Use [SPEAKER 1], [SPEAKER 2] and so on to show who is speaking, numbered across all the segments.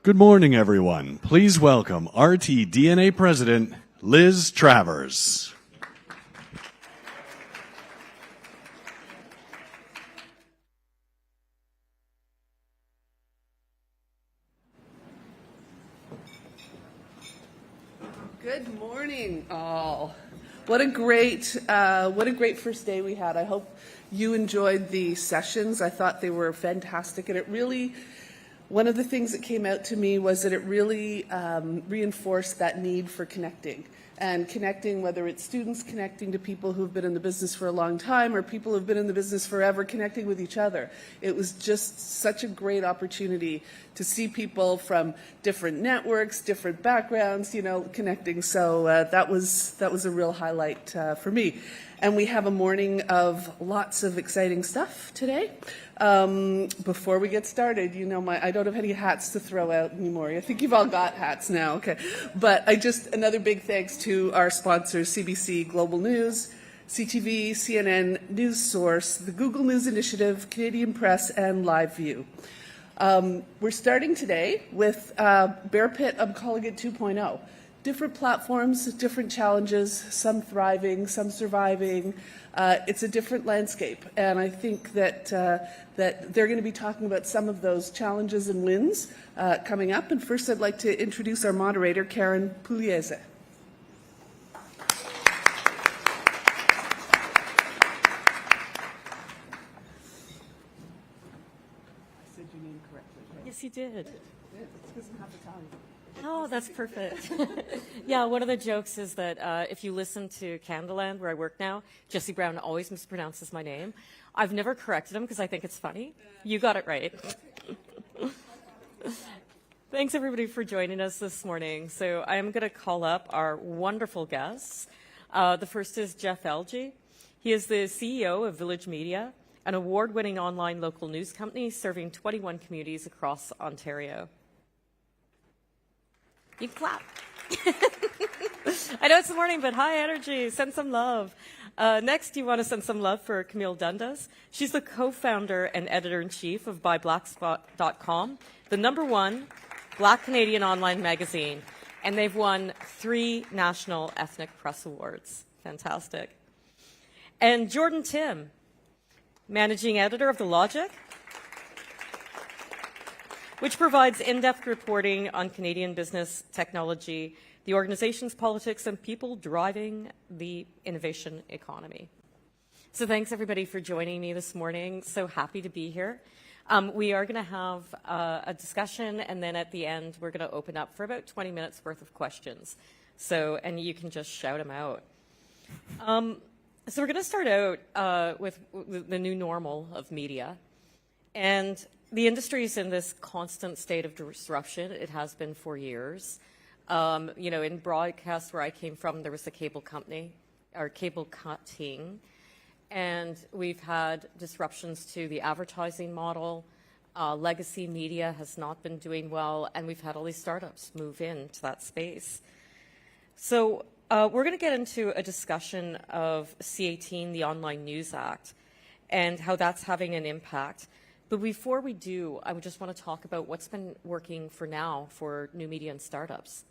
[SPEAKER 1] Good morning, everyone. Please welcome RTDNA President Liz Travers.
[SPEAKER 2] Good morning, all. What a great first day we had. I hope you enjoyed the sessions. I thought they were fantastic, and it really, one of the things that came out to me was that it really reinforced that need for connecting. And connecting, whether it's students connecting to people who've been in the business for a long time or people who've been in the business forever, connecting with each other. It was just such a great opportunity to see people from different networks, different backgrounds, connecting. So that was a real highlight for me. And we have a morning of lots of exciting stuff today. Before we get started, I don't have any hats to throw out anymore. I think you've all got hats now, okay. But another big thanks to our sponsors, CBC Global News, CTV, CNN, News Source, the Google News Initiative, Canadian Press, and Live View. We're starting today with Bear Pit, I'm calling it 2.0. Different platforms, different challenges, some thriving, some surviving. It's a different landscape, and I think that they're going to be talking about some of those challenges and wins coming up. And first, I'd like to introduce our moderator, Karen Pugliese. I said your name correctly, right?
[SPEAKER 3] Yes, you did.
[SPEAKER 2] It doesn't have to tell you.
[SPEAKER 3] Oh, that's perfect. Yeah, one of the jokes is that if you listen to Canadaland, where I work now, Jesse Brown always mispronounces my name. I've never corrected him because I think it's funny. You got it right. Thanks, everybody, for joining us this morning. So I'm going to call up our wonderful guests. The first is Jeff Elgie. He is the CEO of Village Media, an award-winning online local news company serving 21 communities across Ontario. You clap. I know it's the morning, but high energy. Send some love. Next, you want to send some love for Camille Dundas. She's the co-founder and editor-in-chief of BuyBlackSpot.com, the #1 Black Canadian online magazine. And they've won 3 National Ethnic Press Awards. Fantastic. And Jordan Tim, managing editor of The Logic, which provides in-depth reporting on Canadian business, technology, the organization's politics, and people driving the innovation economy. So thanks, everybody, for joining me this morning. So happy to be here. We are going to have a discussion, and then at the end, we're going to open up for about 20 minutes worth of questions. And you can just shout them out. So we're going to start out with the new normal of media. And the industry is in this constant state of disruption. It has been for years. In broadcast where I came from, there was the cable company, or cable cutting, and we've had disruptions to the advertising model. Legacy media has not been doing well, and we've had all these startups move into that space. So we're going to get into a discussion of C-18, the Online News Act, and how that's having an impact. But before we do, I would just want to talk about what's been working for now for new media and startups.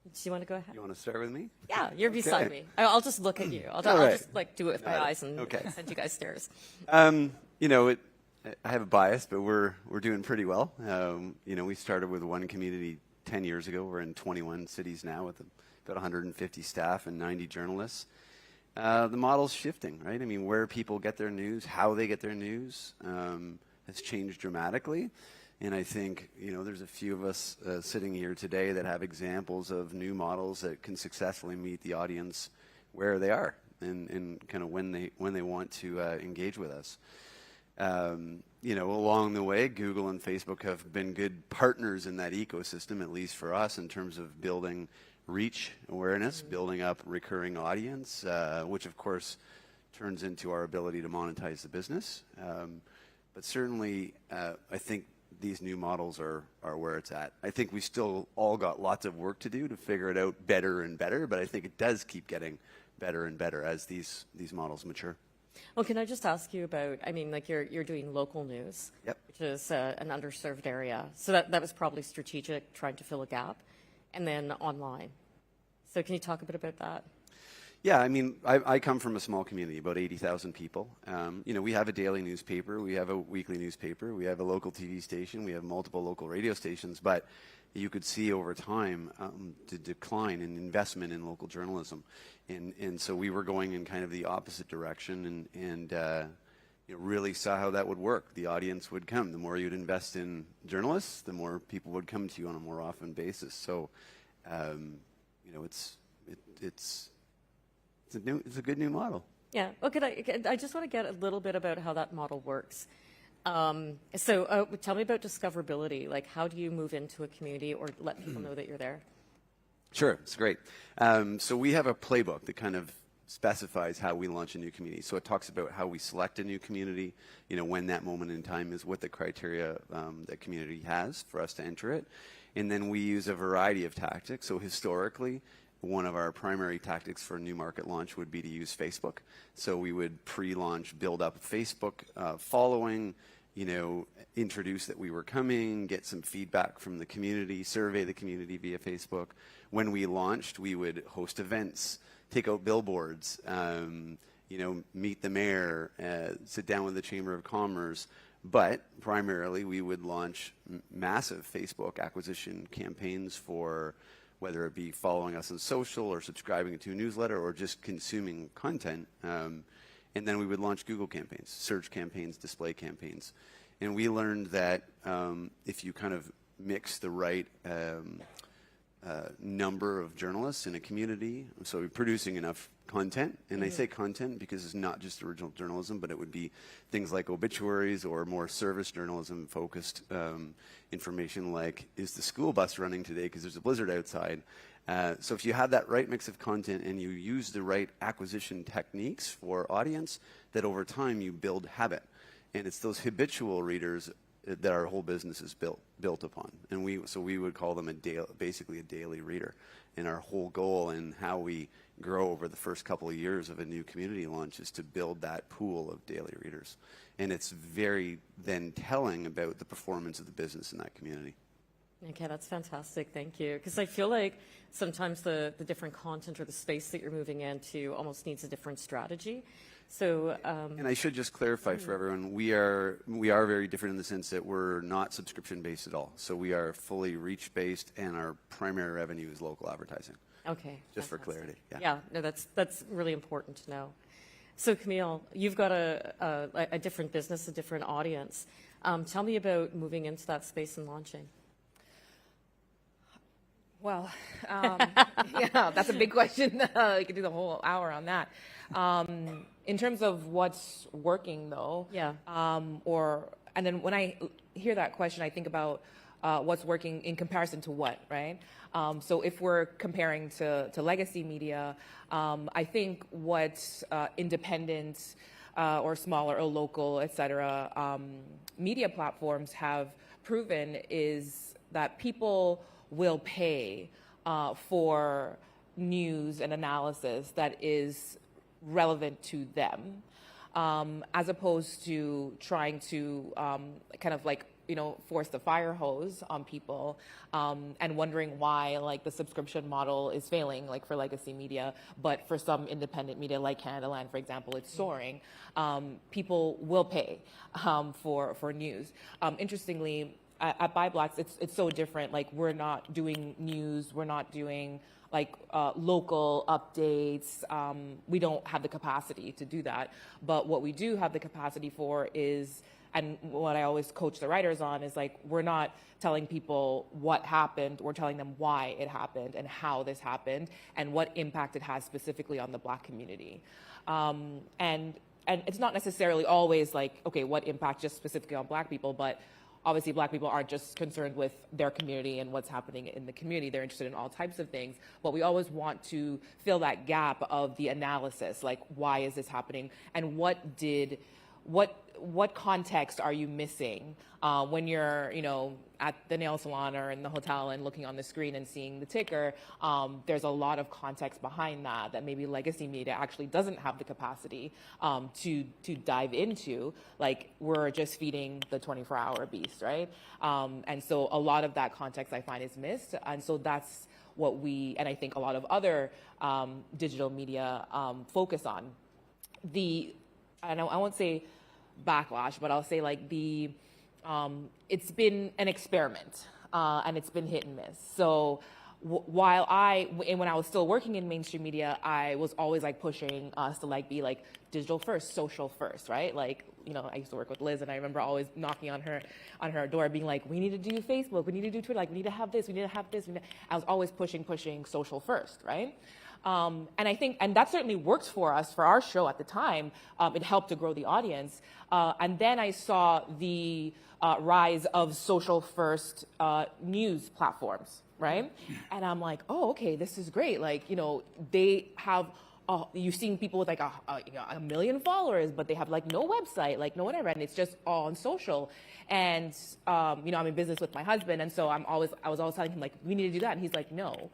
[SPEAKER 3] Do you want to go ahead?
[SPEAKER 4] You want to start with me?
[SPEAKER 3] Yeah, you're beside me. I'll just look at you. I'll just do it with my eyes and send you guys stairs.
[SPEAKER 4] I have a bias, but we're doing pretty well. We started with one community 10 years ago. We're in 21 cities now with about 150 staff and 90 journalists. The model's shifting, right? I mean, where people get their news, how they get their news has changed dramatically. And I think, there's a few of us sitting here today that have examples of new models that can successfully meet the audience where they are and kind of when they want to engage with us. Along the way, Google and Facebook have been good partners in that ecosystem, at least for us, in terms of building reach, awareness, building up recurring audience, which of course turns into our ability to monetize the business. But certainly, I think these new models are where it's at. I think we still all got lots of work to do to figure it out better and better, but I think it does keep getting better and better as these models mature.
[SPEAKER 3] Well, can I just ask you about, I mean, like you're doing local news,
[SPEAKER 4] Yep.
[SPEAKER 3] which is an underserved area. So that was probably strategic, trying to fill a gap, and then online. So can you talk a bit about that?
[SPEAKER 4] Yeah, I mean, I come from a small community, about 80,000 people. You know, we have a daily newspaper, we have a weekly newspaper, we have a local TV station, we have multiple local radio stations, but you could see over time the decline in investment in local journalism. And so we were going in kind of the opposite direction and you know, really saw how that would work. The audience would come. The more you'd invest in journalists, the more people would come to you on a more often basis. So, you know, it's a good new model.
[SPEAKER 3] Yeah. Okay. I just want to get a little bit about how that model works. Tell me about discoverability. Like, how do you move into a community or let people know that you're there?
[SPEAKER 4] Sure, it's great. So we have a playbook that kind of specifies how we launch a new community. So it talks about how we select a new community, you know, when that moment in time is, what the criteria that community has for us to enter it. And then we use a variety of tactics. So historically, one of our primary tactics for a new market launch would be to use Facebook. So we would pre-launch, build up a Facebook following, you know, introduce that we were coming, get some feedback from the community, survey the community via Facebook. When we launched, we would host events, take out billboards, you know, meet the mayor, sit down with the Chamber of Commerce. But primarily, we would launch massive Facebook acquisition campaigns for whether it be following us on social or subscribing to a newsletter or just consuming content. And then we would launch Google campaigns, search campaigns, display campaigns. And we learned that if you kind of mix the right number of journalists in a community, so we're producing enough content, and I say content because it's not just original journalism, but it would be things like obituaries or more service journalism focused information like, is the school bus running today because there's a blizzard outside? So if you have that right mix of content and you use the right acquisition techniques for audience, that over time you build habit. And it's those habitual readers that our whole business is built upon. And we would call them basically a daily reader. And our whole goal and how we grow over the first couple of years of a new community launch is to build that pool of daily readers. And it's very then telling about the performance of the business in that community.
[SPEAKER 3] Okay, that's fantastic. Thank you. Because I feel like sometimes the different content or the space that you're moving into almost needs a different strategy. So,
[SPEAKER 4] and I should just clarify for everyone, we are very different in the sense that we're not subscription based at all. So we are fully reach based, and our primary revenue is local advertising.
[SPEAKER 3] okay.
[SPEAKER 4] Just for
[SPEAKER 3] fantastic.
[SPEAKER 4] clarity. Yeah.
[SPEAKER 3] Yeah, no, that's really important to know. So Camille, you've got a different business, a different audience. Tell me about moving into that space and launching.
[SPEAKER 5] Well, yeah, that's a big question. You could do the whole hour on that. In terms of what's working, though,
[SPEAKER 3] Yeah.
[SPEAKER 5] And then when I hear that question, I think about what's working in comparison to what, right? So if we're comparing to legacy media, I think what independent or smaller or local, et cetera, media platforms have proven is that people will pay for news and analysis that is relevant to them, as opposed to trying to kind of like, you know, force the fire hose on people and wondering why like the subscription model is failing, like for legacy media, but for some independent media like Canada Land, for example, it's soaring. People will pay for news. Interestingly, at Buy Blacks, it's so different. Like, we're not doing news, we're not doing like local updates. We don't have the capacity to do that. But what we do have the capacity for is, and what I always coach the writers on is like, we're not telling people what happened, we're telling them why it happened and how this happened and what impact it has specifically on the Black community. And it's not necessarily always like, okay, what impact just specifically on Black people, but obviously Black people aren't just concerned with their community and what's happening in the community. They're interested in all types of things. But we always want to fill that gap of the analysis, like why is this happening and what did what context are you missing when you're, at the nail salon or in the hotel and looking on the screen and seeing the ticker? There's a lot of context behind that maybe legacy media actually doesn't have the capacity to dive into. Like, we're just feeding the 24-hour beast, right? And so a lot of that context I find is missed. And so that's what we, and I think a lot of other digital media focus on. I won't say backlash, but I'll say it's been an experiment and it's been hit and miss. So while when I was still working in mainstream media, I was always pushing us to be digital first, social first, right? I used to work with Liz, and I remember always knocking on her door, being like, we need to do Facebook, we need to do Twitter, we need to have this, we need to have this. I was always pushing social first, right? And I think, and that certainly worked for us for our show at the time. It helped to grow the audience. And then I saw the rise of social first news platforms, right? And I'm like, oh, okay, this is great. They have, you've seen people with a million followers, but they have no website, no whatever, and it's just all on social. And I'm in business with my husband, and so I was always telling him we need to do that, and he's like, no.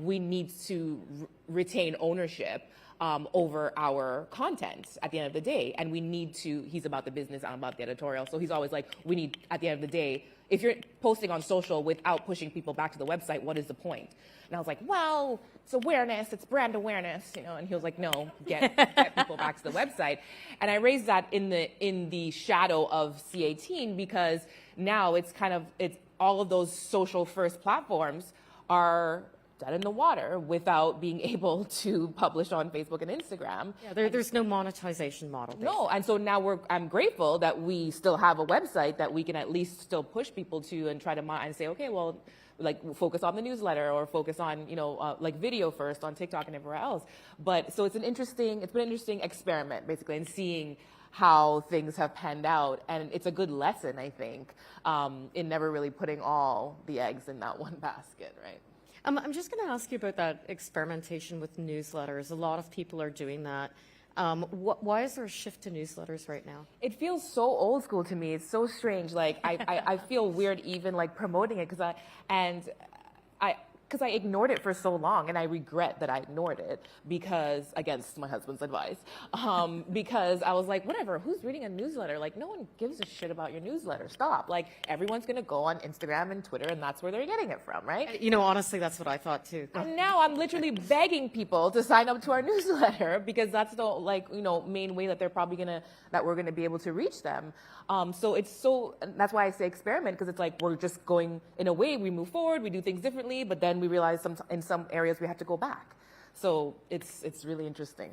[SPEAKER 5] We need to retain ownership over our content at the end of the day. And we need to, he's about the business, I'm about the editorial. So he's always we need, at the end of the day, if you're posting on social without pushing people back to the website, what is the point? And I was like, well, it's awareness, it's brand awareness, and he was like, no, get people back to the website. And I raised that in the shadow of C18, because now it's all of those social first platforms are dead in the water without being able to publish on Facebook and Instagram.
[SPEAKER 3] Yeah, there's no monetization model. Basically.
[SPEAKER 5] No, and so now I'm grateful that we still have a website that we can at least still push people to and try to and say, okay, well, focus on the newsletter or focus on, video first on TikTok and everywhere else. But so it's been an interesting experiment basically, in seeing how things have panned out. And it's a good lesson, I think, in never really putting all the eggs in that one basket, right?
[SPEAKER 3] I'm just going to ask you about that experimentation with newsletters. A lot of people are doing that. Why is there a shift to newsletters right now?
[SPEAKER 5] It feels so old school to me. It's so strange. I feel weird even promoting it because I ignored it for so long, and I regret that I ignored it against my husband's advice, because I was like, whatever, who's reading a newsletter? No one gives a shit about your newsletter. Stop. Everyone's going to go on Instagram and Twitter, and that's where they're getting it from, right?
[SPEAKER 3] Honestly, that's what I thought too.
[SPEAKER 5] And now I'm literally begging people to sign up to our newsletter, because that's the main way that we're going to be able to reach them. That's why I say experiment, because it's we're just going, in a way, we move forward, we do things differently, but then we realize in some areas we have to go back. So it's really interesting.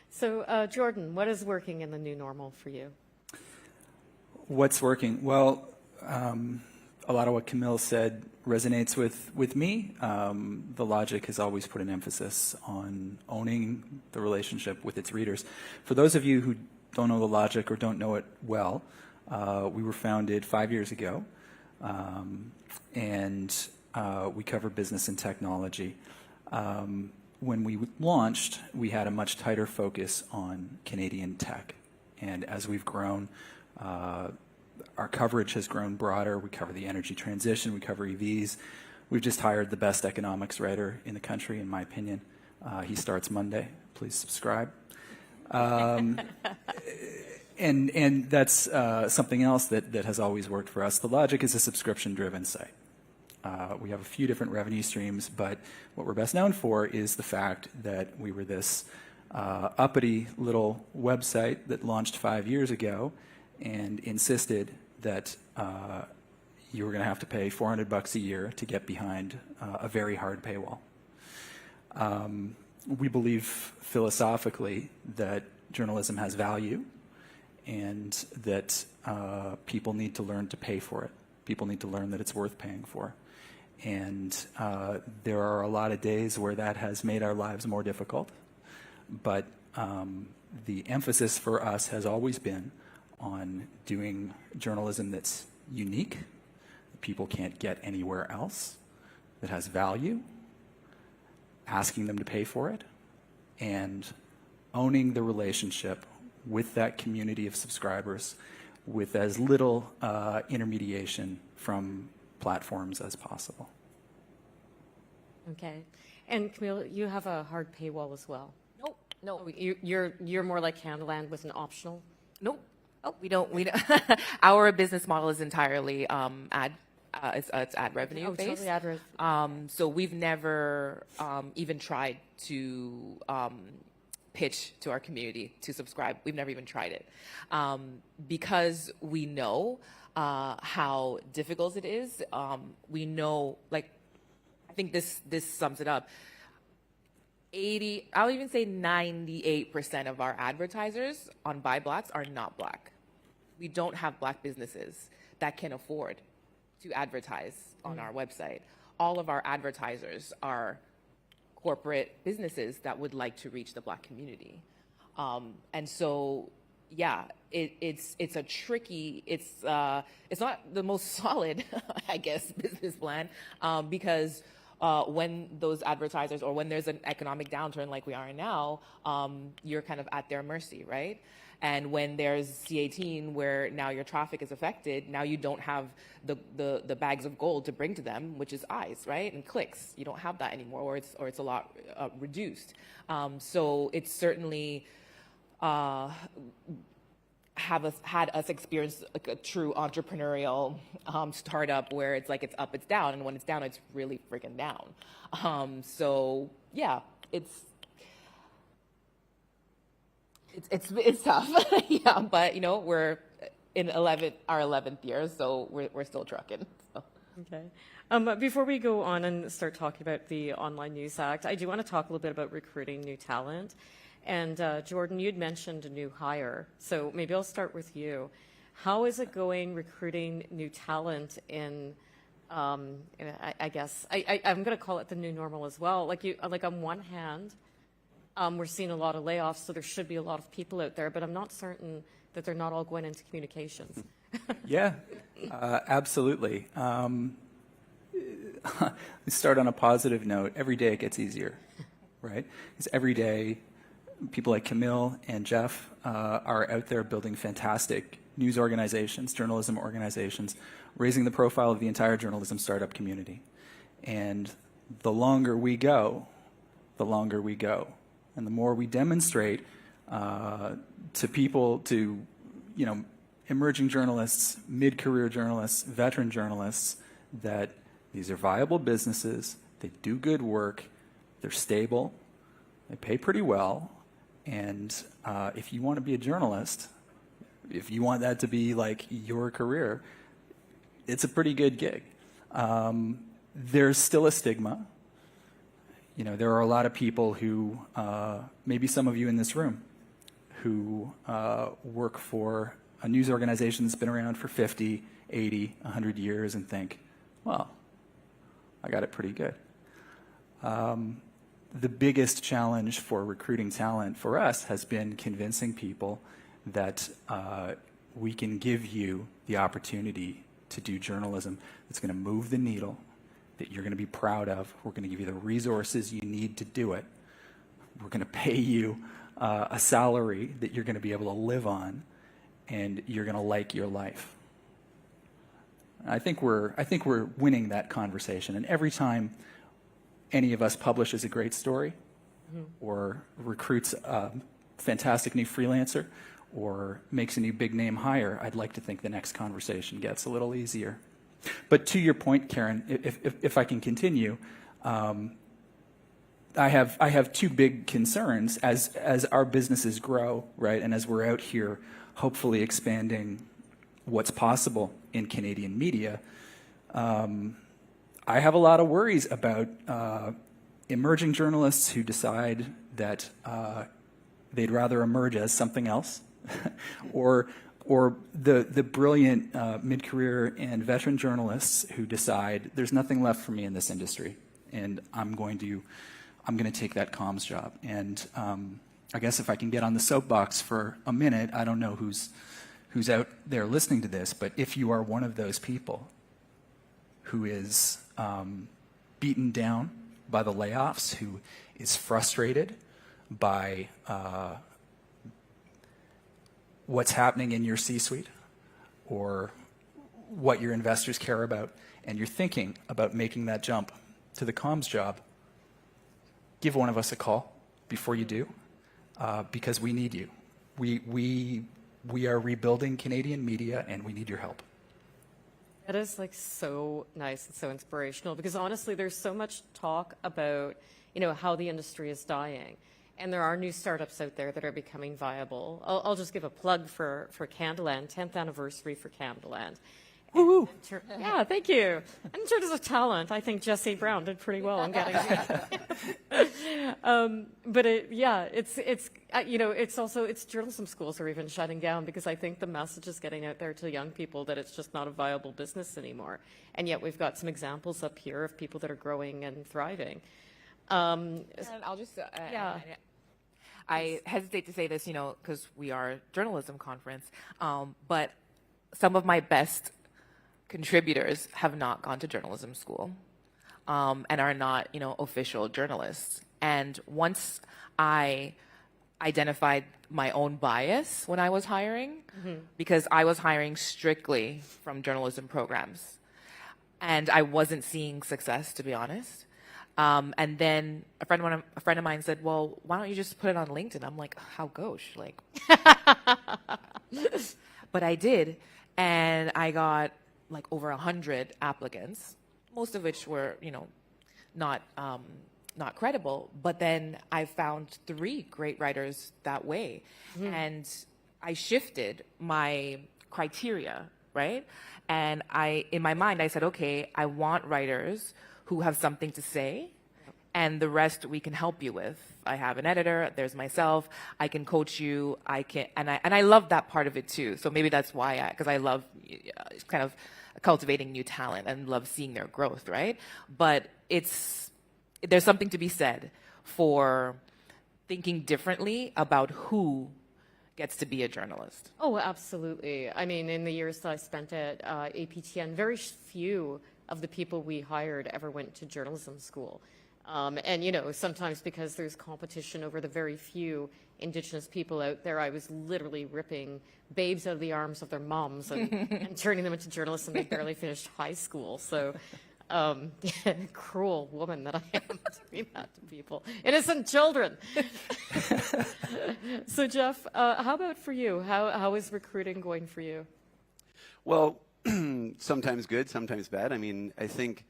[SPEAKER 3] So Jordan, what is working in the new normal for you?
[SPEAKER 6] What's working? Well, a lot of what Camille said resonates with me. The Logic has always put an emphasis on owning the relationship with its readers. For those of you who don't know The Logic or don't know it well, we were founded 5 years ago, and we cover business and technology. When we launched, we had a much tighter focus on Canadian tech. And as we've grown, our coverage has grown broader. We cover the energy transition, we cover EVs. We've just hired the best economics writer in the country, in my opinion. He starts Monday. Please subscribe. And that's something else that has always worked for us. The Logic is a subscription-driven site. We have a few different revenue streams, but what we're best known for is the fact that we were this uppity little website that launched 5 years ago and insisted that you were going to have to pay $400 a year to get behind a very hard paywall. We believe philosophically that journalism has value and that people need to learn to pay for it. People need to learn that it's worth paying for. And there are a lot of days where that has made our lives more difficult. But the emphasis for us has always been on doing journalism that's unique, that people can't get anywhere else, that has value, asking them to pay for it, and owning the relationship with that community of subscribers with as little intermediation from platforms as possible.
[SPEAKER 3] Okay. And Camille, you have a hard paywall as well.
[SPEAKER 5] Nope. No.
[SPEAKER 3] You're more like Canadaland with an optional?
[SPEAKER 5] Nope. Oh, we don't. Our business model is entirely it's ad revenue
[SPEAKER 3] Oh,
[SPEAKER 5] based.
[SPEAKER 3] totally ad revenue.
[SPEAKER 5] So we've never even tried to pitch to our community to subscribe. We've never even tried it because we know how difficult it is. We know, like, I think this sums it up. I'll even say 98% of our advertisers on Buy Blacks are not Black. We don't have Black businesses that can afford to advertise on our website. All of our advertisers are corporate businesses that would like to reach the Black community. And so, yeah, it's a tricky, it's not the most solid, I guess, business plan because when those advertisers or when there's an economic downturn like we are now, you're kind of at their mercy, right? And when there's C18 where now your traffic is affected, now you don't have the bags of gold to bring to them, which is eyes, right? And clicks. You don't have that anymore, or it's a lot reduced. It's certainly had us experience like a true entrepreneurial startup where it's like it's up, it's down, and when it's down, it's really freaking down. Yeah, it's tough. Yeah, but you know we're in our 11th year, so we're still trucking. So.
[SPEAKER 3] Okay. Before we go on and start talking about the Online News Act, I do want to talk a little bit about recruiting new talent. And Jordan, you'd mentioned a new hire, so maybe I'll start with you. How is it going recruiting new talent in I guess I'm going to call it the new normal as well. Like on one hand, we're seeing a lot of layoffs, so there should be a lot of people out there, but I'm not certain that they're not all going into communications.
[SPEAKER 6] Yeah, absolutely. We start on a positive note. Every day it gets easier, right? Because every day people like Camille and Jeff are out there building fantastic news organizations, journalism organizations, raising the profile of the entire journalism startup community. And the longer we go, and the more we demonstrate to people, to emerging journalists, mid-career journalists, veteran journalists, that these are viable businesses, they do good work, they're stable, they pay pretty well, and if you want to be a journalist, if you want that to be like your career, it's a pretty good gig. There's still a stigma. There are a lot of people who, maybe some of you in this room, who work for a news organization that's been around for 50, 80, 100 years and think, well, I got it pretty good. The biggest challenge for recruiting talent for us has been convincing people that we can give you the opportunity to do journalism that's going to move the needle, that you're going to be proud of. We're going to give you the resources you need to do it. We're going to pay you a salary that you're going to be able to live on, and you're going to like your life. I think we're winning that conversation, and every time any of us publishes a great story, or recruits a fantastic new freelancer, or makes a new big name hire, I'd like to think the next conversation gets a little easier. But to your point, Karen, if I can continue, I have two big concerns as our businesses grow, right, and as we're out here hopefully expanding what's possible in Canadian media. I have a lot of worries about emerging journalists who decide that they'd rather emerge as something else, or the brilliant mid-career and veteran journalists who decide there's nothing left for me in this industry, and I'm going to take that comms job. And I guess if I can get on the soapbox for a minute, I don't know who's out there listening to this, but if you are one of those people who is beaten down by the layoffs, who is frustrated by what's happening in your C-suite or what your investors care about, and you're thinking about making that jump to the comms job, give one of us a call before you do, because we need you. We are rebuilding Canadian media, and we need your help.
[SPEAKER 3] That is like so nice and so inspirational, because honestly, there's so much talk about, how the industry is dying. And there are new startups out there that are becoming viable. I'll just give a plug for Canadaland, 10th anniversary for Canadaland.
[SPEAKER 6] Woo-hoo.
[SPEAKER 3] Yeah, thank you. And in terms of talent, I think Jesse Brown did pretty well in getting but it's journalism schools are even shutting down, because I think the message is getting out there to young people that it's just not a viable business anymore. And yet we've got some examples up here of people that are growing and thriving.
[SPEAKER 5] And I'll just I hesitate to say this, because we are a journalism conference, but some of my best contributors have not gone to journalism school, and are not, official journalists. And once I identified my own bias when I was hiring, because I was hiring strictly from journalism programs, and I wasn't seeing success, to be honest. And then a friend of mine said, "Well, why don't you just put it on LinkedIn?" I'm like, "How gauche, like." But I did, and I got like over 100 applicants, most of which were, not credible. But then I found 3 great writers that way, and I shifted my criteria, right? And in my mind, I said, okay, I want writers who have something to say, and the rest we can help you with. I have an editor, there's myself, I can coach you, and I love that part of it too. So maybe that's why, because I love kind of cultivating new talent and love seeing their growth, right? But there's something to be said for thinking differently about who gets to be a journalist.
[SPEAKER 3] Oh, absolutely. I mean, in the years that I spent at APTN, very few of the people we hired ever went to journalism school. And, sometimes because there's competition over the very few Indigenous people out there, I was literally ripping babes out of the arms of their moms and turning them into journalists, and they barely finished high school. So, cruel woman that I am doing that to people. Innocent children. So, Jeff, how about for you? How is recruiting going for you?
[SPEAKER 4] Well, sometimes good, sometimes bad. I mean, I think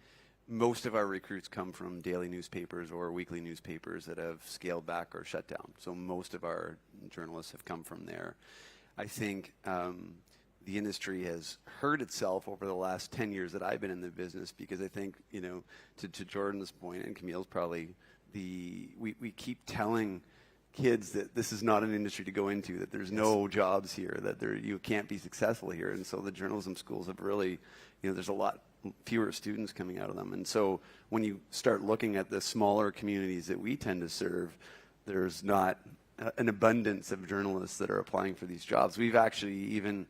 [SPEAKER 4] most of our recruits come from daily newspapers or weekly newspapers that have scaled back or shut down. So most of our journalists have come from there. I think the industry has hurt itself over the last 10 years that I've been in the business, because I think, to Jordan's point, and Camille's probably, we keep telling kids that this is not an industry to go into, that there's no jobs here, that you can't be successful here. And so the journalism schools have really, there's a lot fewer students coming out of them. And so when you start looking at the smaller communities that we tend to serve, there's not an abundance of journalists that are applying for these jobs. We've actually even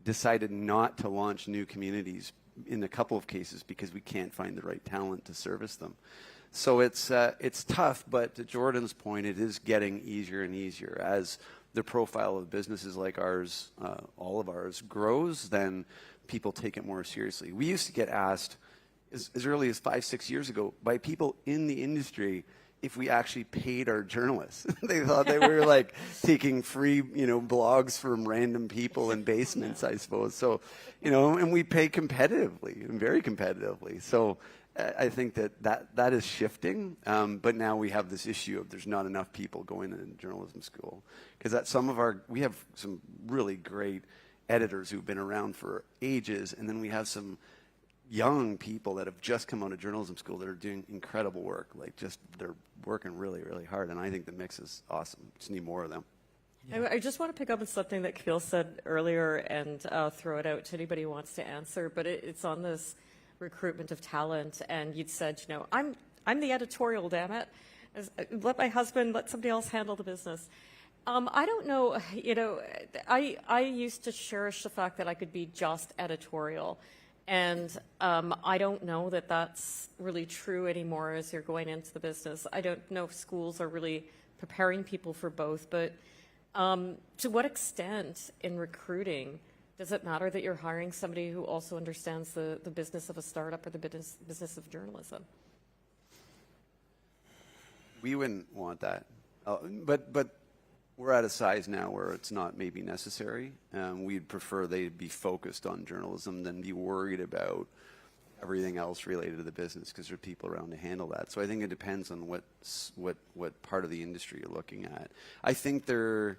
[SPEAKER 4] decided not to launch new communities in a couple of cases because we can't find the right talent to service them. So it's tough, but to Jordan's point, it is getting easier and easier. As the profile of businesses like ours, all of ours, grows, then people take it more seriously. We used to get asked as early as 5-6 years ago by people in the industry if we actually paid our journalists. They thought they were like taking free, blogs from random people in basements, I suppose. So, and we pay competitively, and very competitively. So I think that is shifting. But now we have this issue of there's not enough people going to journalism school, because we have some really great editors who've been around for ages, and then we have some young people that have just come out of journalism school that are doing incredible work. They're working really, really hard, and I think the mix is awesome. Just need more of them.
[SPEAKER 3] Yeah. I just want to pick up on something that Camille said earlier and throw it out to anybody who wants to answer, but it's on this recruitment of talent, and you'd said, I'm the editorial, damn it. Let my husband, let somebody else handle the business. I don't know, I used to cherish the fact that I could be just editorial. And I don't know that that's really true anymore as you're going into the business. I don't know if schools are really preparing people for both, but To what extent in recruiting does it matter that you're hiring somebody who also understands the business of a startup or the business of journalism?
[SPEAKER 4] We wouldn't want that. But we're at a size now where it's not maybe necessary. We'd prefer they be focused on journalism than be worried about everything else related to the business, because there are people around to handle that. So I think it depends on what part of the industry you're looking at. I think the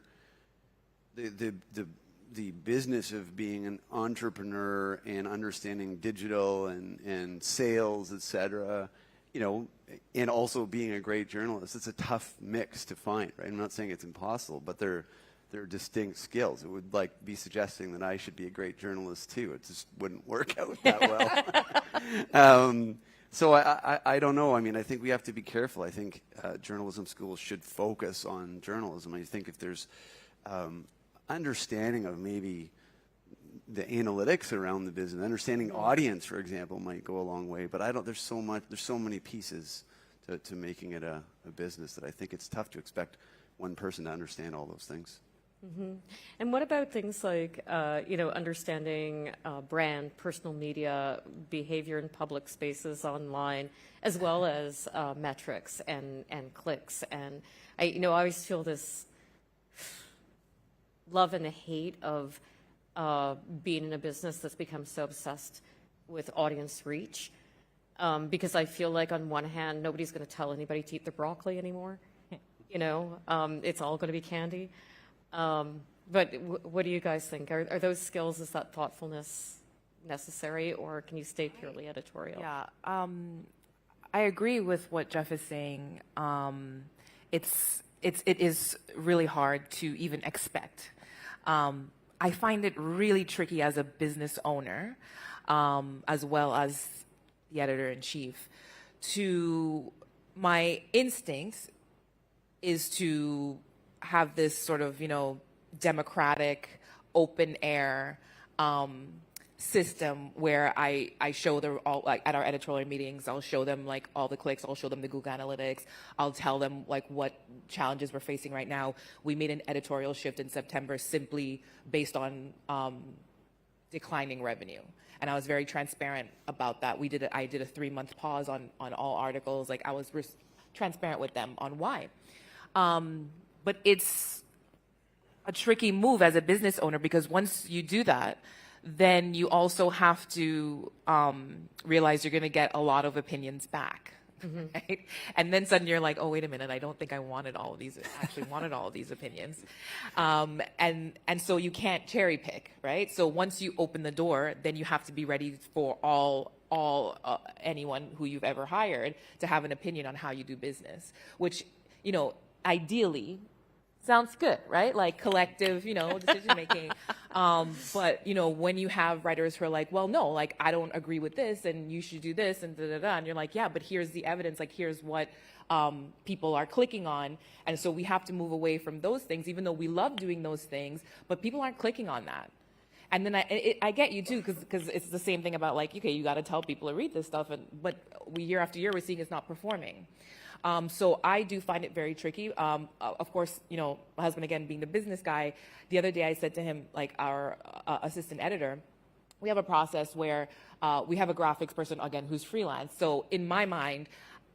[SPEAKER 4] business of being an entrepreneur and understanding digital and sales, et cetera, you know, and also being a great journalist, it's a tough mix to find, right? I'm not saying it's impossible, but they're distinct skills. It would be suggesting that I should be a great journalist too. It just wouldn't work out that well. So I don't know. I mean, I think we have to be careful. I think journalism schools should focus on journalism. I think if there's understanding of maybe the analytics around the business, understanding audience, for example, might go a long way. But there's so many pieces to making it a business that I think it's tough to expect one person to understand all those things.
[SPEAKER 3] Mm-hmm. And what about things like, understanding brand, personal media, behavior in public spaces online, as well as metrics and clicks? And I always feel this love and hate of being in a business that's become so obsessed with audience reach, because I feel like on one hand, nobody's going to tell anybody to eat their broccoli anymore. It's all going to be candy. But what do you guys think? Are those skills, is that thoughtfulness necessary, or can you stay purely editorial?
[SPEAKER 5] Yeah, I agree with what Jeff is saying. It is really hard to even expect. I find it really tricky as a business owner, as well as the editor-in-chief. My instinct is to have this sort of, democratic, open air system where I show them all, like at our editorial meetings, I'll show them like all the clicks, I'll show them the Google Analytics, I'll tell them like what challenges we're facing right now. We made an editorial shift in September simply based on declining revenue. And I was very transparent about that. I did a 3-month pause on all articles. Like I was transparent with them on why. But it's a tricky move as a business owner, because once you do that, then you also have to realize you're going to get a lot of opinions back, right? And then suddenly you're like, oh, wait a minute, I don't think I wanted all of these opinions. And so you can't cherry pick, right? So once you open the door, then you have to be ready for anyone who you've ever hired to have an opinion on how you do business, which, ideally sounds good, right? Like collective, decision making. But, when you have writers who are like, well, no, like I don't agree with this and you should do this and and you're like, yeah, but here's the evidence, like here's what people are clicking on. And so we have to move away from those things, even though we love doing those things, but people aren't clicking on that. And then I get you too, because it's the same thing about like, okay, you got to tell people to read this stuff, but year after year we're seeing it's not performing. So I do find it very tricky. Of course, my husband, again, being the business guy, the other day I said to him, like our assistant editor, we have a process where we have a graphics person, again, who's freelance. So in my mind,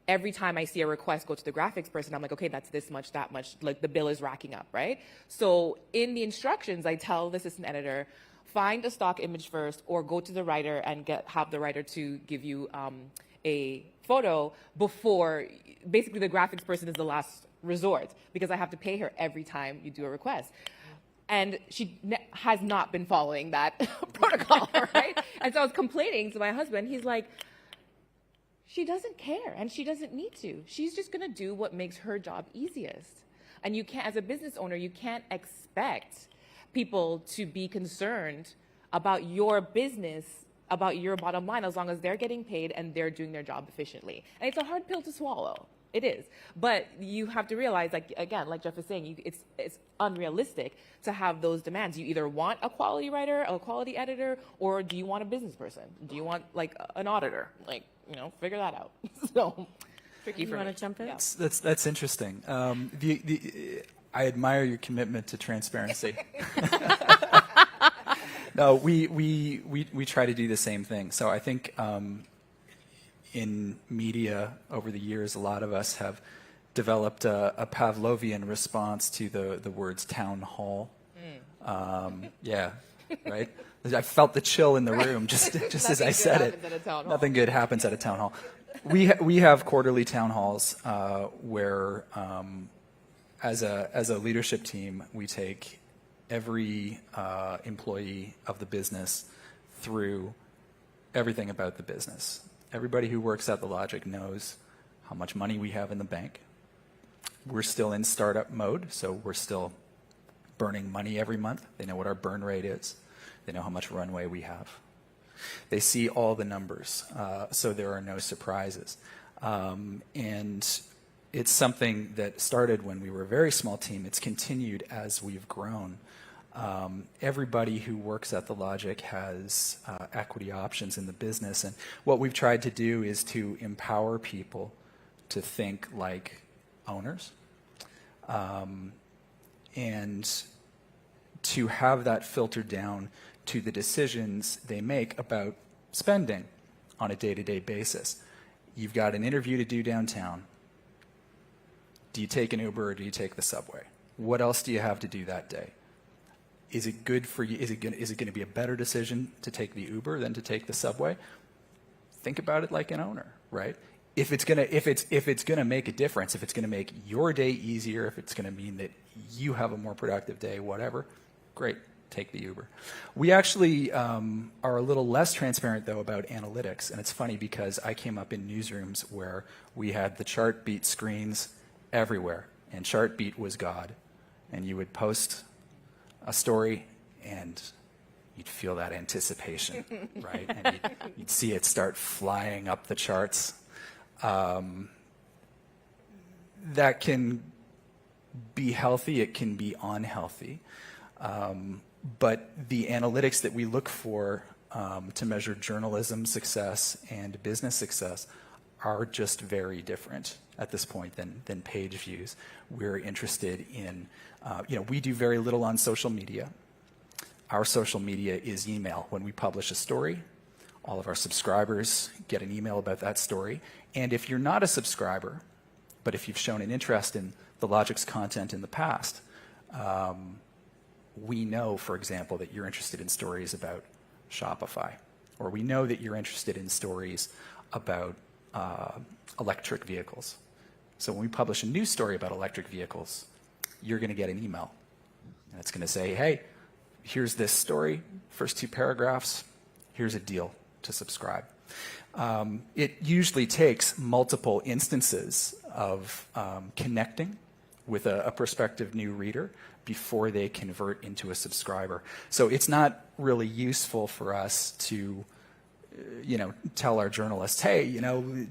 [SPEAKER 5] every time I see a request go to the graphics person, I'm like, okay, that's this much, that much, like the bill is racking up, right? So in the instructions, I tell the assistant editor, find a stock image first, or go to the writer and have the writer to give you a photo before. Basically, the graphics person is the last resort, because I have to pay her every time you do a request. And she has not been following that protocol, right? And so I was complaining to my husband. He's like, she doesn't care and she doesn't need to. She's just going to do what makes her job easiest. And you can't, as a business owner, you can't expect people to be concerned about your business, about your bottom line, as long as they're getting paid and they're doing their job efficiently. And it's a hard pill to swallow. It is. But you have to realize, like, again, like Jeff is saying, it's unrealistic to have those demands. You either want a quality writer, a quality editor, or do you want a business person? Do you want, like, an auditor? Like, figure that out. So, tricky for me.
[SPEAKER 3] You want to jump in?
[SPEAKER 5] Yeah.
[SPEAKER 6] That's interesting. I admire your commitment to transparency. No, we try to do the same thing. So I think in media over the years, a lot of us have developed a Pavlovian response to the words town hall. Yeah, right? I felt the chill in the room just as I said it. Nothing good happens at a town hall. We have quarterly town halls where, as a leadership team, we take every employee of the business through everything about the business. Everybody who works at The Logic knows how much money we have in the bank. We're still in startup mode, so we're still burning money every month. They know what our burn rate is. They know how much runway we have. They see all the numbers, so there are no surprises. And it's something that started when we were a very small team. It's continued as we've grown. Everybody who works at The Logic has equity options in the business. And what we've tried to do is to empower people to think like owners, and to have that filtered down to the decisions they make about spending on a day-to-day basis. You've got an interview to do downtown. Do you take an Uber or do you take the subway? What else do you have to do that day? Is it good for you? Is it going to be a better decision to take the Uber than to take the subway? Think about it like an owner, right? If it's gonna make a difference, if it's gonna make your day easier, if it's gonna mean that you have a more productive day, whatever, great, take the Uber. We actually are a little less transparent though about analytics, and it's funny because I came up in newsrooms where we had the Chartbeat screens everywhere, and Chartbeat was God, and you would post a story and you'd feel that anticipation, right? And you'd see it start flying up the charts. That can be healthy, it can be unhealthy. But the analytics that we look for to measure journalism success and business success are just very different at this point than page views. We're interested in, we do very little on social media. Our social media is email. When we publish a story, all of our subscribers get an email about that story. And if you're not a subscriber, but if you've shown an interest in The Logic's content in the past, we know, for example, that you're interested in stories about Shopify, or we know that you're interested in stories about electric vehicles. So when we publish a news story about electric vehicles, you're going to get an email. And it's going to say, hey, here's this story, first 2 paragraphs, here's a deal to subscribe. It usually takes multiple instances of connecting with a prospective new reader before they convert into a subscriber. So it's not really useful for us to tell our journalists, hey,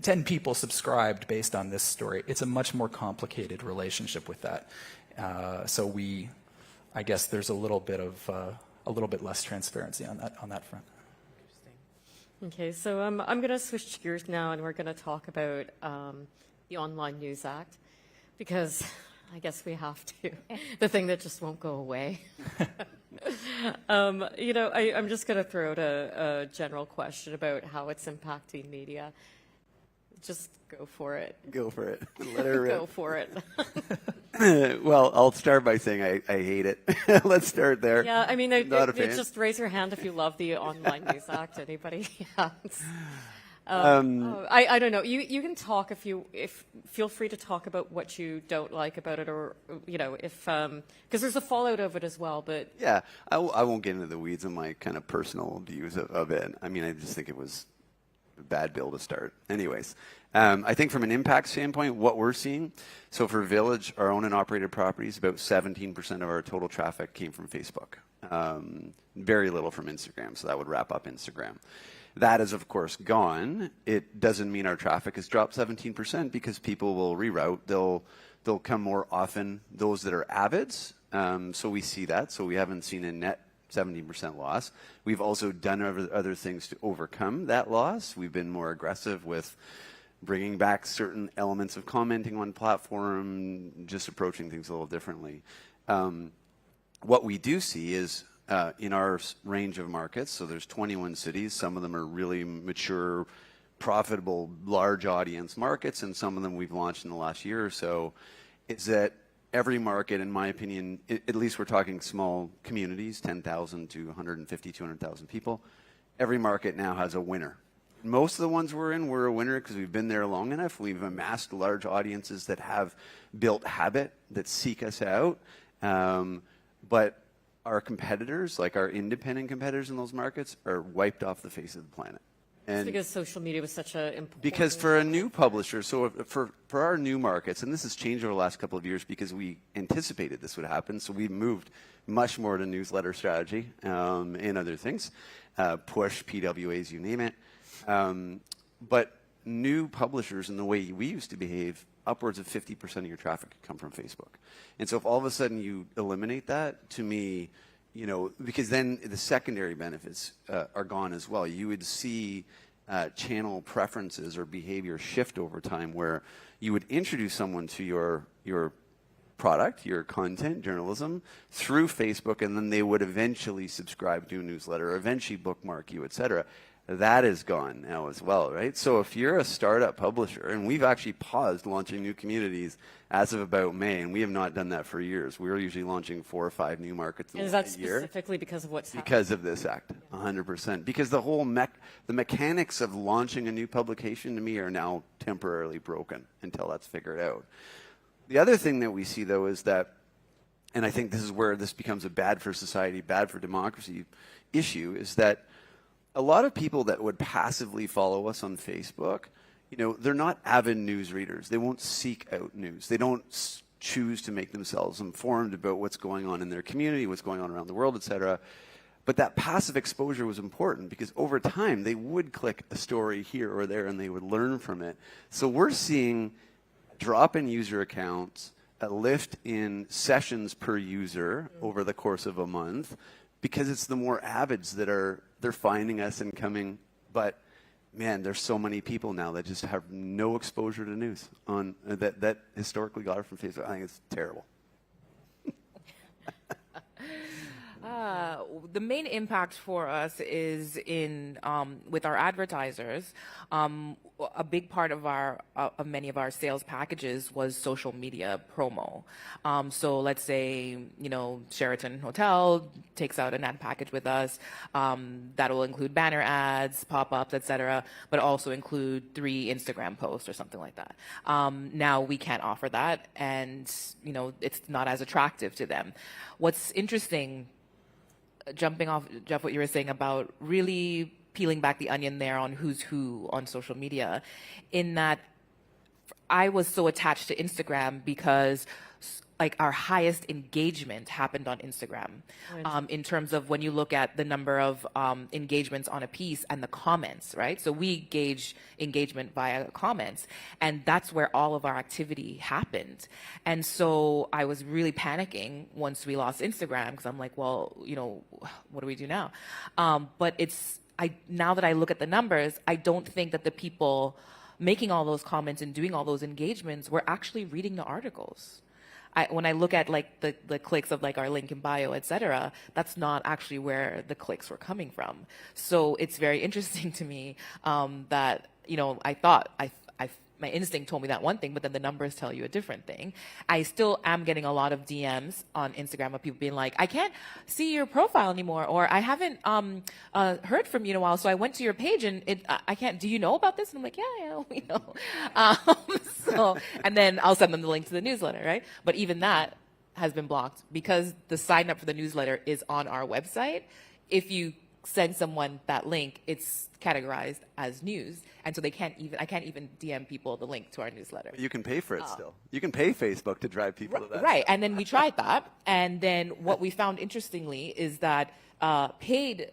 [SPEAKER 6] 10 people subscribed based on this story. It's a much more complicated relationship with that. So I guess there's a little bit less transparency on that front.
[SPEAKER 3] Okay, so I'm going to switch gears now, and we're going to talk about the Online News Act, because I guess we have to. The thing that just won't go away. I'm just going to throw out a general question about how it's impacting media. Just go for it.
[SPEAKER 4] Go for it. Let her rip.
[SPEAKER 3] Go for it.
[SPEAKER 4] Well, I'll start by saying I hate it. Let's start there.
[SPEAKER 3] Yeah, I mean,
[SPEAKER 4] Not a fan.
[SPEAKER 3] just raise your hand if you love the Online News Act. Anybody? Yeah. I don't know. You can talk if feel free to talk about what you don't like about it, or if because there's a fallout of it as well. But
[SPEAKER 4] yeah, I won't get into the weeds of my kind of personal views of it. I mean, I just think it was a bad bill to start. Anyways, I think from an impact standpoint, what we're seeing, so for Village, our owned and operated properties, about 17% of our total traffic came from Facebook. Very little from Instagram, so that would wrap up Instagram. That is, of course, gone. It doesn't mean our traffic has dropped 17% because people will reroute. They'll come more often, those that are avids. So we see that. So we haven't seen a net 17% loss. We've also done other things to overcome that loss. We've been more aggressive with bringing back certain elements of commenting on platform, just approaching things a little differently. What we do see is in our range of markets, so there's 21 cities, some of them are really mature, profitable, large audience markets, and some of them we've launched in the last year or so, is that every market, in my opinion, at least we're talking small communities, 10,000 to 150, 200,000 people, every market now has a winner. Most of the ones we're in, we're a winner because we've been there long enough. We've amassed large audiences that have built habit, that seek us out. But our competitors, like our independent competitors in those markets, are wiped off the face of the planet.
[SPEAKER 3] And because social media was such a important...
[SPEAKER 4] Because for a new publisher, so for our new markets, and this has changed over the last couple of years because we anticipated this would happen, so we moved much more to newsletter strategy and other things, push, PWAs, you name it. But new publishers, in the way we used to behave, upwards of 50% of your traffic could come from Facebook. And so if all of a sudden you eliminate that, to me, you know, because then the secondary benefits are gone as well. You would see channel preferences or behavior shift over time where you would introduce someone to your product, your content, journalism, through Facebook, and then they would eventually subscribe to a newsletter, eventually bookmark you, et cetera. That is gone now as well, right? So if you're a startup publisher, and we've actually paused launching new communities as of about May, and we have not done that for years. We're usually launching 4 or 5 new markets a year.
[SPEAKER 3] Is that specifically because of what's happening?
[SPEAKER 4] Because of this act, 100%. Because the whole the mechanics of launching a new publication, to me, are now temporarily broken until that's figured out. The other thing that we see, though, is that, and I think this is where this becomes a bad for society, bad for democracy issue, is that a lot of people that would passively follow us on Facebook, you know, they're not avid news readers. They won't seek out news. They don't choose to make themselves informed about what's going on in their community, what's going on around the world, et cetera. But that passive exposure was important because over time they would click a story here or there and they would learn from it. So we're seeing a drop in user accounts, a lift in sessions per user over the course of a month, because it's the more avids that they're finding us and coming. But man, there's so many people now that just have no exposure to news on that historically got it from Facebook. I think it's terrible.
[SPEAKER 5] The main impact for us is in with our advertisers. A big part of of many of our sales packages was social media promo. So let's say, you know, Sheraton Hotel takes out an ad package with us that will include banner ads, pop-ups, etc., but also include 3 Instagram posts or something like that. Now we can't offer that, and you know, it's not as attractive to them. What's interesting, jumping off, Jeff, what you were saying about really peeling back the onion there on who's who on social media, in that I was so attached to Instagram because like our highest engagement happened on Instagram. Right. In terms of when you look at the number of engagements on a piece and the comments, right? So we gauge engagement via comments, and that's where all of our activity happened. And so I was really panicking once we lost Instagram because I'm like, well, you know, what do we do now? But now that I look at the numbers, I don't think that the people making all those comments and doing all those engagements were actually reading the articles. When I look at like the clicks of like our link in bio, et cetera, that's not actually where the clicks were coming from. So it's very interesting to me that, you know, I thought my instinct told me that one thing, but then the numbers tell you a different thing. I still am getting a lot of DMs on Instagram of people being like, I can't see your profile anymore, or I haven't heard from you in a while, so I went to your page and I can't, do you know about this? And I'm like, yeah, we know. And then I'll send them the link to the newsletter, right? But even that has been blocked because the sign up for the newsletter is on our website. If you send someone that link, it's categorized as news, and so I can't even DM people the link to our newsletter.
[SPEAKER 4] You can pay for it still. You can pay Facebook to drive people to that.
[SPEAKER 5] Right, and then we tried that, and then what we found interestingly is that paid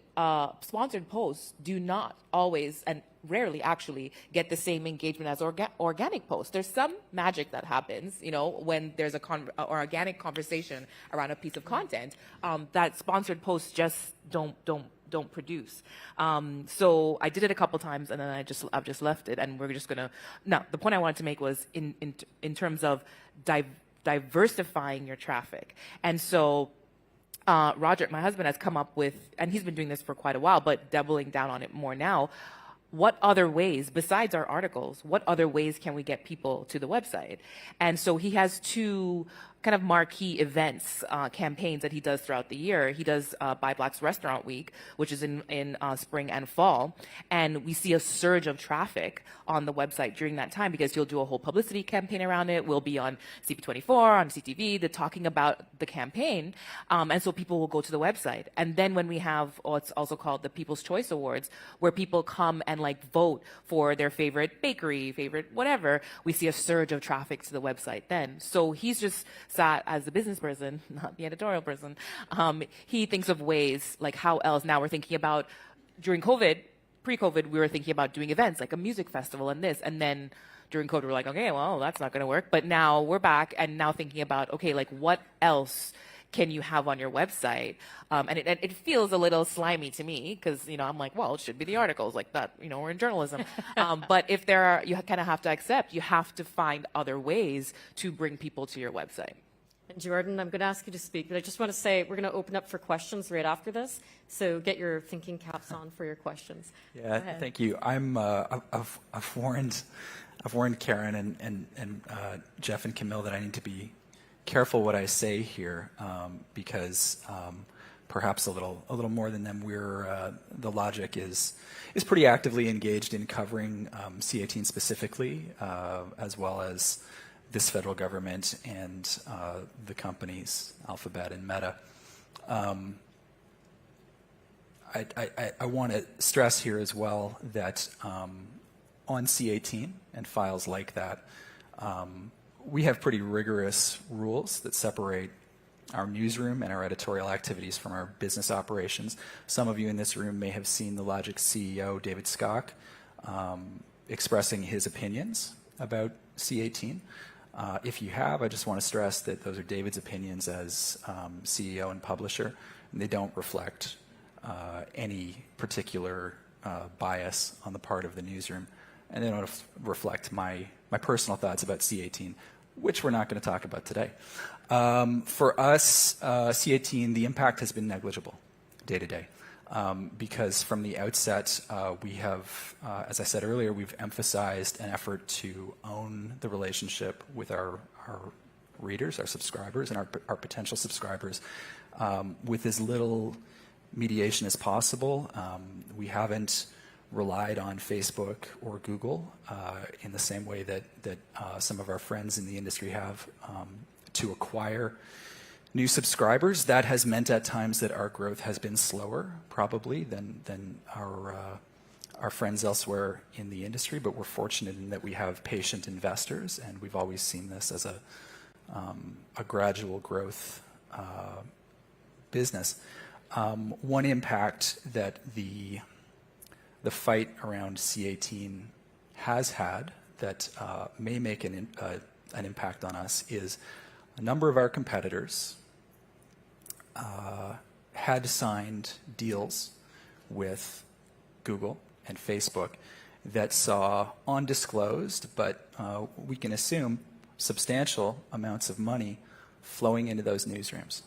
[SPEAKER 5] sponsored posts do not always and rarely actually get the same engagement as organic posts. There's some magic that happens, you know, when there's or organic conversation around a piece of content, that sponsored posts just don't don't produce. So I did it a couple times, and then I've just left it, and we're just gonna. Now, the point I wanted to make was in terms of diversifying your traffic, and so. Roger, my husband, has come up with, and he's been doing this for quite a while, but doubling down on it more now. What other ways, besides our articles, what other ways can we get people to the website? And so he has two kind of marquee events, campaigns that he does throughout the year. He does Buy Black's Restaurant Week, which is in spring and fall. And we see a surge of traffic on the website during that time because he'll do a whole publicity campaign around it. We'll be on CP24, on CTV, they're talking about the campaign. And so people will go to the website. And then when we have what's also called the People's Choice Awards, where people come and like vote for their favorite bakery, favorite whatever, we see a surge of traffic to the website then. So he's just sat as the business person, not the editorial person. He thinks of ways like how else. Now we're thinking about during COVID, pre-COVID, we were thinking about doing events like a music festival and this, and then during COVID, we're like, okay, well, that's not going to work. But now we're back and now thinking about, okay, like what else can you have on your website? And it feels a little slimy to me because, you know, I'm like, well, it should be the articles like that, you know, we're in journalism. But if there are, you kind of have to accept, you have to find other ways to bring people to your website.
[SPEAKER 3] And Jordan, I'm going to ask you to speak, but I just want to say we're going to open up for questions right after this. So get your thinking caps on for your questions.
[SPEAKER 6] Yeah, thank you. I've warned Karen and Jeff and Camille that I need to be careful what I say here because perhaps a little more than them. The Logic is pretty actively engaged in covering C18 specifically, as well as this federal government and the companies Alphabet and Meta. I want to stress here as well that on C18 and files like that, we have pretty rigorous rules that separate our newsroom and our editorial activities from our business operations. Some of you in this room may have seen the Logic CEO, David Skok, expressing his opinions about C18. If you have, I just want to stress that those are David's opinions as CEO and publisher, and they don't reflect any particular bias on the part of the newsroom, and they don't reflect my personal thoughts about C18, which we're not going to talk about today. For us, C18, the impact has been negligible day to day. Because from the outset, we have, as I said earlier, we've emphasized an effort to own the relationship with our readers, our subscribers, and our potential subscribers with as little mediation as possible. We haven't relied on Facebook or Google in the same way that some of our friends in the industry have to acquire new subscribers. That has meant at times that our growth has been slower, probably, than our friends elsewhere in the industry, but we're fortunate in that we have patient investors, and we've always seen this as a gradual growth business. One impact that the fight around C18 has had that may make an impact on us is a number of our competitors had signed deals with Google and Facebook that saw undisclosed, but we can assume substantial amounts of money flowing into those newsrooms.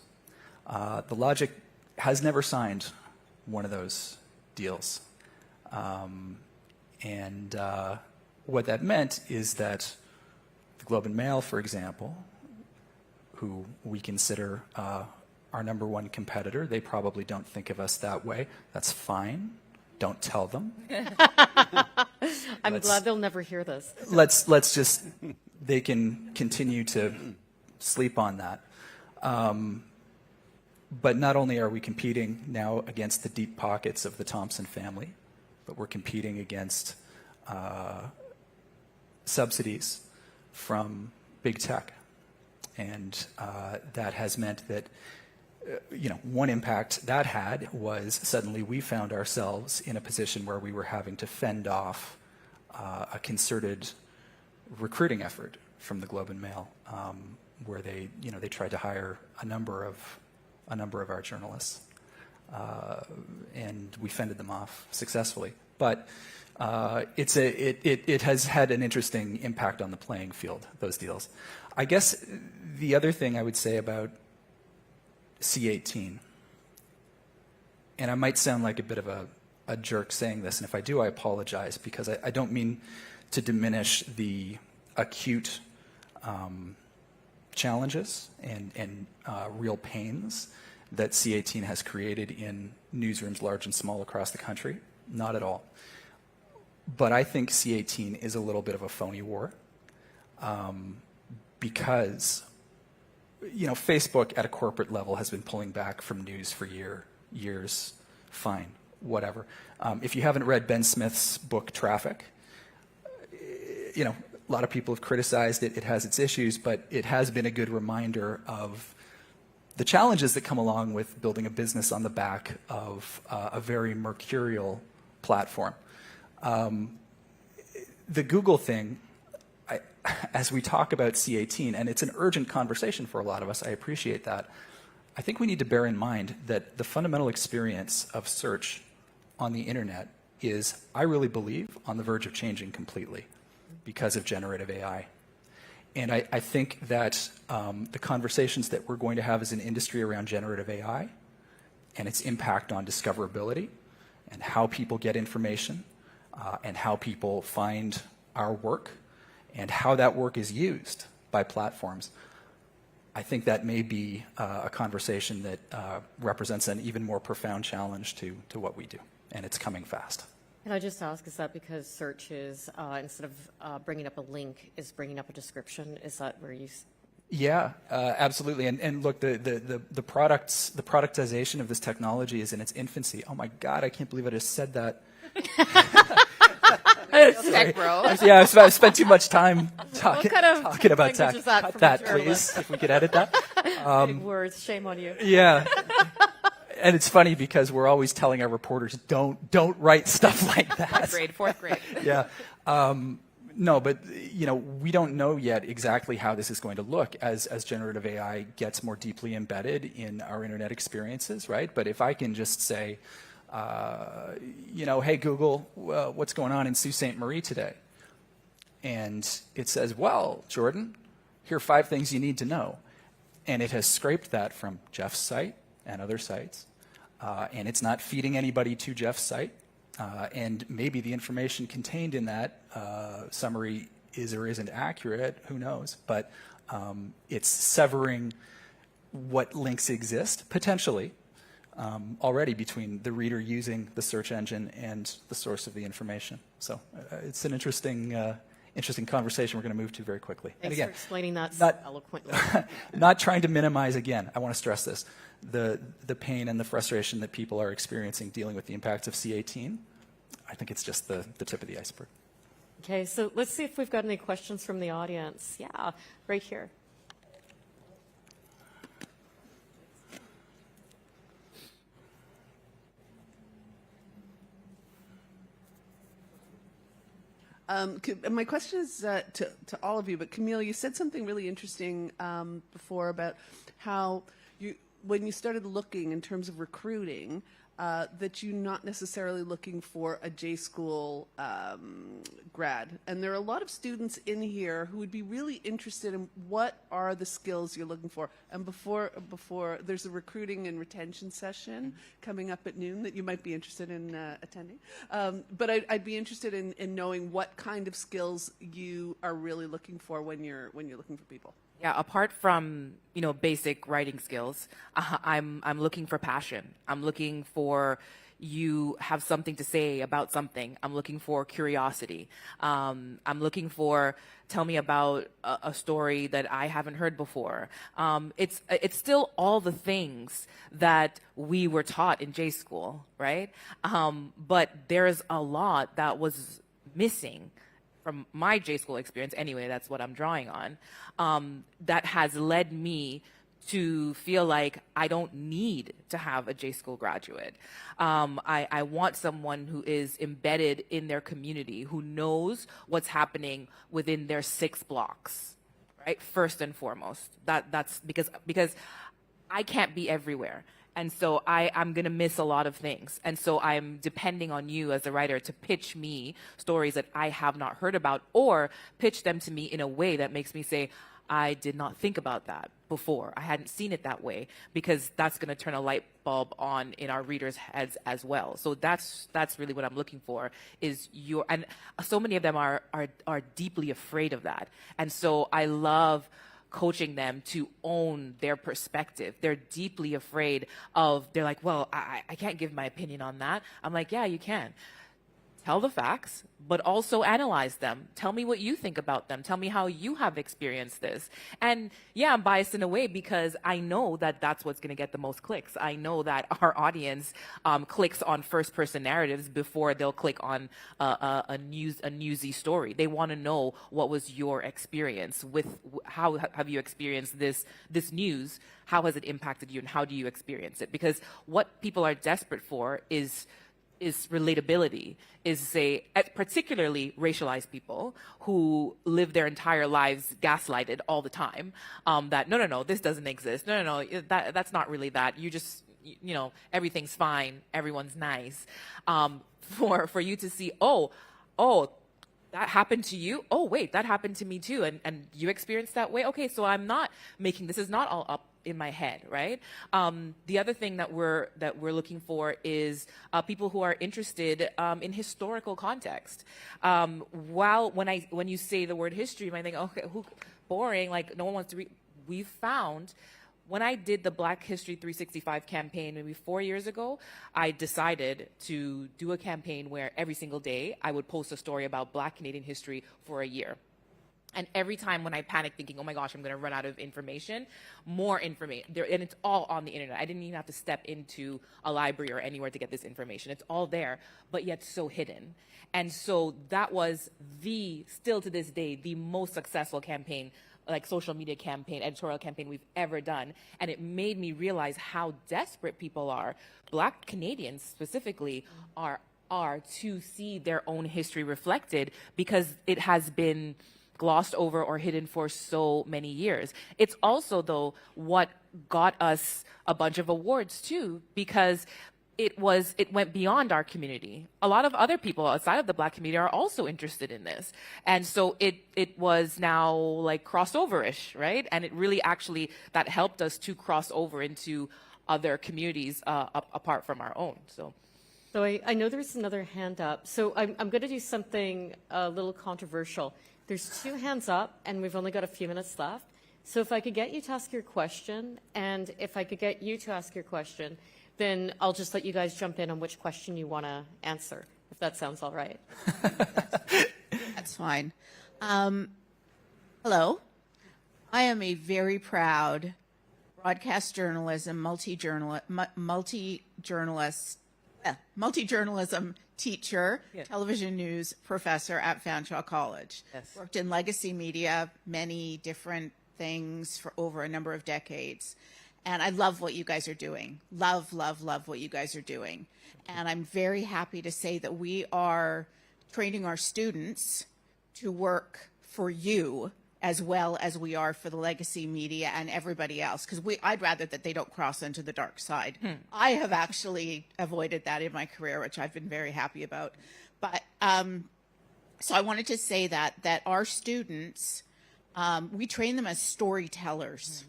[SPEAKER 6] The Logic has never signed one of those deals. And what that meant is that the Globe and Mail, for example, who we consider our number one competitor, they probably don't think of us that way. That's fine. Don't tell them.
[SPEAKER 3] I'm glad they'll never hear this.
[SPEAKER 6] Let's just, they can continue to sleep on that. But not only are we competing now against the deep pockets of the Thompson family, but we're competing against subsidies from big tech. And that has meant that, one impact that had was suddenly we found ourselves in a position where we were having to fend off a concerted recruiting effort from the Globe and Mail, where they tried to hire a number of our journalists. and we fended them off successfully. But it has had an interesting impact on the playing field, those deals. I guess the other thing I would say about C18, and I might sound like a bit of a jerk saying this, and if I do, I apologize, because I don't mean to diminish the acute challenges and real pains that C18 has created in newsrooms large and small across the country. Not at all. But I think C18 is a little bit of a phony war because, you know, Facebook at a corporate level has been pulling back from news for years. Fine, whatever. If you haven't read Ben Smith's book, Traffic, you know, a lot of people have criticized it. It has its issues, but it has been a good reminder of the challenges that come along with building a business on the back of a very mercurial platform. The Google thing, as we talk about C18, and it's an urgent conversation for a lot of us, I appreciate that. I think we need to bear in mind that the fundamental experience of search on the internet is, I really believe, on the verge of changing completely because of generative AI. And I think that the conversations that we're going to have as an industry around generative AI and its impact on discoverability and how people get information and how people find our work and how that work is used by platforms, I think that may be a conversation that represents an even more profound challenge to what we do, and it's coming fast.
[SPEAKER 3] Can I just ask, is that because search is, instead of bringing up a link, is bringing up a description? Is that where you...
[SPEAKER 6] Yeah, absolutely. And look, the productization of this technology is in its infancy. Oh my God, I can't believe I just said that.
[SPEAKER 5] Tech bro.
[SPEAKER 6] Yeah, I've spent too much time talking
[SPEAKER 3] kind of
[SPEAKER 6] about tech.
[SPEAKER 3] language is that
[SPEAKER 6] Cut
[SPEAKER 3] from a
[SPEAKER 6] that,
[SPEAKER 3] journalist?
[SPEAKER 6] please, if we could edit that.
[SPEAKER 3] Big words, shame on you.
[SPEAKER 6] Yeah. And it's funny because we're always telling our reporters, don't write stuff like that.
[SPEAKER 5] Fourth grade.
[SPEAKER 6] Yeah. No, but you know, we don't know yet exactly how this is going to look as generative AI gets more deeply embedded in our internet experiences, right? But if I can just say, you know, hey Google, what's going on in Sault Ste. Marie today? And it says, well, Jordan, here are 5 things you need to know. And it has scraped that from Jeff's site and other sites. And it's not feeding anybody to Jeff's site. And maybe the information contained in that summary is or isn't accurate, who knows. But it's severing what links exist, potentially, already between the reader using the search engine and the source of the information. So it's an interesting conversation we're going to move to very quickly.
[SPEAKER 3] Thanks
[SPEAKER 6] and again,
[SPEAKER 3] for explaining that so eloquently.
[SPEAKER 6] not trying to minimize, again, I want to stress this, the pain and the frustration that people are experiencing dealing with the impacts of C18. I think it's just the tip of the iceberg.
[SPEAKER 3] Okay, so let's see if we've got any questions from the audience. Yeah, right here.
[SPEAKER 2] My question is to all of you, but Camille, you said something really interesting before about how when you started looking in terms of recruiting, that you're not necessarily looking for a J-School grad. And there are a lot of students in here who would be really interested in what are the skills you're looking for. And before there's a recruiting and retention session coming up at noon that you might be interested in attending. But I'd be interested in knowing what kind of skills you are really looking for when you're looking for people.
[SPEAKER 5] Yeah, apart from, you know, basic writing skills, I'm looking for passion. I'm looking for you have something to say about something. I'm looking for curiosity. I'm looking for tell me about a story that I haven't heard before. It's still all the things that we were taught in J school, right? But there's a lot that was missing from my J school experience, anyway, that's what I'm drawing on, that has led me to feel like I don't need to have a J school graduate. I want someone who is embedded in their community, who knows what's happening within their 6 blocks, right? First and foremost, that's because I can't be everywhere. And so I'm going to miss a lot of things. And so I'm depending on you as a writer to pitch me stories that I have not heard about, or pitch them to me in a way that makes me say, I did not think about that before. I hadn't seen it that way, because that's going to turn a light bulb on in our readers' heads as well. So that's really what I'm looking for, is and so many of them are deeply afraid of that. And so I love coaching them to own their perspective. They're deeply afraid they're like, well, I can't give my opinion on that. I'm like, yeah, you can. Tell the facts, but also analyze them. Tell me what you think about them. Tell me how you have experienced this. And yeah, I'm biased in a way, because I know that that's what's going to get the most clicks. I know that our audience clicks on first-person narratives before they'll click on a newsy story. They want to know, what was your experience with, how have you experienced this news? How has it impacted you, and how do you experience it? Because what people are desperate for is relatability, particularly racialized people who live their entire lives gaslighted all the time, that no, this doesn't exist. No, that's not really that. You just, everything's fine. Everyone's nice. For you to see, oh, that happened to you? Oh, wait, that happened to me too. And you experienced that way? Okay, so this is not all up in my head, right? The other thing that we're looking for is people who are interested in historical context. When you say the word history, you might think, okay, boring, like no one wants to read. We found, when I did the Black History 365 campaign maybe 4 years ago, I decided to do a campaign where every single day I would post a story about Black Canadian history for a year. And every time when I panicked thinking, oh my gosh, I'm going to run out of information, more information. And it's all on the internet. I didn't even have to step into a library or anywhere to get this information. It's all there, but yet so hidden. And so that was still to this day, the most successful campaign, like social media campaign, editorial campaign we've ever done. And it made me realize how desperate people are, Black Canadians specifically, are to see their own history reflected, because it has been glossed over or hidden for so many years. It's also, though, what got us a bunch of awards too, because it went beyond our community. A lot of other people outside of the Black community are also interested in this. And so it was now like crossover-ish, right? And it really actually, that helped us to cross over into other communities apart from our own. So
[SPEAKER 3] I know there's another hand up. So I'm going to do something a little controversial. There's 2 hands up, and we've only got a few minutes left. So if I could get you to ask your question, and if I could get you to ask your question, then I'll just let you guys jump in on which question you want to answer, if that sounds all right.
[SPEAKER 7] That's fine. Hello. I am a very proud broadcast journalism, multi-journalism teacher,
[SPEAKER 5] Yes.
[SPEAKER 7] television news professor at Fanshawe College.
[SPEAKER 5] Yes.
[SPEAKER 7] Worked in legacy media, many different things for over a number of decades. And I love what you guys are doing. Love what you guys are doing. And I'm very happy to say that we are training our students to work for you as well as we are for the legacy media and everybody else, because I'd rather that they don't cross into the dark side. I have actually avoided that in my career, which I've been very happy about. But so I wanted to say that our students, we train them as storytellers.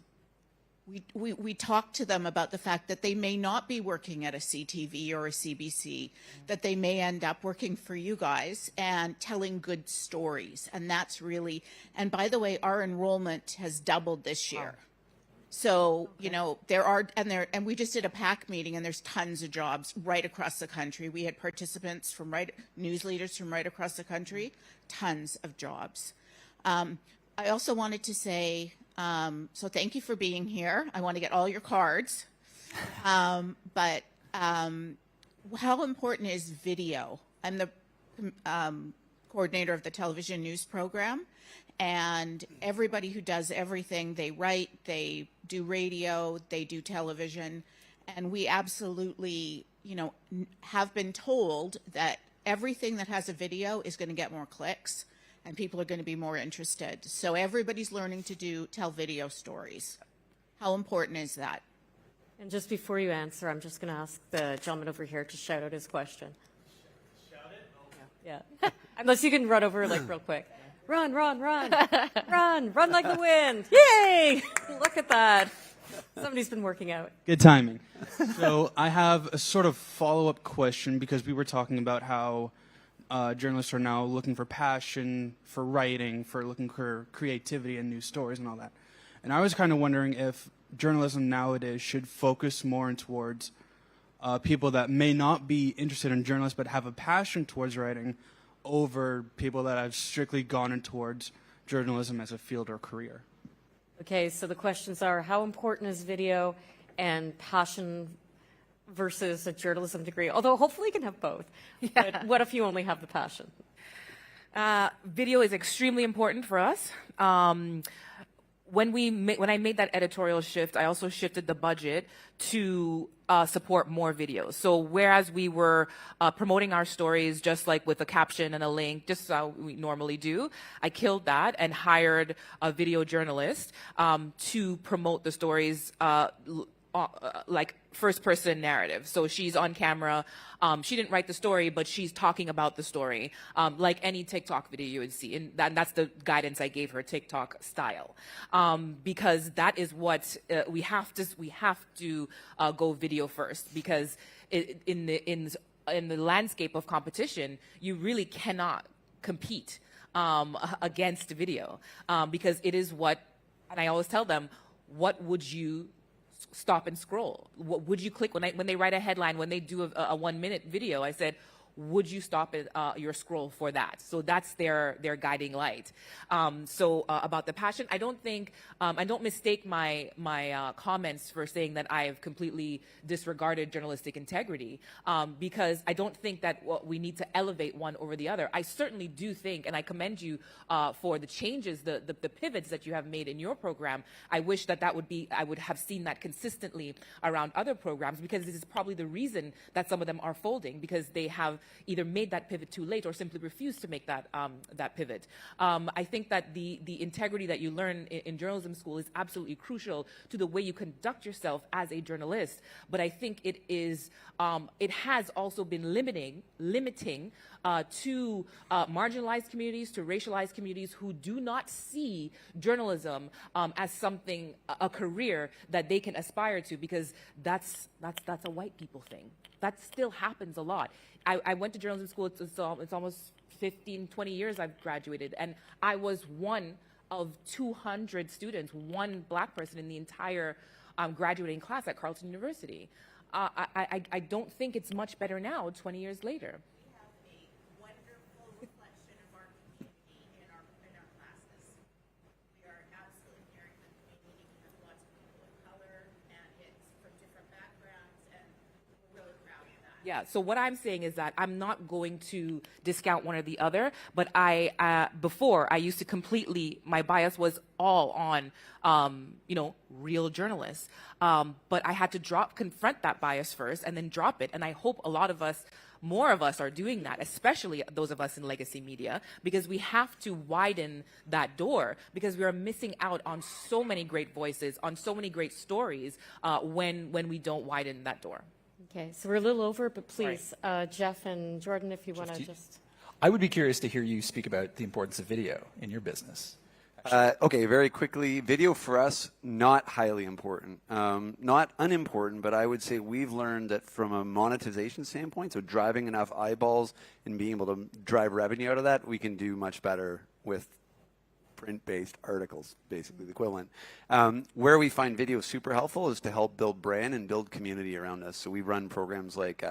[SPEAKER 7] We talk to them about the fact that they may not be working at a CTV or a CBC, that they may end up working for you guys and telling good stories. And that's really, and by the way, our enrollment has doubled this year. So, and we just did a PAC meeting, and there's tons of jobs right across the country. We had participants news leaders from right across the country, tons of jobs. I also wanted to say, so thank you for being here. I want to get all your cards. But how important is video? I'm the coordinator of the television news program, and everybody who does everything, they write, they do radio, they do television, and we absolutely, have been told that everything that has a video is going to get more clicks, and people are going to be more interested. So everybody's learning to tell video stories. How important is that?
[SPEAKER 3] And just before you answer, I'm just going to ask the gentleman over here to shout out his question. Shout it? Yeah. Unless you can run over like real quick. Run, run, run. Run like the wind. Yay! Look at that. Somebody's been working out.
[SPEAKER 8] Good timing. So I have a sort of follow-up question because we were talking about how journalists are now looking for passion, for writing, for looking for creativity and new stories and all that. And I was kind of wondering if journalism nowadays should focus more towards people that may not be interested in journalists but have a passion towards writing over people that have strictly gone in towards journalism as a field or career.
[SPEAKER 3] Okay, so the questions are, how important is video and passion versus a journalism degree? Although hopefully you can have both. Yeah. But what if you only have the passion?
[SPEAKER 5] Video is extremely important for us. When I made that editorial shift, I also shifted the budget to support more videos. So whereas we were promoting our stories just like with a caption and a link, just how we normally do, I killed that and hired a video journalist to promote the stories like first-person narrative. So she's on camera. She didn't write the story, but she's talking about the story, like any TikTok video you would see. And that's the guidance I gave her, TikTok style, because that is what we have to go video first, because in the landscape of competition, you really cannot compete against video, because it is what, and I always tell them, what would you stop and scroll? What would you click when they write a headline, when they do a 1-minute video? I said, would you stop your scroll for that? So that's their guiding light. About the passion, I don't think, I don't mistake my comments for saying that I've completely disregarded journalistic integrity, because I don't think that we need to elevate one over the other. I certainly do think, and I commend you for the changes, the pivots that you have made in your program. I wish that I would have seen that consistently around other programs, because this is probably the reason that some of them are folding, because they have either made that pivot too late or simply refused to make that pivot. I think that the integrity that you learn in journalism school is absolutely crucial to the way you conduct yourself as a journalist. But I think it has also been limiting to marginalized communities, to racialized communities who do not see journalism as something, a career that they can aspire to, because that's a white people thing. That still happens a lot. I went to journalism school, it's almost 15, 20 years I've graduated, and I was one of 200 students, one black person in the entire graduating class at Carleton University. I don't think it's much better now, 20 years later.
[SPEAKER 7] We have a wonderful reflection of our community in our classes. We are absolutely caring for the community. We have lots of people of color, and it's from different backgrounds, and we're really proud of that.
[SPEAKER 5] Yeah, so what I'm saying is that I'm not going to discount one or the other, but before I used to my bias was all on, real journalists. But I had to confront that bias first and then drop it. And I hope more of us are doing that, especially those of us in legacy media, because we have to widen that door, because we are missing out on so many great voices, on so many great stories when we don't widen that door.
[SPEAKER 3] Okay, so we're a little over, but please, Jeff and Jordan, if you want to just...
[SPEAKER 6] I would be curious to hear you speak about the importance of video in your business.
[SPEAKER 4] Okay, very quickly, video for us, not highly important. Not unimportant, but I would say we've learned that from a monetization standpoint, so driving enough eyeballs and being able to drive revenue out of that, we can do much better with print-based articles, basically the equivalent. Where we find video super helpful is to help build brand and build community around us. So we run programs like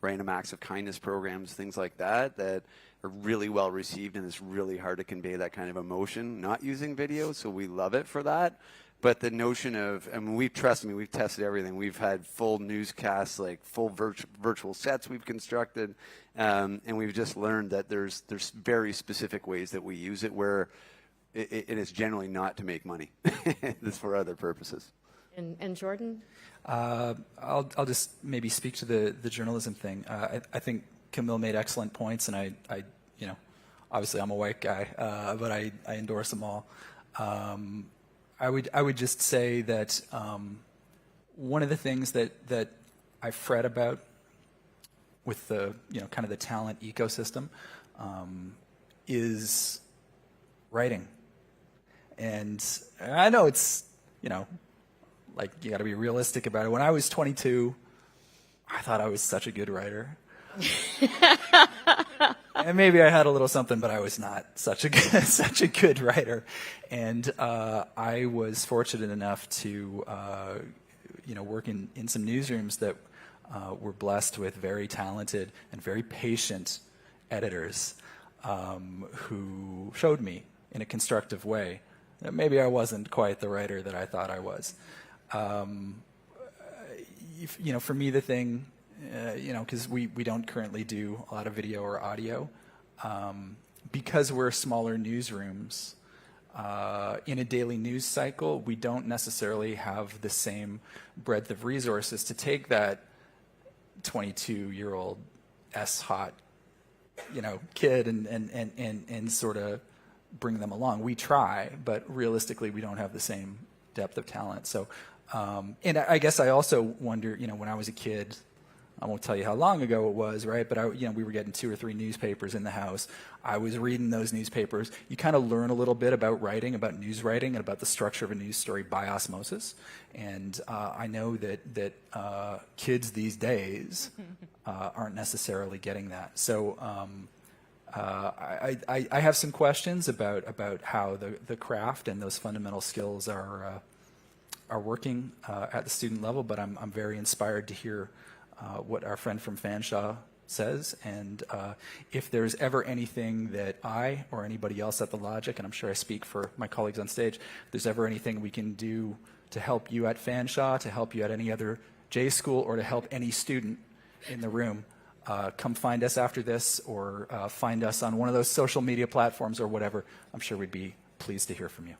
[SPEAKER 4] random acts of kindness programs, things like that, that are really well received, and it's really hard to convey that kind of emotion not using video, so we love it for that. But the notion of, we've tested everything. We've had full newscasts, like full virtual sets we've constructed, and we've just learned that there's very specific ways that we use it where it is generally not to make money. It's for other purposes.
[SPEAKER 3] And Jordan?
[SPEAKER 6] I'll just maybe speak to the journalism thing. I think Camille made excellent points, and I obviously I'm a white guy, but I endorse them all. I would just say that one of the things that I fret about with the, kind of the talent ecosystem is writing. And I know it's, like you got to be realistic about it. When I was 22, I thought I was such a good writer. And maybe I had a little something, but I was not such a good writer. And I was fortunate enough to, work in some newsrooms that were blessed with very talented and very patient editors who showed me in a constructive way that maybe I wasn't quite the writer that I thought I was. For me, the thing, because we don't currently do a lot of video or audio, because we're smaller newsrooms, in a daily news cycle, we don't necessarily have the same breadth of resources to take that 22-year-old S-hot, kid and sort of bring them along. We try, but realistically, we don't have the same depth of talent. So, and I guess I also wonder, when I was a kid, I won't tell you how long ago it was, right? But we were getting 2 or 3 newspapers in the house. I was reading those newspapers. You kind of learn a little bit about writing, about news writing, and about the structure of a news story by osmosis. And I know that kids these days aren't necessarily getting that. So I have some questions about how the craft and those fundamental skills are working at the student level. But I'm very inspired to hear what our friend from Fanshawe says, and if there's ever anything that I or anybody else at the Logic, and I'm sure I speak for my colleagues on stage, if there's ever anything we can do to help you at Fanshawe, to help you at any other J school, or to help any student in the room, come find us after this, or find us on one of those social media platforms or whatever. I'm sure we'd be pleased to hear from you.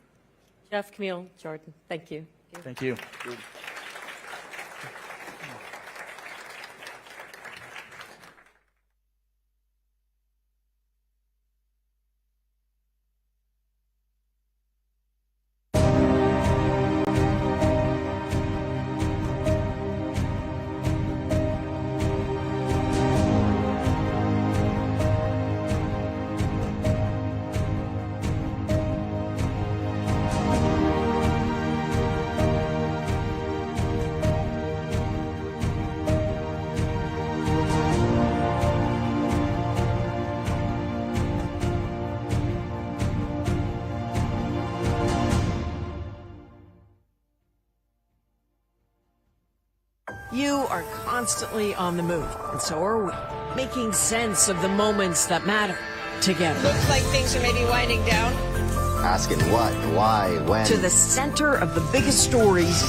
[SPEAKER 3] Jeff, Camille, Jordan, thank you.
[SPEAKER 6] Thank you.
[SPEAKER 9] You are constantly on the move, and so are we, making sense of the moments that matter together.
[SPEAKER 10] Looks like things are maybe winding down.
[SPEAKER 11] Asking what, why, when.
[SPEAKER 9] To the center of the biggest stories,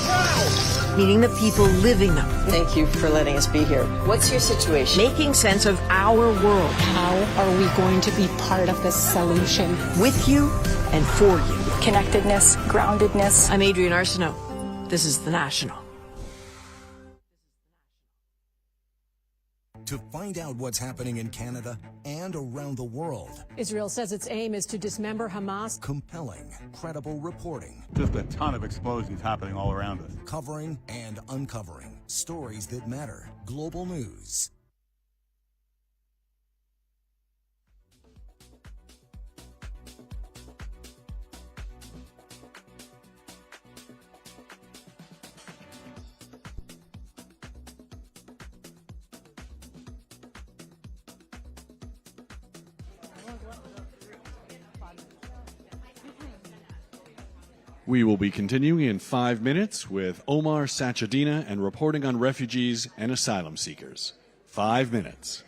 [SPEAKER 9] meeting the people living them.
[SPEAKER 10] Thank you for letting us be here. What's your situation?
[SPEAKER 9] Making sense of our world.
[SPEAKER 12] How are we going to be part of this solution?
[SPEAKER 9] With you and for you.
[SPEAKER 12] Connectedness, groundedness.
[SPEAKER 9] I'm Adrienne Arsenault. This is The National.
[SPEAKER 13] To find out what's happening in Canada and around the world.
[SPEAKER 12] Israel says its aim is to dismember Hamas.
[SPEAKER 13] Compelling, credible reporting.
[SPEAKER 14] Just a ton of explosions happening all around us.
[SPEAKER 13] Covering and uncovering stories that matter. Global news.
[SPEAKER 1] We will be continuing in 5 minutes with Omar Sachedina and reporting on refugees and asylum seekers. 5 minutes.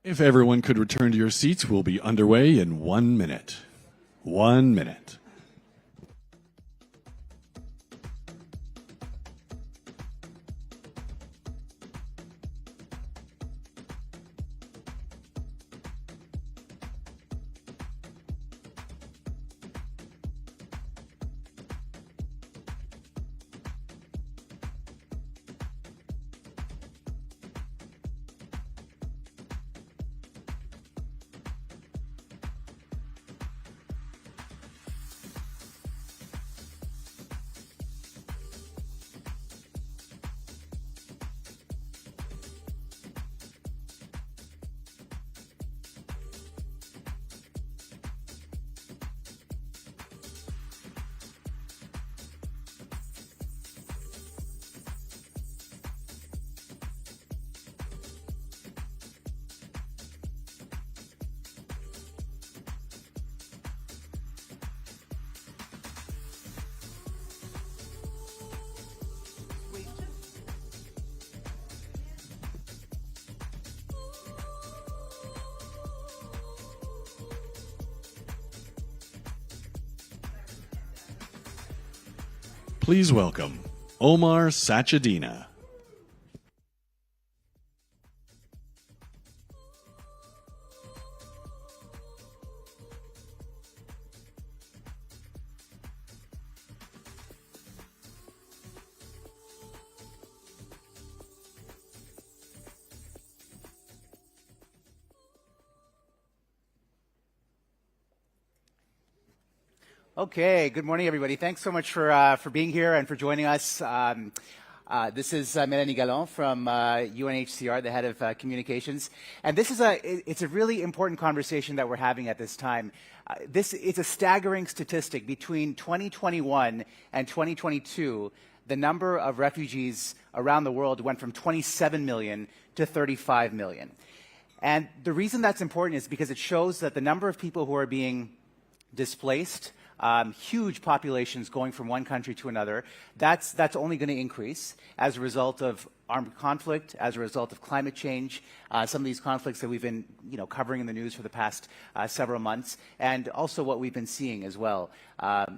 [SPEAKER 1] If everyone could return to your seats, we'll be underway in 1 minute. 1 minute. Please welcome Omar Sachedina.
[SPEAKER 15] Okay, good morning, everybody. Thanks so much for being here and for joining us. This is Mélanie Gallon from UNHCR, the head of communications, and this is it's a really important conversation that we're having at this time. It's a staggering statistic. Between 2021 and 2022, the number of refugees around the world went from 27 million to 35 million. And the reason that's important is because it shows that the number of people who are being displaced, huge populations going from one country to another, that's only going to increase as a result of armed conflict, as a result of climate change, some of these conflicts that we've been covering in the news for the past several months, and also what we've been seeing as well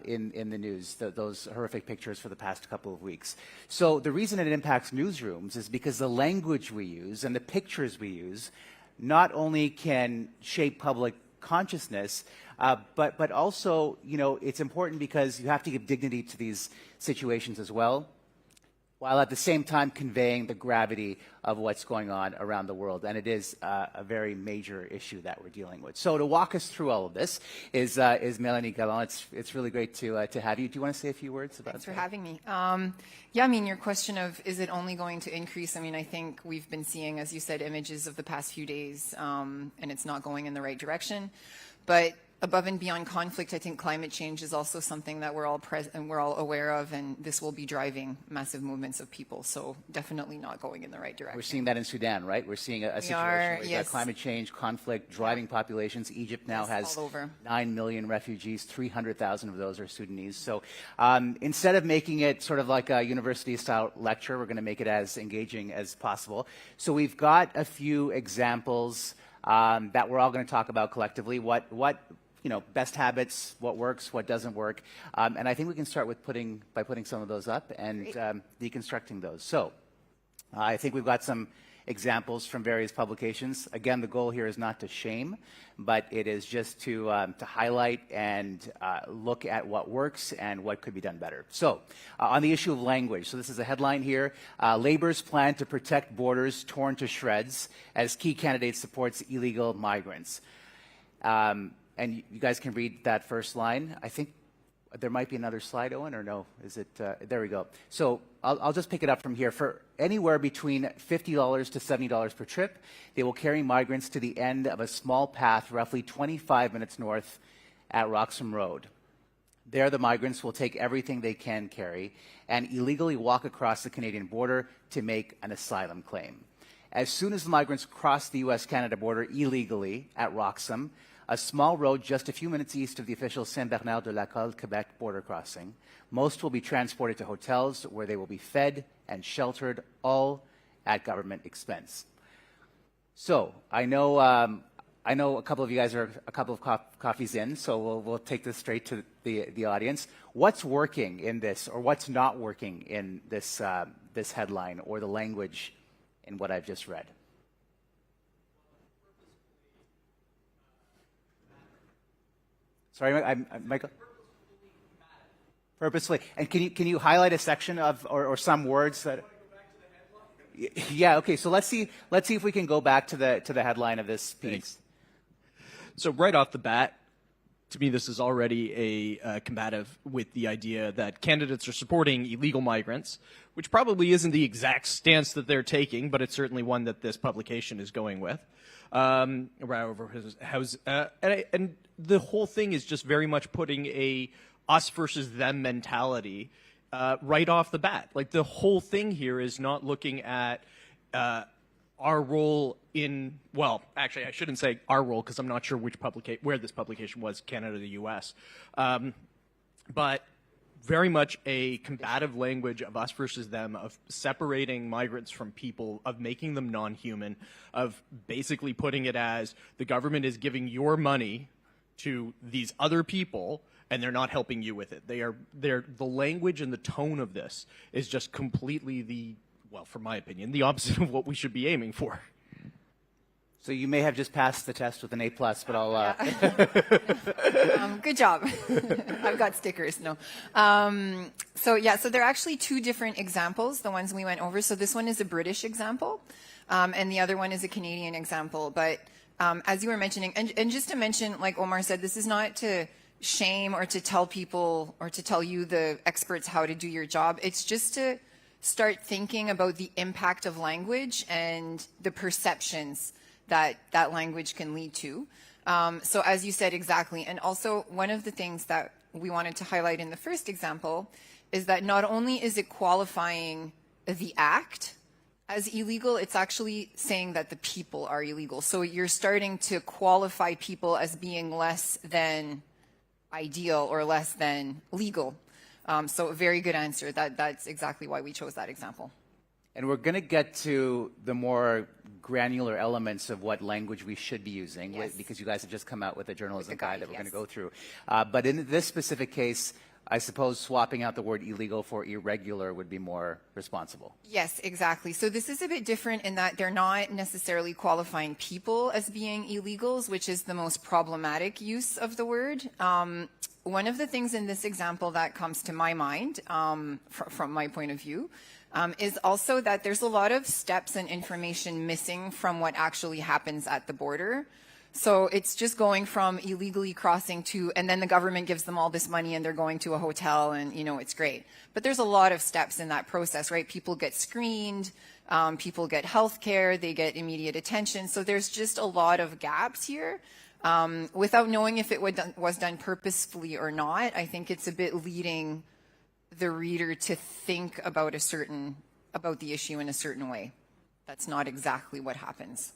[SPEAKER 15] in the news, those horrific pictures for the past couple of weeks. So the reason it impacts newsrooms is because the language we use and the pictures we use not only can shape public consciousness, but also, it's important because you have to give dignity to these situations as well, while at the same time conveying the gravity of what's going on around the world. And it is a very major issue that we're dealing with. So to walk us through all of this is Mélanie Gallon. It's really great to have you. Do you want to say a few words about that?
[SPEAKER 16] Thanks for having me. Yeah, your question of is it only going to increase? I think we've been seeing, as you said, images of the past few days, and it's not going in the right direction. But above and beyond conflict, I think climate change is also something that we're all aware of, and this will be driving massive movements of people. So definitely not going in the right direction.
[SPEAKER 15] We're seeing that in Sudan, right? We're seeing a situation where you've got climate change, conflict, driving populations. Egypt now has 9 million refugees. 300,000 of those are Sudanese. So instead of making it sort of like a university-style lecture, we're going to make it as engaging as possible. So we've got a few examples that we're all going to talk about collectively. What best habits, what works, what doesn't work. And I think we can start with by putting some of those up and deconstructing those. So I think we've got some examples from various publications. Again, the goal here is not to shame, but it is just to highlight and look at what works and what could be done better. So on the issue of language, so this is a headline here, Labor's plan to protect borders torn to shreds as key candidate supports illegal migrants. And you guys can read that first line. I think there might be another slide, Owen, or no? Is it? There we go. So I'll just pick it up from here. For anywhere between $50 to $70 per trip, they will carry migrants to the end of a small path roughly 25 minutes north at Roxham Road. There, the migrants will take everything they can carry and illegally walk across the Canadian border to make an asylum claim. As soon as the migrants cross the U.S.-Canada border illegally at Roxham, a small road just a few minutes east of the official Saint-Bernard-de-la-Colle, Quebec border crossing, most will be transported to hotels where they will be fed and sheltered, all at government expense. So I know a couple of you guys are a couple of coffees in, so we'll take this straight to the audience. What's working in this, or what's not working in this this headline or the language in what I've just read? Sorry, Michael. Purposefully. And can you highlight a section of or some words that? Yeah. Okay. So let's see if we can go back to the headline of this piece.
[SPEAKER 17] Thanks. So right off the bat, to me, this is already a combative with the idea that candidates are supporting illegal migrants, which probably isn't the exact stance that they're taking, but it's certainly one that this publication is going with. And the whole thing is just very much putting a us versus them mentality right off the bat. Like, the whole thing here is not looking at our role in, well, actually, I shouldn't say our role because I'm not sure where this publication was, Canada, the U.S. But very much a combative language of us versus them, of separating migrants from people, of making them non-human, of basically putting it as the government is giving your money to these other people and they're not helping you with it. The language and the tone of this is just completely well, from my opinion, the opposite of what we should be aiming for.
[SPEAKER 15] So you may have just passed the test with an A+, but I'll...
[SPEAKER 16] Good job. I've got stickers. No. So there are actually two different examples, the ones we went over. So this one is a British example, and the other one is a Canadian example. But as you were mentioning, and just to mention, like Omar said, this is not to shame or to tell people or to tell you, the experts, how to do your job. It's just to start thinking about the impact of language and the perceptions that language can lead to. So as you said, exactly. And also, one of the things that we wanted to highlight in the first example is that not only is it qualifying the act as illegal, it's actually saying that the people are illegal. So you're starting to qualify people as being less than ideal or less than legal. So a very good answer. That's exactly why we chose that example.
[SPEAKER 15] And we're going to get to the more granular elements of what language we should be using,
[SPEAKER 16] Yes.
[SPEAKER 15] because you guys have just come out with a journalism guide that we're going
[SPEAKER 16] yes.
[SPEAKER 15] to go through. But in this specific case, I suppose swapping out the word illegal for irregular would be more responsible.
[SPEAKER 16] Yes, exactly. So this is a bit different in that they're not necessarily qualifying people as being illegals, which is the most problematic use of the word. One of the things in this example that comes to my mind, from my point of view, is also that there's a lot of steps and information missing from what actually happens at the border. So it's just going from illegally crossing to, and then the government gives them all this money and they're going to a hotel and, it's great. But there's a lot of steps in that process, right? People get screened, people get health care, they get immediate attention. So there's just a lot of gaps here. Without knowing if it was done purposefully or not, I think it's a bit leading the reader to think about the issue in a certain way. That's not exactly what happens.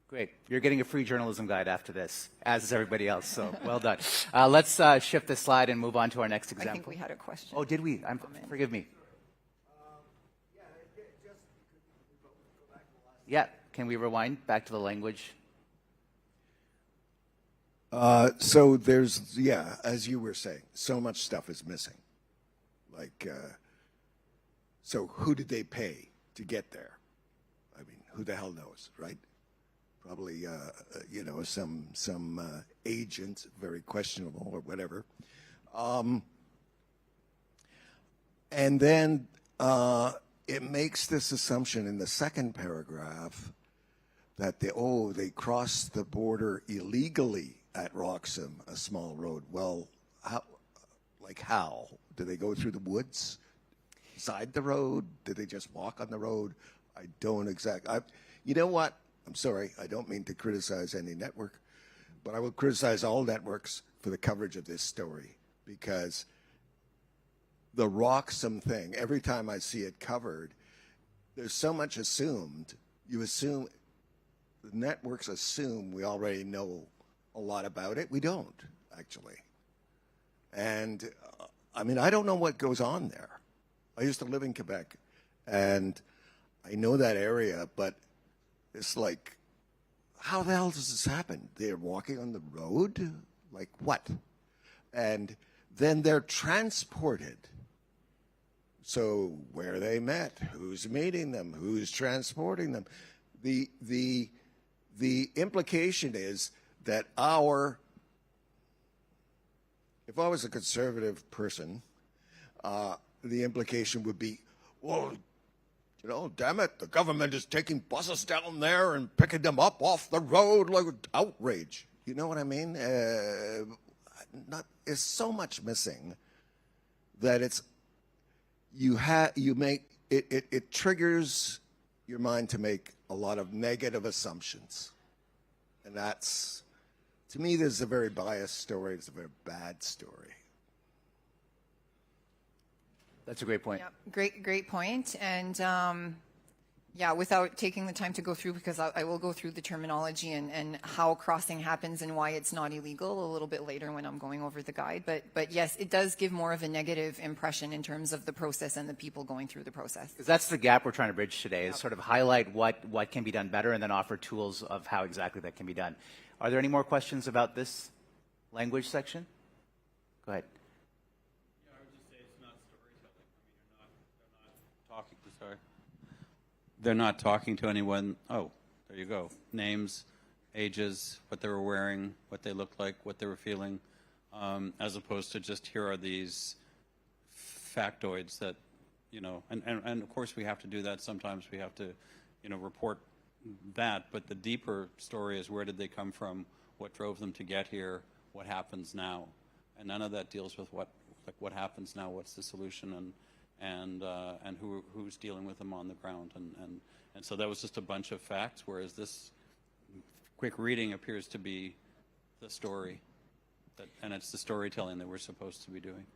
[SPEAKER 15] Great. You're getting a free journalism guide after this, as is everybody else, so well done. Let's shift the slide and move on to our next example.
[SPEAKER 16] I think we had a question.
[SPEAKER 15] Oh, did we? Forgive me. Yeah, can we rewind back to the language?
[SPEAKER 18] So there's, as you were saying, so much stuff is missing. Like, so who did they pay to get there? I mean, who the hell knows, right? Probably, some agent, very questionable or whatever. And then it makes this assumption in the second paragraph that they crossed the border illegally at Roxham, a small road. Well, how? Did they go through the woods, side the road? Did they just walk on the road? I don't exactly. You know what? I'm sorry, I don't mean to criticize any network, but I will criticize all networks for the coverage of this story, because the Roxham thing, every time I see it covered, there's so much assumed. You assume, the networks assume we already know a lot about it. We don't, actually. And, I don't know what goes on there. I used to live in Quebec, and I know that area, but It's like, how the hell does this happen? They're walking on the road? Like what? And then they're transported. So where they met, who's meeting them, who's transporting them. The implication is that if I was a conservative person, the implication would be, well, you know, damn it, the government is taking buses down there and picking them up off the road like outrage. You know what I mean? There's so much missing that it triggers your mind to make a lot of negative assumptions. And that's, to me, this is a very biased story. It's a very bad story.
[SPEAKER 15] That's a great point.
[SPEAKER 16] Yeah, great point. And yeah, without taking the time to go through, because I will go through the terminology and how crossing happens and why it's not illegal a little bit later when I'm going over the guide. But yes, it does give more of a negative impression in terms of the process and the people going through the process.
[SPEAKER 15] Because that's the gap we're trying to bridge today, is sort of highlight what can be done better and then offer tools of how exactly that can be done. Are there any more questions about this language section? Go ahead.
[SPEAKER 19] Yeah, I would just say it's not storytelling. I mean, they're not talking. Sorry. They're not talking to anyone. Oh, there you go. Names, ages, what they were wearing, what they looked like, what they were feeling, as opposed to just here are these factoids that, you know, and of course we have to do that. Sometimes we have to, you know, report that, but the deeper story is where did they come from, what drove them to get here, what happens now, and none of that deals with what happens now, what's the solution, and who's dealing with them on the ground, and so that was just a bunch of facts, whereas this quick reading appears to be the story, and it's the storytelling that we're supposed to be doing.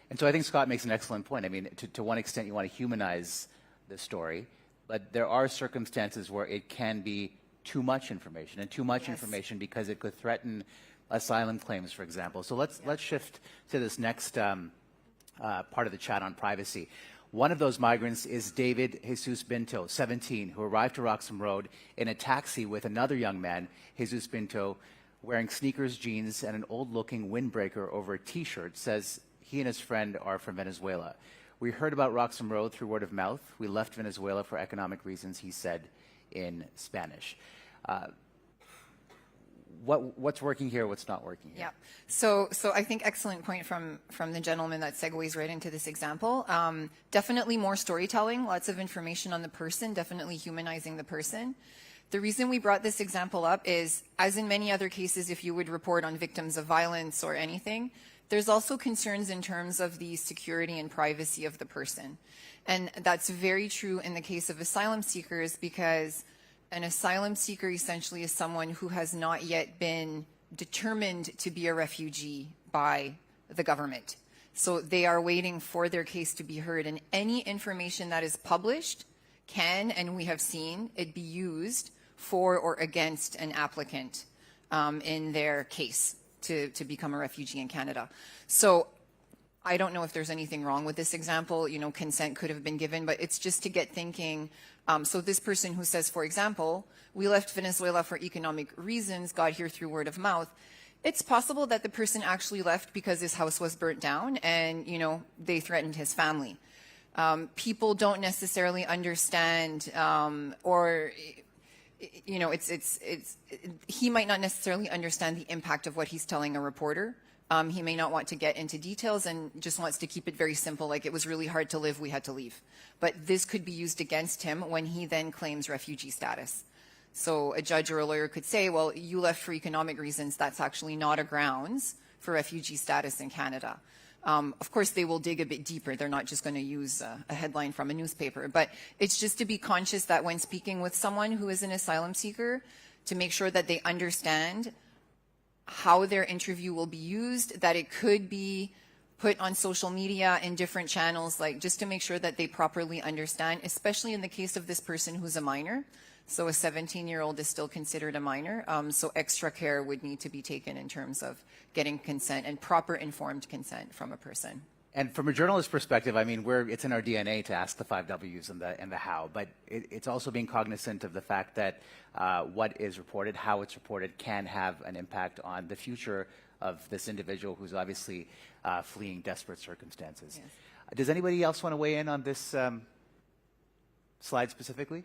[SPEAKER 15] And so I think Scott makes an excellent point. I mean, to one extent, you want to humanize the story, but there are circumstances where it can be too much information, and too much information because it could threaten asylum claims, for example. So let's shift to this next part of the chat on privacy. One of those migrants is David Jesus Binto, 17, who arrived to Roxham Road in a taxi with another young man, Jesus Binto, wearing sneakers, jeans, and an old-looking windbreaker over a T-shirt. Says he and his friend are from Venezuela. We heard about Roxham Road through word of mouth. We left Venezuela for economic reasons, he said in Spanish. What's working here, what's not working here?
[SPEAKER 16] Yeah. So I think excellent point from the gentleman that segues right into this example. Definitely more storytelling, lots of information on the person, definitely humanizing the person. The reason we brought this example up is, as in many other cases, if you would report on victims of violence or anything, there's also concerns in terms of the security and privacy of the person. And that's very true in the case of asylum seekers, because an asylum seeker essentially is someone who has not yet been determined to be a refugee by the government. So they are waiting for their case to be heard, and any information that is published can, and we have seen it be used for or against an applicant in their case to become a refugee in Canada. So I don't know if there's anything wrong with this example. You know, consent could have been given, but it's just to get thinking. So this person who says, for example, we left Venezuela for economic reasons, got here through word of mouth. It's possible that the person actually left because his house was burnt down and, you know, they threatened his family. People don't necessarily understand, or, you know, he might not necessarily understand the impact of what he's telling a reporter. He may not want to get into details and just wants to keep it very simple, like it was really hard to live, we had to leave. But this could be used against him when he then claims refugee status. So a judge or a lawyer could say, well, you left for economic reasons, that's actually not a grounds for refugee status in Canada. Of course, they will dig a bit deeper. They're not just going to use a headline from a newspaper. But it's just to be conscious that when speaking with someone who is an asylum seeker, to make sure that they understand how their interview will be used, that it could be put on social media in different channels, like just to make sure that they properly understand, especially in the case of this person who's a minor. So a 17-year-old is still considered a minor. So extra care would need to be taken in terms of getting consent and proper informed consent from a person.
[SPEAKER 15] And from a journalist perspective, I mean, it's in our DNA to ask the 5 W's and the how, but it's also being cognizant of the fact that what is reported, how it's reported, can have an impact on the future of this individual who's obviously fleeing desperate circumstances. Yes. Does anybody else want to weigh in on this slide specifically?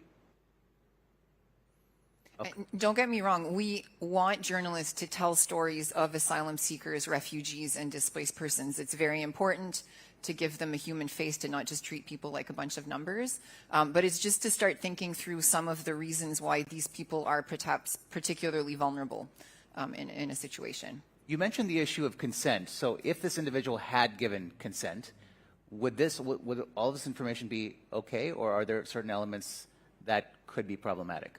[SPEAKER 15] Okay.
[SPEAKER 16] Don't get me wrong, we want journalists to tell stories of asylum seekers, refugees, and displaced persons. It's very important to give them a human face, to not just treat people like a bunch of numbers. But it's just to start thinking through some of the reasons why these people are perhaps particularly vulnerable in a situation.
[SPEAKER 15] You mentioned the issue of consent. So if this individual had given consent, would all this information be okay, or are there certain elements that could be problematic?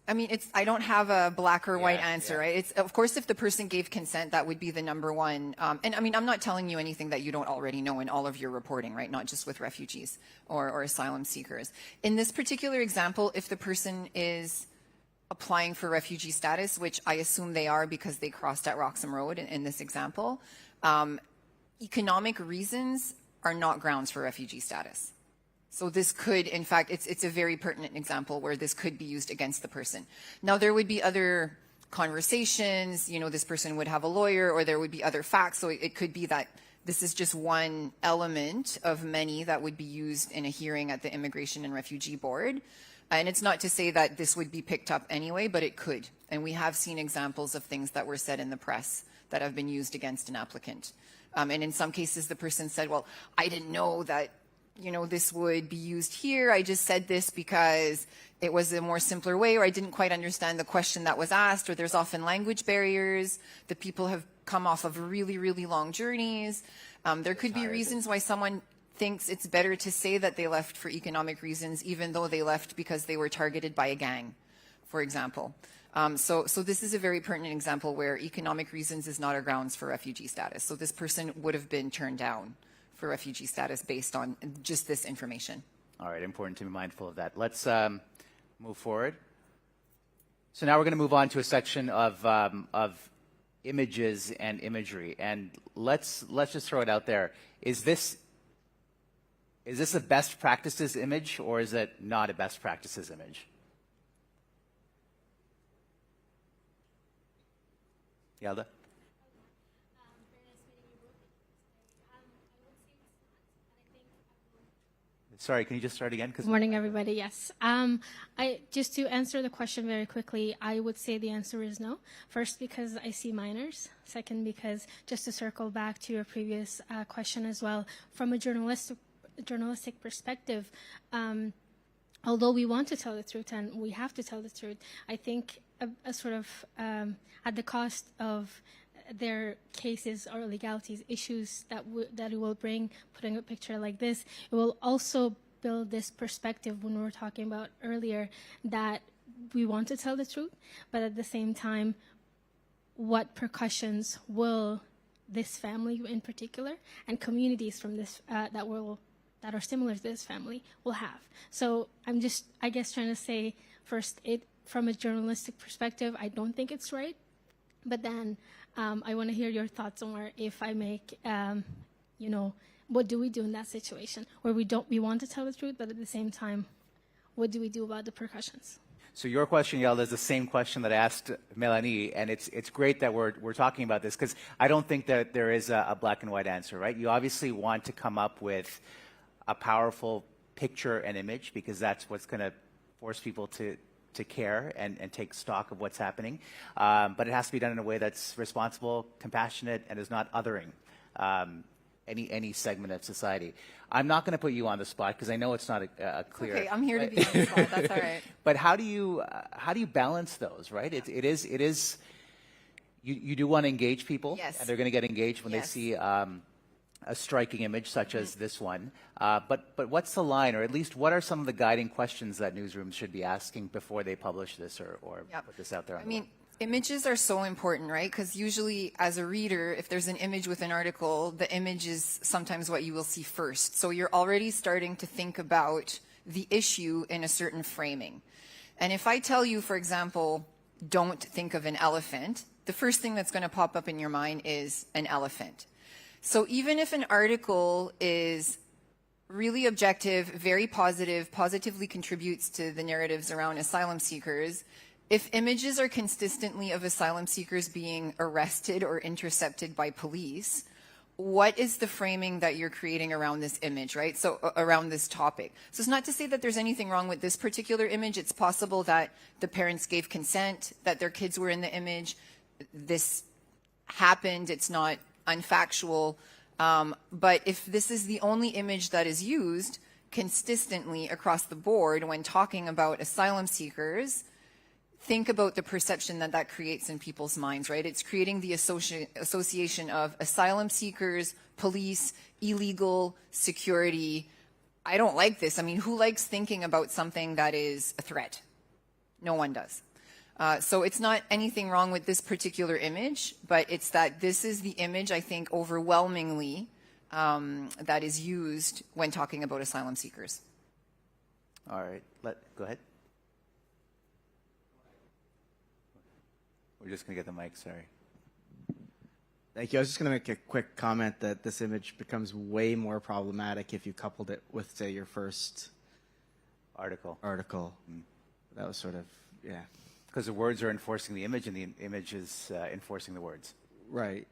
[SPEAKER 16] I mean, I don't have a black or white answer, right? It's, of course, if the person gave consent, that would be the number one. And I mean, I'm not telling you anything that you don't already know in all of your reporting, right? Not just with refugees or asylum seekers. In this particular example, if the person is applying for refugee status, which I assume they are because they crossed at Roxham Road in this example, economic reasons are not grounds for refugee status. So this could, in fact, it's a very pertinent example where this could be used against the person. Now, there would be other conversations, you know, this person would have a lawyer, or there would be other facts. So it could be that this is just one element of many that would be used in a hearing at the Immigration and Refugee Board. And it's not to say that this would be picked up anyway, but it could. And we have seen examples of things that were said in the press that have been used against an applicant. And in some cases, the person said, well, I didn't know that, you know, this would be used here. I just said this because it was a more simpler way, or I didn't quite understand the question that was asked, or there's often language barriers. The people have come off of really, really long journeys. There could be reasons why someone thinks it's better to say that they left for economic reasons, even though they left because they were targeted by a gang, for example. So this is a very pertinent example where economic reasons is not a grounds for refugee status. So this person would have been turned down for refugee status based on just this information.
[SPEAKER 15] All right, important to be mindful of that. Let's move forward. So now we're going to move on to a section of images and imagery, and let's just throw it out there. Is this a best practices image, or is it not a best practices image? Yalda? Sorry, can you just start again?
[SPEAKER 20] Good morning, everybody. Yes. Just to answer the question very quickly, I would say the answer is no. First, because I see minors. Second, because just to circle back to your previous question as well, from a journalistic perspective, although we want to tell the truth and we have to tell the truth, I think a sort of at the cost of their cases or legalities, issues that it will bring, putting a picture like this, it will also build this perspective when we were talking about earlier that we want to tell the truth, but at the same time, what repercussions will this family in particular and communities from this that are similar to this family will have. So I'm just, I guess, trying to say first, from a journalistic perspective, I don't think it's right, but then I want to hear your thoughts on where if I make, what do we do in that situation where we want to tell the truth, but at the same time, what do we do about the repercussions?
[SPEAKER 15] So your question, Yalda, is the same question that I asked Melanie, and it's great that we're talking about this because I don't think that there is a black and white answer, right? You obviously want to come up with a powerful picture and image because that's what's going to force people to care and take stock of what's happening. But it has to be done in a way that's responsible, compassionate, and is not othering any segment of society. I'm not going to put you on the spot because I know it's not a clear.
[SPEAKER 16] Okay, I'm here to be on the spot. That's all right.
[SPEAKER 15] But how do you balance those? Right? It is. You do want to engage people,
[SPEAKER 16] yes,
[SPEAKER 15] and they're going to get engaged when they see a striking image such as this one. But what's the line, or at least what are some of the guiding questions that newsrooms should be asking before they publish this or put this out there?
[SPEAKER 16] Images are so important, right? Because usually as a reader, if there's an image with an article, the image is sometimes what you will see first. So you're already starting to think about the issue in a certain framing. And if I tell you, for example, don't think of an elephant, the first thing that's going to pop up in your mind is an elephant. So even if an article is really objective, very positive, positively contributes to the narratives around asylum seekers, if images are consistently of asylum seekers being arrested or intercepted by police, what is the framing that you're creating around this image, right? So around this topic. So it's not to say that there's anything wrong with this particular image. It's possible that the parents gave consent, that their kids were in the image. This happened. It's not unfactual. But if this is the only image that is used consistently across the board when talking about asylum seekers, think about the perception that that creates in people's minds, right? It's creating the association of asylum seekers, police, illegal, security. I don't like this. I mean, who likes thinking about something that is a threat? No one does. So it's not anything wrong with this particular image, but it's that this is the image, I think, overwhelmingly that is used when talking about asylum seekers.
[SPEAKER 15] All right, go ahead. We're just going to get the mic, sorry.
[SPEAKER 21] Thank you. I was just going to make a quick comment that this image becomes way more problematic if you coupled it with, say, your first
[SPEAKER 15] article.
[SPEAKER 21] That was sort of, yeah.
[SPEAKER 15] Because the words are enforcing the image and the image is enforcing the words.
[SPEAKER 21] Right.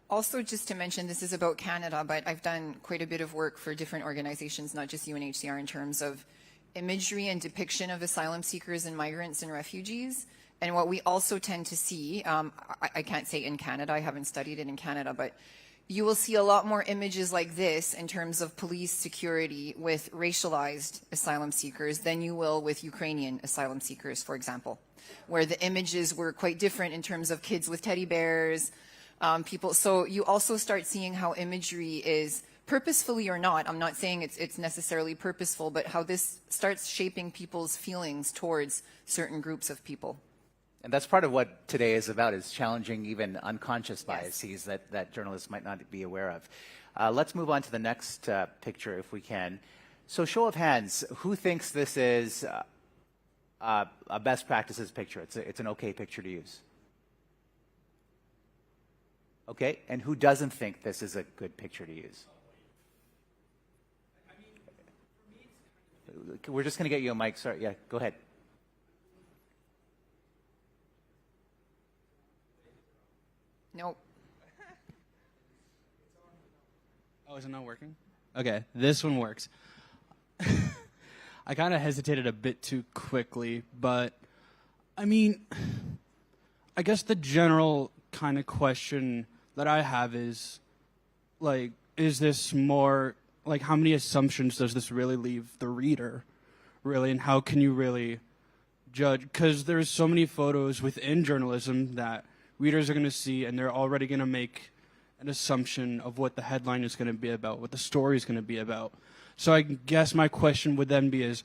[SPEAKER 16] Also, just to mention, this is about Canada, but I've done quite a bit of work for different organizations, not just UNHCR, in terms of imagery and depiction of asylum seekers and migrants and refugees. And what we also tend to see, I can't say in Canada, I haven't studied it in Canada, but you will see a lot more images like this in terms of police security with racialized asylum seekers than you will with Ukrainian asylum seekers, for example, where the images were quite different in terms of kids with teddy bears, people. So you also start seeing how imagery is purposefully or not, I'm not saying it's necessarily purposeful, but how this starts shaping people's feelings towards certain groups of people.
[SPEAKER 15] And that's part of what today is about, is challenging even unconscious biases that journalists might not be aware of. Let's move on to the next picture, if we can. So show of hands, who thinks this is a best practices picture? It's an okay picture to use. Okay, and who doesn't think this is a good picture to use? We're just going to get you a mic. Sorry, yeah, go ahead.
[SPEAKER 16] Nope.
[SPEAKER 8] Oh, is it not working? Okay, this one works. I kind of hesitated a bit too quickly, but I mean, I guess the general kind of question that I have is, like, is this more, like, how many assumptions does this really leave the reader, really, and how can you really judge? Because there's so many photos within journalism that readers are going to see, and they're already going to make an assumption of what the headline is going to be about, what the story is going to be about. So I guess my question would then be is,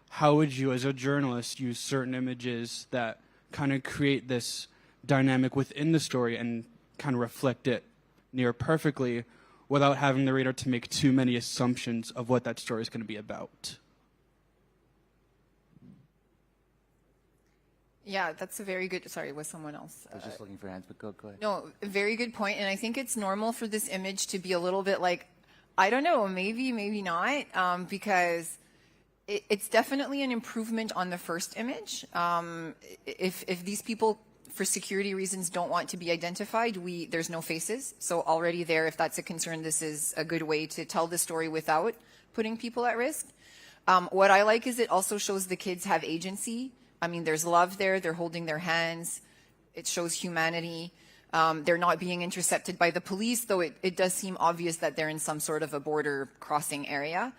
[SPEAKER 8] how would you, as a journalist, use certain images that kind of create this dynamic within the story and kind of reflect it near perfectly without having the reader to make too many assumptions of what that story is going to be about?
[SPEAKER 16] Yeah, that's a very good, sorry, was someone else?
[SPEAKER 15] I was just looking for hands, but go ahead.
[SPEAKER 16] No, very good point. And I think it's normal for this image to be a little bit like, I don't know, maybe not, because it's definitely an improvement on the first image. If these people, for security reasons, don't want to be identified, there's no faces. So already there, if that's a concern, this is a good way to tell the story without putting people at risk. What I like is it also shows the kids have agency. I mean, there's love there. They're holding their hands. It shows humanity. They're not being intercepted by the police, though it does seem obvious that they're in some sort of a border crossing area.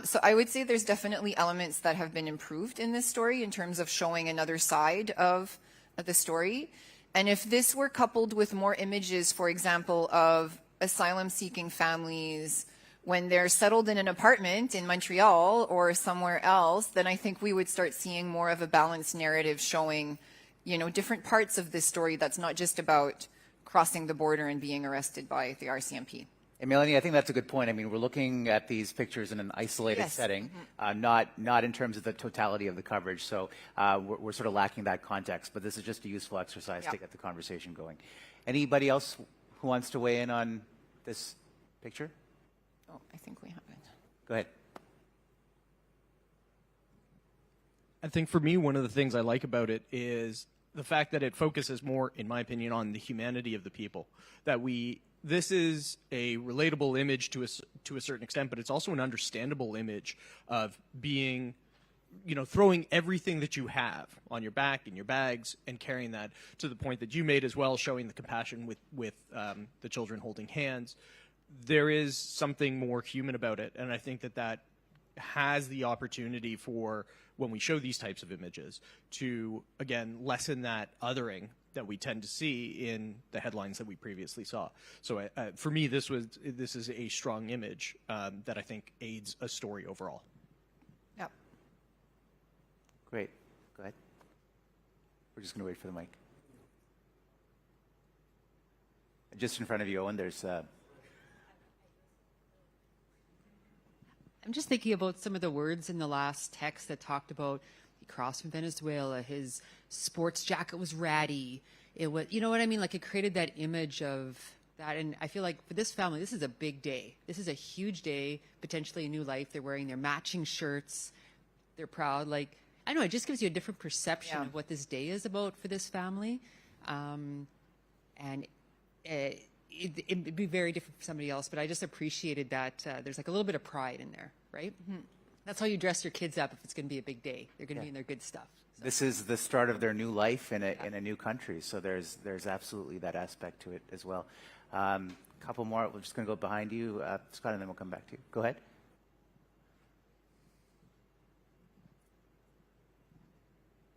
[SPEAKER 16] So I would say there's definitely elements that have been improved in this story in terms of showing another side of the story. And if this were coupled with more images, for example, of asylum-seeking families when they're settled in an apartment in Montreal or somewhere else, then I think we would start seeing more of a balanced narrative showing, you know, different parts of this story that's not just about crossing the border and being arrested by the RCMP.
[SPEAKER 15] And Melanie, I think that's a good point. I mean, we're looking at these pictures in an isolated setting, not in terms of the totality of the coverage. So we're sort of lacking that context. But this is just a useful exercise to get the conversation going. Anybody else who wants to weigh in on this picture?
[SPEAKER 16] Oh, I think we have it.
[SPEAKER 15] Go ahead.
[SPEAKER 17] I think for me, one of the things I like about it is the fact that it focuses more, in my opinion, on the humanity of the people. That this is a relatable image to a certain extent, but it's also an understandable image of being, throwing everything that you have on your back, in your bags, and carrying that to the point that you made as well, showing the compassion with the children holding hands. There is something more human about it, and I think that has the opportunity for, when we show these types of images, to, again, lessen that othering that we tend to see in the headlines that we previously saw. So for me, this is a strong image that I think aids a story overall.
[SPEAKER 16] Yep.
[SPEAKER 15] Great. Go ahead. We're just going to wait for the mic. Just in front of you, Owen, there's...
[SPEAKER 2] I'm just thinking about some of the words in the last text that talked about he crossed from Venezuela, his sports jacket was ratty. It was, you know what I mean? Like, it created that image of that. And I feel like for this family, this is a big day. This is a huge day, potentially a new life. They're wearing their matching shirts. They're proud. Like, I don't know, it just gives you a different perception of what this day is about for this family. And it'd be very different for somebody else, but I just appreciated that there's like a little bit of pride in there, right? That's how you dress your kids up if it's going to be a big day. They're going to be in their good stuff. So.
[SPEAKER 15] This is the start of their new life in a new country, so there's absolutely that aspect to it as well. Couple more. We're just going to go behind you, Scott, and then we'll come back to you. Go ahead.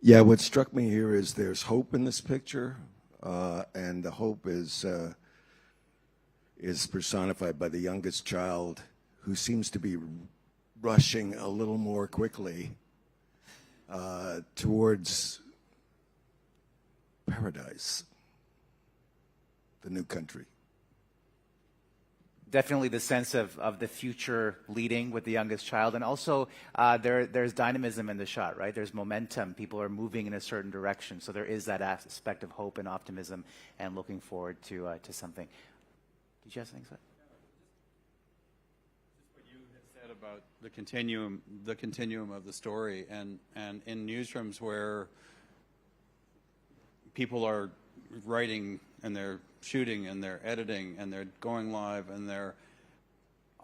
[SPEAKER 18] Yeah, what struck me here is there's hope in this picture, and the hope is personified by the youngest child, who seems to be rushing a little more quickly towards paradise, the new country.
[SPEAKER 15] Definitely the sense of the future leading with the youngest child. And also there's dynamism in the shot, right? There's momentum. People are moving in a certain direction. So there is that aspect of hope and optimism and looking forward to something. Did you have something to say?
[SPEAKER 19] Just what you had said about the continuum of the story, and in newsrooms where people are writing and they're shooting and they're editing and they're going live and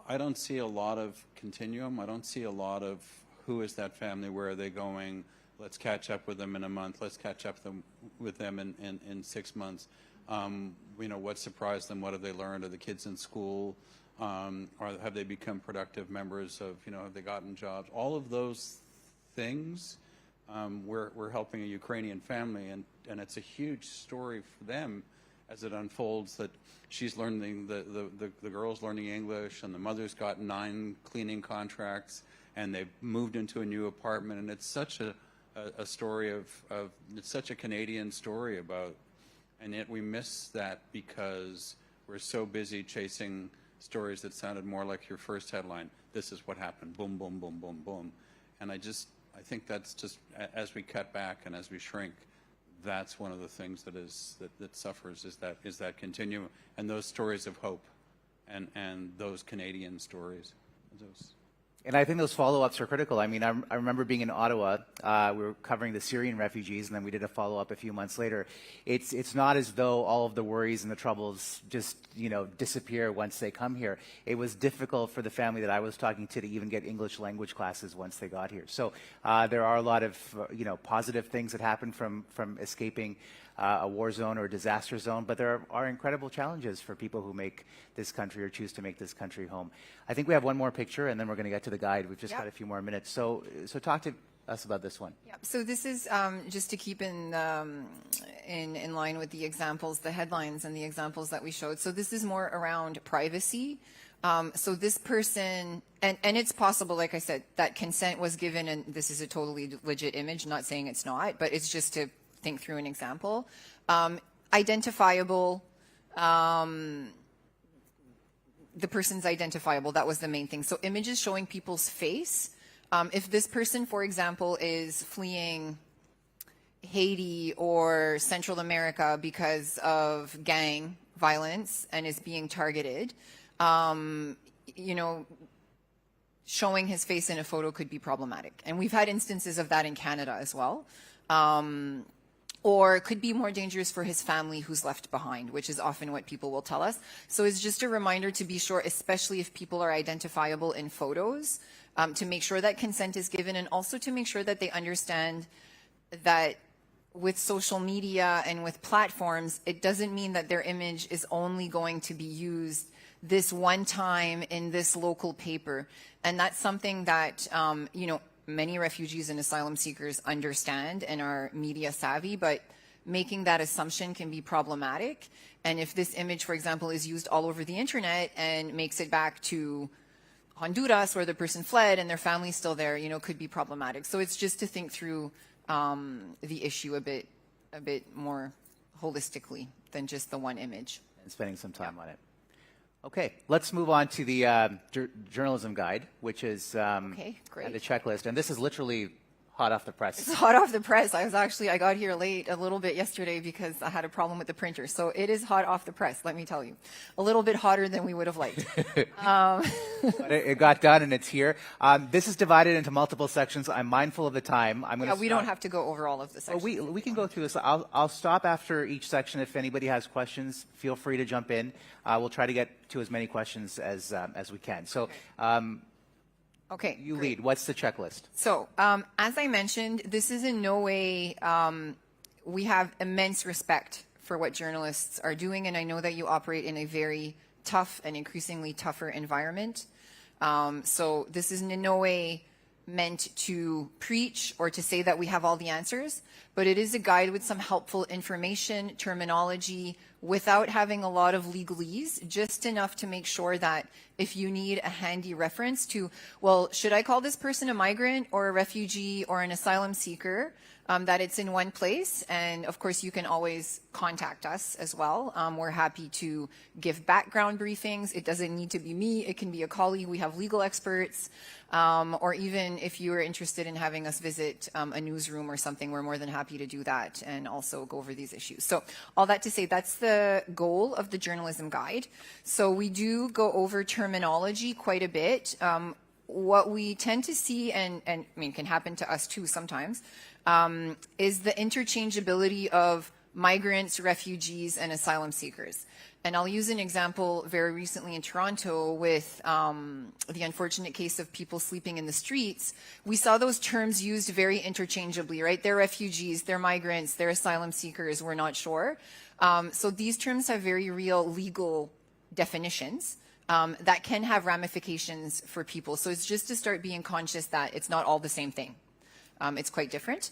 [SPEAKER 19] I don't see a lot of continuum. I don't see a lot of who is that family, where are they going, let's catch up with them in a month, let's catch up with them in 6 months. What surprised them, what have they learned, are the kids in school, or have they become productive members of, have they gotten jobs, all of those things. We're helping a Ukrainian family, and it's a huge story for them as it unfolds, that she's learning, the girl's learning English, and the mother's got 9 cleaning contracts, and they've moved into a new apartment, and it's such a story of it's such a Canadian story about, and yet we miss that because we're so busy chasing stories that sounded more like your first headline. This is what happened, boom, boom, boom, boom, boom. And I think that's just, as we cut back and as we shrink, that's one of the things that suffers, is that continuum and those stories of hope and those Canadian stories.
[SPEAKER 15] And I think those follow-ups are critical. I mean, I remember being in Ottawa. We were covering the Syrian refugees, and then we did a follow-up a few months later. It's not as though all of the worries and the troubles just, disappear once they come here. It was difficult for the family that I was talking to even get English language classes once they got here. So there are a lot of, positive things that happen from escaping a war zone or a disaster zone, but there are incredible challenges for people who make this country or choose to make this country home. I think we have one more picture, and then we're going to get to the guide. We've just got a few more minutes. So talk to us about this one.
[SPEAKER 16] Yeah. So this is just to keep in line with the examples, the headlines and the examples that we showed. So this is more around privacy. So this person, and it's possible, like I said, that consent was given, and this is a totally legit image, not saying it's not, but it's just to think through an example. the person's identifiable. That was the main thing. So images showing people's face. If this person, for example, is fleeing Haiti or Central America because of gang violence and is being targeted, you know, showing his face in a photo could be problematic. And we've had instances of that in Canada as well. Or it could be more dangerous for his family who's left behind, which is often what people will tell us. So it's just a reminder to be sure, especially if people are identifiable in photos, to make sure that consent is given, and also to make sure that they understand that with social media and with platforms, it doesn't mean that their image is only going to be used this one time in this local paper. And that's something that, you know, many refugees and asylum seekers understand and are media savvy, but making that assumption can be problematic. And if this image, for example, is used all over the internet and makes it back to Honduras where the person fled and their family's still there, you know, could be problematic. So it's just to think through the issue a bit more holistically than just the one image.
[SPEAKER 15] And spending some time on it. Okay, let's move on to the journalism guide, which is
[SPEAKER 16] okay, great.
[SPEAKER 15] The checklist. And this is literally hot off the press.
[SPEAKER 16] It's hot off the press. I got here late a little bit yesterday because I had a problem with the printer. So it is hot off the press, let me tell you. A little bit hotter than we would have liked.
[SPEAKER 15] But it got done and it's here. This is divided into multiple sections. I'm mindful of the time. I'm going to
[SPEAKER 16] we don't have to go over all of the sections.
[SPEAKER 15] Well, we can go through this. I'll stop after each section. If anybody has questions, feel free to jump in. We'll try to get to as many questions as we can. So.
[SPEAKER 16] Okay.
[SPEAKER 15] You lead. What's the checklist?
[SPEAKER 16] So, as I mentioned, this is in no way, we have immense respect for what journalists are doing, and I know that you operate in a very tough and increasingly tougher environment. So this is in no way meant to preach or to say that we have all the answers, but it is a guide with some helpful information, terminology, without having a lot of legalese, just enough to make sure that if you need a handy reference to, well, should I call this person a migrant or a refugee or an asylum seeker, that it's in one place. And of course, you can always contact us as well. We're happy to give background briefings. It doesn't need to be me. It can be a colleague. We have legal experts. Or even if you are interested in having us visit a newsroom or something, we're more than happy to do that and also go over these issues. So all that to say, that's the goal of the journalism guide. So we do go over terminology quite a bit. What we tend to see, and I mean, can happen to us too sometimes, is the interchangeability of migrants, refugees, and asylum seekers. And I'll use an example very recently in Toronto with the unfortunate case of people sleeping in the streets. We saw those terms used very interchangeably, right? They're refugees, they're migrants, they're asylum seekers, we're not sure. So these terms have very real legal definitions that can have ramifications for people. So it's just to start being conscious that it's not all the same thing. It's quite different.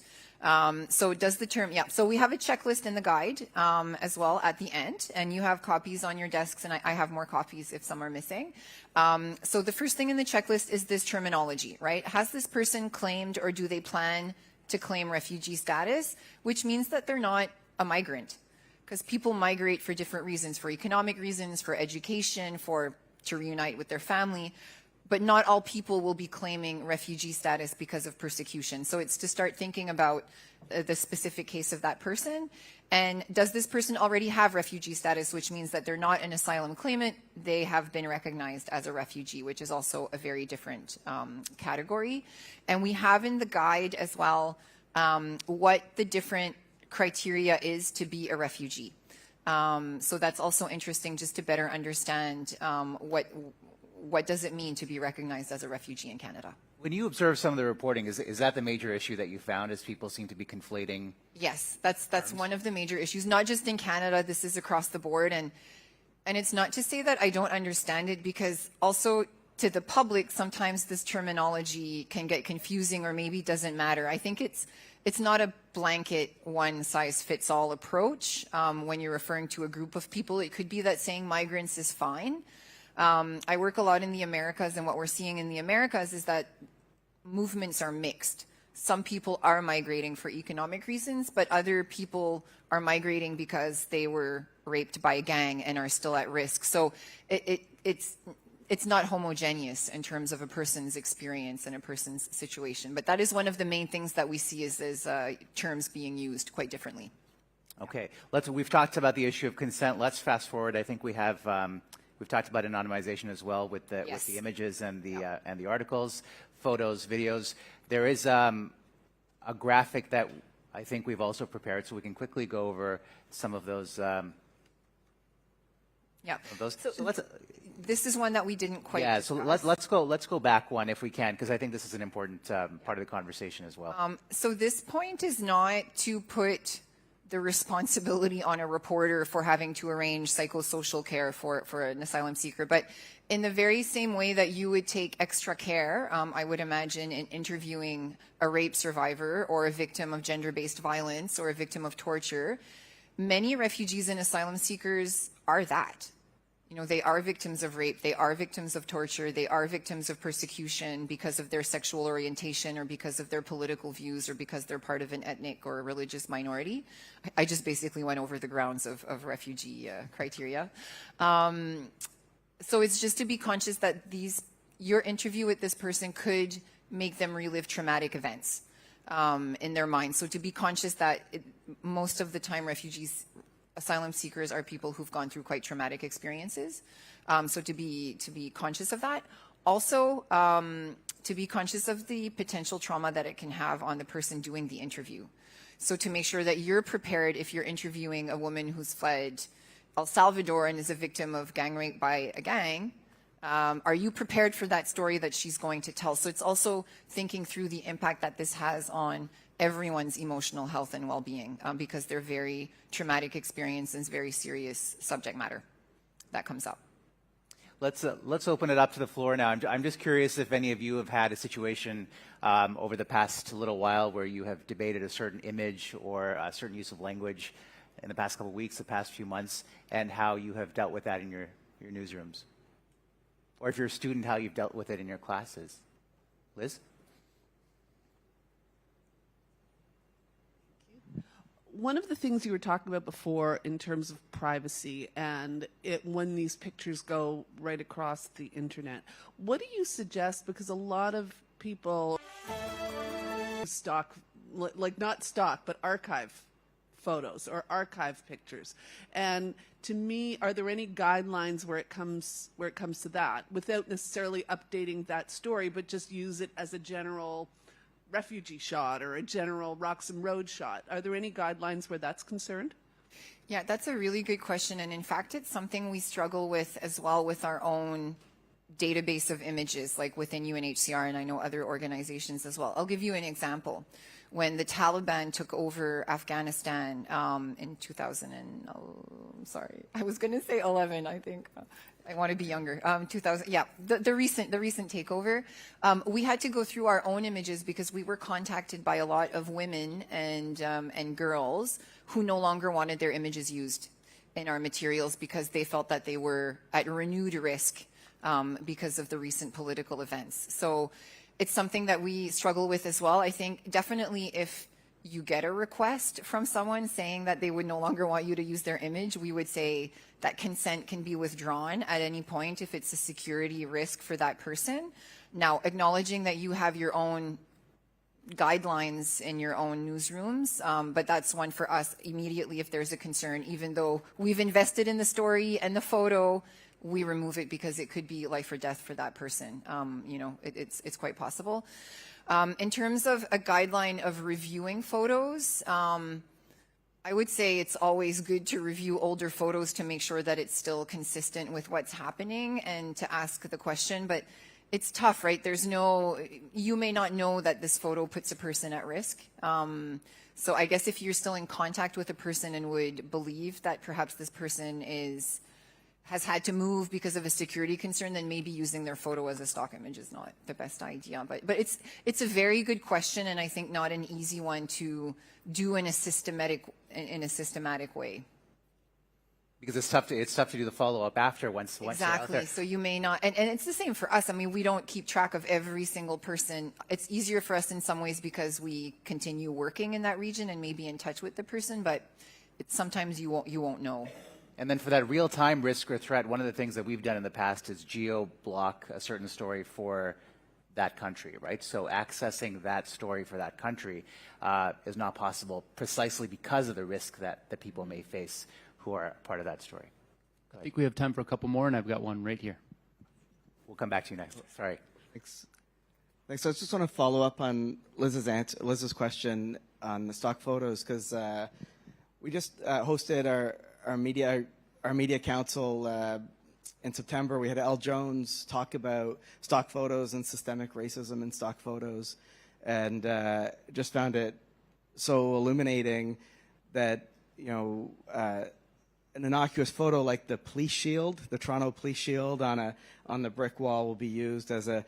[SPEAKER 16] So does the term, yeah. So we have a checklist in the guide as well at the end, and you have copies on your desks, and I have more copies if some are missing. So the first thing in the checklist is this terminology, right? Has this person claimed or do they plan to claim refugee status, which means that they're not a migrant, because people migrate for different reasons, for economic reasons, for education, to reunite with their family. But not all people will be claiming refugee status because of persecution. So it's to start thinking about the specific case of that person. And does this person already have refugee status, which means that they're not an asylum claimant, they have been recognized as a refugee, which is also a very different category. And we have in the guide as well what the different criteria is to be a refugee. So that's also interesting just to better understand what does it mean to be recognized as a refugee in Canada?
[SPEAKER 15] When you observe some of the reporting, is that the major issue that you found, is people seem to be conflating?
[SPEAKER 16] Yes, that's one of the major issues, not just in Canada, this is across the board. And it's not to say that I don't understand it, because also to the public, sometimes this terminology can get confusing or maybe doesn't matter. I think it's not a blanket one-size-fits-all approach when you're referring to a group of people. It could be that saying migrants is fine. I work a lot in the Americas, and what we're seeing in the Americas is that movements are mixed. Some people are migrating for economic reasons, but other people are migrating because they were raped by a gang and are still at risk. So it's not homogeneous in terms of a person's experience and a person's situation. But that is one of the main things that we see as terms being used quite differently.
[SPEAKER 15] Okay, we've talked about the issue of consent. Let's fast forward. I think we have we've talked about anonymization as well with the images and the articles, photos, videos. There is a graphic that I think we've also prepared, so we can quickly go over some of those.
[SPEAKER 16] This is one that we didn't quite.
[SPEAKER 15] Yeah, so let's go back one if we can, because I think this is an important part of the conversation as well.
[SPEAKER 16] So this point is not to put the responsibility on a reporter for having to arrange psychosocial care for an asylum seeker, but in the very same way that you would take extra care, I would imagine, in interviewing a rape survivor or a victim of gender-based violence or a victim of torture, many refugees and asylum seekers are that. You know, they are victims of rape, they are victims of torture, they are victims of persecution because of their sexual orientation or because of their political views or because they're part of an ethnic or a religious minority. I just basically went over the grounds of refugee criteria. So it's just to be conscious that your interview with this person could make them relive traumatic events in their mind. So to be conscious that most of the time asylum seekers are people who've gone through quite traumatic experiences. So to be conscious of that. Also, to be conscious of the potential trauma that it can have on the person doing the interview. So to make sure that you're prepared if you're interviewing a woman who's fled El Salvador and is a victim of gang rape by a gang, are you prepared for that story that she's going to tell? So it's also thinking through the impact that this has on everyone's emotional health and well-being, because they're very traumatic experiences, very serious subject matter that comes up.
[SPEAKER 15] Let's open it up to the floor now. I'm just curious if any of you have had a situation over the past little while where you have debated a certain image or a certain use of language in the past couple of weeks, the past few months, and how you have dealt with that in your newsrooms. Or if you're a student, how you've dealt with it in your classes. Liz?
[SPEAKER 7] One of the things you were talking about before in terms of privacy and when these pictures go right across the internet, what do you suggest? Because a lot of people but archive photos or archive pictures. And to me, are there any guidelines where it comes to that, without necessarily updating that story, but just use it as a general refugee shot or a general Roxham Road shot? Are there any guidelines where that's concerned?
[SPEAKER 16] Yeah, that's a really good question. And in fact, it's something we struggle with as well with our own database of images, like within UNHCR, and I know other organizations as well. I'll give you an example. When the Taliban took over Afghanistan in 2000 and, sorry, I was going to say 11, I think. I want to be younger. 2000, yeah, the recent takeover. We had to go through our own images because we were contacted by a lot of women and girls who no longer wanted their images used in our materials because they felt that they were at renewed risk because of the recent political events. So it's something that we struggle with as well. I think definitely if you get a request from someone saying that they would no longer want you to use their image, we would say that consent can be withdrawn at any point if it's a security risk for that person. Now, acknowledging that you have your own guidelines in your own newsrooms, but that's one for us immediately if there's a concern, even though we've invested in the story and the photo, we remove it because it could be life or death for that person. You know, it's quite possible. In terms of a guideline of reviewing photos, I would say it's always good to review older photos to make sure that it's still consistent with what's happening and to ask the question, but it's tough, right? You may not know that this photo puts a person at risk. So I guess if you're still in contact with a person and would believe that perhaps this person has had to move because of a security concern, then maybe using their photo as a stock image is not the best idea. But it's a very good question, and I think not an easy one to do in a systematic way.
[SPEAKER 15] Because it's tough to do the follow-up after once you're out there.
[SPEAKER 16] So you may not, and it's the same for us. I mean, we don't keep track of every single person. It's easier for us in some ways because we continue working in that region and maybe in touch with the person, but sometimes you won't know.
[SPEAKER 15] And then for that real-time risk or threat, one of the things that we've done in the past is geo-block a certain story for that country, right? So accessing that story for that country is not possible precisely because of the risk that people may face who are part of that story.
[SPEAKER 5] I think we have time for a couple more, and I've got one right here.
[SPEAKER 15] We'll come back to you next. Sorry.
[SPEAKER 21] Thanks. So I just want to follow up on Liz's question on the stock photos, because we just hosted our media council in September. We had Al Jones talk about stock photos and systemic racism in stock photos, and just found it so illuminating that, you know, an innocuous photo like the police shield, the Toronto police shield on the brick wall, will be used as an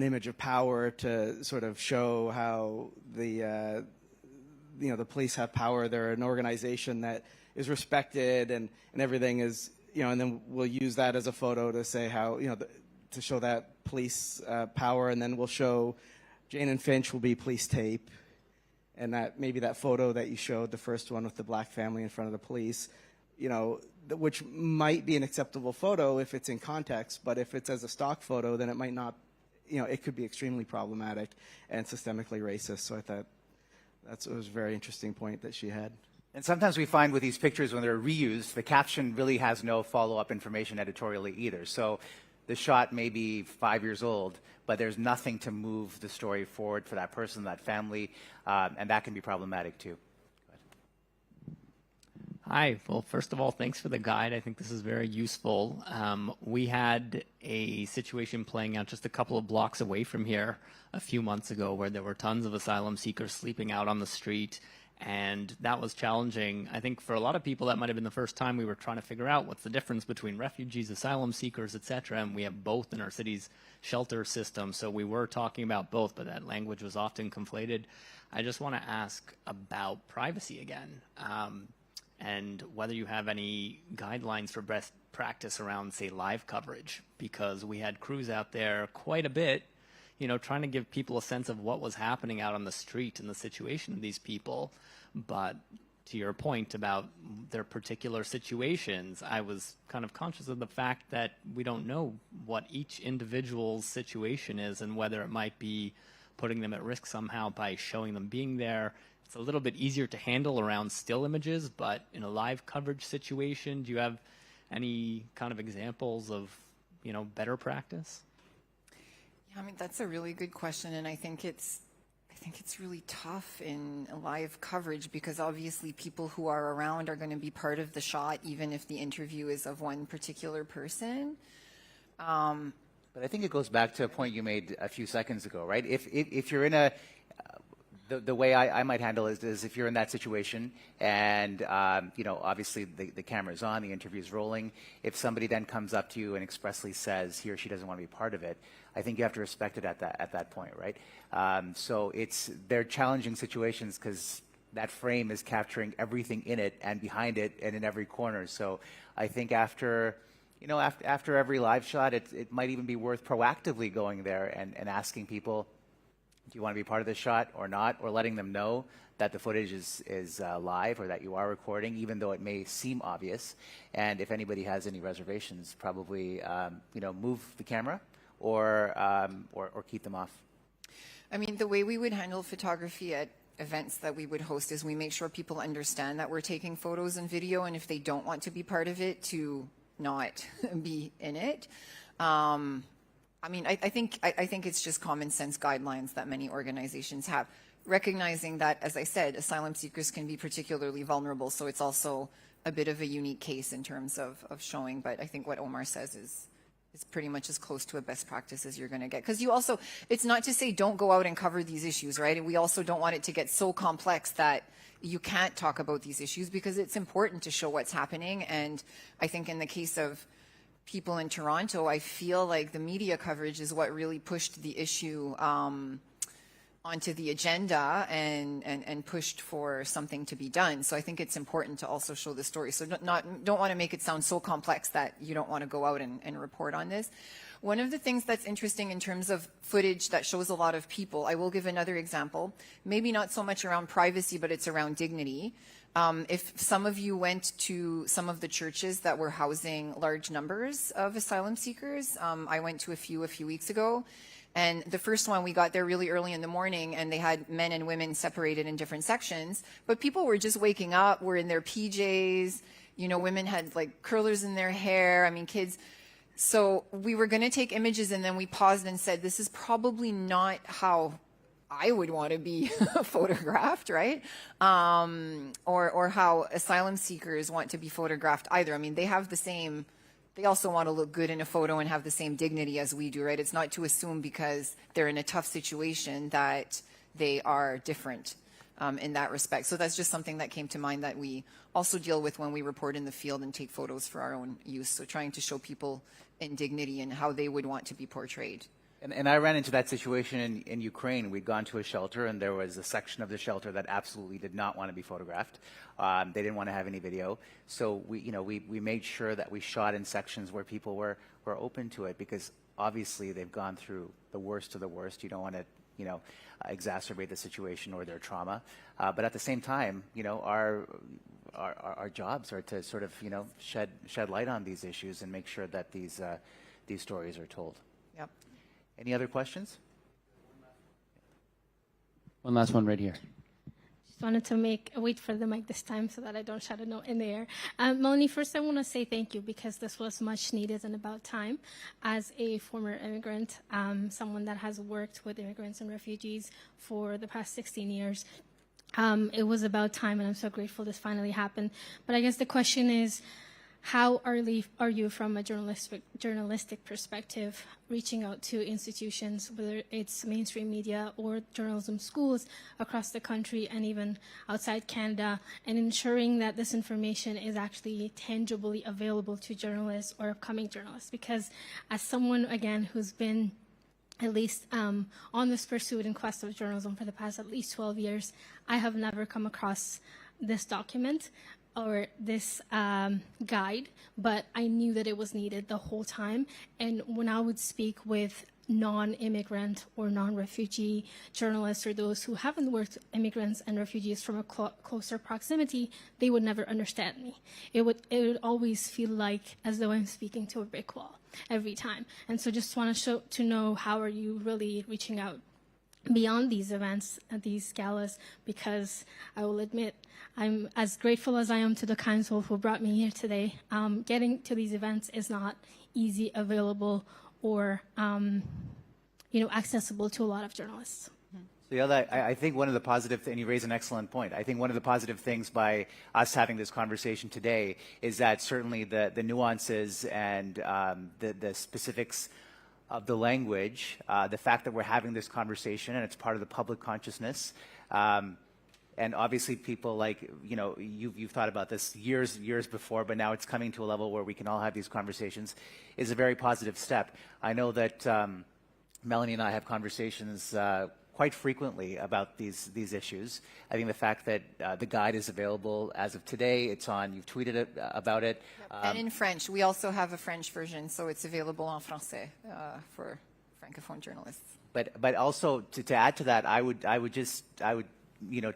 [SPEAKER 21] image of power to sort of show how the police have power. They're an organization that is respected, and everything is, you know, and then we'll use that as a photo to say how, you know, to show that police power, and then we'll show Jane and Finch will be police tape, and that maybe that photo that you showed, the first one with the black family in front of the police, you know, which might be an acceptable photo if it's in context, but if it's as a stock photo, then it might not, you know, it could be extremely problematic and systemically racist. So I thought it was a very interesting point that she had.
[SPEAKER 15] And sometimes we find with these pictures, when they're reused, the caption really has no follow-up information editorially either. So the shot may be 5 years old, but there's nothing to move the story forward for that person, that family, and that can be problematic too.
[SPEAKER 22] Hi. Well, first of all, thanks for the guide. I think this is very useful. We had a situation playing out just a couple of blocks away from here a few months ago where there were tons of asylum seekers sleeping out on the street, and that was challenging. I think for a lot of people, that might have been the first time we were trying to figure out what's the difference between refugees, asylum seekers, etc., and we have both in our city's shelter system, so we were talking about both, but that language was often conflated. I just want to ask about privacy again. And whether you have any guidelines for best practice around, say, live coverage, because we had crews out there quite a bit, you know, trying to give people a sense of what was happening out on the street and the situation of these people. But to your point about their particular situations, I was kind of conscious of the fact that we don't know what each individual's situation is and whether it might be putting them at risk somehow by showing them being there. It's a little bit easier to handle around still images, but in a live coverage situation, do you have any kind of examples of, you know, better practice?
[SPEAKER 16] Yeah, I mean, that's a really good question, and I think it's really tough in live coverage because obviously people who are around are going to be part of the shot, even if the interview is of one particular person.
[SPEAKER 15] But I think it goes back to a point you made a few seconds ago, right? If you're in a the way I might handle it is if you're in that situation and, you know, obviously the camera's on, the interview's rolling. If somebody then comes up to you and expressly says he or she doesn't want to be part of it, I think you have to respect it at that point, right? So they're challenging situations because that frame is capturing everything in it and behind it and in every corner. So I think after every live shot, it might even be worth proactively going there and asking people, do you want to be part of this shot or not, or letting them know that the footage is live or that you are recording, even though it may seem obvious. And if anybody has any reservations, probably move the camera or keep them off.
[SPEAKER 16] I mean, the way we would handle photography at events that we would host is we make sure people understand that we're taking photos and video, and if they don't want to be part of it, to not be in it. I mean, I think it's just common sense guidelines that many organizations have, recognizing that, as I said, asylum seekers can be particularly vulnerable, so it's also a bit of a unique case in terms of showing, but I think what Omar says is pretty much as close to a best practice as you're going to get. Because it's not to say don't go out and cover these issues, right? And we also don't want it to get so complex that you can't talk about these issues, because it's important to show what's happening. And I think in the case of people in Toronto, I feel like the media coverage is what really pushed the issue onto the agenda and pushed for something to be done. So I think it's important to also show the story. So don't want to make it sound so complex that you don't want to go out and report on this. One of the things that's interesting in terms of footage that shows a lot of people, I will give another example, maybe not so much around privacy, but it's around dignity. If some of you went to some of the churches that were housing large numbers of asylum seekers, I went to a few weeks ago. And the first one, we got there really early in the morning, and they had men and women separated in different sections. But people were just waking up, were in their PJs. You know, women had like curlers in their hair. I mean, kids. So we were going to take images, and then we paused and said, this is probably not how I would want to be photographed, right? Or how asylum seekers want to be photographed either. I mean, they have the same... They also want to look good in a photo and have the same dignity as we do, right? It's not to assume because they're in a tough situation that they are different in that respect. So that's just something that came to mind that we also deal with when we report in the field and take photos for our own use. So trying to show people in dignity and how they would want to be portrayed.
[SPEAKER 15] And I ran into that situation in Ukraine. We'd gone to a shelter, and there was a section of the shelter that absolutely did not want to be photographed. They didn't want to have any video. So we made sure that we shot in sections where people were open to it, because obviously they've gone through the worst of the worst. You don't want to exacerbate the situation or their trauma. But at the same time, our jobs are to sort of shed light on these issues and make sure that these stories are told.
[SPEAKER 16] Yep.
[SPEAKER 15] Any other questions?
[SPEAKER 5] One last one right here.
[SPEAKER 20] Just wanted to wait for the mic this time so that I don't shout a note in the air. Melanie, first I want to say thank you, because this was much needed and about time. As a former immigrant, someone that has worked with immigrants and refugees for the past 16 years, it was about time, and I'm so grateful this finally happened. But I guess the question is, how are you, from a journalistic perspective, reaching out to institutions, whether it's mainstream media or journalism schools across the country and even outside Canada, and ensuring that this information is actually tangibly available to journalists or upcoming journalists? Because as someone, again, who's been at least on this pursuit and quest of journalism for the past at least 12 years, I have never come across this document or this guide, but I knew that it was needed the whole time. And when I would speak with non-immigrant or non-refugee journalists, or those who haven't worked with immigrants and refugees from a closer proximity, they would never understand me. It would always feel like as though I'm speaking to a brick wall every time. And so just want to know, how are you really reaching out beyond these events and these galas? Because I will admit, I'm as grateful as I am to the kind soul who brought me here today. Getting to these events is not easy, available, or accessible to a lot of journalists.
[SPEAKER 15] So Yelda, I think one of the positive, and you raise an excellent point, I think one of the positive things by us having this conversation today is that certainly the nuances and the specifics of the language, the fact that we're having this conversation and it's part of the public consciousness, and obviously people like, you've thought about this years before, but now it's coming to a level where we can all have these conversations, is a very positive step. I know that Melanie and I have conversations quite frequently about these issues. I think the fact that the guide is available as of today, it's on, you've tweeted about it.
[SPEAKER 16] And in French. We also have a French version, so it's available en français for Francophone journalists.
[SPEAKER 15] But also to add to that, I would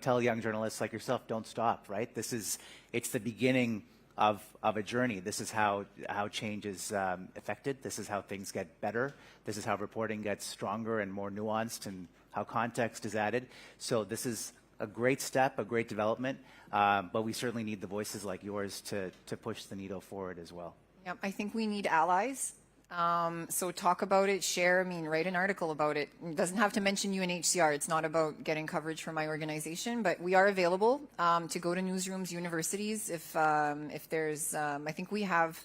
[SPEAKER 15] tell young journalists like yourself, don't stop, right? It's the beginning of a journey. This is how change is effected. This is how things get better. This is how reporting gets stronger and more nuanced, and how context is added. So this is a great step, a great development, but we certainly need the voices like yours to push the needle forward as well.
[SPEAKER 16] Yep, I think we need allies. So talk about it, share, write an article about it. It doesn't have to mention UNHCR. It's not about getting coverage for my organization, but we are available to go to newsrooms, universities. If there's, I think we have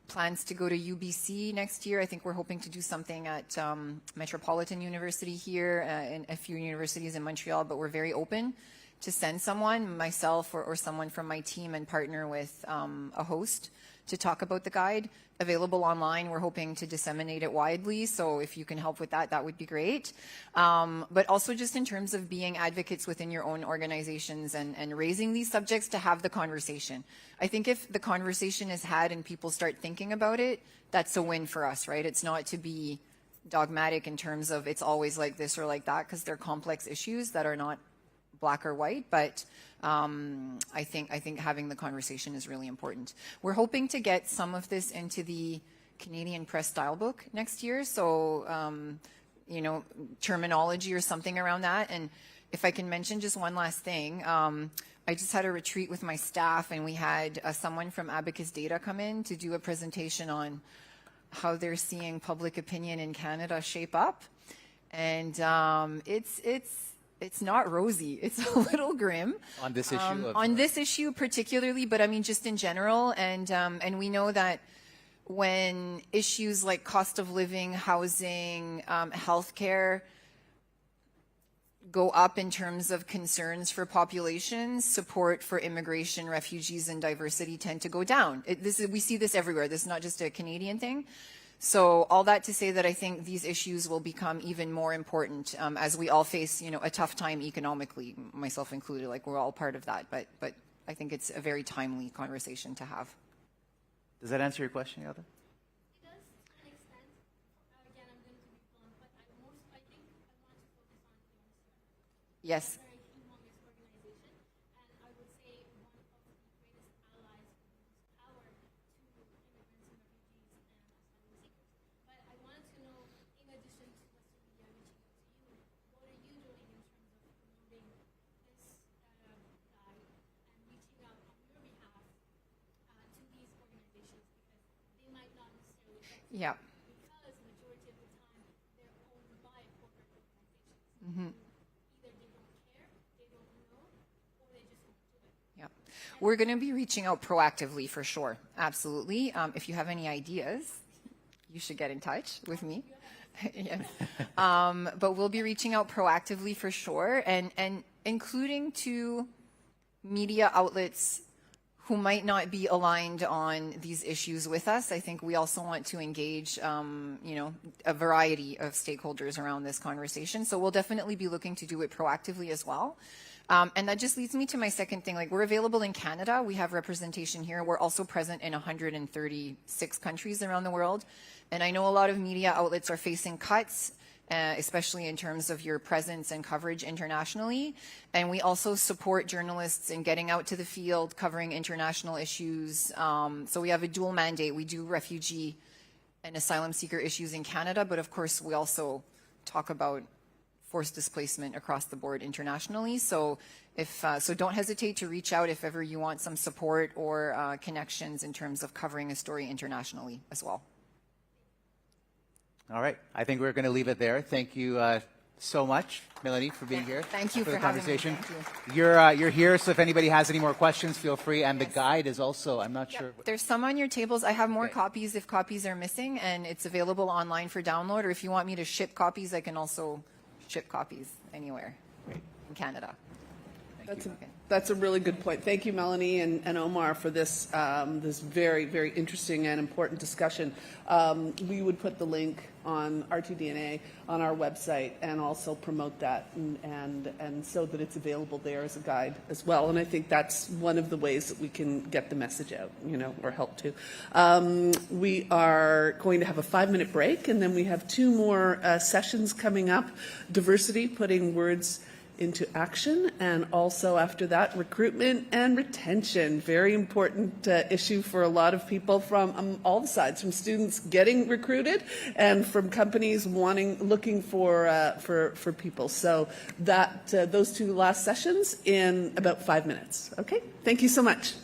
[SPEAKER 16] plans to go to UBC next year. I think we're hoping to do something at Metropolitan University here and a few universities in Montreal, but we're very open to send someone, myself or someone from my team, and partner with a host to talk about the guide. Available online. We're hoping to disseminate it widely, so if you can help with that, that would be great. But also just in terms of being advocates within your own organizations and raising these subjects, to have the conversation. I think if the conversation is had and people start thinking about it, that's a win for us, right? It's not to be dogmatic in terms of it's always like this or like that, because they're complex issues that are not black or white, but I think having the conversation is really important. We're hoping to get some of this into the Canadian Press Style Book next year, so terminology or something around that. And if I can mention just one last thing, I just had a retreat with my staff, and we had someone from Abacus Data come in to do a presentation on how they're seeing public opinion in Canada shape up, and it's not rosy. It's a little grim
[SPEAKER 15] on this issue.
[SPEAKER 16] On this issue particularly, but I mean just in general, and we know that when issues like cost of living, housing, healthcare go up in terms of concerns for populations, support for immigration, refugees, and diversity tend to go down. We see this everywhere. This is not just a Canadian thing. So all that to say that I think these issues will become even more important as we all face, a tough time economically, myself included. Like, we're all part of that. But I think it's a very timely conversation to have.
[SPEAKER 15] Does that answer your question, Yada?
[SPEAKER 20] It does to an extent. Again, I'm going to be blunt, but I think I want to focus on UNICEF.
[SPEAKER 16] Yes.
[SPEAKER 20] Very humongous organization, and I would say one of the greatest allies who use power to immigrants and refugees and asylum seekers. But I wanted to know, in addition to Western media reaching out to you, what are you doing in terms of promoting this guide and reaching out on your behalf to these organizations, because they might not necessarily
[SPEAKER 16] Yeah.
[SPEAKER 20] because the majority of the time they're owned by corporate organizations.
[SPEAKER 16] Mm-hmm.
[SPEAKER 20] Either they don't care, they don't know, or they just won't do it.
[SPEAKER 16] Yeah. We're going to be reaching out proactively for sure. Absolutely. If you have any ideas, you should get in touch with me. Yes. But we'll be reaching out proactively for sure, and including to media outlets who might not be aligned on these issues with us. I think we also want to engage, a variety of stakeholders around this conversation. So we'll definitely be looking to do it proactively as well. And that just leads me to my second thing. Like, we're available in Canada. We have representation here. We're also present in 136 countries around the world. And I know a lot of media outlets are facing cuts, especially in terms of your presence and coverage internationally. And we also support journalists in getting out to the field, covering international issues. So we have a dual mandate. We do refugee and asylum seeker issues in Canada, but of course we also talk about forced displacement across the board internationally. So so don't hesitate to reach out if ever you want some support or connections in terms of covering a story internationally as well.
[SPEAKER 15] All right. I think we're going to leave it there. Thank you so much, Melanie, for being here.
[SPEAKER 16] Thank you
[SPEAKER 15] for
[SPEAKER 16] for
[SPEAKER 15] the
[SPEAKER 16] having
[SPEAKER 15] conversation.
[SPEAKER 16] me. Thank you.
[SPEAKER 15] You're here, so if anybody has any more questions, feel free. And the guide is also, I'm not sure.
[SPEAKER 16] There's some on your tables. I have more copies if copies are missing, and it's available online for download. Or if you want me to ship copies, I can also ship copies anywhere in Canada.
[SPEAKER 7] That's a really good point. Thank you, Melanie and Omar, for this this very, very interesting and important discussion. We would put the link on RTDNA on our website and also promote that and so that it's available there as a guide as well. And I think that's one of the ways that we can get the message out, or help to. We are going to have a 5-minute break, and then we have 2 more sessions coming up. Diversity, putting words into action, and also after that, recruitment and retention. Very important issue for a lot of people from all the sides, from students getting recruited and from companies looking for people. So that those 2 last sessions in about 5 minutes. Okay, thank you so much.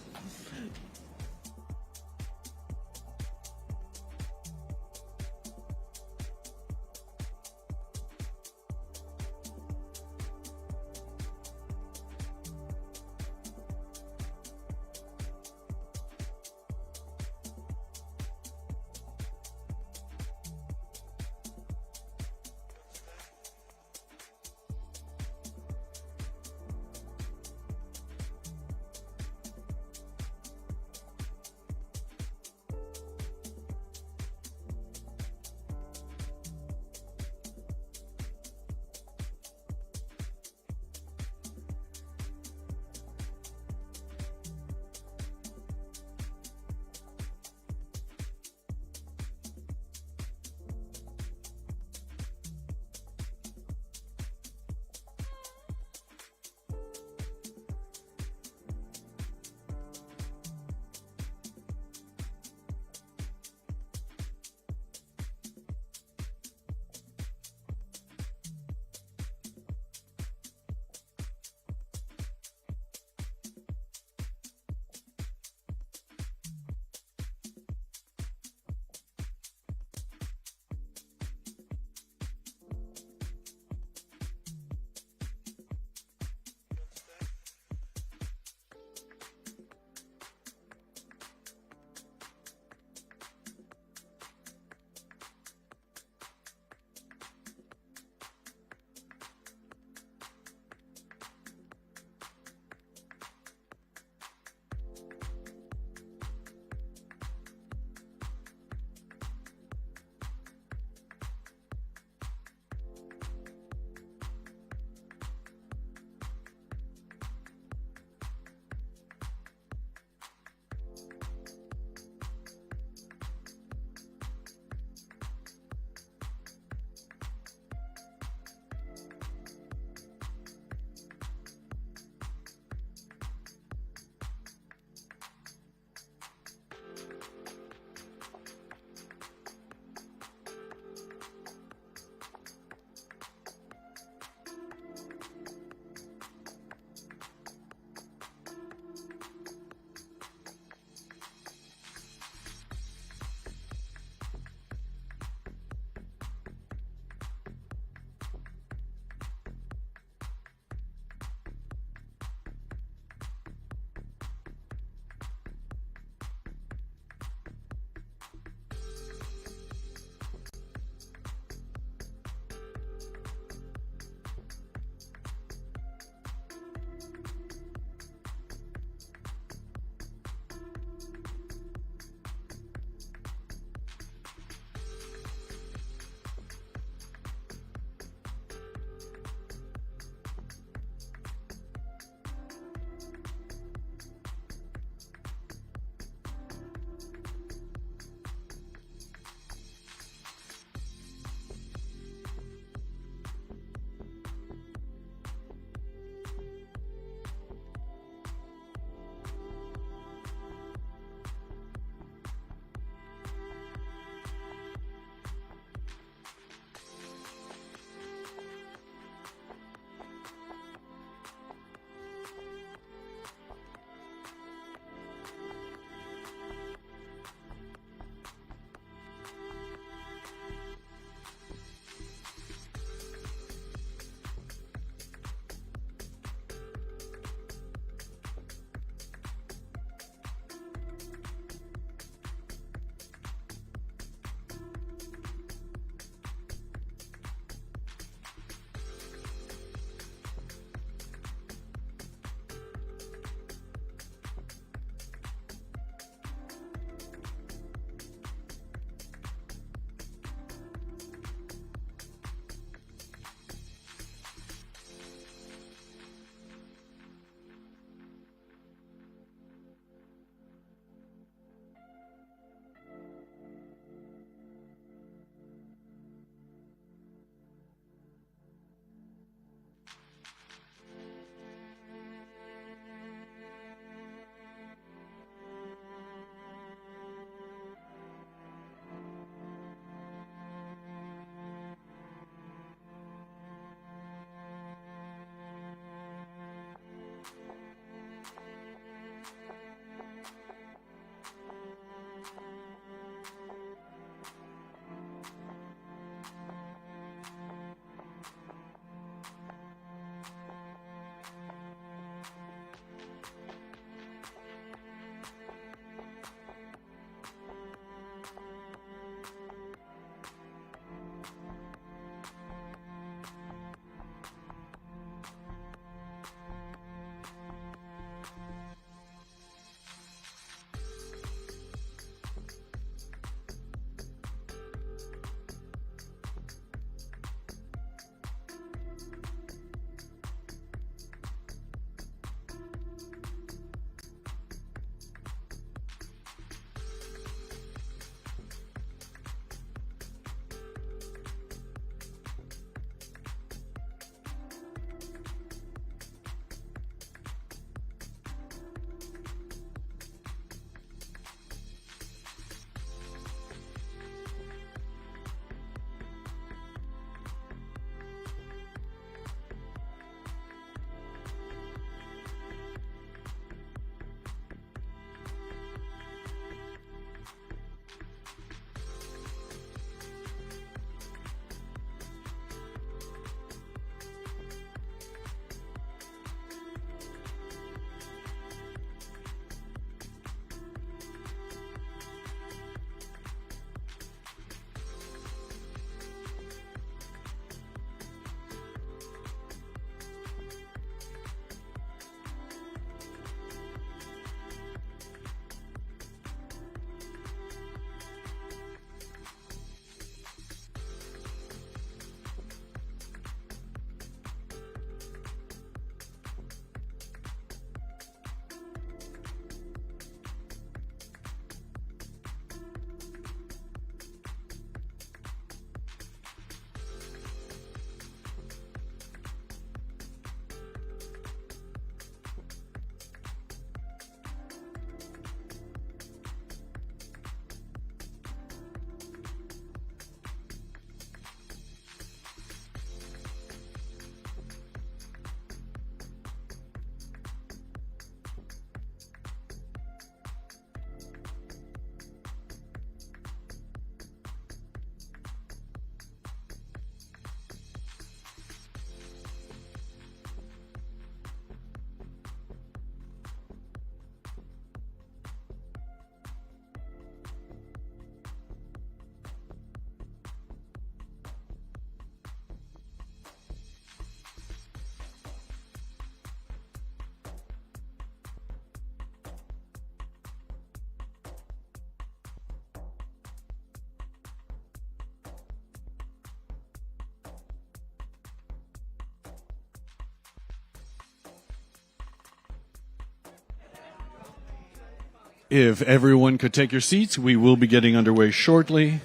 [SPEAKER 1] If everyone could take your seats, we will be getting underway shortly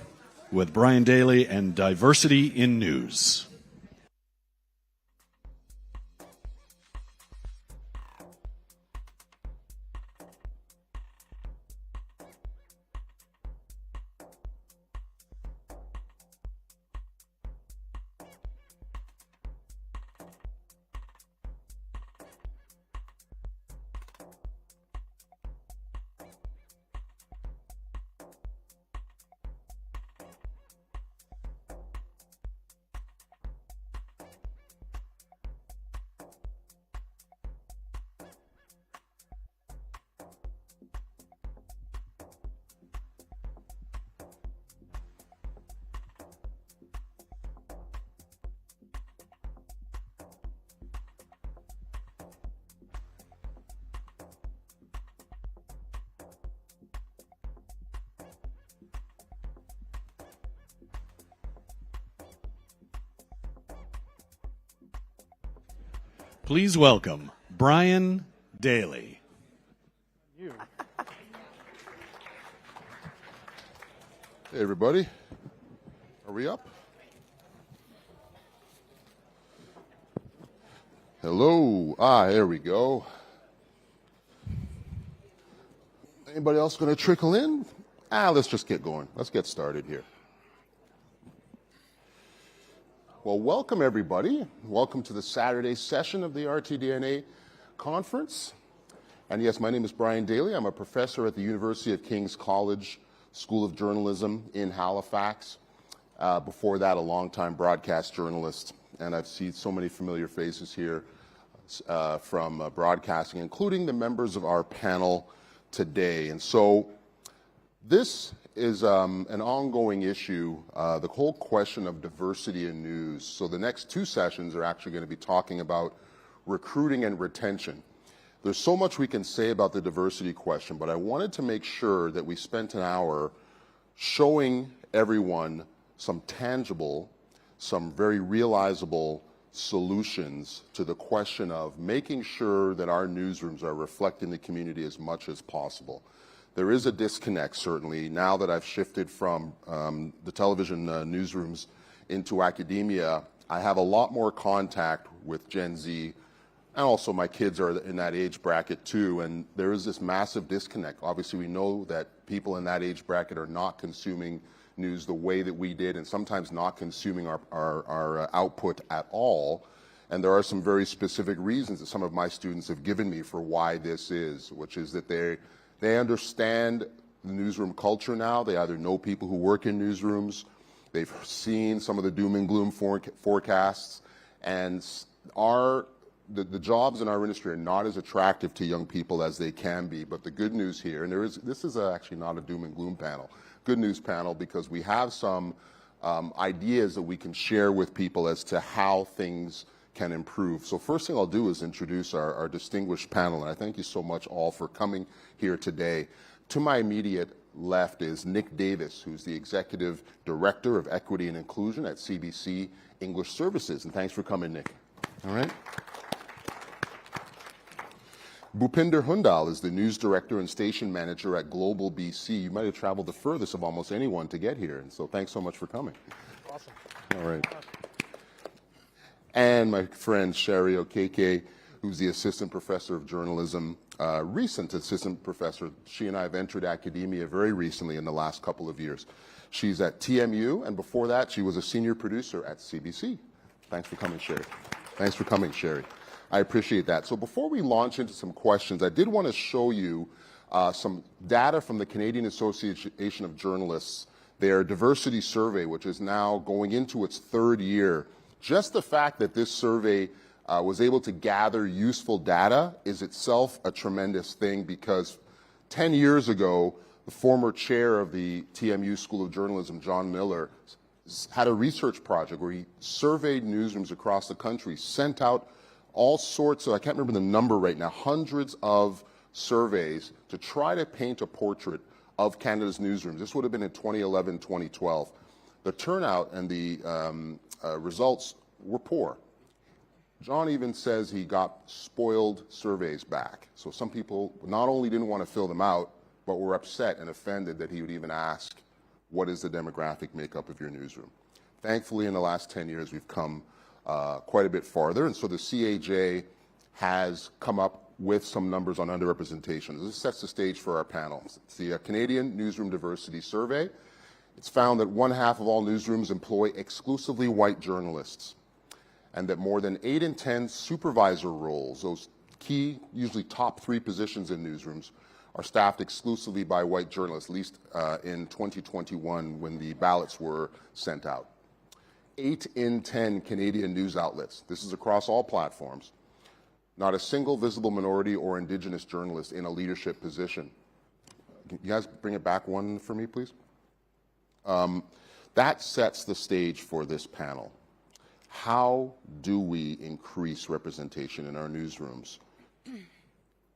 [SPEAKER 1] with Brian Daly and Diversity in News. Please welcome Brian Daly.
[SPEAKER 3] Hey, everybody. Are we up? Hello. There we go. Anybody else going to trickle in? Let's just get going. Let's get started here. Well, welcome, everybody. Welcome to the Saturday session of the RTDNA conference. And yes, my name is Brian Daly. I'm a professor at the University of King's College School of Journalism in Halifax. Before that, a longtime broadcast journalist. And I've seen so many familiar faces here from broadcasting, including the members of our panel today. And so this is an ongoing issue, the whole question of diversity in news. So the next two sessions are actually going to be talking about recruiting and retention. There's so much we can say about the diversity question, but I wanted to make sure that we spent an hour showing everyone some tangible, some very realizable solutions to the question of making sure that our newsrooms are reflecting the community as much as possible. There is a disconnect, certainly, now that I've shifted from the television newsrooms into academia. I have a lot more contact with Gen Z, and also my kids are in that age bracket too, and there is this massive disconnect. Obviously, we know that people in that age bracket are not consuming news the way that we did, and sometimes not consuming our output at all. And there are some very specific reasons that some of my students have given me for why this is, which is that they understand the newsroom culture now. They either know people who work in newsrooms, they've seen some of the doom and gloom forecasts, and the jobs in our industry are not as attractive to young people as they can be. But the good news here, and this is actually not a doom and gloom panel, good news panel, because we have some ideas that we can share with people as to how things can improve. So first thing I'll do is introduce our distinguished panel, and I thank you so much all for coming here today. To my immediate left is Nick Davis, who's the Executive Director of Equity and Inclusion at CBC English Services, and thanks for coming, Nick. All right. Bhupinder Hundal is the News Director and Station Manager at Global BC. You might have traveled the furthest of almost anyone to get here, and so thanks so much for coming.
[SPEAKER 4] Awesome.
[SPEAKER 3] All right. And my friend Sherry Okeke, who's the Assistant Professor of Journalism, recent Assistant Professor. She and I have entered academia very recently in the last couple of years. She's at TMU, and before that, she was a Senior Producer at CBC. Thanks for coming, Sherry. Thanks for coming, Sherry. I appreciate that. So before we launch into some questions, I did want to show you some data from the Canadian Association of Journalists, their diversity survey, which is now going into its third year. Just the fact that this survey was able to gather useful data is itself a tremendous thing, because 10 years ago, the former chair of the TMU School of Journalism, John Miller, had a research project where he surveyed newsrooms across the country, sent out all sorts of, I can't remember the number right now, hundreds of surveys to try to paint a portrait of Canada's newsrooms. This would have been in 2011, 2012. The turnout and the results were poor. John even says he got spoiled surveys back. So some people not only didn't want to fill them out, but were upset and offended that he would even ask, what is the demographic makeup of your newsroom? Thankfully, in the last 10 years, we've come quite a bit farther, and so the CAJ has come up with some numbers on underrepresentation. This sets the stage for our panel. It's the Canadian Newsroom Diversity Survey. It's found that 1/2 of all newsrooms employ exclusively white journalists, and that more than 8 in 10 supervisor roles, those key, usually top 3 positions in newsrooms, are staffed exclusively by white journalists, at least in 2021 when the ballots were sent out. 8 in 10 Canadian news outlets, this is across all platforms, not a single visible minority or Indigenous journalist in a leadership position. Can you guys bring it back one for me, please? That sets the stage for this panel. How do we increase representation in our newsrooms?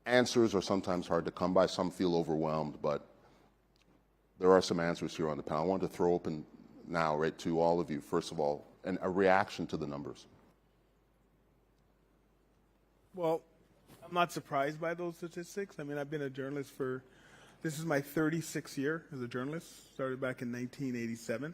[SPEAKER 3] Answers are sometimes hard to come by. Some feel overwhelmed, but there are some answers here on the panel. I want to throw open now, right, to all of you, first of all, and a reaction to the numbers.
[SPEAKER 4] Well, I'm not surprised by those statistics. I mean, I've been a journalist this is my 36th year as a journalist, started back in 1987,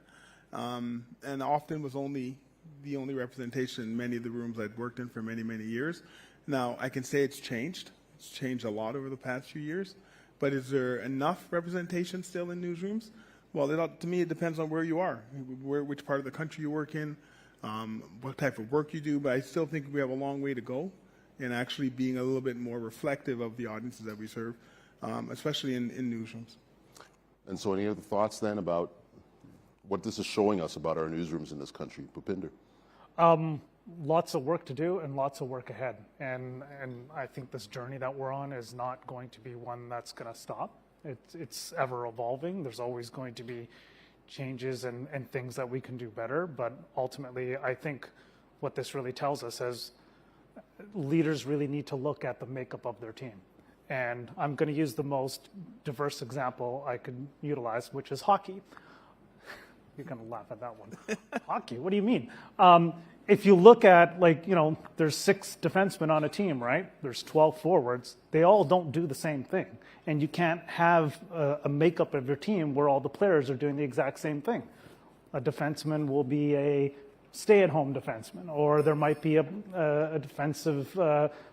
[SPEAKER 4] and often was the only representation in many of the rooms I'd worked in for many, many years. Now, I can say it's changed. It's changed a lot over the past few years, but is there enough representation still in newsrooms? Well, to me, it depends on where you are, which part of the country you work in, what type of work you do, but I still think we have a long way to go in actually being a little bit more reflective of the audiences that we serve, especially in newsrooms.
[SPEAKER 3] And so any other thoughts then about what this is showing us about our newsrooms in this country? Bhupinder.
[SPEAKER 6] Lots of work to do and lots of work ahead. And I think this journey that we're on is not going to be one that's going to stop. It's ever evolving. There's always going to be changes and things that we can do better. But ultimately, I think what this really tells us is leaders really need to look at the makeup of their team. And I'm going to use the most diverse example I could utilize, which is hockey. You're going to laugh at that one. Hockey, what do you mean? If you look at, there's 6 defensemen on a team, right? There's 12 forwards. They all don't do the same thing. And you can't have a makeup of your team where all the players are doing the exact same thing. A defenseman will be a stay-at-home defenseman, or there might be a defensive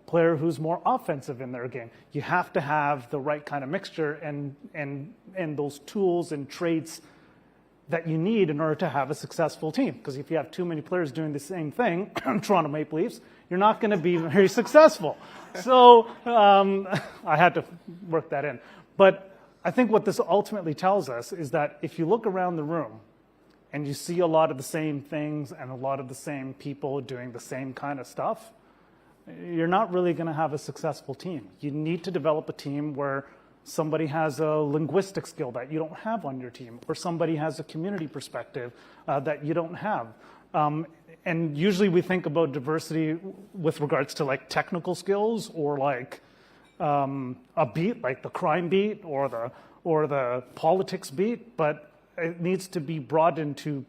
[SPEAKER 6] player who's more offensive in their game. You have to have the right kind of mixture and those tools and traits that you need in order to have a successful team. Because if you have too many players doing the same thing, Toronto Maple Leafs, you're not going to be very successful. So I had to work that in. But I think what this ultimately tells us is that if you look around the room and you see a lot of the same things and a lot of the same people doing the same kind of stuff, you're not really going to have a successful team. You need to develop a team where somebody has a linguistic skill that you don't have on your team, or somebody has a community perspective that you don't have. And usually we think about diversity with regards to technical skills or a beat, like the crime beat or the politics beat, but it needs to be brought into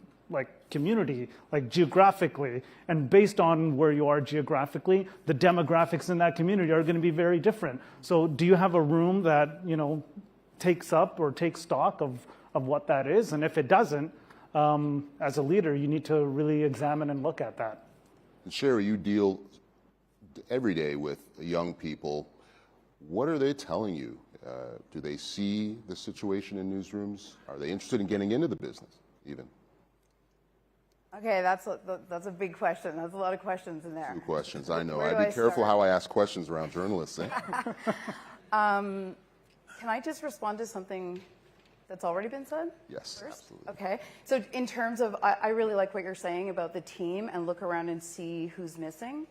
[SPEAKER 6] community, geographically, and based on where you are geographically, the demographics in that community are going to be very different. So do you have a room that, takes up or takes stock of what that is? And if it doesn't, as a leader, you need to really examine and look at that.
[SPEAKER 3] And Sherry, you deal every day with young people. What are they telling you? Do they see the situation in newsrooms? Are they interested in getting into the business, even?
[SPEAKER 23] Okay, that's a big question. There's a lot of questions in there.
[SPEAKER 3] 2 questions, I know. I'd be careful how I ask questions around journalists.
[SPEAKER 23] Can I just respond to something that's already been said?
[SPEAKER 3] Yes,
[SPEAKER 23] first?
[SPEAKER 3] absolutely.
[SPEAKER 23] Okay, so in terms of, I really like what you're saying about the team and look around and see who's missing.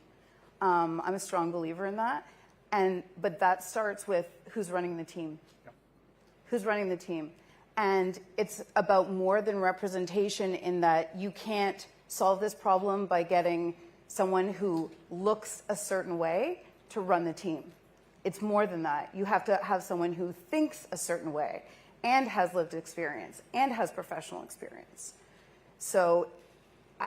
[SPEAKER 23] I'm a strong believer in that. But that starts with who's running the team. Yep. Who's running the team? And it's about more than representation in that you can't solve this problem by getting someone who looks a certain way to run the team. It's more than that. You have to have someone who thinks a certain way and has lived experience and has professional experience. So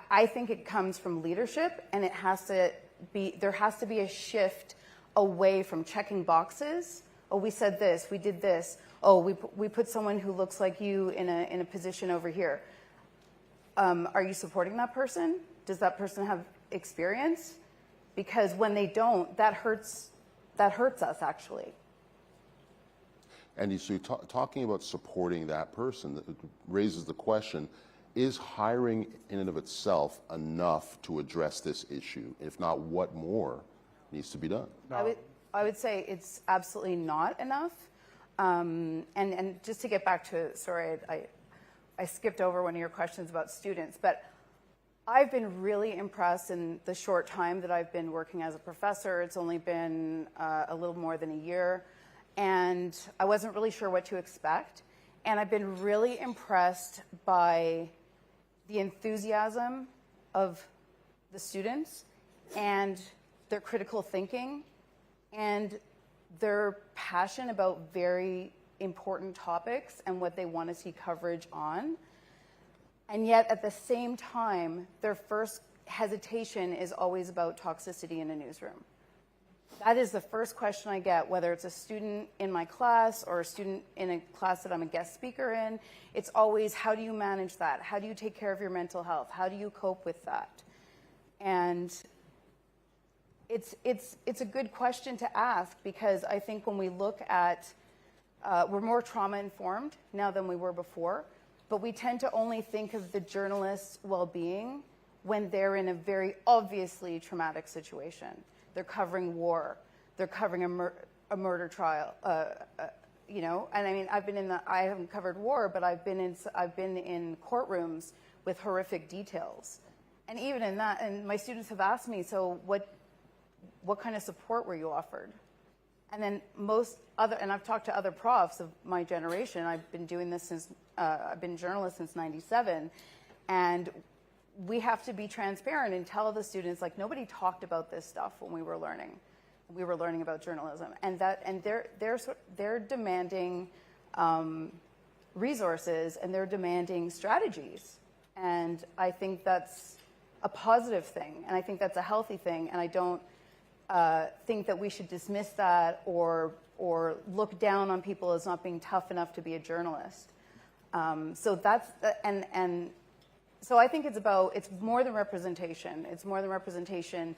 [SPEAKER 23] I think it comes from leadership, and there has to be a shift away from checking boxes. Oh, we said this, we did this. oh, we put someone who looks like you in a position over here. Are you supporting that person? Does that person have experience? Because when they don't, that hurts us actually.
[SPEAKER 3] And so talking about supporting that person that raises the question, is hiring in and of itself enough to address this issue? If not, what more needs to be done?
[SPEAKER 23] I would say it's absolutely not enough. And just to get back to, sorry, I skipped over one of your questions about students, but I've been really impressed in the short time that I've been working as a professor. It's only been a little more than a year, and I wasn't really sure what to expect. And I've been really impressed by the enthusiasm of the students and their critical thinking and their passion about very important topics and what they want to see coverage on. And yet, at the same time, their first hesitation is always about toxicity in a newsroom. That is the first question I get, whether it's a student in my class or a student in a class that I'm a guest speaker in. It's always, how do you manage that? How do you take care of your mental health? How do you cope with that? And it's a good question to ask, because I think when we look at, we're more trauma informed now than we were before, but we tend to only think of the journalist's well-being when they're in a very obviously traumatic situation. They're covering war. They're covering a murder trial. You know, and I mean, I haven't covered war, but I've been in courtrooms with horrific details, and even in that, and my students have asked me, so what kind of support were you offered? And then and I've talked to other profs of my generation. I've been doing this since I've been a journalist since '97, and we have to be transparent and tell the students, like, nobody talked about this stuff when we were learning. We were learning about journalism, and they're demanding resources, and they're demanding strategies, and I think that's a positive thing, and I think that's a healthy thing, and I don't think that we should dismiss that or look down on people as not being tough enough to be a journalist. So that's and so I think it's more than representation. It's more than representation,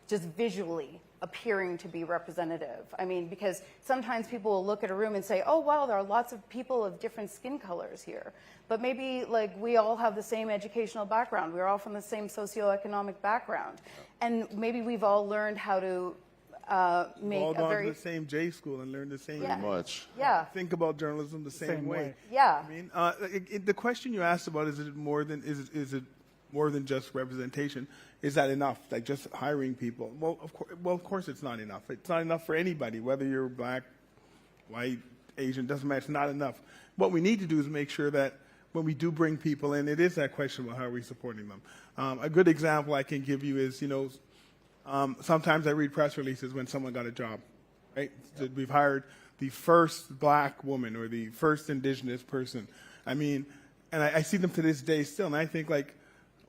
[SPEAKER 23] just visually appearing to be representative. I mean, because sometimes people will look at a room and say, oh, wow, there are lots of people of different skin colors here. But maybe, like, we all have the same educational background. We're all from the same socioeconomic background. And maybe we've all learned how to make
[SPEAKER 4] all
[SPEAKER 23] a
[SPEAKER 4] gone
[SPEAKER 23] very...
[SPEAKER 4] to the same J school and learned the same
[SPEAKER 3] much.
[SPEAKER 23] Yeah.
[SPEAKER 4] Think about journalism the same way.
[SPEAKER 23] Yeah.
[SPEAKER 4] I mean, the question you asked about, is it more than just representation? Is that enough? Like, just hiring people? Well, of course it's not enough. It's not enough for anybody, whether you're black, white, Asian, doesn't matter. It's not enough. What we need to do is make sure that when we do bring people in, it is that question about how are we supporting them. A good example I can give you is, sometimes I read press releases when someone got a job, right? So we've hired the first black woman or the first indigenous person. I mean, and I see them to this day still, and I think, like,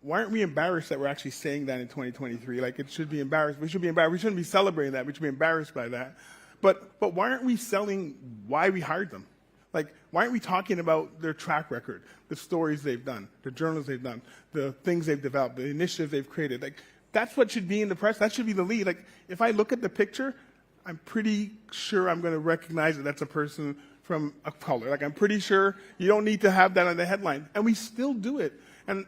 [SPEAKER 4] why aren't we embarrassed that we're actually saying that in 2023? Like, it should be embarrassed. We should be embarrassed. We shouldn't be celebrating that. We should be embarrassed by that. But why aren't we selling why we hired them? Like, why aren't we talking about their track record, the stories they've done, the journals they've done, the things they've developed, the initiatives they've created? Like, that's what should be in the press. That should be the lead. Like, if I look at the picture, I'm pretty sure I'm going to recognize that that's a person from a color. Like, I'm pretty sure you don't need to have that on the headline. And we still do it. And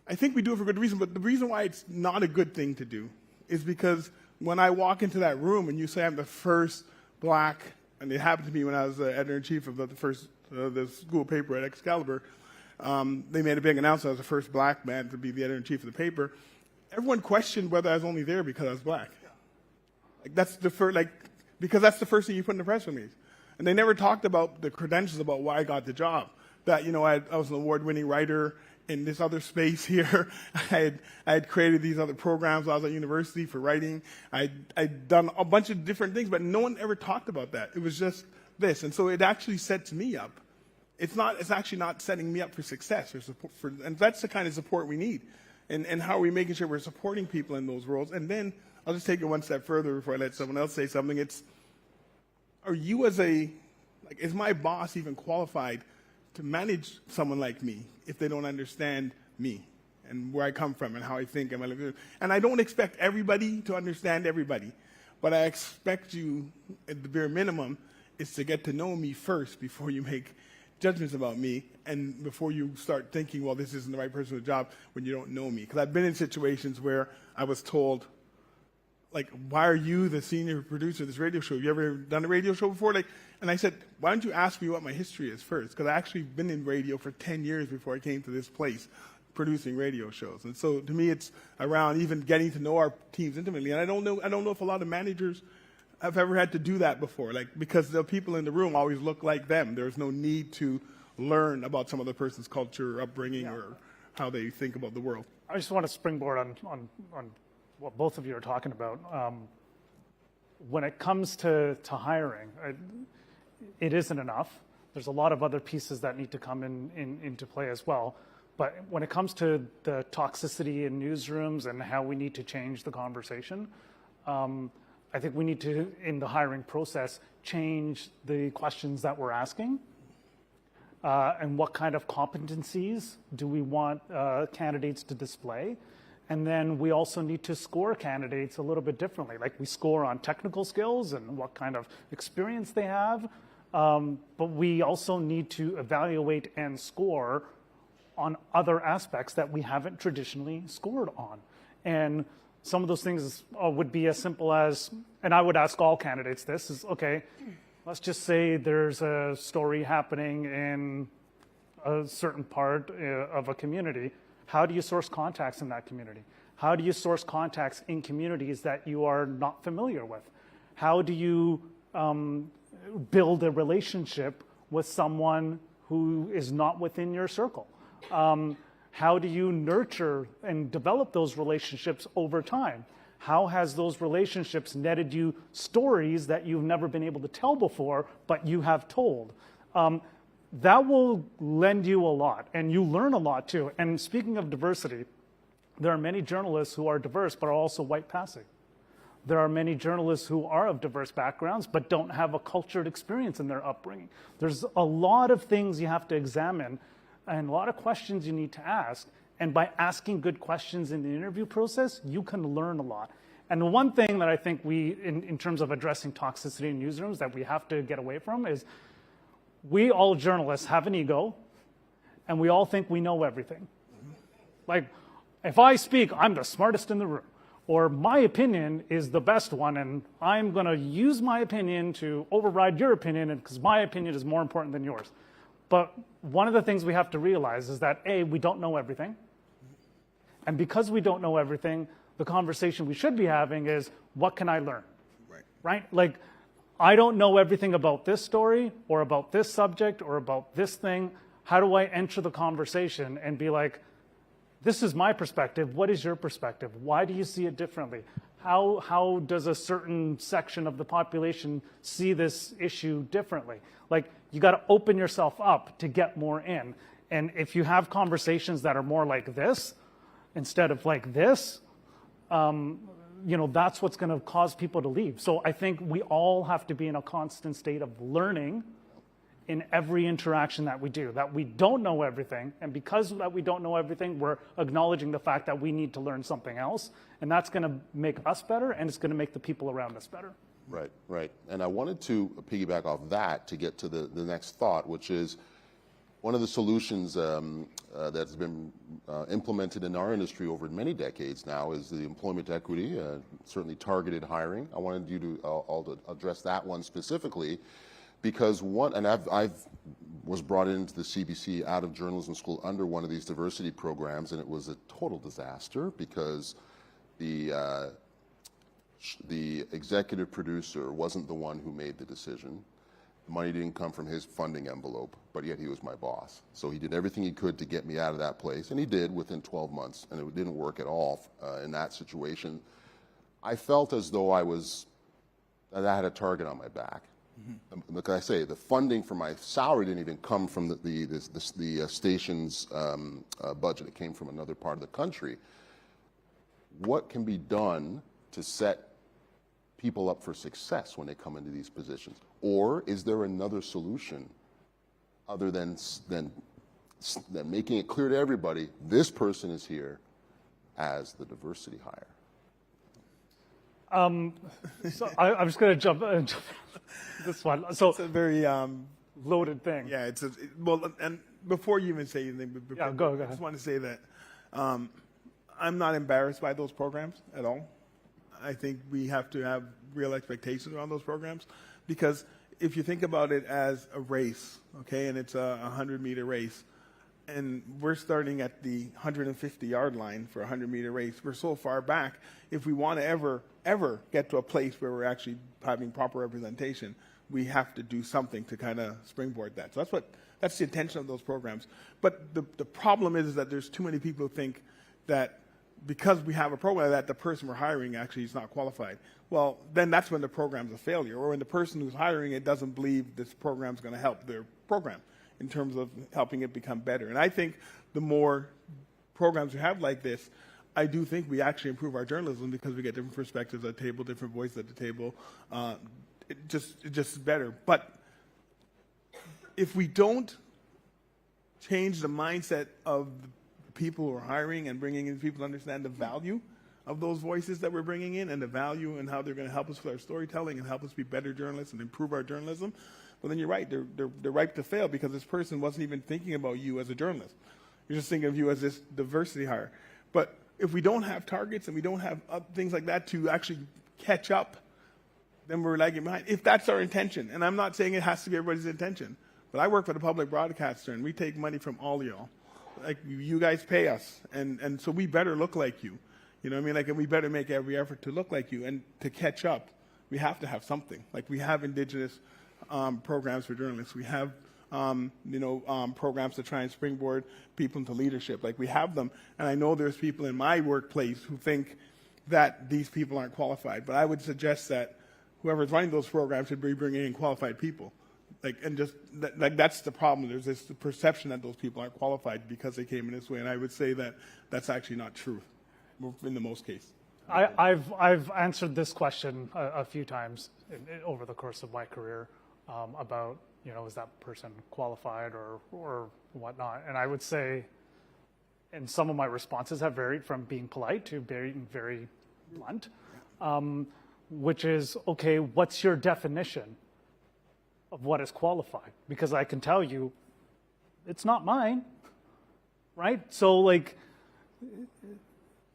[SPEAKER 4] I think we do it for good reason, but the reason why it's not a good thing to do is because when I walk into that room and you say I'm the first black, and it happened to me when I was the editor-in-chief of the school paper at Excalibur, they made a big announcement I was the first black man to be the editor-in-chief of the paper. Everyone questioned whether I was only there because I was black. Like, that's the first, because that's the first thing you put in the press release. And they never talked about the credentials about why I got the job. That, I was an award-winning writer in this other space here. I had created these other programs while I was at university for writing. I'd done a bunch of different things, but no one ever talked about that. It was just this. And so it actually sets me up. It's actually not setting me up for success or support and that's the kind of support we need. And how are we making sure we're supporting people in those roles? And then I'll just take it one step further before I let someone else say something. are you as a, like, is my boss even qualified to manage someone like me if they don't understand me and where I come from and how I think and my living? And I don't expect everybody to understand everybody, but I expect you, at the bare minimum, is to get to know me first before you make judgments about me and before you start thinking, well, this isn't the right person for the job when you don't know me. Because I've been in situations where I was told, like, why are you the senior producer of this radio show? Have you ever done a radio show before? Like, and I said, why don't you ask me what my history is first? Because I actually been in radio for 10 years before I came to this place producing radio shows. And so to me, it's around even getting to know our teams intimately. And I don't know if a lot of managers have ever had to do that before, like, because the people in the room always look like them. There's no need to learn about some other person's culture, upbringing, or how they think about the world.
[SPEAKER 6] I just want to springboard on what both of you are talking about. When it comes to hiring, it isn't enough. There's a lot of other pieces that need to come into play as well. But when it comes to the toxicity in newsrooms and how we need to change the conversation, I think we need to, in the hiring process, change the questions that we're asking. And what kind of competencies do we want candidates to display? And then we also need to score candidates a little bit differently. Like, we score on technical skills and what kind of experience they have. But we also need to evaluate and score on other aspects that we haven't traditionally scored on. And some of those things would be as simple as, and I would ask all candidates this, is, okay, let's just say there's a story happening in a certain part of a community. How do you source contacts in that community? How do you source contacts in communities that you are not familiar with? How do you build a relationship with someone who is not within your circle? How do you nurture and develop those relationships over time? How has those relationships netted you stories that you've never been able to tell before, but you have told? That will lend you a lot, and you learn a lot too. And speaking of diversity, there are many journalists who are diverse but are also white passing. There are many journalists who are of diverse backgrounds but don't have a cultured experience in their upbringing. There's a lot of things you have to examine and a lot of questions you need to ask. And by asking good questions in the interview process, you can learn a lot. And the one thing that I think we, in terms of addressing toxicity in newsrooms, that we have to get away from is, we all journalists have an ego, and we all think we know everything. Like, if I speak, I'm the smartest in the room, or my opinion is the best one, and I'm going to use my opinion to override your opinion because my opinion is more important than yours. But one of the things we have to realize is that, A, we don't know everything. And because we don't know everything, the conversation we should be having is, what can I learn? Right? Like, I don't know everything about this story or about this subject or about this thing. How do I enter the conversation and be like, this is my perspective. What is your perspective? Why do you see it differently? How does a certain section of the population see this issue differently? Like, you got to open yourself up to get more in. And if you have conversations that are more like this instead of like this, that's what's going to cause people to leave. So I think we all have to be in a constant state of learning in every interaction that we do, that we don't know everything. And because that we don't know everything, we're acknowledging the fact that we need to learn something else. And that's going to make us better, and it's going to make the people around us better.
[SPEAKER 3] Right, right. And I wanted to piggyback off that to get to the next thought, which is one of the solutions that's been implemented in our industry over many decades now is the employment equity, certainly targeted hiring. I wanted you to all to address that one specifically, because I was brought into the CBC out of journalism school under one of these diversity programs, and it was a total disaster because the executive producer wasn't the one who made the decision. The money didn't come from his funding envelope, but yet he was my boss. So he did everything he could to get me out of that place, and he did within 12 months, and it didn't work at all in that situation. I felt as though I had a target on my back. Mm-hmm. Like I say, the funding for my salary didn't even come from the station's budget. It came from another part of the country. What can be done to set people up for success when they come into these positions? Or is there another solution other than making it clear to everybody, this person is here as the diversity hire?
[SPEAKER 6] So I'm just going to jump this one. So
[SPEAKER 4] It's a very
[SPEAKER 6] loaded thing.
[SPEAKER 4] yeah. Well, and before you even say anything,
[SPEAKER 6] Yeah, go
[SPEAKER 4] I
[SPEAKER 6] ahead.
[SPEAKER 4] just want to say that I'm not embarrassed by those programs at all. I think we have to have real expectations around those programs, because if you think about it as a race, okay, and it's a 100-meter race, and we're starting at the 150-yard line for a 100-meter race, we're so far back. If we want to ever get to a place where we're actually having proper representation, we have to do something to kind of springboard that. So that's the intention of those programs. But the problem is that there's too many people who think that because we have a program that the person we're hiring actually is not qualified. Well, then that's when the program's a failure, or when the person who's hiring it doesn't believe this program's going to help their program in terms of helping it become better. And I think the more programs we have like this, I do think we actually improve our journalism, because we get different perspectives at the table, different voices at the table. It just is better. But if we don't change the mindset of the people who are hiring and bringing in people to understand the value of those voices that we're bringing in, and the value and how they're going to help us with our storytelling and help us be better journalists and improve our journalism, well, then you're right. They're ripe to fail, because this person wasn't even thinking about you as a journalist. You're just thinking of you as this diversity hire. But if we don't have targets and we don't have things like that to actually catch up, then we're lagging behind. If that's our intention, and I'm not saying it has to be everybody's intention, but I work for the public broadcaster, and we take money from all y'all. Like, you guys pay us, and so we better look like you. You know what I mean? Like, and we better make every effort to look like you. And to catch up, we have to have something. Like, we have Indigenous programs for journalists. We have, programs to try and springboard people into leadership. Like, we have them. And I know there's people in my workplace who think that these people aren't qualified. But I would suggest that whoever's running those programs should be bringing in qualified people. That's the problem. There's this perception that those people aren't qualified because they came in this way. And I would say that that's actually not true in the most case.
[SPEAKER 6] I've answered this question a few times over the course of my career about, is that person qualified or whatnot. And I would say, and some of my responses have varied from being polite to being very blunt, which is, okay, what's your definition of what is qualified? Because I can tell you, it's not mine, right? So,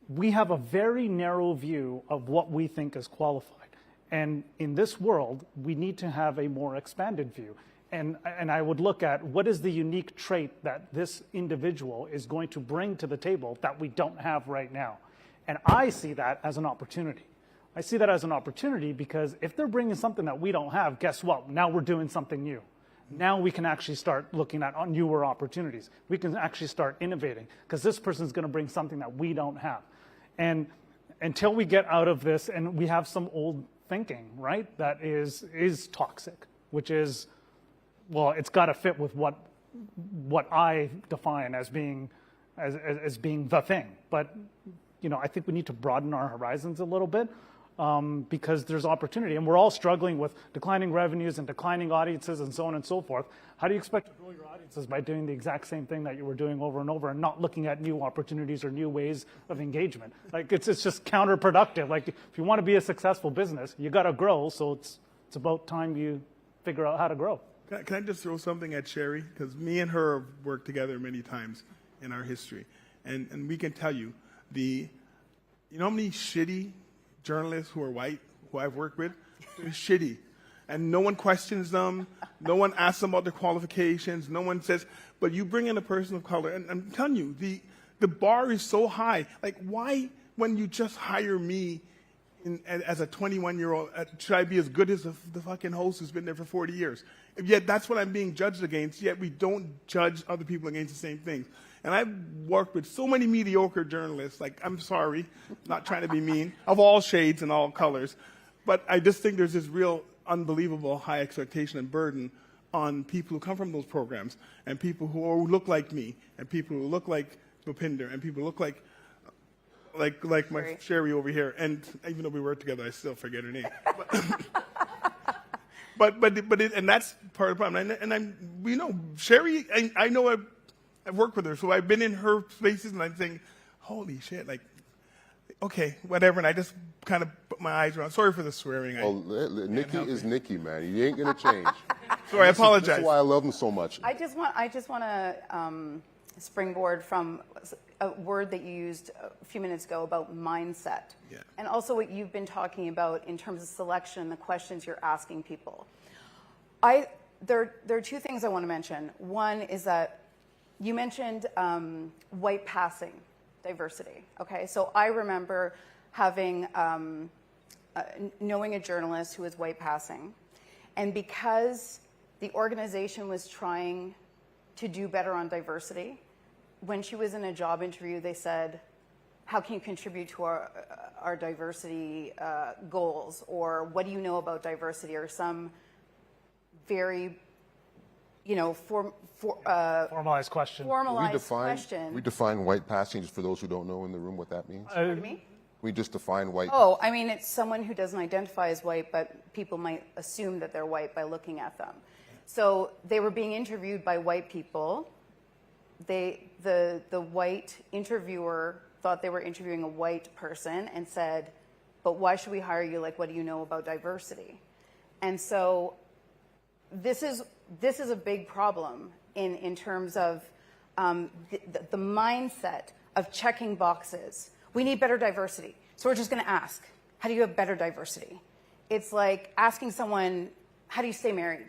[SPEAKER 6] we have a very narrow view of what we think is qualified. And in this world, we need to have a more expanded view. And I would look at what is the unique trait that this individual is going to bring to the table that we don't have right now. And I see that as an opportunity. I see that as an opportunity because if they're bringing something that we don't have, guess what? Now we're doing something new. Now we can actually start looking at newer opportunities. We can actually start innovating because this person's going to bring something that we don't have. And until we get out of this, and we have some old thinking, right, that is toxic, which is, well, it's got to fit with what I define as being as being the thing. But I think we need to broaden our horizons a little bit. Because there's opportunity. And we're all struggling with declining revenues and declining audiences and so on and so forth. How do you expect to grow your audiences by doing the exact same thing that you were doing over and over and not looking at new opportunities or new ways of engagement? It's just counterproductive. If you want to be a successful business, you got to grow. So it's about time you figure out how to grow.
[SPEAKER 4] Can I just throw something at Sherry? Because me and her have worked together many times in our history. And we can tell you, you know how many shitty journalists who are white, who I've worked with, they're shitty. And no one questions them. No one asks them about their qualifications. No one says, but you bring in a person of color. And I'm telling you, the bar is so high. Why, when you just hire me as a 21-year-old, should I be as good as the fucking host who's been there for 40 years? Yet that's what I'm being judged against, yet we don't judge other people against the same things. And I've worked with so many mediocre journalists, I'm sorry, not trying to be mean, of all shades and all colors, but I just think there's this real unbelievable high expectation and burden on people who come from those programs, and people who look like me, and people who look like Bhupinder, and people who look like like my Sherry over here. And even though we work together, I still forget her name. And that's part of the problem. And Sherry, I know I've worked with her, so I've been in her spaces, and I'm saying, holy shit, like, okay, whatever. And I just kind of put my eyes around. Sorry for the swearing.
[SPEAKER 3] Nikki is Nikki, man. He ain't gonna change.
[SPEAKER 4] Sorry, I apologize.
[SPEAKER 3] That's why I love him so much.
[SPEAKER 23] I just want to springboard from a word that you used a few minutes ago about mindset, and also what you've been talking about in terms of selection, the questions you're asking people. There are two things I want to mention. One is that you mentioned white passing diversity. Okay, so I remember having knowing a journalist who was white passing, and because the organization was trying to do better on diversity, when she was in a job interview, they said, how can you contribute to our diversity goals? Or what do you know about diversity? Or some very,
[SPEAKER 6] formalized question.
[SPEAKER 3] We define white passing, just for those who don't know in the room what that means.
[SPEAKER 23] What do you mean?
[SPEAKER 3] We just define white.
[SPEAKER 23] Oh, I mean, it's someone who doesn't identify as white, but people might assume that they're white by looking at them. So they were being interviewed by white people. The white interviewer thought they were interviewing a white person and said, but why should we hire you? Like, what do you know about diversity? And so this is a big problem in terms of the mindset of checking boxes. We need better diversity. So we're just going to ask, how do you have better diversity? It's like asking someone, how do you stay married?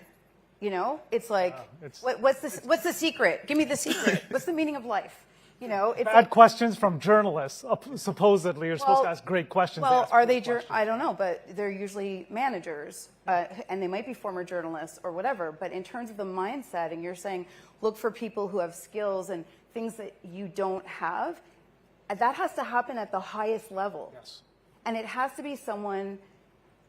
[SPEAKER 23] It's like, what's the secret? Give me the secret. What's the meaning of life? It's
[SPEAKER 6] bad questions from journalists. Supposedly, you're supposed to ask great questions.
[SPEAKER 23] Well, are they? I don't know, but they're usually managers, and they might be former journalists or whatever. But in terms of the mindset, and you're saying, look for people who have skills and things that you don't have. That has to happen at the highest level.
[SPEAKER 6] Yes.
[SPEAKER 23] And it has to be someone.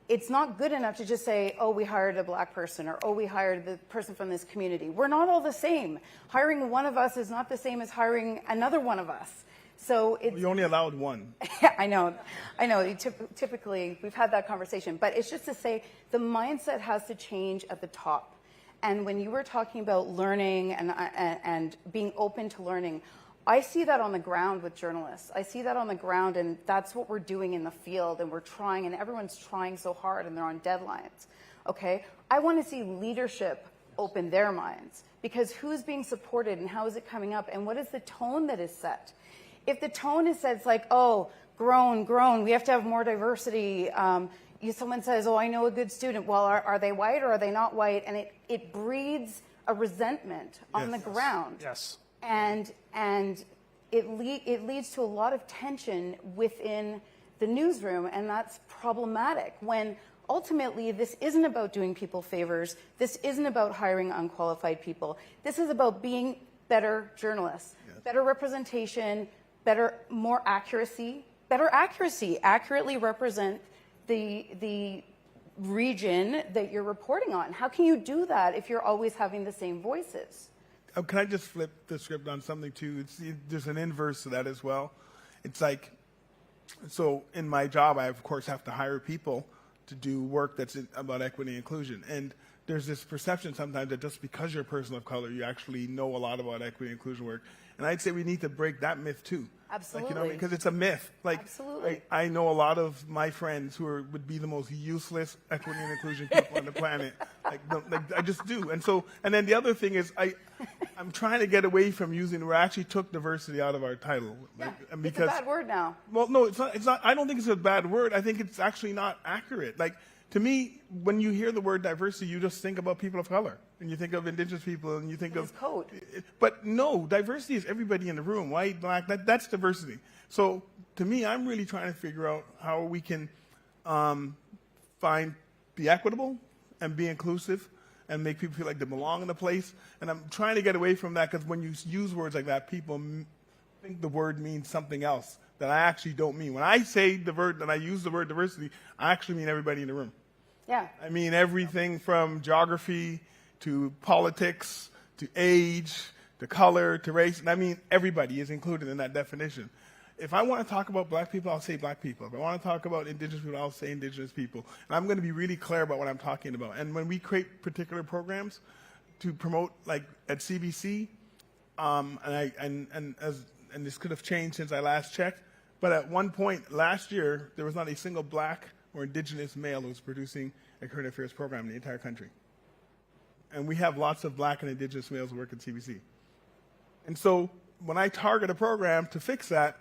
[SPEAKER 23] It's not good enough to just say, oh, we hired a black person, or oh, we hired the person from this community. We're not all the same. Hiring one of us is not the same as hiring another one of us. So it's...
[SPEAKER 4] You only allowed one.
[SPEAKER 23] Yeah, I know. Typically, we've had that conversation. But it's just to say the mindset has to change at the top. And when you were talking about learning and being open to learning, I see that on the ground with journalists. I see that on the ground, and that's what we're doing in the field, and we're trying, and everyone's trying so hard, and they're on deadlines, okay? I want to see leadership open their minds, because who's being supported, and how is it coming up, and what is the tone that is set? If the tone is set, it's like, oh, grown, we have to have more diversity. Someone says, oh, I know a good student. Well, are they white, or are they not white? And it breeds a resentment on the ground.
[SPEAKER 6] Yes.
[SPEAKER 23] And it leads to a lot of tension within the newsroom, and that's problematic when ultimately this isn't about doing people favors. This isn't about hiring unqualified people. This is about being better journalists, better representation, more accuracy, accurately represent the region that you're reporting on. How can you do that if you're always having the same voices?
[SPEAKER 4] Can I just flip the script on something too? There's an inverse to that as well. It's like, so in my job, I of course have to hire people to do work that's about equity and inclusion. And there's this perception sometimes that just because you're a person of color, you actually know a lot about equity and inclusion work. And I'd say we need to break that myth too.
[SPEAKER 23] Absolutely.
[SPEAKER 4] Because it's a myth.
[SPEAKER 23] Absolutely.
[SPEAKER 4] I know a lot of my friends who would be the most useless equity and inclusion people on the planet. I just do. And then the other thing is I'm trying to get away from using, we actually took diversity out of our title.
[SPEAKER 23] Because, it's a bad word now.
[SPEAKER 4] Well, no, it's not. I don't think it's a bad word. I think it's actually not accurate. To me, when you hear the word diversity, you just think about people of color, and you think of Indigenous people, and you think of
[SPEAKER 23] code.
[SPEAKER 4] But no, diversity is everybody in the room, white, black. That's diversity. So to me, I'm really trying to figure out how we can be equitable and be inclusive and make people feel like they belong in a place. And I'm trying to get away from that, because when you use words like that, people think the word means something else that I actually don't mean. When I say the word, and I use the word diversity, I actually mean everybody in the room.
[SPEAKER 23] Yeah.
[SPEAKER 4] I mean everything from geography to politics to age to color to race. And I mean everybody is included in that definition. If I want to talk about black people, I'll say black people. If I want to talk about indigenous people, I'll say indigenous people. And I'm going to be really clear about what I'm talking about. And when we create particular programs to promote, like at CBC, and this could have changed since I last checked, but at one point last year, there was not a single black or indigenous male who was producing a current affairs program in the entire country. And we have lots of black and indigenous males who work at CBC. And so when I target a program to fix that,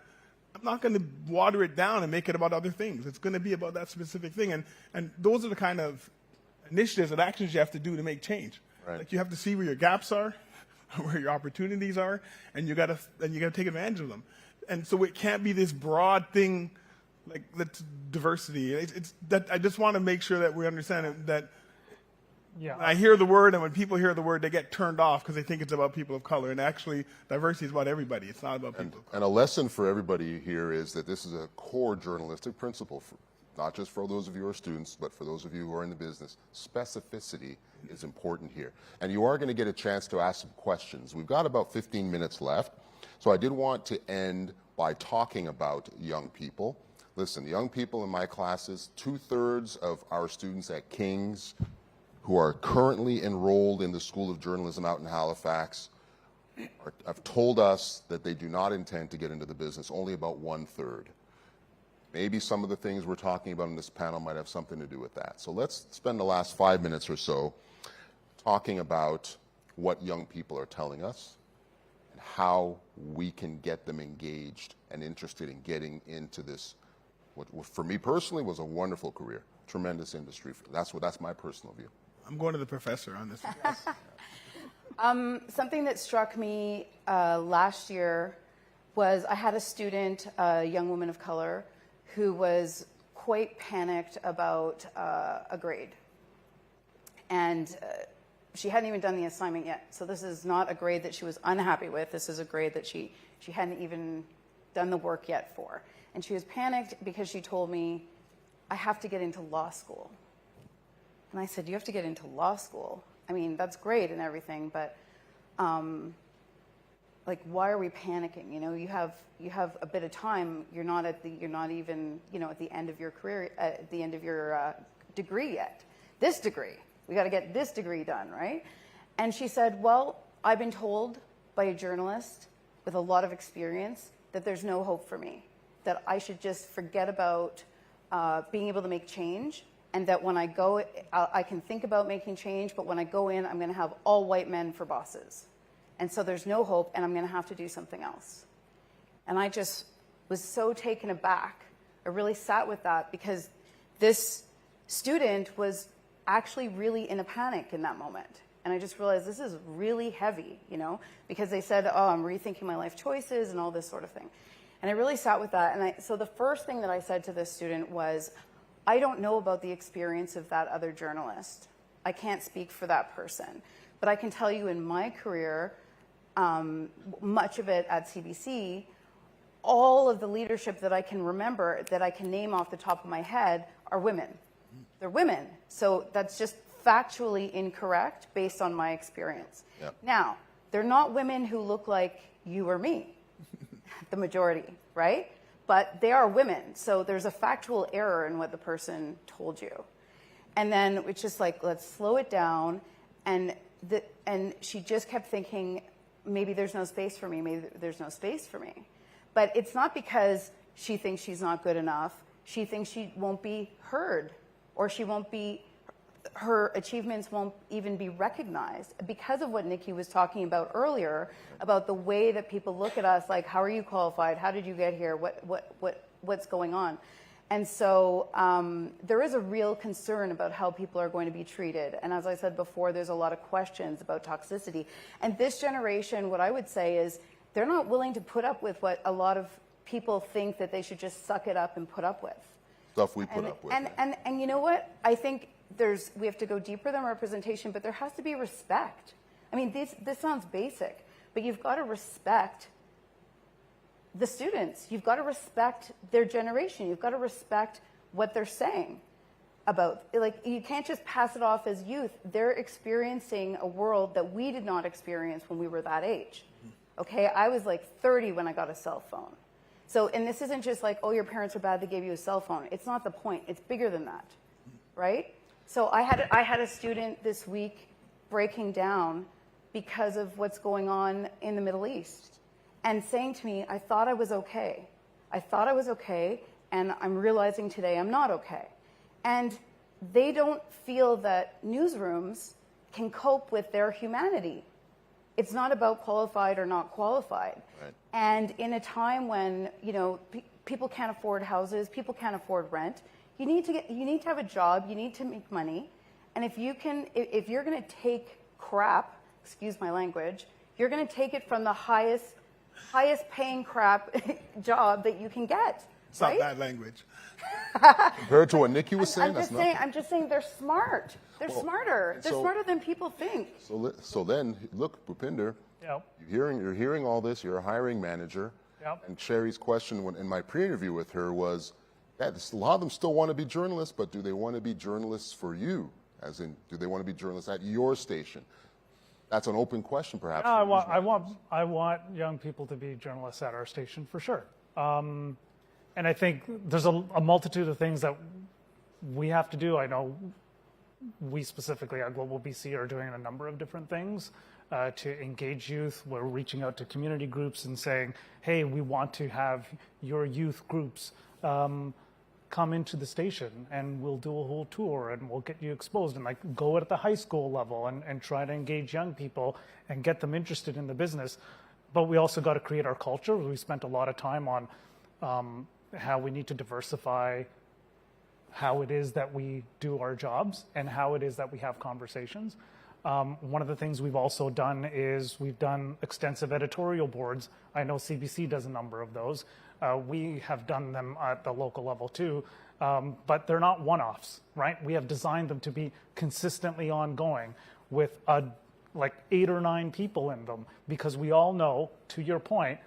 [SPEAKER 4] I'm not going to water it down and make it about other things. It's going to be about that specific thing. And those are the kind of initiatives and actions you have to do to make change.
[SPEAKER 3] Right.
[SPEAKER 4] Like you have to see where your gaps are, where your opportunities are, and you got to take advantage of them. And so it can't be this broad thing like that's diversity. It's that I just want to make sure that we understand that.
[SPEAKER 6] Yeah.
[SPEAKER 4] When I hear the word, and when people hear the word, they get turned off because they think it's about people of color. And actually, diversity is about everybody. It's not about people of color.
[SPEAKER 3] And a lesson for everybody here is that this is a core journalistic principle, not just for those of you who are students, but for those of you who are in the business. Specificity is important here. And you are going to get a chance to ask some questions. We've got about 15 minutes left. So I did want to end by talking about young people. Listen, young people in my classes, 2/3 of our students at King's who are currently enrolled in the School of Journalism out in Halifax have told us that they do not intend to get into the business, only about 1/3. Maybe some of the things we're talking about in this panel might have something to do with that. So let's spend the last 5 minutes or so talking about what young people are telling us and how we can get them engaged and interested in getting into this, what for me personally was a wonderful career, tremendous industry. That's my personal view.
[SPEAKER 4] I'm going to the professor on this.
[SPEAKER 23] Something that struck me last year was I had a student, a young woman of color, who was quite panicked about a grade. And she hadn't even done the assignment yet. So this is not a grade that she was unhappy with. This is a grade that she hadn't even done the work yet for. And she was panicked because she told me, I have to get into law school. And I said, you have to get into law school? I mean, that's great and everything, but like, why are we panicking? You know, you have a bit of time. You're not even, you know, at the end of your career, at the end of your degree yet. This degree, we got to get this degree done, right? And she said, well, I've been told by a journalist with a lot of experience that there's no hope for me, that I should just forget about being able to make change, and that when I go, I can think about making change, but when I go in, I'm going to have all white men for bosses. And so there's no hope, and I'm going to have to do something else. And I just was so taken aback. I really sat with that because this student was actually really in a panic in that moment. And I just realized this is really heavy, you know, because they said, oh, I'm rethinking my life choices and all this sort of thing. And I really sat with that. And so the first thing that I said to this student was, I don't know about the experience of that other journalist. I can't speak for that person. But I can tell you in my career, much of it at CBC, all of the leadership that I can remember, that I can name off the top of my head, are women. They're women. So that's just factually incorrect based on my experience.
[SPEAKER 3] Yep.
[SPEAKER 23] Now, they're not women who look like you or me, the majority, right? But they are women, so there's a factual error in what the person told you. And then it's just like, let's slow it down. And she just kept thinking, maybe there's no space for me, maybe there's no space for me. But it's not because she thinks she's not good enough. She thinks she won't be heard, or her achievements won't even be recognized because of what Nikki was talking about earlier, about the way that people look at us, like, how are you qualified? How did you get here? What's going on? And so there is a real concern about how people are going to be treated. And as I said before, there's a lot of questions about toxicity. And this generation, what I would say is, they're not willing to put up with what a lot of people think that they should just suck it up and put up with.
[SPEAKER 3] Stuff we put up with.
[SPEAKER 23] And you know what? I think we have to go deeper than representation, but there has to be respect. I mean, this sounds basic, but you've got to respect the students. You've got to respect their generation. You've got to respect what they're saying about, like, you can't just pass it off as youth. They're experiencing a world that we did not experience when we were that age. Okay, I was like 30 when I got a cell phone. So, and this isn't just like, oh, your parents are bad, they gave you a cell phone. It's not the point. It's bigger than that, right? So I had a student this week breaking down because of what's going on in the Middle East and saying to me, I thought I was okay. I thought I was okay, and I'm realizing today I'm not okay. And they don't feel that newsrooms can cope with their humanity. It's not about qualified or not qualified.
[SPEAKER 3] Right.
[SPEAKER 23] And in a time when, you know, people can't afford houses, people can't afford rent, you need to have a job, you need to make money. And if you're going to take crap, excuse my language, you're going to take it from the highest paying crap job that you can get.
[SPEAKER 4] It's
[SPEAKER 23] right?
[SPEAKER 4] not bad language.
[SPEAKER 3] Compared to what Nikki was saying,
[SPEAKER 23] I'm just saying they're smart. They're smarter. They're smarter than people think.
[SPEAKER 3] So then, look, Bhupinder,
[SPEAKER 6] Yep.
[SPEAKER 3] you're hearing all this. You're a hiring manager.
[SPEAKER 6] Yep.
[SPEAKER 3] And Sherry's question in my pre-interview with her was that a lot of them still want to be journalists, but do they want to be journalists for you? As in, do they want to be journalists at your station? That's an open question, perhaps.
[SPEAKER 6] I want young people to be journalists at our station for sure. And I think there's a multitude of things that we have to do. I know we specifically at Global BC are doing a number of different things to engage youth. We're reaching out to community groups and saying, hey, we want to have your youth groups come into the station, and we'll do a whole tour and we'll get you exposed, and like go at the high school level and try to engage young people and get them interested in the business. But we also got to create our culture. We spent a lot of time on how we need to diversify how it is that we do our jobs and how it is that we have conversations. One of the things we've also done is we've done extensive editorial boards. I know CBC does a number of those. We have done them at the local level too, but they're not one-offs, right? We have designed them to be consistently ongoing with like 8 or 9 people in them, because we all know, to your point,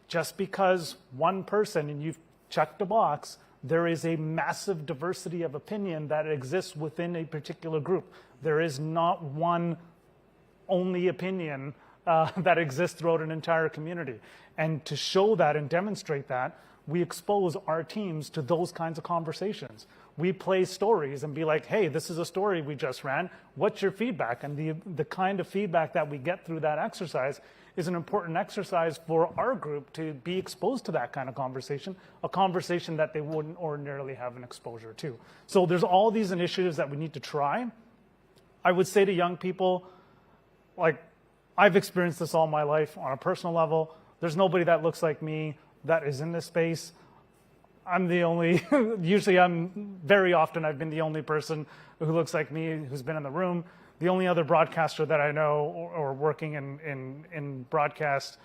[SPEAKER 6] just because one person and you've checked a box, there is a massive diversity of opinion that exists within a particular group. There is not one only opinion that exists throughout an entire community. And to show that and demonstrate that, we expose our teams to those kinds of conversations. We play stories and be like, hey, this is a story we just ran. What's your feedback? And the kind of feedback that we get through that exercise is an important exercise for our group to be exposed to that kind of conversation, a conversation that they wouldn't ordinarily have an exposure to. So there's all these initiatives that we need to try. I would say to young people, like, I've experienced this all my life on a personal level. There's nobody that looks like me that is in this space. I'm the only, very often I've been the only person who looks like me who's been in the room. The only other broadcaster that I know or working in broadcast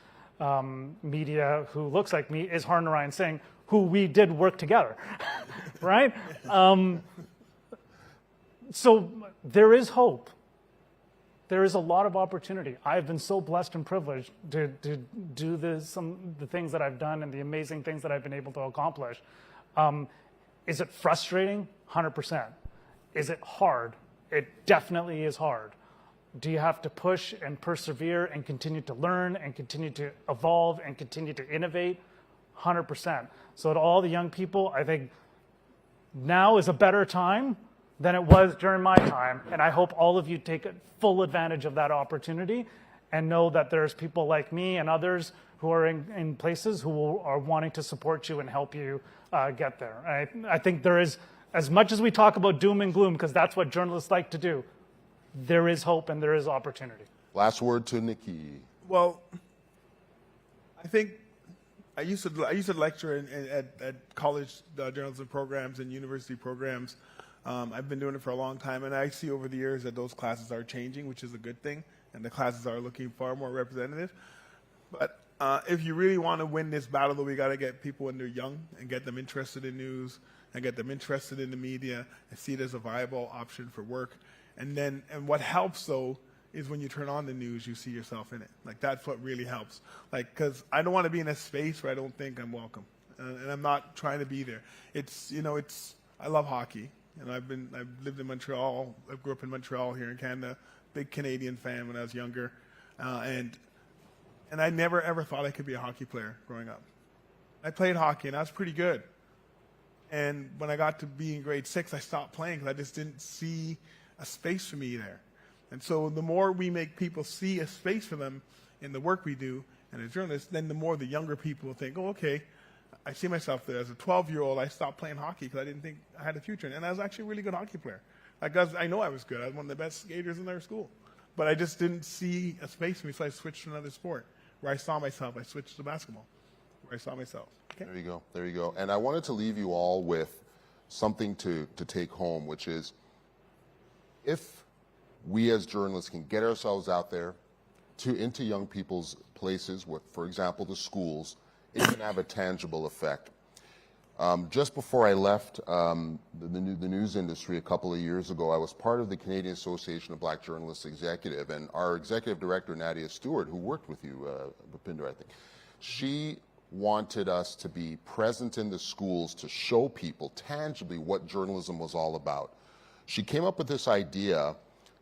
[SPEAKER 6] media who looks like me is Harnarayan Singh, who we did work together, right? So there is hope. There is a lot of opportunity. I've been so blessed and privileged to do the things that I've done and the amazing things that I've been able to accomplish. Is it frustrating? 100%. Is it hard? It definitely is hard. Do you have to push and persevere and continue to learn and continue to evolve and continue to innovate? 100%. So to all the young people, I think now is a better time than it was during my time. And I hope all of you take full advantage of that opportunity and know that there's people like me and others who are in places who are wanting to support you and help you get there. I think there is, as much as we talk about doom and gloom, because that's what journalists like to do, there is hope and there is opportunity.
[SPEAKER 3] Last word to Nikki.
[SPEAKER 4] Well, I think I used to lecture at college journalism programs and university programs. I've been doing it for a long time, and I see over the years that those classes are changing, which is a good thing, and the classes are looking far more representative. But if you really want to win this battle, though, we got to get people when they're young and get them interested in news and get them interested in the media and see it as a viable option for work. And what helps, though, is when you turn on the news, you see yourself in it. Like, that's what really helps. Like, because I don't want to be in a space where I don't think I'm welcome, and I'm not trying to be there. I love hockey. And I've lived in Montreal. I grew up in Montreal here in Canada. Big Canadian fan when I was younger, and I never ever thought I could be a hockey player growing up. I played hockey, and I was pretty good. And when I got to be in grade 6, I stopped playing because I just didn't see a space for me there. And so the more we make people see a space for them in the work we do and as journalists, then the more the younger people will think, oh, okay, I see myself there. As a 12-year-old, I stopped playing hockey because I didn't think I had a future. And I was actually a really good hockey player. I know I was good. I was one of the best skaters in their school. But I just didn't see a space for me, so I switched to another sport. Where I saw myself, I switched to basketball, where I saw myself. Okay.
[SPEAKER 3] There you go. There you go. And I wanted to leave you all with something to take home, which is if we as journalists can get ourselves out there into young people's places, for example, the schools, it can have a tangible effect. Just before I left the news industry a couple of years ago, I was part of the Canadian Association of Black Journalists Executive, and our executive director, Nadia Stewart, who worked with you, Bhupinder, I think, she wanted us to be present in the schools to show people tangibly what journalism was all about. She came up with this idea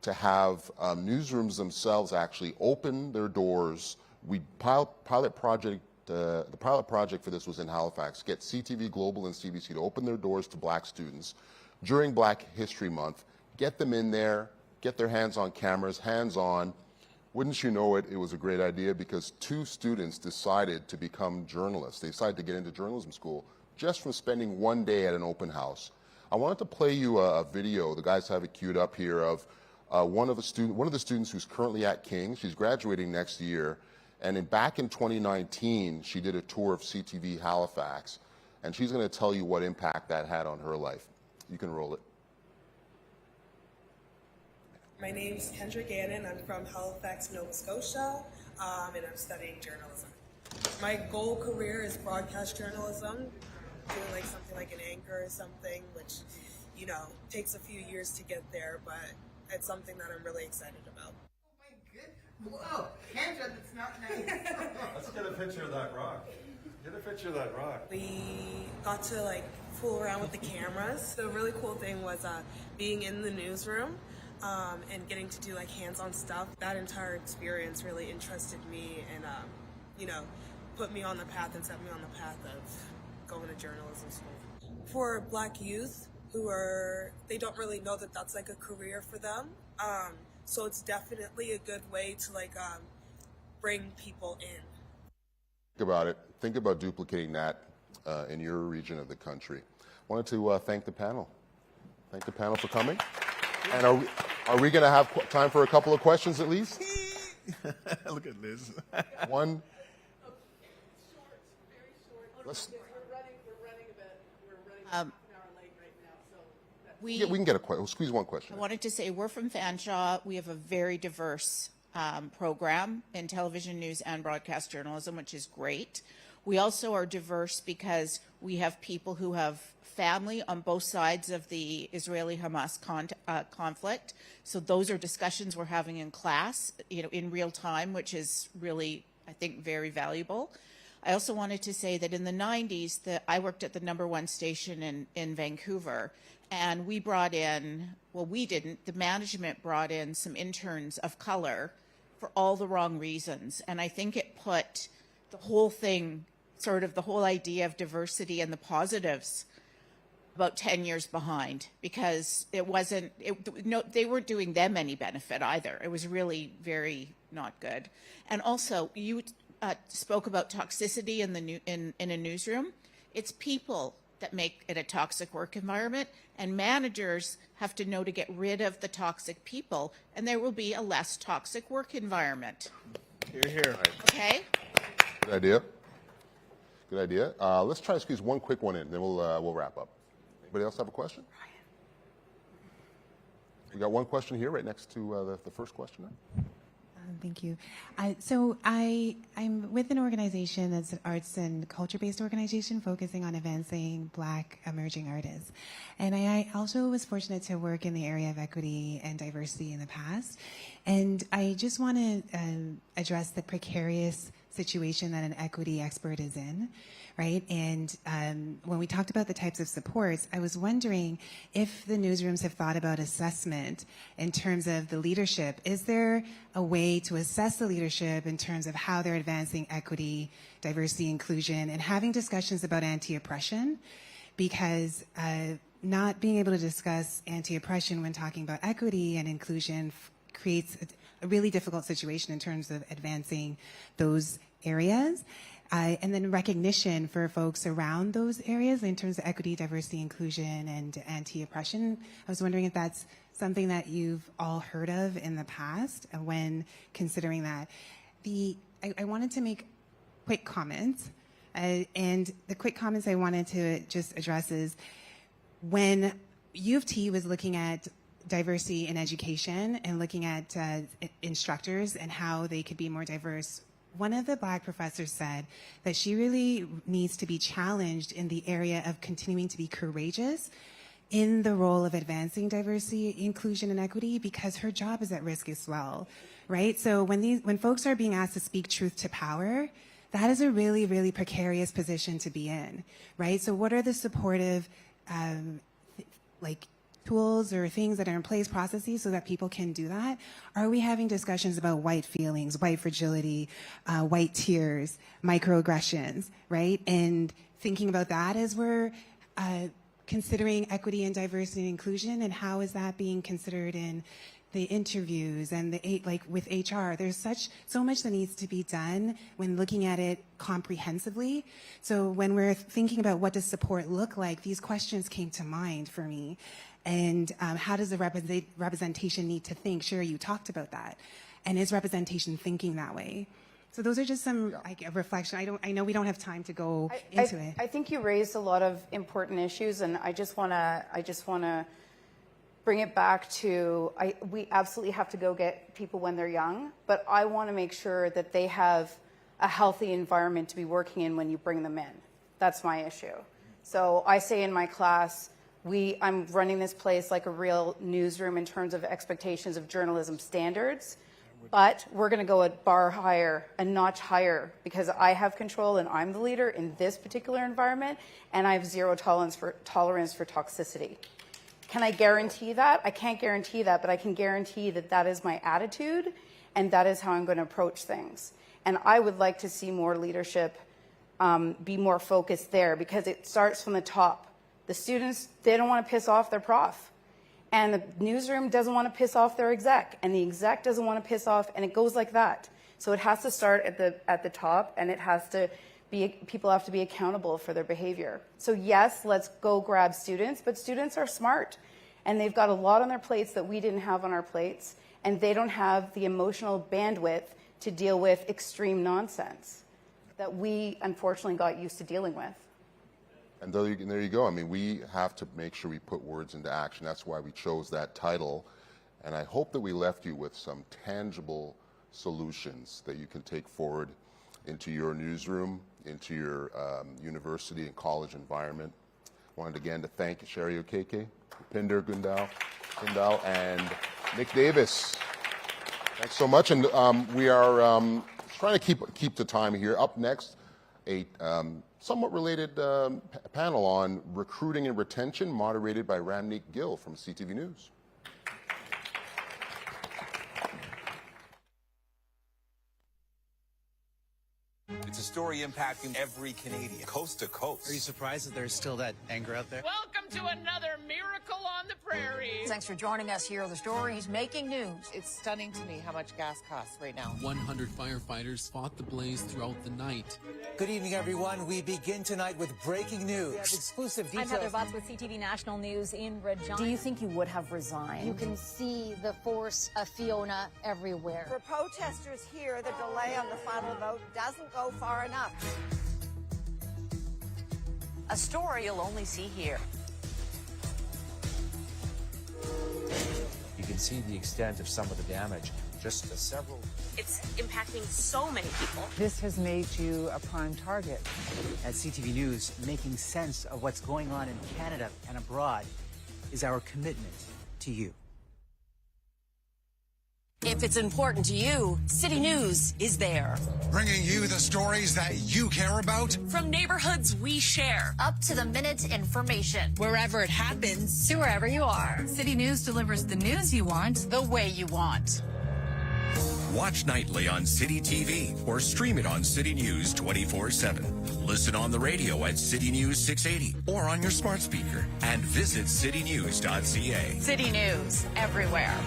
[SPEAKER 3] to have newsrooms themselves actually open their doors. The pilot project for this was in Halifax, get CTV Global and CBC to open their doors to black students during Black History Month, get them in there, get their hands on cameras, hands-on. Wouldn't you know it, it was a great idea because 2 students decided to become journalists. They decided to get into journalism school just from spending 1 day at an open house. I wanted to play you a video, the guys have it queued up here, of one of the students who's currently at King's. She's graduating next year. And back in 2019, she did a tour of CTV Halifax, and she's going to tell you what impact that had on her life. You can roll it.
[SPEAKER 9] My name's Kendra Gannon. I'm from Halifax, Nova Scotia, and I'm studying journalism. My goal career is broadcast journalism, doing like something like an anchor or something, which, you know, takes a few years to get there, but it's something that I'm really excited about.
[SPEAKER 10] Whoa, Kendra, that's not nice.
[SPEAKER 11] Let's get a picture of that rock. Get a picture of that rock.
[SPEAKER 9] We got to like fool around with the cameras. The really cool thing was being in the newsroom and getting to do like hands-on stuff. That entire experience really interested me and, you know, put me on the path and set me on the path of going to journalism school. For Black youth they don't really know that that's like a career for them. So it's definitely a good way to like bring people in.
[SPEAKER 3] Think about it. Think about duplicating that in your region of the country. I wanted to thank the panel. Thank the panel for coming. And are we going to have time for a couple of questions at least?
[SPEAKER 4] Look at Liz.
[SPEAKER 3] One.
[SPEAKER 7] Let's. We're running a bit. We're running half an hour late right now, so.
[SPEAKER 3] We can get a question. We'll squeeze one question.
[SPEAKER 24] I wanted to say we're from Fanshawe. We have a very diverse program in television news and broadcast journalism, which is great. We also are diverse because we have people who have family on both sides of the Israeli-Hamas conflict. So those are discussions we're having in class, you know, in real time, which is really, I think, very valuable. I also wanted to say that in the 90s, I worked at the #1 station in Vancouver, and we brought in, well, we didn't, the management brought in some interns of color for all the wrong reasons. And I think it put the whole thing, sort of the whole idea of diversity and the positives, about 10 years behind, because they weren't doing them any benefit either. It was really very not good. And also, you spoke about toxicity in a newsroom. It's people that make it a toxic work environment, and managers have to know to get rid of the toxic people, and there will be a less toxic work environment.
[SPEAKER 4] Hear, hear.
[SPEAKER 3] Right.
[SPEAKER 24] Okay?
[SPEAKER 3] Good idea. Good idea. Let's try to squeeze one quick one in, then we'll wrap up. Anybody else have a question? We got one question here right next to the first questioner.
[SPEAKER 25] Thank you. I'm with an organization that's an arts and culture-based organization focusing on advancing Black emerging artists. And I also was fortunate to work in the area of equity and diversity in the past. And I just want to address the precarious situation that an equity expert is in. right? And when we talked about the types of supports, I was wondering if the newsrooms have thought about assessment in terms of the leadership. Is there a way to assess the leadership in terms of how they're advancing equity, diversity, inclusion, and having discussions about anti-oppression? Because not being able to discuss anti-oppression when talking about equity and inclusion creates a really difficult situation in terms of advancing those areas. And then recognition for folks around those areas in terms of equity, diversity, inclusion, and anti-oppression. I was wondering if that's something that you've all heard of in the past when considering that. I wanted to make quick comments. And the quick comments I wanted to just address is when U of T was looking at diversity in education and looking at instructors and how they could be more diverse, one of the Black professors said that she really needs to be challenged in the area of continuing to be courageous in the role of advancing diversity, inclusion, and equity, because her job is at risk as well, right? So when folks are being asked to speak truth to power, that is a really, really precarious position to be in, right? So what are the supportive, tools or things that are in place, processes, so that people can do that? Are we having discussions about white feelings, white fragility, white tears, microaggressions, right? And thinking about that as we're considering equity and diversity and inclusion, and how is that being considered in the interviews and with HR? There's so much that needs to be done when looking at it comprehensively. So when we're thinking about what does support look like, these questions came to mind for me. And how does the representation need to think? Sure, you talked about that. And is representation thinking that way? So those are just some reflection. I know we don't have time to go into it.
[SPEAKER 23] I think you raised a lot of important issues, and I just want to bring it back to we absolutely have to go get people when they're young, but I want to make sure that they have a healthy environment to be working in when you bring them in. That's my issue. So I say in my class, I'm running this place like a real newsroom in terms of expectations of journalism standards, but we're going to go a notch higher, because I have control and I'm the leader in this particular environment, and I have zero tolerance for toxicity. Can I guarantee that? I can't guarantee that, but I can guarantee that that is my attitude, and that is how I'm going to approach things. And I would like to see more leadership be more focused there, because it starts from the top. The students, they don't want to piss off their prof. And the newsroom doesn't want to piss off their exec. And the exec doesn't want to piss off, and it goes like that. So it has to start at the top, and it has to be, people have to be accountable for their behavior. So yes, let's go grab students, but students are smart. And they've got a lot on their plates that we didn't have on our plates. And they don't have the emotional bandwidth to deal with extreme nonsense that we unfortunately got used to dealing with.
[SPEAKER 3] And there you go. I mean, we have to make sure we put words into action. That's why we chose that title. And I hope that we left you with some tangible solutions that you can take forward into your newsroom, into your university and college environment. I wanted again to thank Sherry Okeke, Pinder Gundal, and Nick Davis. Thanks so much. And we are trying to keep the time here. Up next, a somewhat related panel on recruiting and retention, moderated by Ramneek Gill from CTV News.
[SPEAKER 8] It's a story impacting every Canadian, coast to coast.
[SPEAKER 12] Are you surprised that there's still that anger out there?
[SPEAKER 13] Welcome to another Miracle on the Prairie.
[SPEAKER 14] Thanks for joining us here. The stories making news.
[SPEAKER 17] It's stunning to me how much gas costs right now.
[SPEAKER 26] 100 firefighters fought the blaze throughout the night.
[SPEAKER 27] Good evening, everyone. We begin tonight with breaking news. We have exclusive details.
[SPEAKER 14] I'm Heather Butts with CTV National News in Regina.
[SPEAKER 23] Do you think you would have resigned?
[SPEAKER 14] You can see the force of Fiona everywhere.
[SPEAKER 17] For protesters here, the delay on the final vote doesn't go far enough.
[SPEAKER 14] A story you'll only see here.
[SPEAKER 28] You can see the extent of some of the damage. Just several.
[SPEAKER 14] It's impacting so many people.
[SPEAKER 17] This has made you a prime target.
[SPEAKER 15] At CTV News, making sense of what's going on in Canada and abroad is our commitment to you.
[SPEAKER 2] If it's important to you, City News is there.
[SPEAKER 5] Bringing you the stories that you care about.
[SPEAKER 2] From neighborhoods we share,
[SPEAKER 14] Up to the minute information.
[SPEAKER 2] wherever it happens,
[SPEAKER 14] To wherever you are.
[SPEAKER 2] City News delivers the news you want, the way you want.
[SPEAKER 16] Watch nightly on City TV or stream it on City News 24/7. Listen on the radio at City News 680 or on your smart speaker and visit citynews.ca.
[SPEAKER 2] City News, everywhere.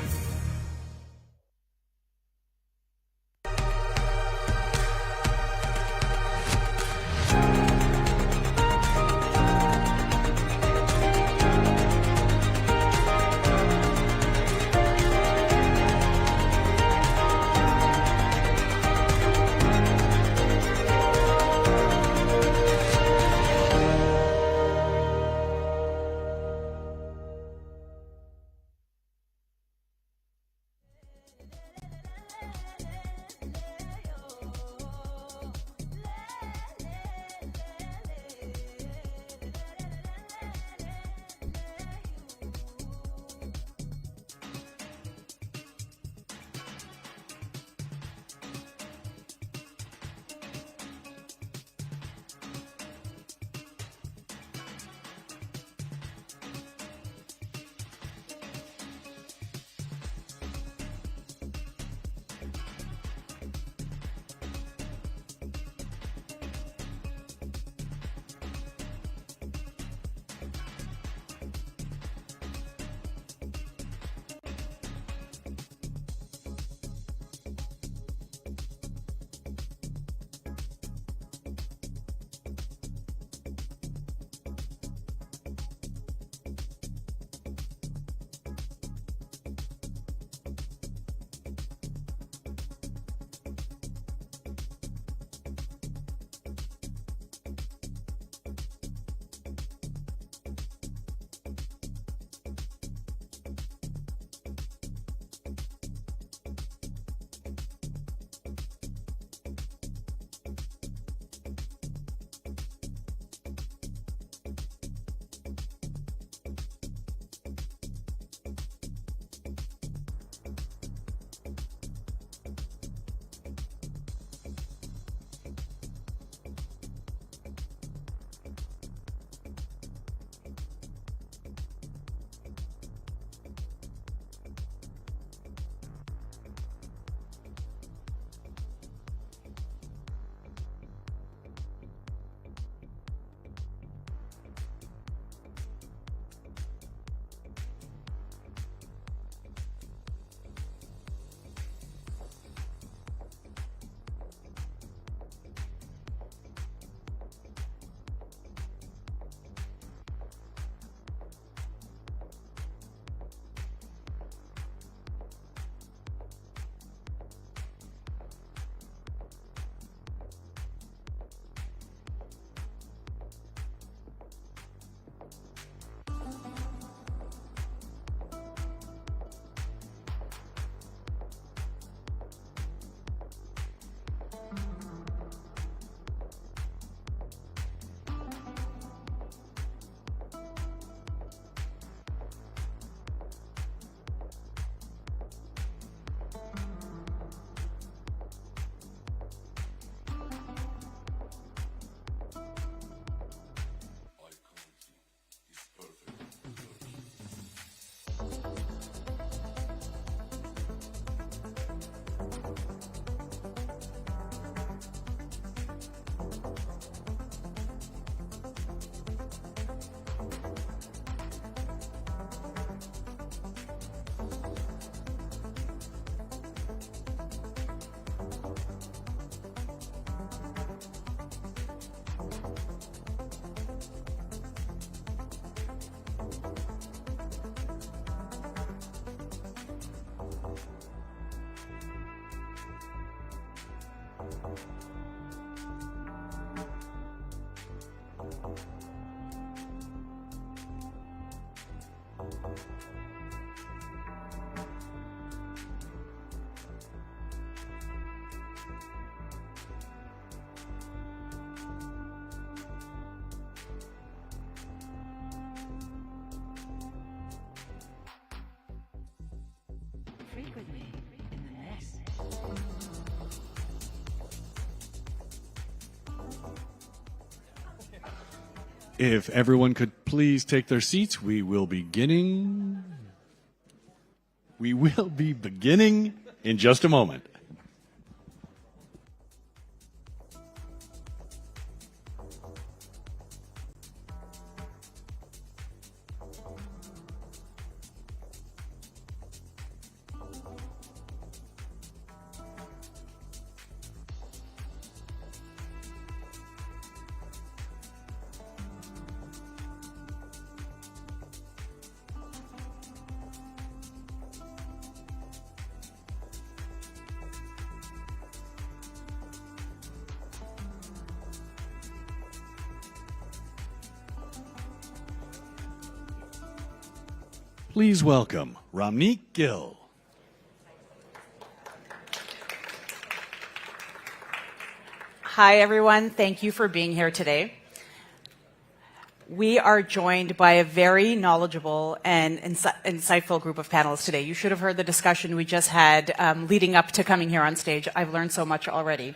[SPEAKER 18] frequently in
[SPEAKER 1] If everyone could please take their seats, we will be beginning in just a moment. Please welcome Ramneek Gill.
[SPEAKER 6] Hi, everyone. Thank you for being here today. We are joined by a very knowledgeable and insightful group of panelists today. You should have heard the discussion we just had leading up to coming here on stage. I've learned so much already.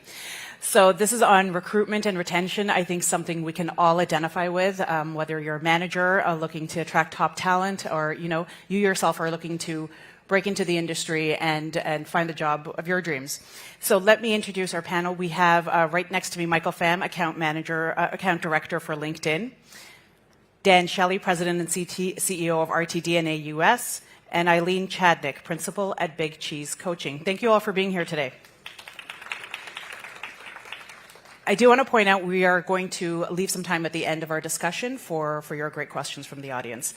[SPEAKER 6] So this is on recruitment and retention. I think something we can all identify with, whether you're a manager looking to attract top talent, or you yourself are looking to break into the industry and find the job of your dreams. So let me introduce our panel. We have right next to me Michael Pham, account director for LinkedIn, Dan Shelley, president and CEO of RTDNA US, and Eileen Chadnick, principal at Big Cheese Coaching. Thank you all for being here today. I do want to point out we are going to leave some time at the end of our discussion for your great questions from the audience.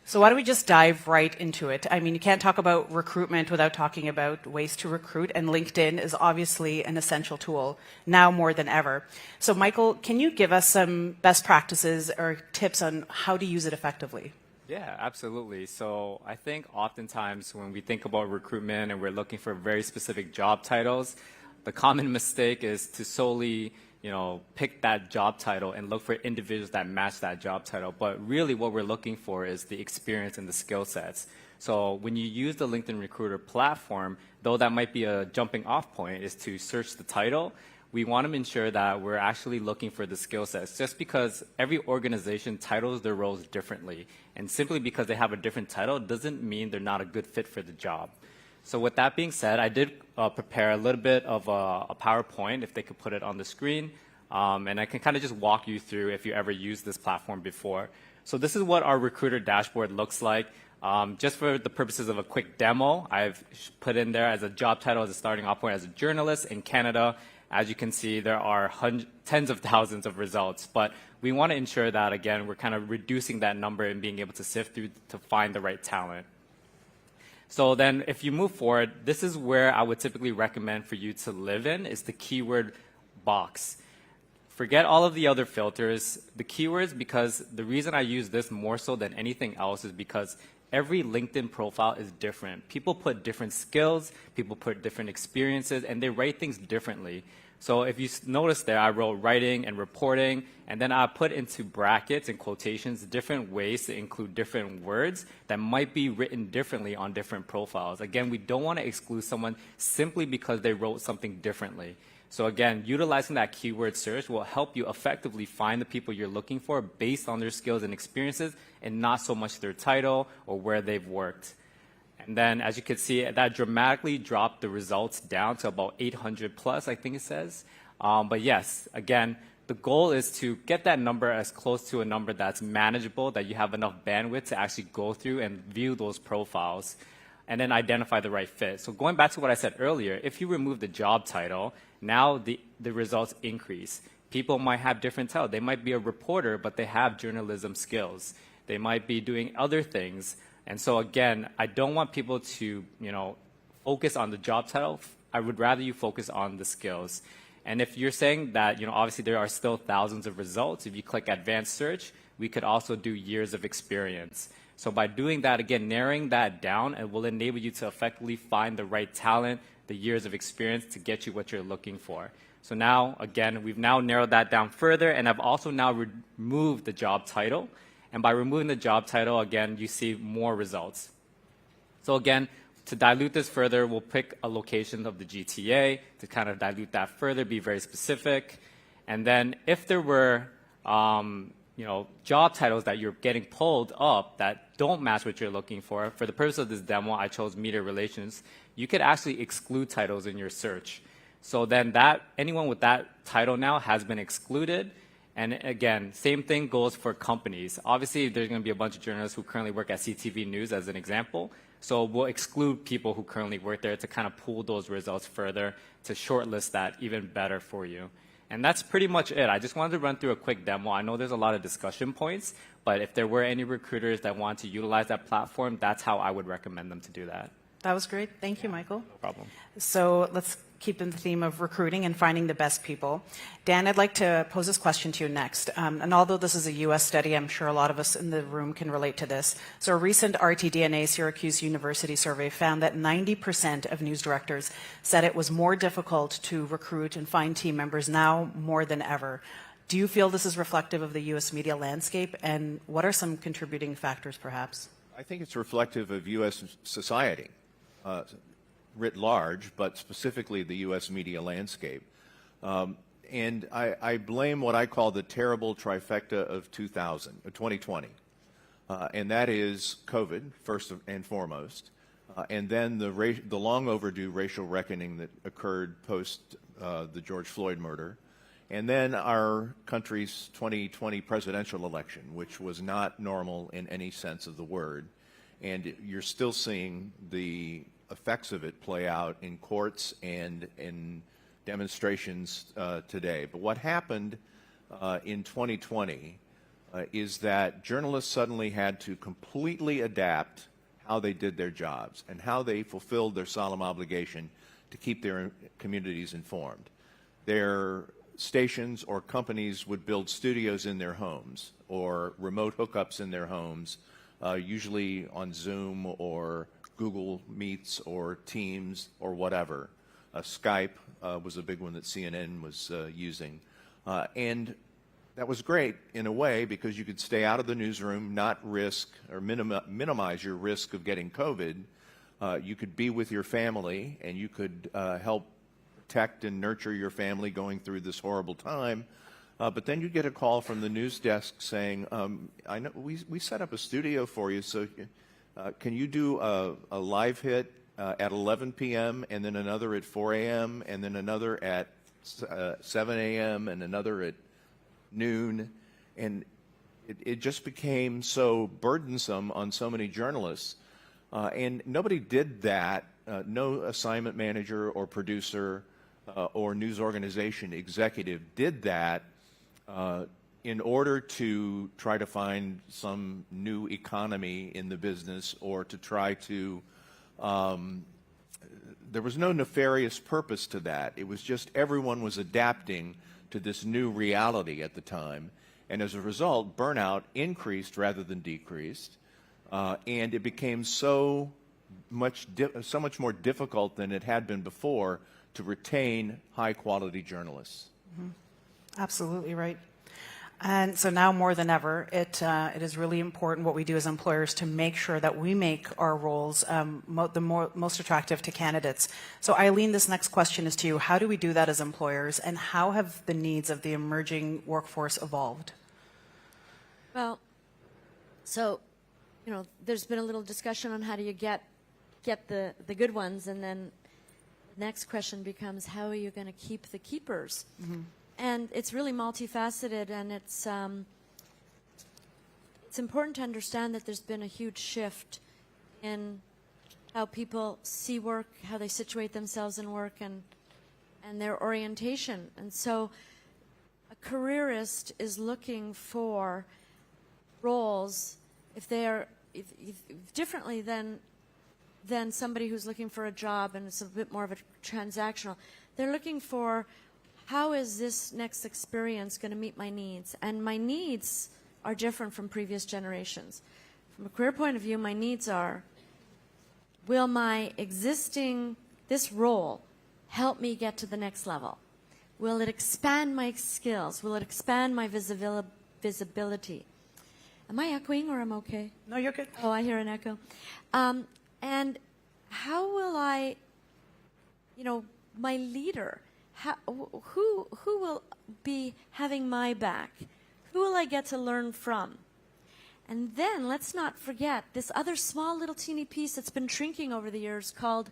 [SPEAKER 6] So why don't we just dive right into it? I mean, you can't talk about recruitment without talking about ways to recruit, and LinkedIn is obviously an essential tool now more than ever. So Michael, can you give us some best practices or tips on how to use it effectively?
[SPEAKER 10] Yeah, absolutely. So I think oftentimes when we think about recruitment and we're looking for very specific job titles, the common mistake is to solely pick that job title and look for individuals that match that job title. But really what we're looking for is the experience and the skill sets. So when you use the LinkedIn Recruiter platform, though that might be a jumping off point, is to search the title, we want to ensure that we're actually looking for the skill sets. Just because every organization titles their roles differently, and simply because they have a different title doesn't mean they're not a good fit for the job. So with that being said, I did prepare a little bit of a PowerPoint, if they could put it on the screen, and I can kind of just walk you through if you ever used this platform before. So this is what our recruiter dashboard looks like. Just for the purposes of a quick demo, I've put in there as a job title, as a starting off point, as a journalist in Canada. As you can see, there are tens of thousands of results, but we want to ensure that, again, we're kind of reducing that number and being able to sift through to find the right talent. So then if you move forward, this is where I would typically recommend for you to live in, is the keyword box. Forget all of the other filters. The keywords, because the reason I use this more so than anything else is because every LinkedIn profile is different. People put different skills, people put different experiences, and they write things differently. So if you notice there, I wrote writing and reporting, and then I put into brackets and quotations different ways to include different words that might be written differently on different profiles. Again, we don't want to exclude someone simply because they wrote something differently. So again, utilizing that keyword search will help you effectively find the people you're looking for based on their skills and experiences, and not so much their title or where they've worked. And then, as you can see, that dramatically dropped the results down to about 800 plus, I think it says. But yes, again, the goal is to get that number as close to a number that's manageable, that you have enough bandwidth to actually go through and view those profiles, and then identify the right fit. So going back to what I said earlier, if you remove the job title, now the results increase. People might have different titles. They might be a reporter, but they have journalism skills. They might be doing other things. And so again, I don't want people to, focus on the job title. I would rather you focus on the skills. And if you're saying that, obviously there are still thousands of results, if you click advanced search, we could also do years of experience. So by doing that, again, narrowing that down, it will enable you to effectively find the right talent, the years of experience to get you what you're looking for. So now, again, we've now narrowed that down further, and I've also now removed the job title. And by removing the job title, again, you see more results. So again, to dilute this further, we'll pick a location of the GTA to kind of dilute that further, be very specific. And then if there were job titles that you're getting pulled up that don't match what you're looking for. For the purpose of this demo, I chose media relations. You could actually exclude titles in your search. So then anyone with that title now has been excluded. And again, same thing goes for companies. Obviously, there's going to be a bunch of journalists who currently work at CTV News as an example. So we'll exclude people who currently work there to kind of pull those results further to shortlist that even better for you. And that's pretty much it. I just wanted to run through a quick demo. I know there's a lot of discussion points, but if there were any recruiters that want to utilize that platform, that's how I would recommend them to do that.
[SPEAKER 6] That was great. Thank you, Michael.
[SPEAKER 10] No problem.
[SPEAKER 6] So let's keep in the theme of recruiting and finding the best people. Dan, I'd like to pose this question to you next. And although this is a U.S. study, I'm sure a lot of us in the room can relate to this. So a recent RTDNA Syracuse University survey found that 90% of news directors said it was more difficult to recruit and find team members now more than ever. Do you feel this is reflective of the U.S. media landscape? And what are some contributing factors, perhaps?
[SPEAKER 7] I think it's reflective of U.S. society. Writ large, but specifically the U.S. media landscape. And I blame what I call the terrible trifecta of 2020. And that is COVID, first and foremost, and then the long overdue racial reckoning that occurred post the George Floyd murder, and then our country's 2020 presidential election, which was not normal in any sense of the word. And you're still seeing the effects of it play out in courts and in demonstrations today. But what happened in 2020 is that journalists suddenly had to completely adapt how they did their jobs and how they fulfilled their solemn obligation to keep their communities informed. Their stations or companies would build studios in their homes or remote hookups in their homes, usually on Zoom or Google Meets or Teams or whatever. Skype was a big one that CNN was using. And that was great in a way because you could stay out of the newsroom, not risk or minimize your risk of getting COVID. You could be with your family and you could help protect and nurture your family going through this horrible time. But then you get a call from the news desk saying, I know we set up a studio for you, so can you do a live hit at 11 p.m. and then another at 4 a.m. and then another at 7 a.m. and another at noon? And it just became so burdensome on so many journalists. And nobody did that. No assignment manager or producer or news organization executive did that in order to try to find some new economy in the business or to try to, there was no nefarious purpose to that. It was just everyone was adapting to this new reality at the time. And as a result, burnout increased rather than decreased. And it became so much more difficult than it had been before to retain high-quality journalists.
[SPEAKER 6] Mm-hmm. Absolutely right. And so now more than ever, it is really important what we do as employers to make sure that we make our roles most attractive to candidates. So Eileen, this next question is to you. How do we do that as employers, and how have the needs of the emerging workforce evolved?
[SPEAKER 9] Well, so, there's been a little discussion on how do you get the good ones, and then the next question becomes, how are you going to keep the keepers? Mm-hmm. And it's really multifaceted, and it's important to understand that there's been a huge shift in how people see work, how they situate themselves in work, and their orientation. And so a careerist is looking for roles if differently than somebody who's looking for a job, and it's a bit more of a transactional. They're looking for, how is this next experience going to meet my needs? And my needs are different from previous generations. From a career point of view, my needs are, will my this role help me get to the next level? Will it expand my skills? Will it expand my visibility? Am I echoing or am I okay?
[SPEAKER 6] No, you're good.
[SPEAKER 9] Oh, I hear an echo. And how will I, my leader, who will be having my back? Who will I get to learn from? And then let's not forget this other small little teeny piece that's been shrinking over the years called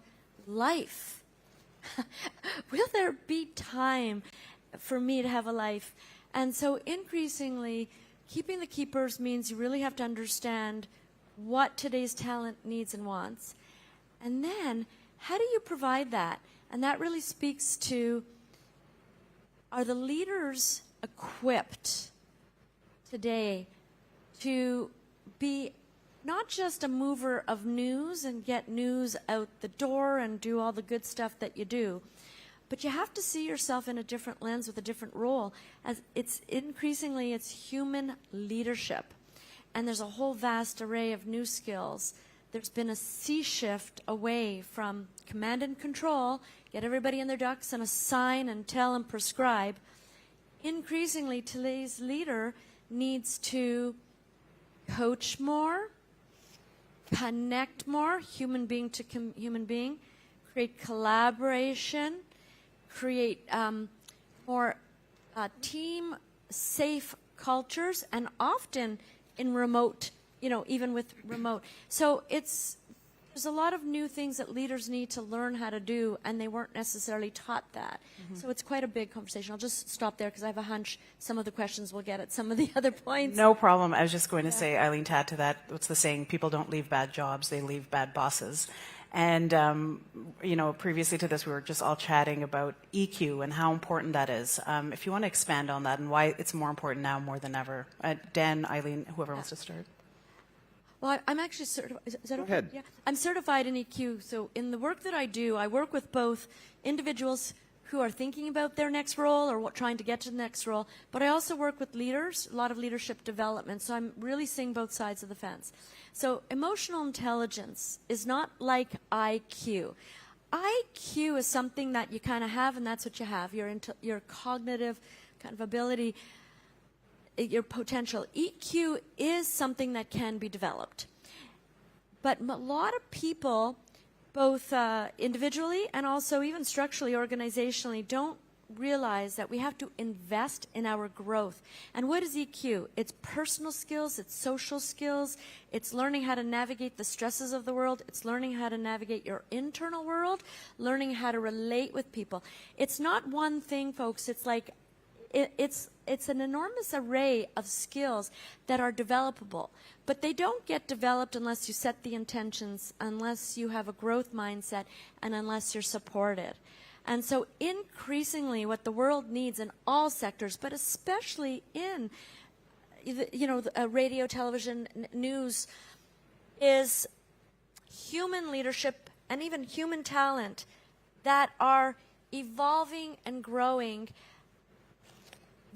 [SPEAKER 9] life. Will there be time for me to have a life? And so increasingly, keeping the keepers means you really have to understand what today's talent needs and wants. And then, how do you provide that? And that really speaks to, are the leaders equipped today to be not just a mover of news and get news out the door and do all the good stuff that you do, but you have to see yourself in a different lens with a different role, as it's increasingly it's human leadership. And there's a whole vast array of new skills. There's been a sea shift away from command and control, get everybody in their ducks and assign and tell and prescribe. Increasingly, today's leader needs to coach more, connect more, human being to human being, create collaboration, create more team-safe cultures, and often in remote, even with remote. So there's a lot of new things that leaders need to learn how to do, and they weren't necessarily taught that. So it's quite a big conversation. I'll just stop there because I have a hunch some of the questions we'll get at some of the other points.
[SPEAKER 6] No problem. I was just going to say, Eileen, to add to that, what's the saying? People don't leave bad jobs, they leave bad bosses. And, previously to this, we were just all chatting about EQ and how important that is. If you want to expand on that and why it's more important now more than ever. Dan, Eileen, whoever wants to start.
[SPEAKER 9] Well, I'm actually certified. Is that
[SPEAKER 7] Go
[SPEAKER 9] okay?
[SPEAKER 7] ahead.
[SPEAKER 9] Yeah. I'm certified in EQ. So in the work that I do, I work with both individuals who are thinking about their next role or trying to get to the next role, but I also work with leaders, a lot of leadership development. So I'm really seeing both sides of the fence. So emotional intelligence is not like IQ. IQ is something that you kind of have, and that's what you have, your cognitive kind of ability, your potential. EQ is something that can be developed. But a lot of people, both individually and also even structurally, organizationally, don't realize that we have to invest in our growth. And what is EQ? It's personal skills, it's social skills, it's learning how to navigate the stresses of the world, it's learning how to navigate your internal world, learning how to relate with people. It's not one thing, folks. It's like it's an enormous array of skills that are developable, but they don't get developed unless you set the intentions, unless you have a growth mindset, and unless you're supported. And so increasingly what the world needs in all sectors, but especially in radio, television, news, is human leadership and even human talent that are evolving and growing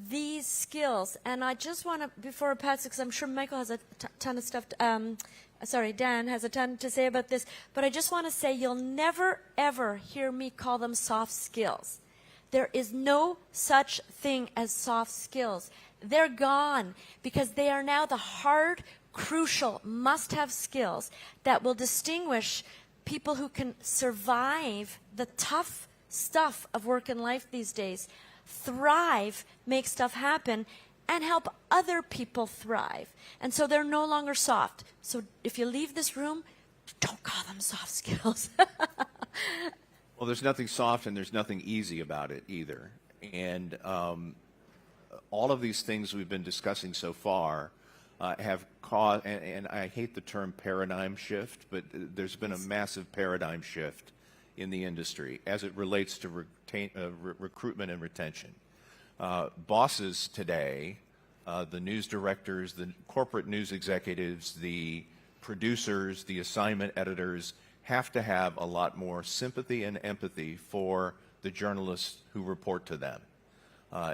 [SPEAKER 9] these skills. And I just want to, before I pass it, because I'm sure Michael has a ton of stuff, Dan has a ton to say about this, but I just want to say you'll never, ever hear me call them soft skills. There is no such thing as soft skills. They're gone because they are now the hard, crucial, must-have skills that will distinguish people who can survive the tough stuff of work and life these days, thrive, make stuff happen, and help other people thrive. And so they're no longer soft. So if you leave this room, don't call them soft skills.
[SPEAKER 7] Well, there's nothing soft and there's nothing easy about it either. And all of these things we've been discussing so far have caused, and I hate the term paradigm shift, but there's been a massive paradigm shift in the industry as it relates to recruitment and retention. Bosses today, the news directors, the corporate news executives, the producers, the assignment editors have to have a lot more sympathy and empathy for the journalists who report to them.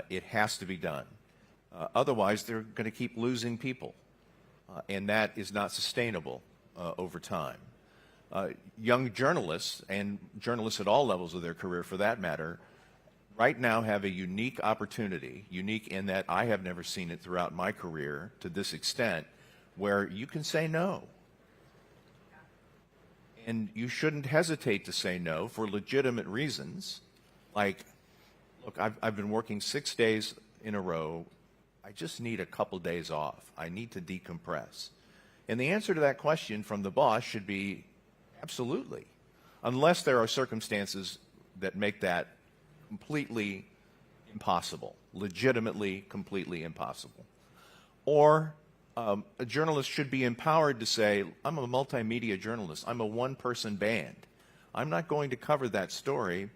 [SPEAKER 7] It has to be done. Otherwise, they're going to keep losing people, and that is not sustainable over time. Young journalists, and journalists at all levels of their career for that matter, right now have a unique opportunity, unique in that I have never seen it throughout my career to this extent, where you can say no. And you shouldn't hesitate to say no for legitimate reasons. Like, look, I've been working 6 days in a row I just need a couple days off. I need to decompress. And the answer to that question from the boss should be absolutely, unless there are circumstances that make that completely impossible, legitimately completely impossible. Or a journalist should be empowered to say, I'm a multimedia journalist. I'm a one-person band. I'm not going to cover that story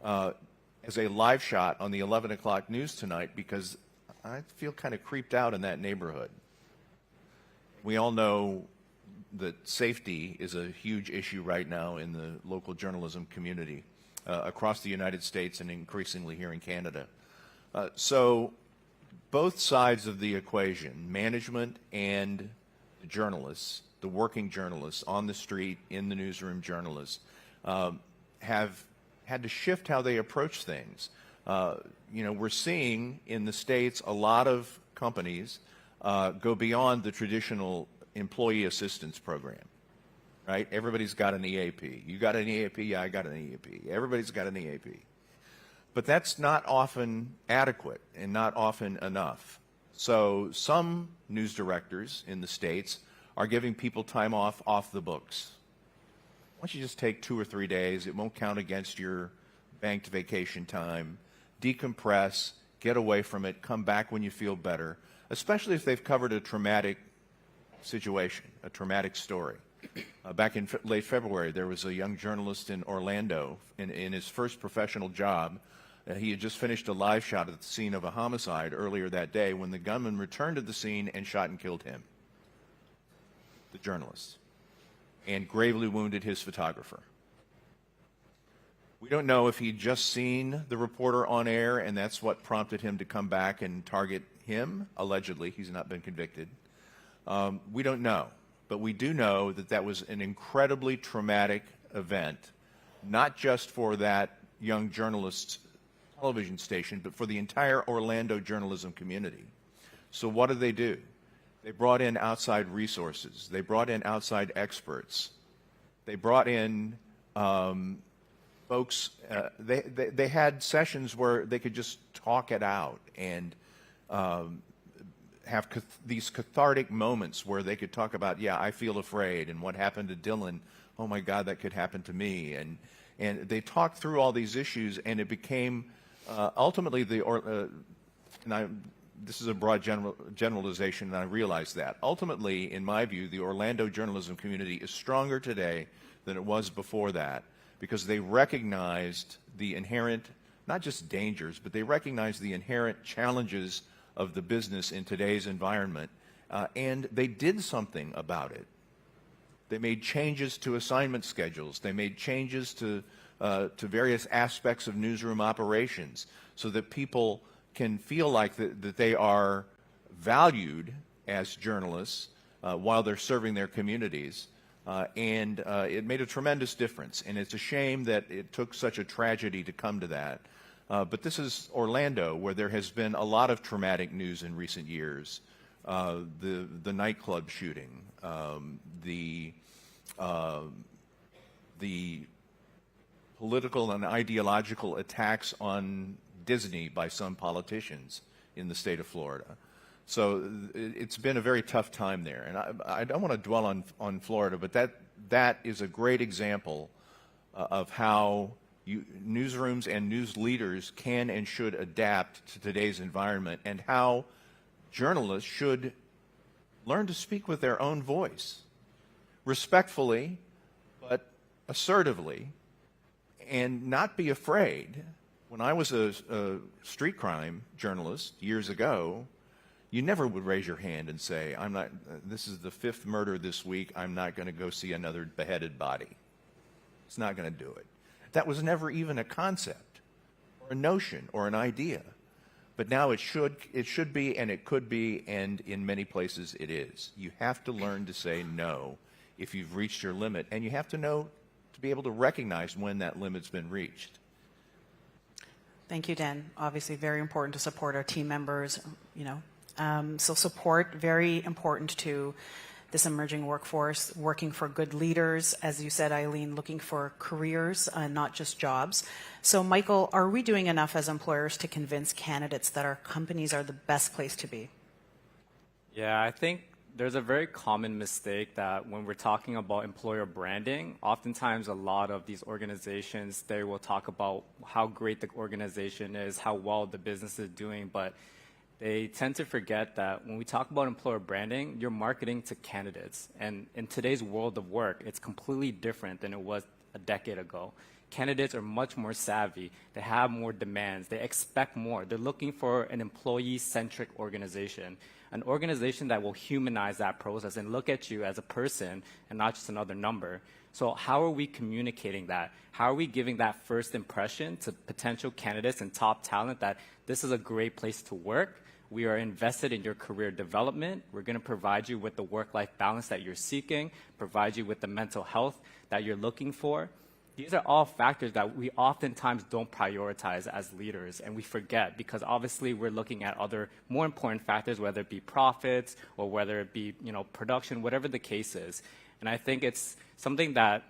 [SPEAKER 7] as a live shot on the 11 o'clock news tonight because I feel kind of creeped out in that neighborhood. We all know that safety is a huge issue right now in the local journalism community across the United States and increasingly here in Canada. So both sides of the equation, management and the journalists, the working journalists on the street, in the newsroom journalists, have had to shift how they approach things. We're seeing in the States a lot of companies go beyond the traditional employee assistance program, right? Everybody's got an EAP. You got an EAP? Yeah, I got an EAP. Everybody's got an EAP. But that's not often adequate and not often enough. So some news directors in the States are giving people time off the books. Why don't you just take 2 or 3 days? It won't count against your banked vacation time. Decompress, get away from it, come back when you feel better, especially if they've covered a traumatic situation, a traumatic story. Back in late February, there was a young journalist in Orlando in his first professional job. He had just finished a live shot at the scene of a homicide earlier that day when the gunman returned to the scene and shot and killed him, the journalist, and gravely wounded his photographer. We don't know if he'd just seen the reporter on air and that's what prompted him to come back and target him. Allegedly, he's not been convicted. We don't know, but we do know that that was an incredibly traumatic event, not just for that young journalist's television station, but for the entire Orlando journalism community. So what did they do? They brought in outside resources. They brought in outside experts. They brought in folks. They had sessions where they could just talk it out and have these cathartic moments where they could talk about, yeah, I feel afraid, and what happened to Dylan. Oh my God, that could happen to me. And they talked through all these issues, and it became ultimately this is a broad generalization, and I realize that. Ultimately, in my view, the Orlando journalism community is stronger today than it was before that because they recognized the inherent, not just dangers, but they recognized the inherent challenges of the business in today's environment, and they did something about it. They made changes to assignment schedules. They made changes to various aspects of newsroom operations so that people can feel like that they are valued as journalists while they're serving their communities. And it made a tremendous difference. And it's a shame that it took such a tragedy to come to that. But this is Orlando, where there has been a lot of traumatic news in recent years. The nightclub shooting, the political and ideological attacks on Disney by some politicians in the state of Florida. So it's been a very tough time there. And I don't want to dwell on Florida, but that is a great example of how newsrooms and news leaders can and should adapt to today's environment, and how journalists should learn to speak with their own voice, respectfully, but assertively, and not be afraid. When I was a street crime journalist years ago, you never would raise your hand and say, "I'm not. This is the 5th murder this week. I'm not going to go see another beheaded body." It's not going to do it. That was never even a concept, or a notion, or an idea. But now it should be, and it could be, and in many places it is. You have to learn to say no if you've reached your limit, and you have to know to be able to recognize when that limit's been reached.
[SPEAKER 6] Thank you, Dan. Obviously very important to support our team members, So support, very important to this emerging workforce, working for good leaders, as you said, Eileen, looking for careers, not just jobs. So, Michael, are we doing enough as employers to convince candidates that our companies are the best place to be?
[SPEAKER 10] Yeah, I think there's a very common mistake that when we're talking about employer branding, oftentimes a lot of these organizations, they will talk about how great the organization is, how well the business is doing, but they tend to forget that when we talk about employer branding, you're marketing to candidates. And in today's world of work, it's completely different than it was a decade ago. Candidates are much more savvy. They have more demands. They expect more. They're looking for an employee-centric organization, an organization that will humanize that process and look at you as a person and not just another number. So how are we communicating that? How are we giving that first impression to potential candidates and top talent that this is a great place to work? We are invested in your career development. We're going to provide you with the work-life balance that you're seeking, provide you with the mental health that you're looking for. These are all factors that we oftentimes don't prioritize as leaders, and we forget because obviously we're looking at other more important factors, whether it be profits or whether it be, production, whatever the case is. And I think it's something that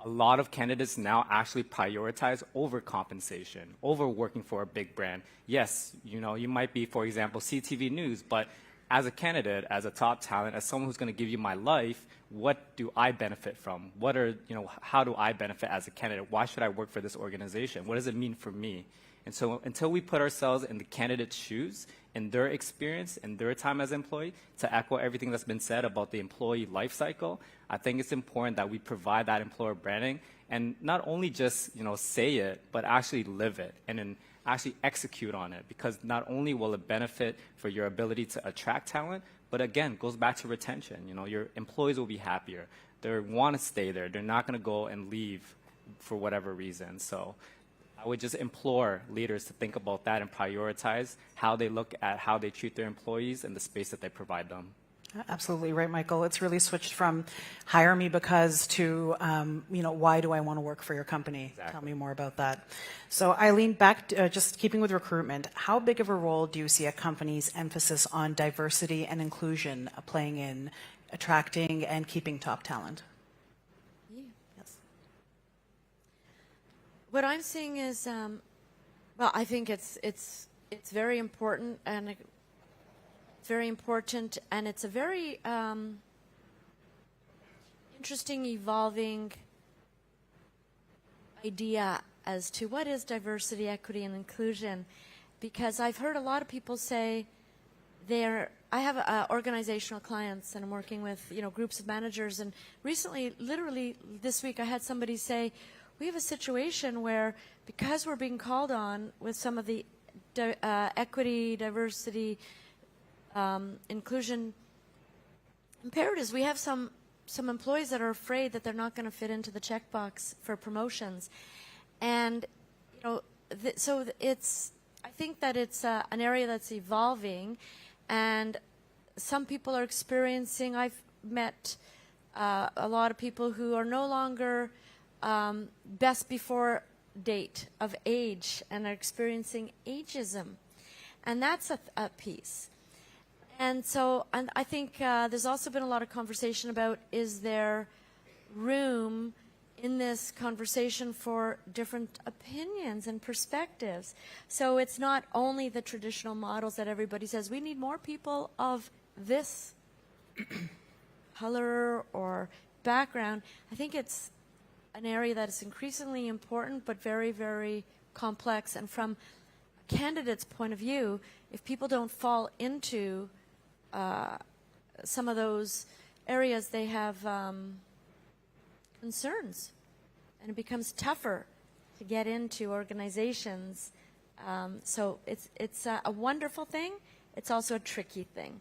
[SPEAKER 10] a lot of candidates now actually prioritize over compensation, over working for a big brand. Yes, you might be, for example, CTV News, but as a candidate, as a top talent, as someone who's going to give you my life, what do I benefit from? How do I benefit as a candidate? Why should I work for this organization? What does it mean for me? And so until we put ourselves in the candidate's shoes, in their experience, in their time as an employee, to echo everything that's been said about the employee life cycle, I think it's important that we provide that employer branding and not only just, say it, but actually live it and then actually execute on it, because not only will it benefit for your ability to attract talent, but again, goes back to retention. Your employees will be happier. They want to stay there. They're not going to go and leave for whatever reason. So I would just implore leaders to think about that and prioritize how they look at how they treat their employees and the space that they provide them.
[SPEAKER 6] Absolutely right, Michael. It's really switched from hire me because to, why do I want to work for your company? Exactly. Tell me more about that. So Eileen, back just keeping with recruitment, how big of a role do you see a company's emphasis on diversity and inclusion playing in attracting and keeping top talent?
[SPEAKER 9] Yes. What I'm seeing is, I think it's very important and it's a very interesting, evolving idea as to what is diversity, equity, and inclusion, because I've heard a lot of people say I have organizational clients and I'm working with groups of managers, and recently, literally this week, I had somebody say, we have a situation where because we're being called on with some of the equity, diversity, inclusion imperatives, we have some employees that are afraid that they're not going to fit into the checkbox for promotions, and so I think that it's an area that's evolving, and some people are experiencing. I've met a lot of people who are no longer best before date of age and are experiencing ageism, and that's a piece. And so I think there's also been a lot of conversation about, is there room in this conversation for different opinions and perspectives? So it's not only the traditional models that everybody says, we need more people of this color or background. I think it's an area that is increasingly important but very, very complex. And from a candidate's point of view, if people don't fall into some of those areas, they have concerns, and it becomes tougher to get into organizations. So it's a wonderful thing. It's also a tricky thing.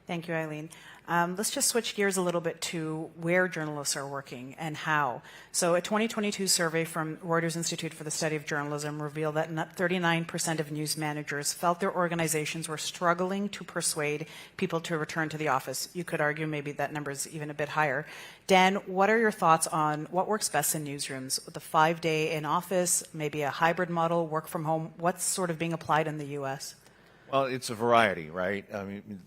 [SPEAKER 6] Thank you, Eileen. Let's just switch gears a little bit to where journalists are working and how. So a 2022 survey from Reuters Institute for the Study of Journalism revealed that 39% of news managers felt their organizations were struggling to persuade people to return to the office. You could argue maybe that number is even a bit higher. Dan, what are your thoughts on what works best in newsrooms? The 5-day in office, maybe a hybrid model, work from home? What's sort of being applied in the U.S.?
[SPEAKER 7] Well, it's a variety, right? I mean,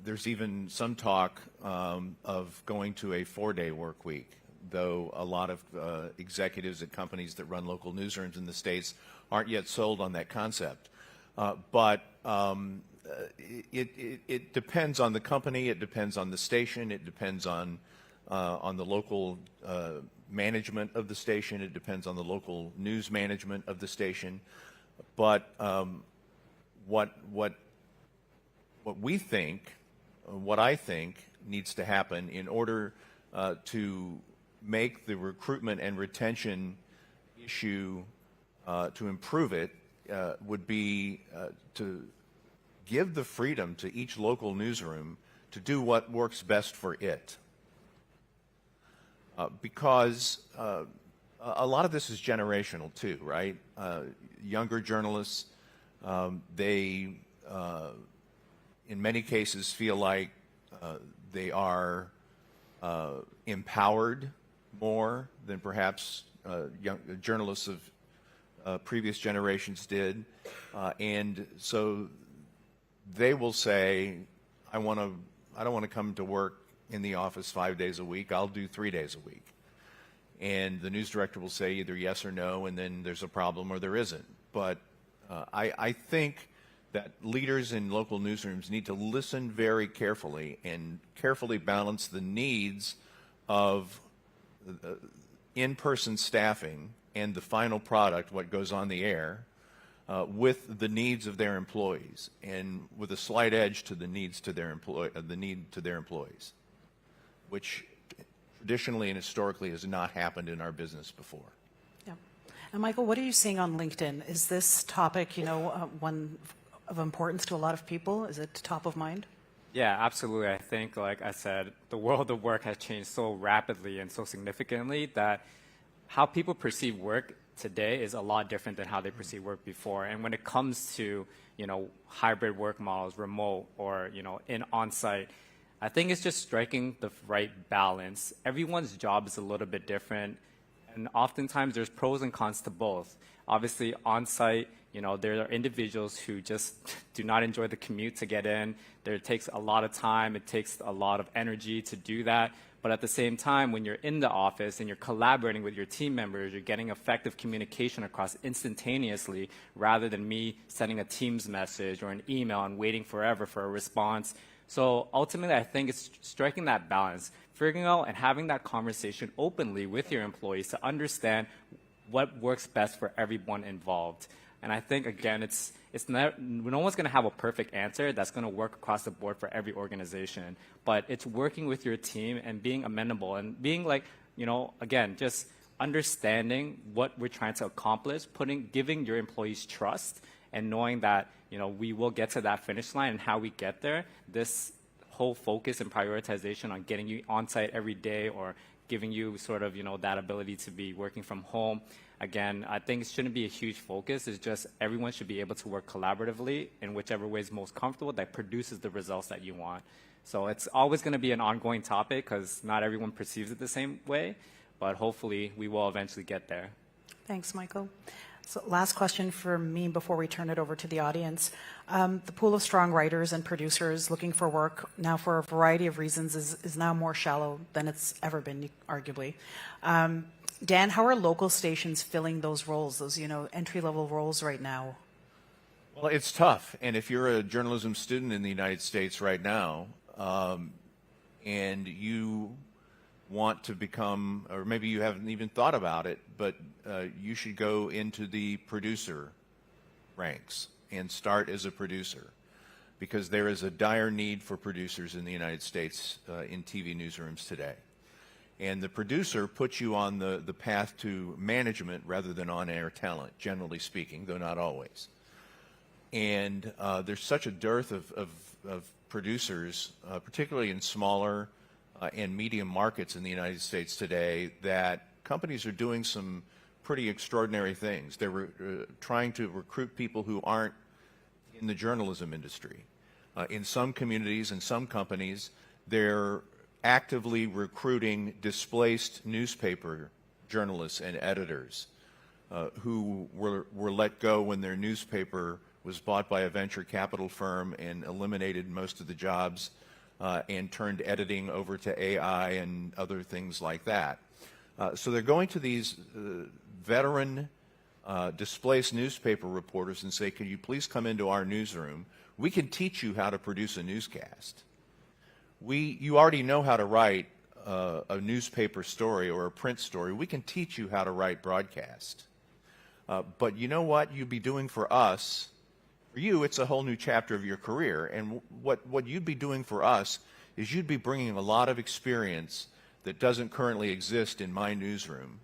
[SPEAKER 7] there's even some talk of going to a 4-day work week, though a lot of executives at companies that run local newsrooms in the States aren't yet sold on that concept. But it depends on the company, it depends on the station, it depends on the local management of the station, it depends on the local news management of the station. But what we think, what I think needs to happen in order to make the recruitment and retention issue, to improve it, would be to give the freedom to each local newsroom to do what works best for it. Because a lot of this is generational too, right? Younger journalists, they in many cases feel like they are empowered more than perhaps young journalists of previous generations did, and so they will say, I don't want to come to work in the office 5 days a week, I'll do 3 days a week. And the news director will say either yes or no, and then there's a problem or there isn't. But I think that leaders in local newsrooms need to listen very carefully and carefully balance the needs of in-person staffing and the final product, what goes on the air, with the needs of their employees, and with a slight edge to the needs to their employees, which traditionally and historically has not happened in our business before.
[SPEAKER 6] Yeah. And Michael, what are you seeing on LinkedIn? Is this topic, one of importance to a lot of people? Is it top of mind?
[SPEAKER 10] Yeah, absolutely. I think, like I said, the world of work has changed so rapidly and so significantly that how people perceive work today is a lot different than how they perceive work before. And when it comes to, hybrid work models, remote or, in on-site, I think it's just striking the right balance. Everyone's job is a little bit different, and oftentimes there's pros and cons to both. Obviously, on-site, there are individuals who just do not enjoy the commute to get in. It takes a lot of time, it takes a lot of energy to do that. But at the same time, when you're in the office and you're collaborating with your team members, you're getting effective communication across instantaneously rather than me sending a Teams message or an email and waiting forever for a response. So ultimately, I think it's striking that balance, figuring out and having that conversation openly with your employees to understand what works best for everyone involved. And I think, again, no one's going to have a perfect answer that's going to work across the board for every organization. But it's working with your team and being amenable and being again, just understanding what we're trying to accomplish, giving your employees trust and knowing that, we will get to that finish line, and how we get there. This whole focus and prioritization on getting you on site every day or giving you sort of, that ability to be working from home. Again, I think it shouldn't be a huge focus. It's just everyone should be able to work collaboratively in whichever way is most comfortable that produces the results that you want. So it's always going to be an ongoing topic because not everyone perceives it the same way, but hopefully we will eventually get there.
[SPEAKER 6] Thanks, Michael. So last question for me before we turn it over to the audience. The pool of strong writers and producers looking for work now for a variety of reasons is now more shallow than it's ever been, arguably. Dan, how are local stations filling those roles, those entry-level roles right now?
[SPEAKER 7] Well, it's tough. And if you're a journalism student in the United States right now, and you want to become, or maybe you haven't even thought about it, but you should go into the producer ranks and start as a producer, because there is a dire need for producers in the United States in TV newsrooms today. And the producer puts you on the path to management rather than on-air talent, generally speaking, though not always. And there's such a dearth of producers, particularly in smaller and medium markets in the United States today, that companies are doing some pretty extraordinary things. They're trying to recruit people who aren't in the journalism industry. In some communities and some companies, they're actively recruiting displaced newspaper journalists and editors who were let go when their newspaper was bought by a venture capital firm and eliminated most of the jobs and turned editing over to AI and other things like that. So they're going to these veteran displaced newspaper reporters and say, can you please come into our newsroom? We can teach you how to produce a newscast. You already know how to write a newspaper story or a print story. We can teach you how to write broadcast. But you know what you'd be doing for us? For you, it's a whole new chapter of your career. And what you'd be doing for us is you'd be bringing a lot of experience that doesn't currently exist in my newsroom.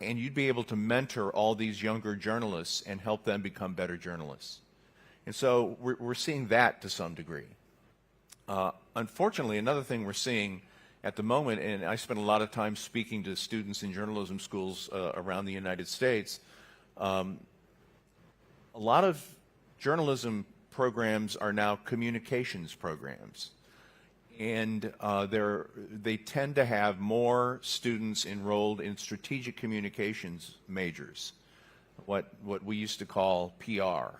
[SPEAKER 7] And you'd be able to mentor all these younger journalists and help them become better journalists. And so we're seeing that to some degree. Unfortunately, another thing we're seeing at the moment, and I spend a lot of time speaking to students in journalism schools around the United States, a lot of journalism programs are now communications programs. And they tend to have more students enrolled in strategic communications majors, what we used to call PR.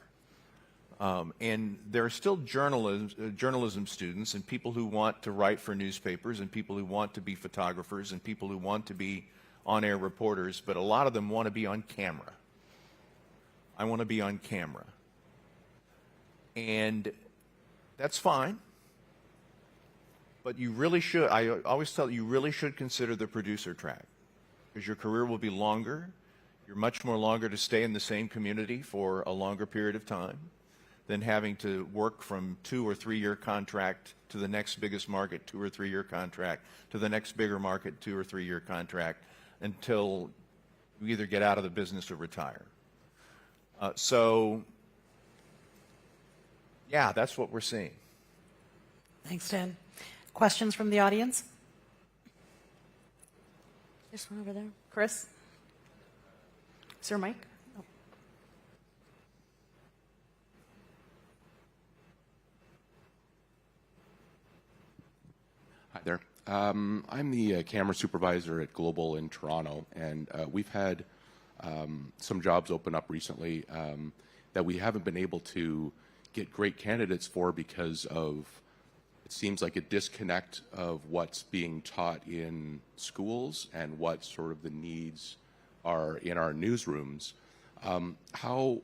[SPEAKER 7] And there are still journalism students and people who want to write for newspapers and people who want to be photographers and people who want to be on-air reporters, but a lot of them want to be on camera. I want to be on camera. And that's fine. But you really should, I always tell you, you really should consider the producer track because your career will be longer. You're much more longer to stay in the same community for a longer period of time than having to work from 2 or 3 year contract to the next biggest market, 2 or 3 year contract, to the next bigger market, 2 or 3 year contract, until you either get out of the business or retire. So, yeah, that's what we're seeing.
[SPEAKER 6] Thanks, Dan. Questions from the audience?
[SPEAKER 9] There's one over there.
[SPEAKER 6] Chris? Is there a mic? Oh.
[SPEAKER 4] Hi there. I'm the camera supervisor at Global in Toronto, and we've had some jobs open up recently that we haven't been able to get great candidates for because of, it seems like a disconnect of what's being taught in schools and what sort of the needs are in our newsrooms. How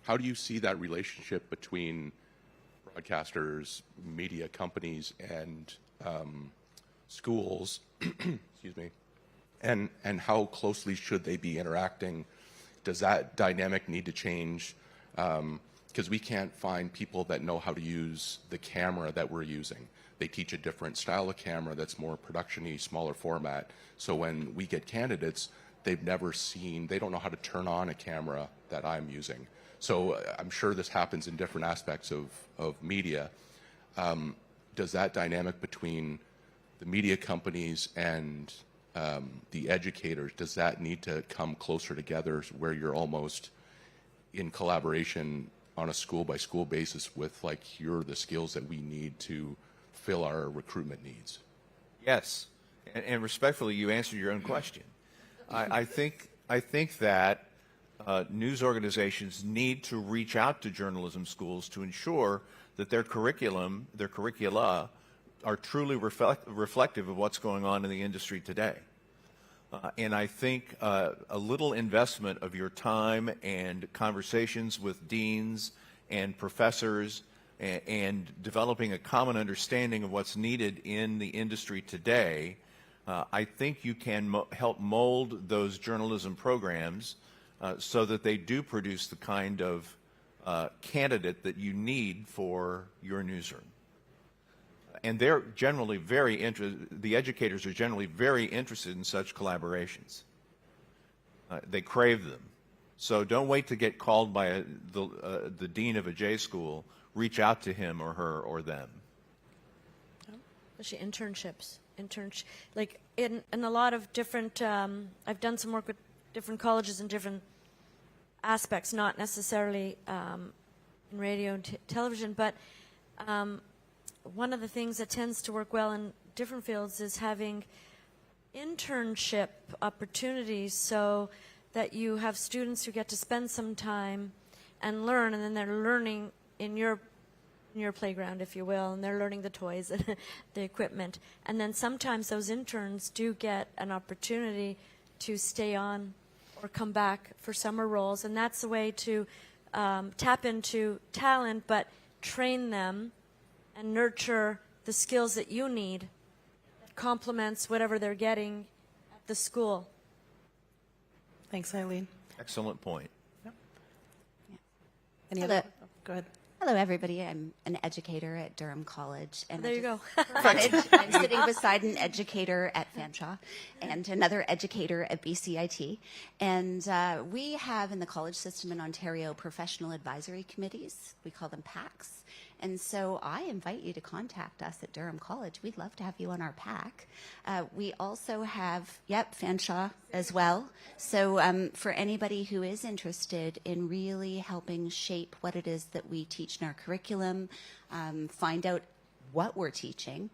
[SPEAKER 4] do you see that relationship between broadcasters, media companies, and schools, excuse me, and how closely should they be interacting? Does that dynamic need to change? Because we can't find people that know how to use the camera that we're using. They teach a different style of camera that's more production-y, smaller format. So when we get candidates, they've never seen, they don't know how to turn on a camera that I'm using. So I'm sure this happens in different aspects of media. Does that dynamic between the media companies and the educators, does that need to come closer together where you're almost in collaboration on a school-by-school basis with, like, here are the skills that we need to fill our recruitment needs?
[SPEAKER 7] Yes, and respectfully, you answered your own question. I think that news organizations need to reach out to journalism schools to ensure that their curricula are truly reflective of what's going on in the industry today. And I think a little investment of your time and conversations with deans and professors and developing a common understanding of what's needed in the industry today, I think you can help mold those journalism programs so that they do produce the kind of candidate that you need for your newsroom. And they're generally very interested, the educators are generally very interested in such collaborations. They crave them. So don't wait to get called by the dean of a J school. Reach out to him or her or them.
[SPEAKER 9] Especially internships. Like in a lot of different, I've done some work with different colleges in different aspects, not necessarily in radio and television, but one of the things that tends to work well in different fields is having internship opportunities so that you have students who get to spend some time and learn, and then they're learning in your playground, if you will, and they're learning the toys and the equipment. And then sometimes those interns do get an opportunity to stay on or come back for summer roles, and that's a way to tap into talent, but train them and nurture the skills that you need that complements whatever they're getting at the school.
[SPEAKER 6] Thanks, Eileen.
[SPEAKER 7] Excellent point.
[SPEAKER 6] Any
[SPEAKER 11] Hello.
[SPEAKER 6] other? Go ahead.
[SPEAKER 11] Hello, everybody. I'm an educator at Durham College. And
[SPEAKER 9] There you go.
[SPEAKER 11] I'm sitting beside an educator at Fanshawe and another educator at BCIT. And we have in the college system in Ontario professional advisory committees. We call them PACs. And so I invite you to contact us at Durham College. We'd love to have you on our PAC. We also have, Fanshawe as well. So for anybody who is interested in really helping shape what it is that we teach in our curriculum, find out what we're teaching,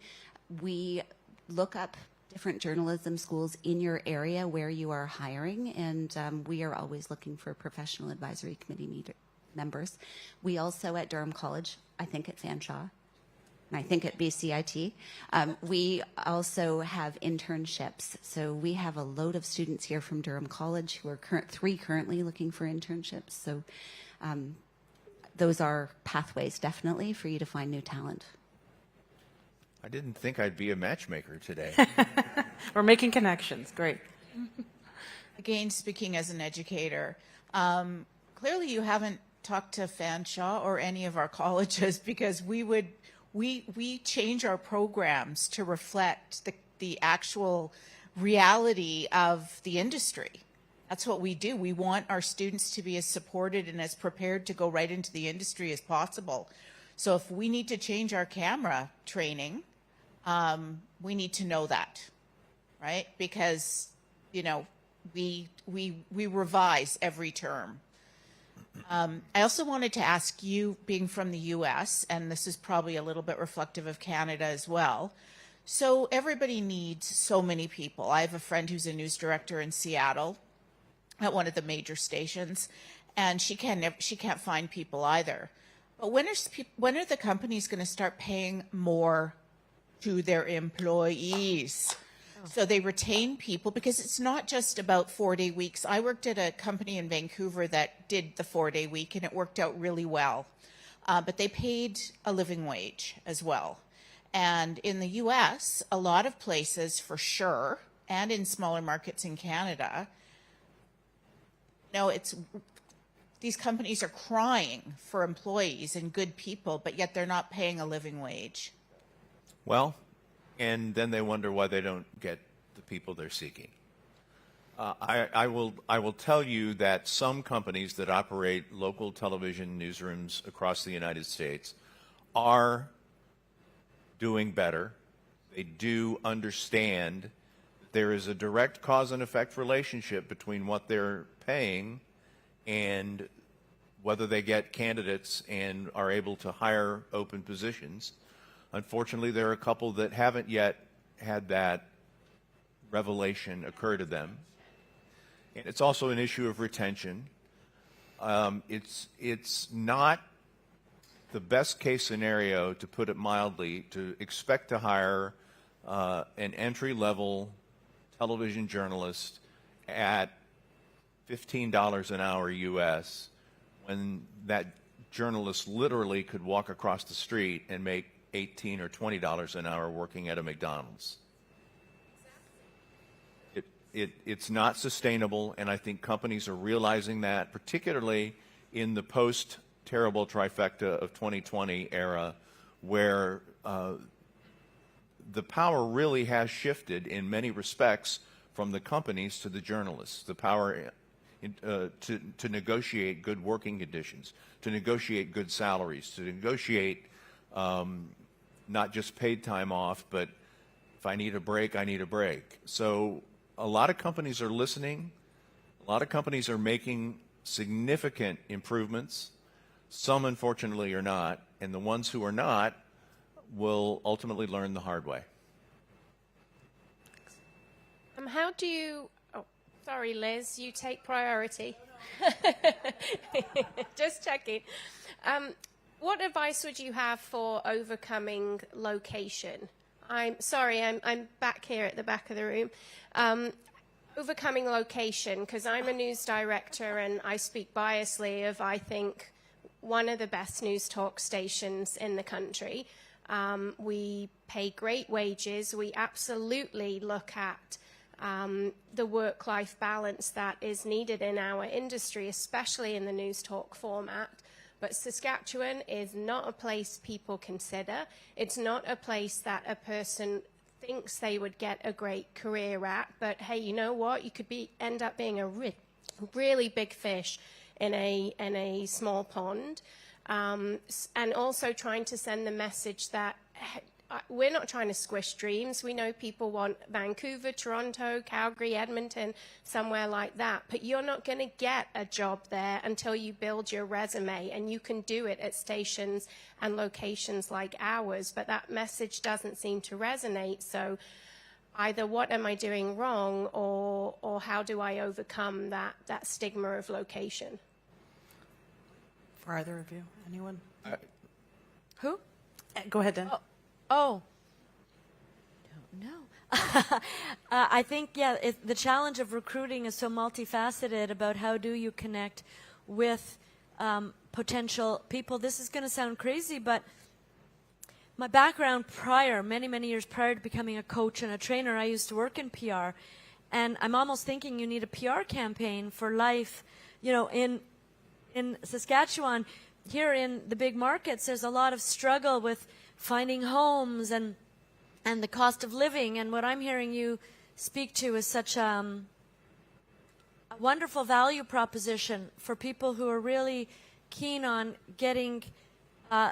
[SPEAKER 11] we look up different journalism schools in your area where you are hiring, and we are always looking for professional advisory committee members. We also at Durham College, I think at Fanshawe, and I think at BCIT, we also have internships. So we have a load of students here from Durham College who are currently looking for internships. So those are pathways definitely for you to find new talent.
[SPEAKER 7] I didn't think I'd be a matchmaker today.
[SPEAKER 6] We're making connections. Great.
[SPEAKER 2] Again, speaking as an educator, clearly you haven't talked to Fanshawe or any of our colleges, because we change our programs to reflect the actual reality of the industry. That's what we do. We want our students to be as supported and as prepared to go right into the industry as possible. So if we need to change our camera training, we need to know that, right? Because, we revise every term. I also wanted to ask you, being from the U.S., and this is probably a little bit reflective of Canada as well, so everybody needs so many people. I have a friend who's a news director in Seattle at one of the major stations, and she can't find people either. But when are the companies going to start paying more to their employees? So they retain people, because it's not just about 4-day weeks. I worked at a company in Vancouver that did the 4-day week, and it worked out really well. But they paid a living wage as well. And in the U.S., a lot of places for sure, and in smaller markets in Canada, these companies are crying for employees and good people, but yet they're not paying a living wage.
[SPEAKER 7] Well, and then they wonder why they don't get the people they're seeking. I will tell you that some companies that operate local television newsrooms across the United States are doing better. They do understand that there is a direct cause and effect relationship between what they're paying and whether they get candidates and are able to hire open positions. Unfortunately, there are a couple that haven't yet had that revelation occur to them. And it's also an issue of retention. It's not the best case scenario, to put it mildly, to expect to hire an entry-level television journalist at $15 an hour U.S. when that journalist literally could walk across the street and make $18 or $20 an hour working at a McDonald's. It's not sustainable, and I think companies are realizing that, particularly in the post-terrible trifecta of 2020 era, where the power really has shifted in many respects from the companies to the journalists. The power to negotiate good working conditions, to negotiate good salaries, to negotiate not just paid time off, but if I need a break, I need a break. So a lot of companies are listening. A lot of companies are making significant improvements. Some, unfortunately, are not. And the ones who are not will ultimately learn the hard way.
[SPEAKER 18] How do you... Oh, sorry, Liz, you take priority.
[SPEAKER 3] Just checking. What advice would you have for overcoming location? I'm sorry, I'm back here at the back of the room. Overcoming location, because I'm a news director and I speak biasly of, I think, one of the best news talk stations in the country. We pay great wages. We absolutely look at the work-life balance that is needed in our industry, especially in the news talk format. But Saskatchewan is not a place people consider. It's not a place that a person thinks they would get a great career at. But hey, you know what? You could end up being a really big fish in a small pond. And also trying to send the message that we're not trying to squish dreams. We know people want Vancouver, Toronto, Calgary, Edmonton, somewhere like that. But you're not going to get a job there until you build your resume, and you can do it at stations and locations like ours. But that message doesn't seem to resonate. So either what am I doing wrong, or how do I overcome that stigma of location?
[SPEAKER 6] For either of you, anyone?
[SPEAKER 9] Who?
[SPEAKER 6] Go ahead, Dan.
[SPEAKER 9] Oh. Don't know. I think, yeah, the challenge of recruiting is so multifaceted about how do you connect with potential people. This is going to sound crazy, but my background many, many years prior to becoming a coach and a trainer, I used to work in PR. And I'm almost thinking you need a PR campaign for life. You know, in Saskatchewan, here in the big markets, there's a lot of struggle with finding homes and the cost of living. And what I'm hearing you speak to is such a wonderful value proposition for people who are really keen on getting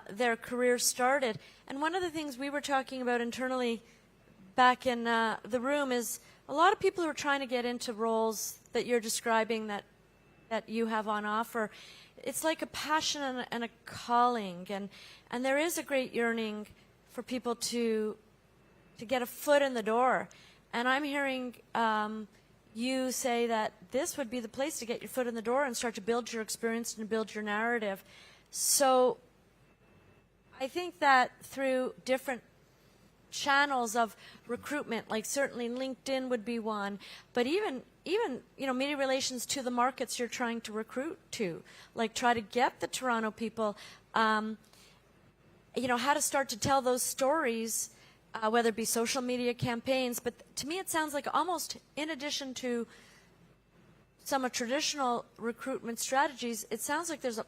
[SPEAKER 9] their career started. And one of the things we were talking about internally back in the room is a lot of people who are trying to get into roles that you're describing that you have on offer. It's like a passion and a calling, and there is a great yearning for people to get a foot in the door. And I'm hearing you say that this would be the place to get your foot in the door and start to build your experience and build your narrative. So I think that through different channels of recruitment, like certainly LinkedIn would be one, but even media relations to the markets you're trying to recruit to, like try to get the Toronto people, how to start to tell those stories, whether it be social media campaigns. But to me, it sounds like almost in addition to some of traditional recruitment strategies, it sounds like there's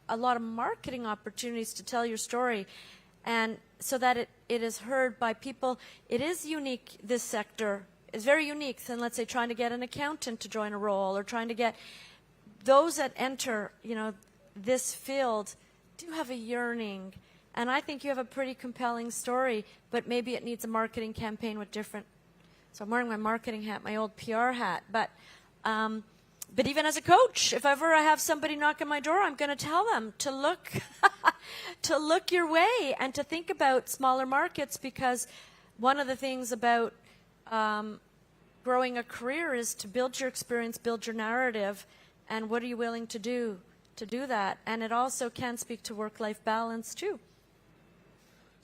[SPEAKER 9] a lot of marketing opportunities to tell your story, and so that it is heard by people. It is unique, this sector. It's very unique than, let's say, trying to get an accountant to join a role, or trying to get those that enter, this field do have a yearning. And I think you have a pretty compelling story, but maybe it needs a marketing campaign with different. So I'm wearing my marketing hat, my old PR hat. But even as a coach, if ever I have somebody knock on my door, I'm going to tell them to look to look your way and to think about smaller markets, because one of the things about growing a career is to build your experience, build your narrative, and what are you willing to do that? And it also can speak to work-life balance too.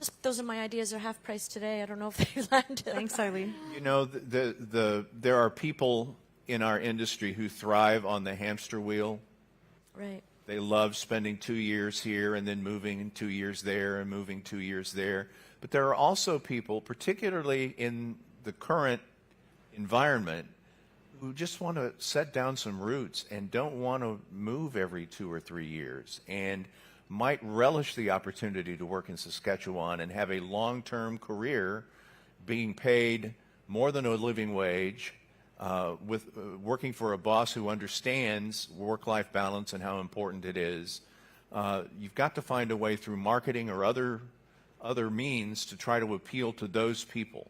[SPEAKER 9] Just, those are my ideas. They're half price today. I don't know if they landed.
[SPEAKER 6] Thanks, Eileen.
[SPEAKER 7] There are people in our industry who thrive on the hamster wheel.
[SPEAKER 9] Right.
[SPEAKER 7] They love spending 2 years here and then moving 2 years there and moving 2 years there. But there are also people, particularly in the current environment, who just want to set down some roots and don't want to move every 2 or 3 years, and might relish the opportunity to work in Saskatchewan and have a long-term career being paid more than a living wage, with working for a boss who understands work-life balance and how important it is. You've got to find a way through marketing or other means to try to appeal to those people,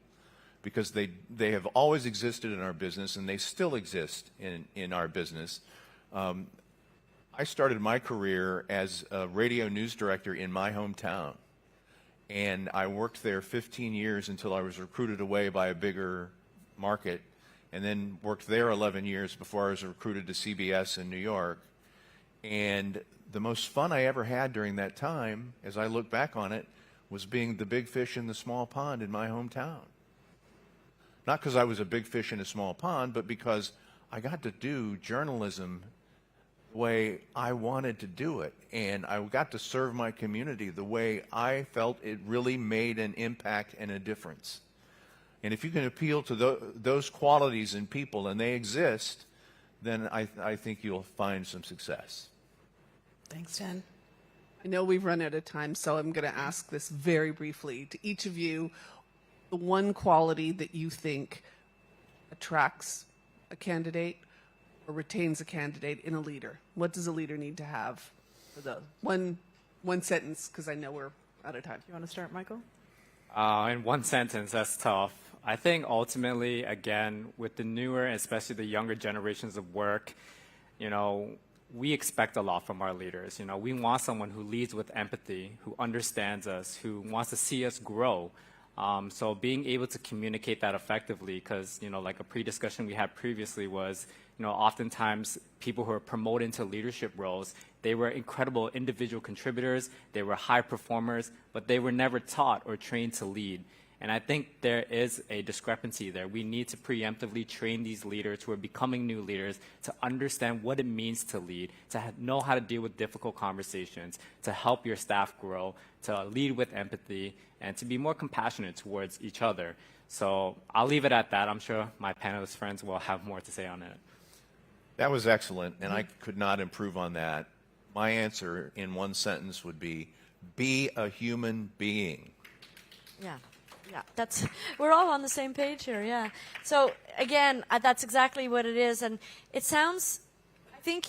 [SPEAKER 7] because they have always existed in our business, and they still exist in our business. I started my career as a radio news director in my hometown, and I worked there 15 years until I was recruited away by a bigger market and then worked there 11 years before I was recruited to CBS in New York. And the most fun I ever had during that time, as I look back on it, was being the big fish in the small pond in my hometown. Not because I was a big fish in a small pond, but because I got to do journalism the way I wanted to do it. And I got to serve my community the way I felt it really made an impact and a difference. And if you can appeal to those qualities in people, and they exist, then I think you'll find some success.
[SPEAKER 6] Thanks, Jen.
[SPEAKER 8] I know we've run out of time, so I'm going to ask this very briefly to each of you. The one quality that you think attracts a candidate or retains a candidate in a leader. What does a leader need to have? For the one sentence, because I know we're out of time.
[SPEAKER 6] You want to start, Michael?
[SPEAKER 10] In one sentence, that's tough. I think ultimately, again, with the newer, especially the younger generations of work, you know, we expect a lot from our leaders. You know, we want someone who leads with empathy, who understands us, who wants to see us grow. So being able to communicate that effectively, because, you know, like a pre-discussion we had previously was, you know, oftentimes people who are promoted into leadership roles, they were incredible individual contributors, they were high performers, but they were never taught or trained to lead. And I think there is a discrepancy there. We need to preemptively train these leaders who are becoming new leaders to understand what it means to lead, to know how to deal with difficult conversations, to help your staff grow, to lead with empathy, and to be more compassionate towards each other. So I'll leave it at that. I'm sure my panelist friends will have more to say on it.
[SPEAKER 7] That was excellent, and I could not improve on that. My answer in one sentence would be a human being.
[SPEAKER 9] Yeah. Yeah, we're all on the same page here, yeah. So, again, that's exactly what it is. And it sounds, I think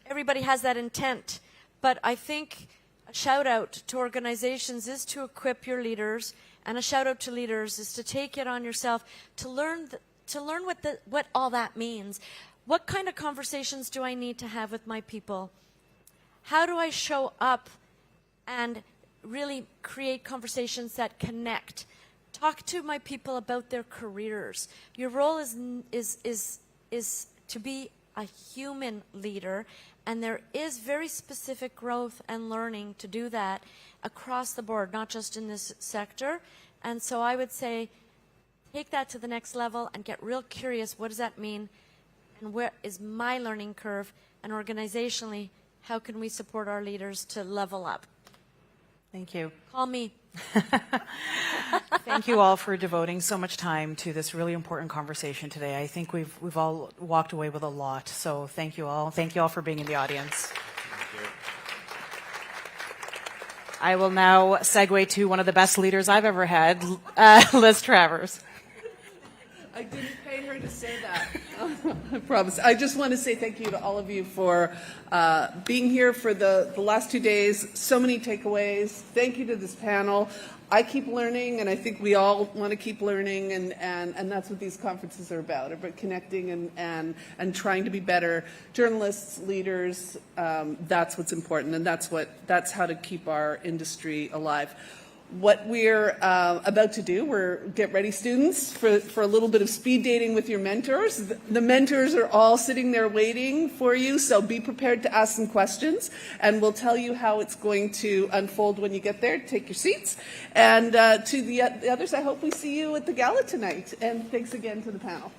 [SPEAKER 9] everybody has that intent, but I think a shout out to organizations is to equip your leaders, and a shout out to leaders is to take it on yourself to learn what all that means. What kind of conversations do I need to have with my people? How do I show up and really create conversations that connect? Talk to my people about their careers. Your role is to be a human leader, and there is very specific growth and learning to do that across the board, not just in this sector. And so I would say take that to the next level and get real curious. What does that mean? And where is my learning curve? And organizationally, how can we support our leaders to level up?
[SPEAKER 6] Thank you.
[SPEAKER 9] Call me.
[SPEAKER 6] Thank you all for devoting so much time to this really important conversation today. I think we've all walked away with a lot. So thank you all. Thank you all for being in the audience.
[SPEAKER 10] Thank you.
[SPEAKER 6] I will now segue to one of the best leaders I've ever had, Liz Travers.
[SPEAKER 8] I didn't pay her to say that. I promise. I just want to say thank you to all of you for being here for the last 2 days. So many takeaways. Thank you to this panel. I keep learning, and I think we all want to keep learning, and that's what these conferences are about connecting and trying to be better journalists, leaders. That's what's important, and that's how to keep our industry alive. What we're about to do, get ready, students, for a little bit of speed dating with your mentors. The mentors are all sitting there waiting for you, so be prepared to ask some questions, and we'll tell you how it's going to unfold when you get there. Take your seats. And to the others, I hope we see you at the gala tonight. And thanks again to the panel.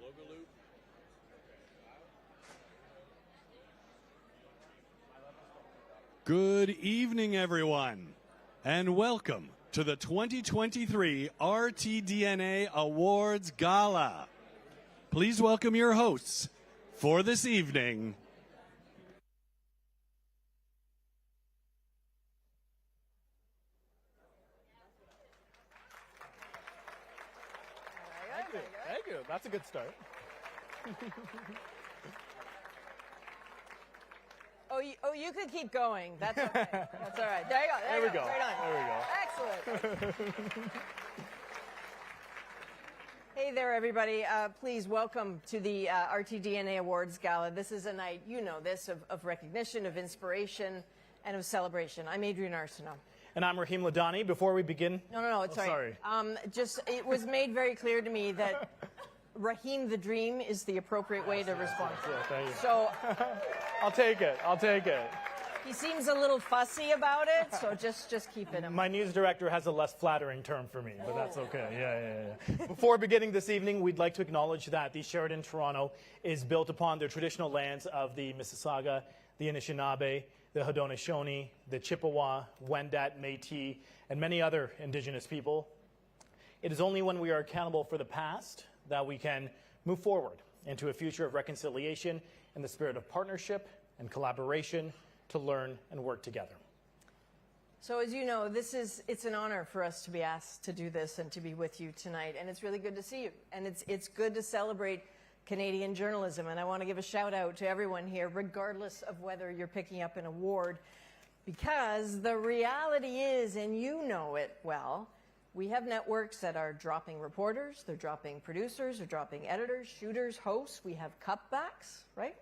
[SPEAKER 1] Logo loop. Good evening, everyone, and welcome to the 2023 RTDNA Awards Gala. Please welcome your hosts for this evening.
[SPEAKER 12] Thank you. That's a good start.
[SPEAKER 18] You could keep going. That's okay. That's all right. There you go.
[SPEAKER 12] There we go.
[SPEAKER 18] Right on.
[SPEAKER 12] There we go.
[SPEAKER 18] Excellent. Hey there, everybody. Please welcome to the RTDNA Awards Gala. This is a night, you know this, of recognition, of inspiration, and of celebration. I'm Adrienne Arsenault.
[SPEAKER 12] And I'm Raheem Ladani. Before we begin...
[SPEAKER 18] No, it's all right. It was made very clear to me that Raheem the Dream is the appropriate way to respond.
[SPEAKER 12] Yeah, thank you.
[SPEAKER 18] So...
[SPEAKER 12] I'll take it.
[SPEAKER 18] He seems a little fussy about it, so just keep it in mind.
[SPEAKER 12] My news director has a less flattering term for me, but that's okay. Yeah. Before beginning this evening, we'd like to acknowledge that the Sheraton Toronto is built upon the traditional lands of the Mississauga, the Anishinaabe, the Haudenosaunee, the Chippewa, Wendat, Métis, and many other Indigenous people. It is only when we are accountable for the past that we can move forward into a future of reconciliation in the spirit of partnership and collaboration to learn and work together.
[SPEAKER 18] So as you know, it's an honor for us to be asked to do this and to be with you tonight, and it's really good to see you. And it's good to celebrate Canadian journalism, and I want to give a shout out to everyone here, regardless of whether you're picking up an award, because the reality is, and you know it well, we have networks that are dropping reporters, they're dropping producers, they're dropping editors, shooters, hosts. We have cutbacks, right?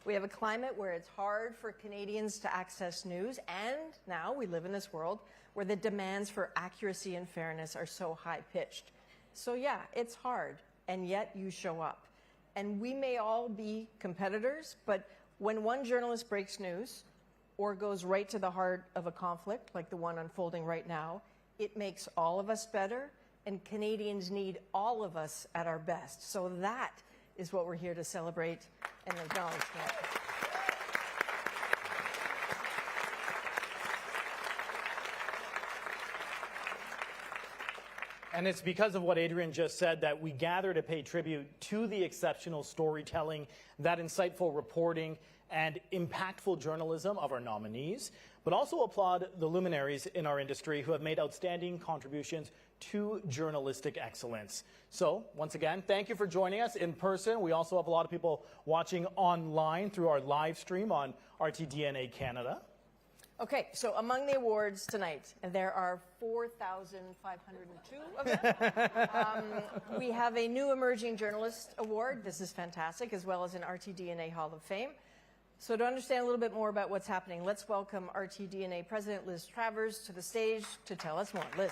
[SPEAKER 18] We have a climate where it's hard for Canadians to access news, and now we live in this world where the demands for accuracy and fairness are so high-pitched. So yeah, it's hard, and yet you show up. And we may all be competitors, but when one journalist breaks news or goes right to the heart of a conflict, like the one unfolding right now, it makes all of us better, and Canadians need all of us at our best. So that is what we're here to celebrate and acknowledge that.
[SPEAKER 12] And it's because of what Adrienne just said that we gather to pay tribute to the exceptional storytelling, that insightful reporting, and impactful journalism of our nominees, but also applaud the luminaries in our industry who have made outstanding contributions to journalistic excellence. So, once again, thank you for joining us in person. We also have a lot of people watching online through our live stream on RTDNA Canada.
[SPEAKER 18] Okay, so among the awards tonight, and there are 4,502 of them, we have a new Emerging Journalist Award. This is fantastic, as well as an RTDNA Hall of Fame. So to understand a little bit more about what's happening, let's welcome RTDNA President Liz Travers to the stage to tell us more. Liz.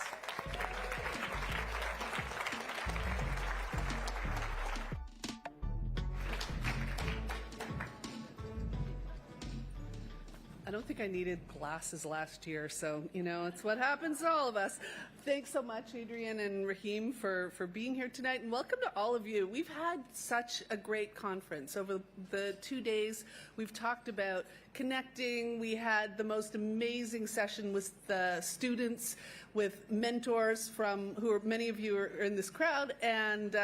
[SPEAKER 8] I don't think I needed glasses last year, so, you know, it's what happens to all of us. Thanks so much, Adrienne and Raheem, for being here tonight, and welcome to all of you. We've had such a great conference. Over the 2 days, we've talked about connecting. We had the most amazing session with the students, with mentors from many of you are in this crowd, and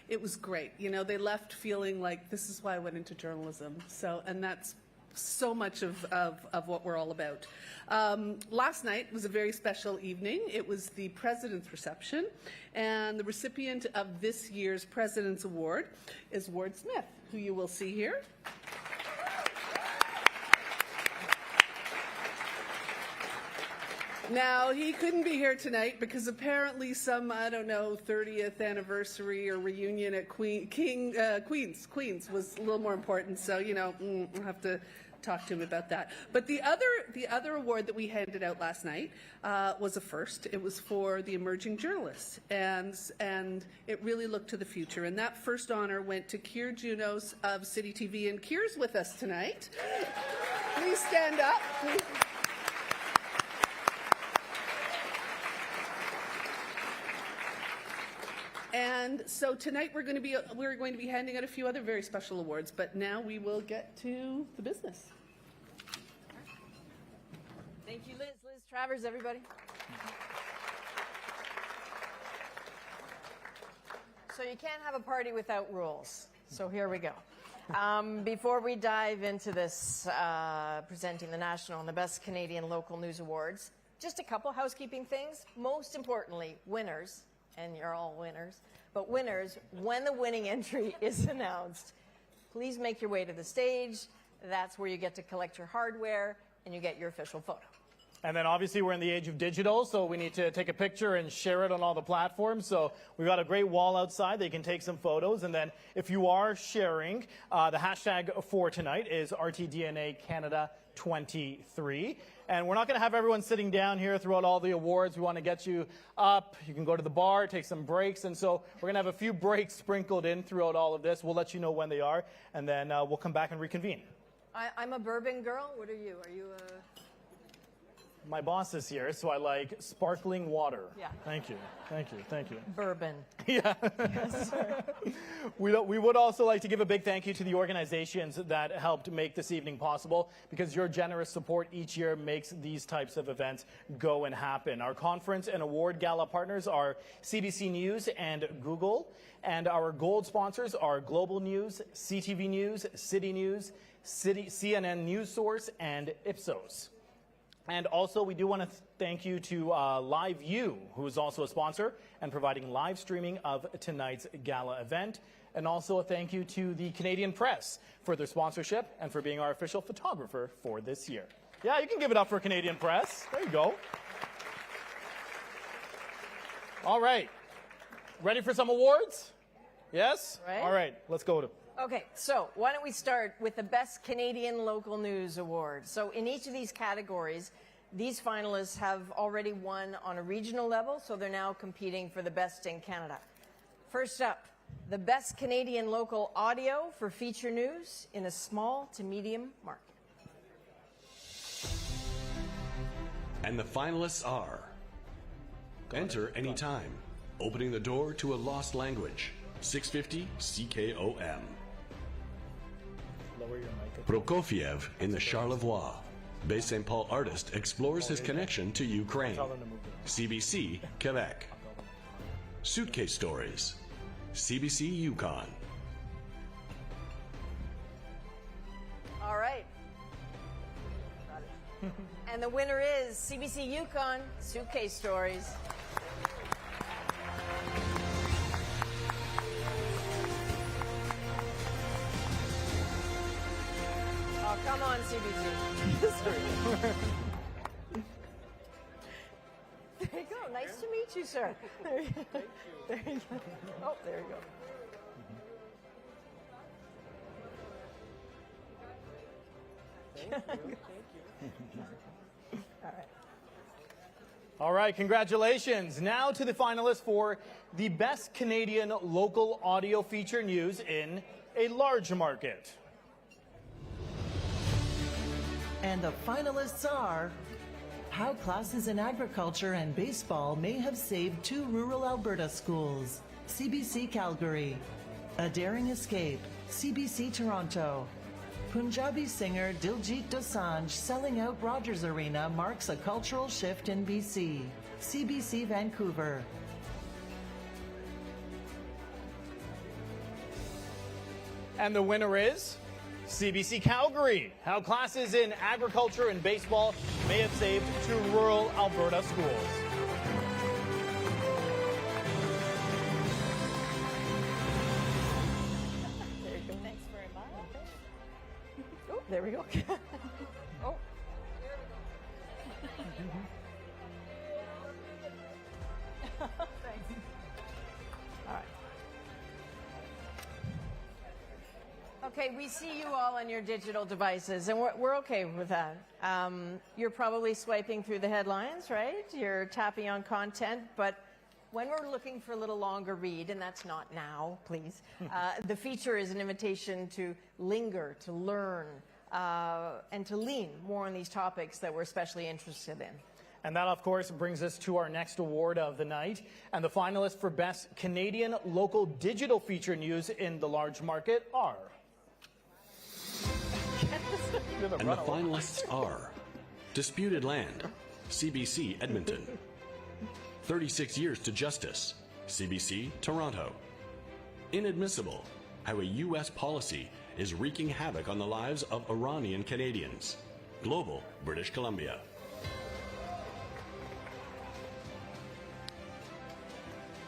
[SPEAKER 8] it was great. You know, they left feeling like this is why I went into journalism. So, and that's so much of what we're all about. Last night was a very special evening. It was the President's reception, and the recipient of this year's President's Award is Ward Smith, who you will see here. Now, he couldn't be here tonight because apparently some, I don't know, 30th anniversary or reunion at Queens was a little more important. So, you know, we'll have to talk to him about that. But the other award that we handed out last night was a first. It was for the emerging journalists, and it really looked to the future. And that first honor went to Keir Junos of City TV, and Keir's with us tonight. Please stand up. And so tonight we're going to be handing out a few other very special awards, but now we will get to the business.
[SPEAKER 18] Thank you, Liz. Liz Travers, everybody. So you can't have a party without rules. So here we go. Before we dive into this, presenting the National and the Best Canadian Local News Awards, just a couple housekeeping things. Most importantly, winners, and you're all winners, but winners, when the winning entry is announced, please make your way to the stage. That's where you get to collect your hardware and you get your official photo.
[SPEAKER 12] And then obviously we're in the age of digital, so we need to take a picture and share it on all the platforms. So we've got a great wall outside that you can take some photos. And then if you are sharing, the hashtag for tonight is RTDNA Canada 23. And we're not going to have everyone sitting down here throughout all the awards. We want to get you up. You can go to the bar, take some breaks. And so we're going to have a few breaks sprinkled in throughout all of this. We'll let you know when they are, and then we'll come back and reconvene.
[SPEAKER 18] I'm a bourbon girl. What are you? Are you a...
[SPEAKER 12] My boss is here, so I like sparkling water.
[SPEAKER 18] Yeah.
[SPEAKER 12] Thank you. Thank you. Thank you.
[SPEAKER 18] Bourbon.
[SPEAKER 12] Yeah. We would also like to give a big thank you to the organizations that helped make this evening possible, because your generous support each year makes these types of events go and happen. Our conference and award gala partners are CBC News and Google, and our gold sponsors are Global News, CTV News, City News, CNN News Source, and Ipsos. And also, we do want to thank you to LiveU, who is also a sponsor and providing live streaming of tonight's gala event. And also a thank you to the Canadian Press for their sponsorship and for being our official photographer for this year. Yeah, you can give it up for Canadian Press. There you go. All right. Ready for some awards? Yes?
[SPEAKER 18] Right.
[SPEAKER 12] All right, let's go to.
[SPEAKER 18] Okay, so why don't we start with the Best Canadian Local News Award. So in each of these categories, these finalists have already won on a regional level, so they're now competing for the best in Canada. First up, the Best Canadian Local Audio for feature news in a small to medium market.
[SPEAKER 1] And the finalists are Enter Anytime, opening the door to a lost language, 650 CKOM. Prokofiev in the Charlevoix. Bay St. Paul artist explores his connection to Ukraine. CBC, Quebec. Suitcase Stories. CBC, Yukon.
[SPEAKER 18] All right. And the winner is CBC Yukon, Suitcase Stories. Oh, come on, CBC. There you go. Nice to meet you, sir. There you go. There you go. Oh, there you go. Thank you. All right.
[SPEAKER 12] All right, congratulations. Now to the finalists for the Best Canadian Local Audio Feature News in a Large Market.
[SPEAKER 13] And the finalists are how classes in agriculture and baseball may have saved 2 rural Alberta schools. CBC Calgary. A Daring Escape. CBC Toronto. Punjabi singer Diljit Dosanjh selling out Rogers Arena marks a cultural shift in BC. CBC Vancouver.
[SPEAKER 12] And the winner is CBC Calgary. How classes in agriculture and baseball may have saved 2 rural Alberta schools.
[SPEAKER 18] There you go. Thanks very much. Oh, there we go. Oh. Thanks. All right. Okay, we see you all on your digital devices, and we're okay with that. You're probably swiping through the headlines, right? You're tapping on content, but when we're looking for a little longer read, and that's not now, please, the feature is an invitation to linger, to learn, and to lean more on these topics that we're especially interested in.
[SPEAKER 12] And that, of course, brings us to our next award of the night. And the finalists for Best Canadian Local Digital Feature News in the Large Market are...
[SPEAKER 1] And the finalists are Disputed Land, CBC Edmonton. 36 Years to Justice, CBC Toronto. Inadmissible, how a U.S. policy is wreaking havoc on the lives of Iranian Canadians. Global, British Columbia.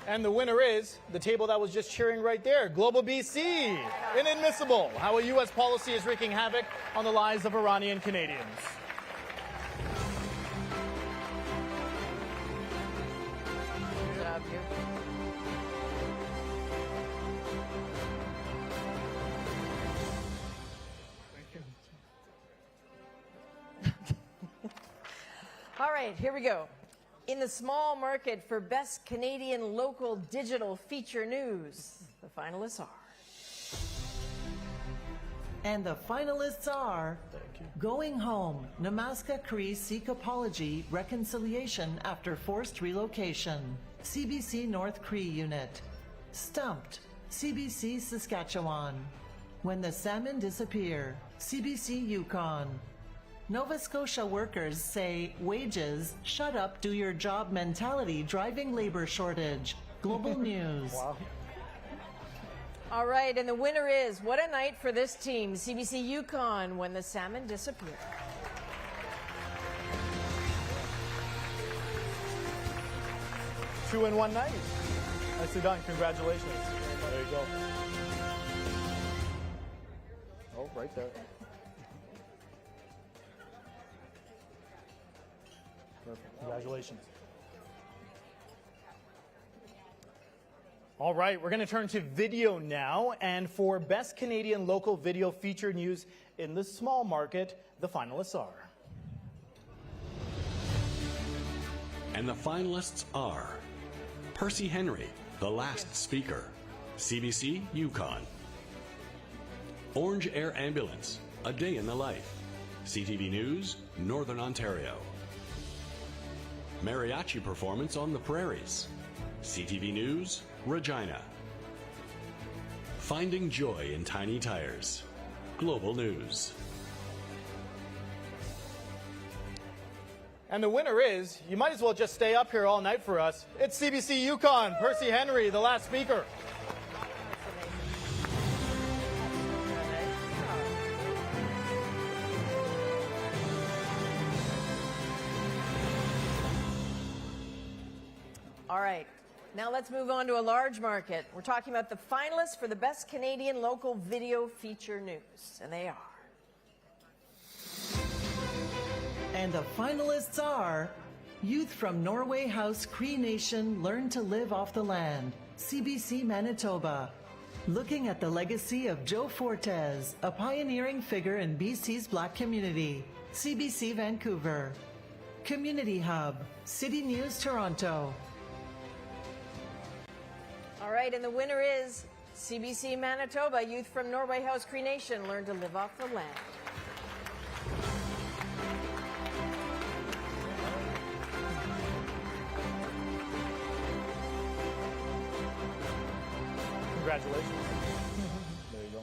[SPEAKER 12] And the winner is the table that was just cheering right there, Global BC. Inadmissible, how a U.S. policy is wreaking havoc on the lives of Iranian Canadians.
[SPEAKER 18] Good job, you. All right, here we go. In the small market for Best Canadian Local Digital Feature News, the finalists are.
[SPEAKER 13] And the finalists are Going Home, Namaska Cree Seek Apology, Reconciliation After Forced Relocation, CBC North Cree Unit. Stumped, CBC Saskatchewan. When the Salmon Disappear, CBC Yukon. Nova Scotia workers say wages, shut up, do your job mentality driving labor shortage. Global News.
[SPEAKER 12] Wow.
[SPEAKER 18] All right, and the winner is, what a night for this team, CBC Yukon, When the Salmon Disappear.
[SPEAKER 12] Two in one night. Nicely done. Congratulations. There you go. Oh, right there. Perfect. Congratulations. All right, we're going to turn to video now. And for Best Canadian Local Video Feature News in the small market, the finalists are.
[SPEAKER 1] And the finalists are Percy Henry, The Last Speaker, CBC Yukon. Orange Air Ambulance, A Day in the Life, CTV News, Northern Ontario. Mariachi Performance on the Prairies, CTV News, Regina. Finding Joy in Tiny Tires, Global News.
[SPEAKER 12] And the winner is, you might as well just stay up here all night for us. It's CBC Yukon, Percy Henry, The Last Speaker.
[SPEAKER 18] All right, now let's move on to a large market. We're talking about the finalists for the Best Canadian Local Video Feature News, and they are.
[SPEAKER 13] And the finalists are Youth from Norway House Cree Nation Learn to Live Off the Land, CBC Manitoba. Looking at the legacy of Joe Fortes, a pioneering figure in BC's Black community, CBC Vancouver. Community Hub, City News Toronto.
[SPEAKER 18] All right, and the winner is CBC Manitoba, Youth from Norway House Cree Nation Learn to Live Off the Land.
[SPEAKER 12] Congratulations. There you go.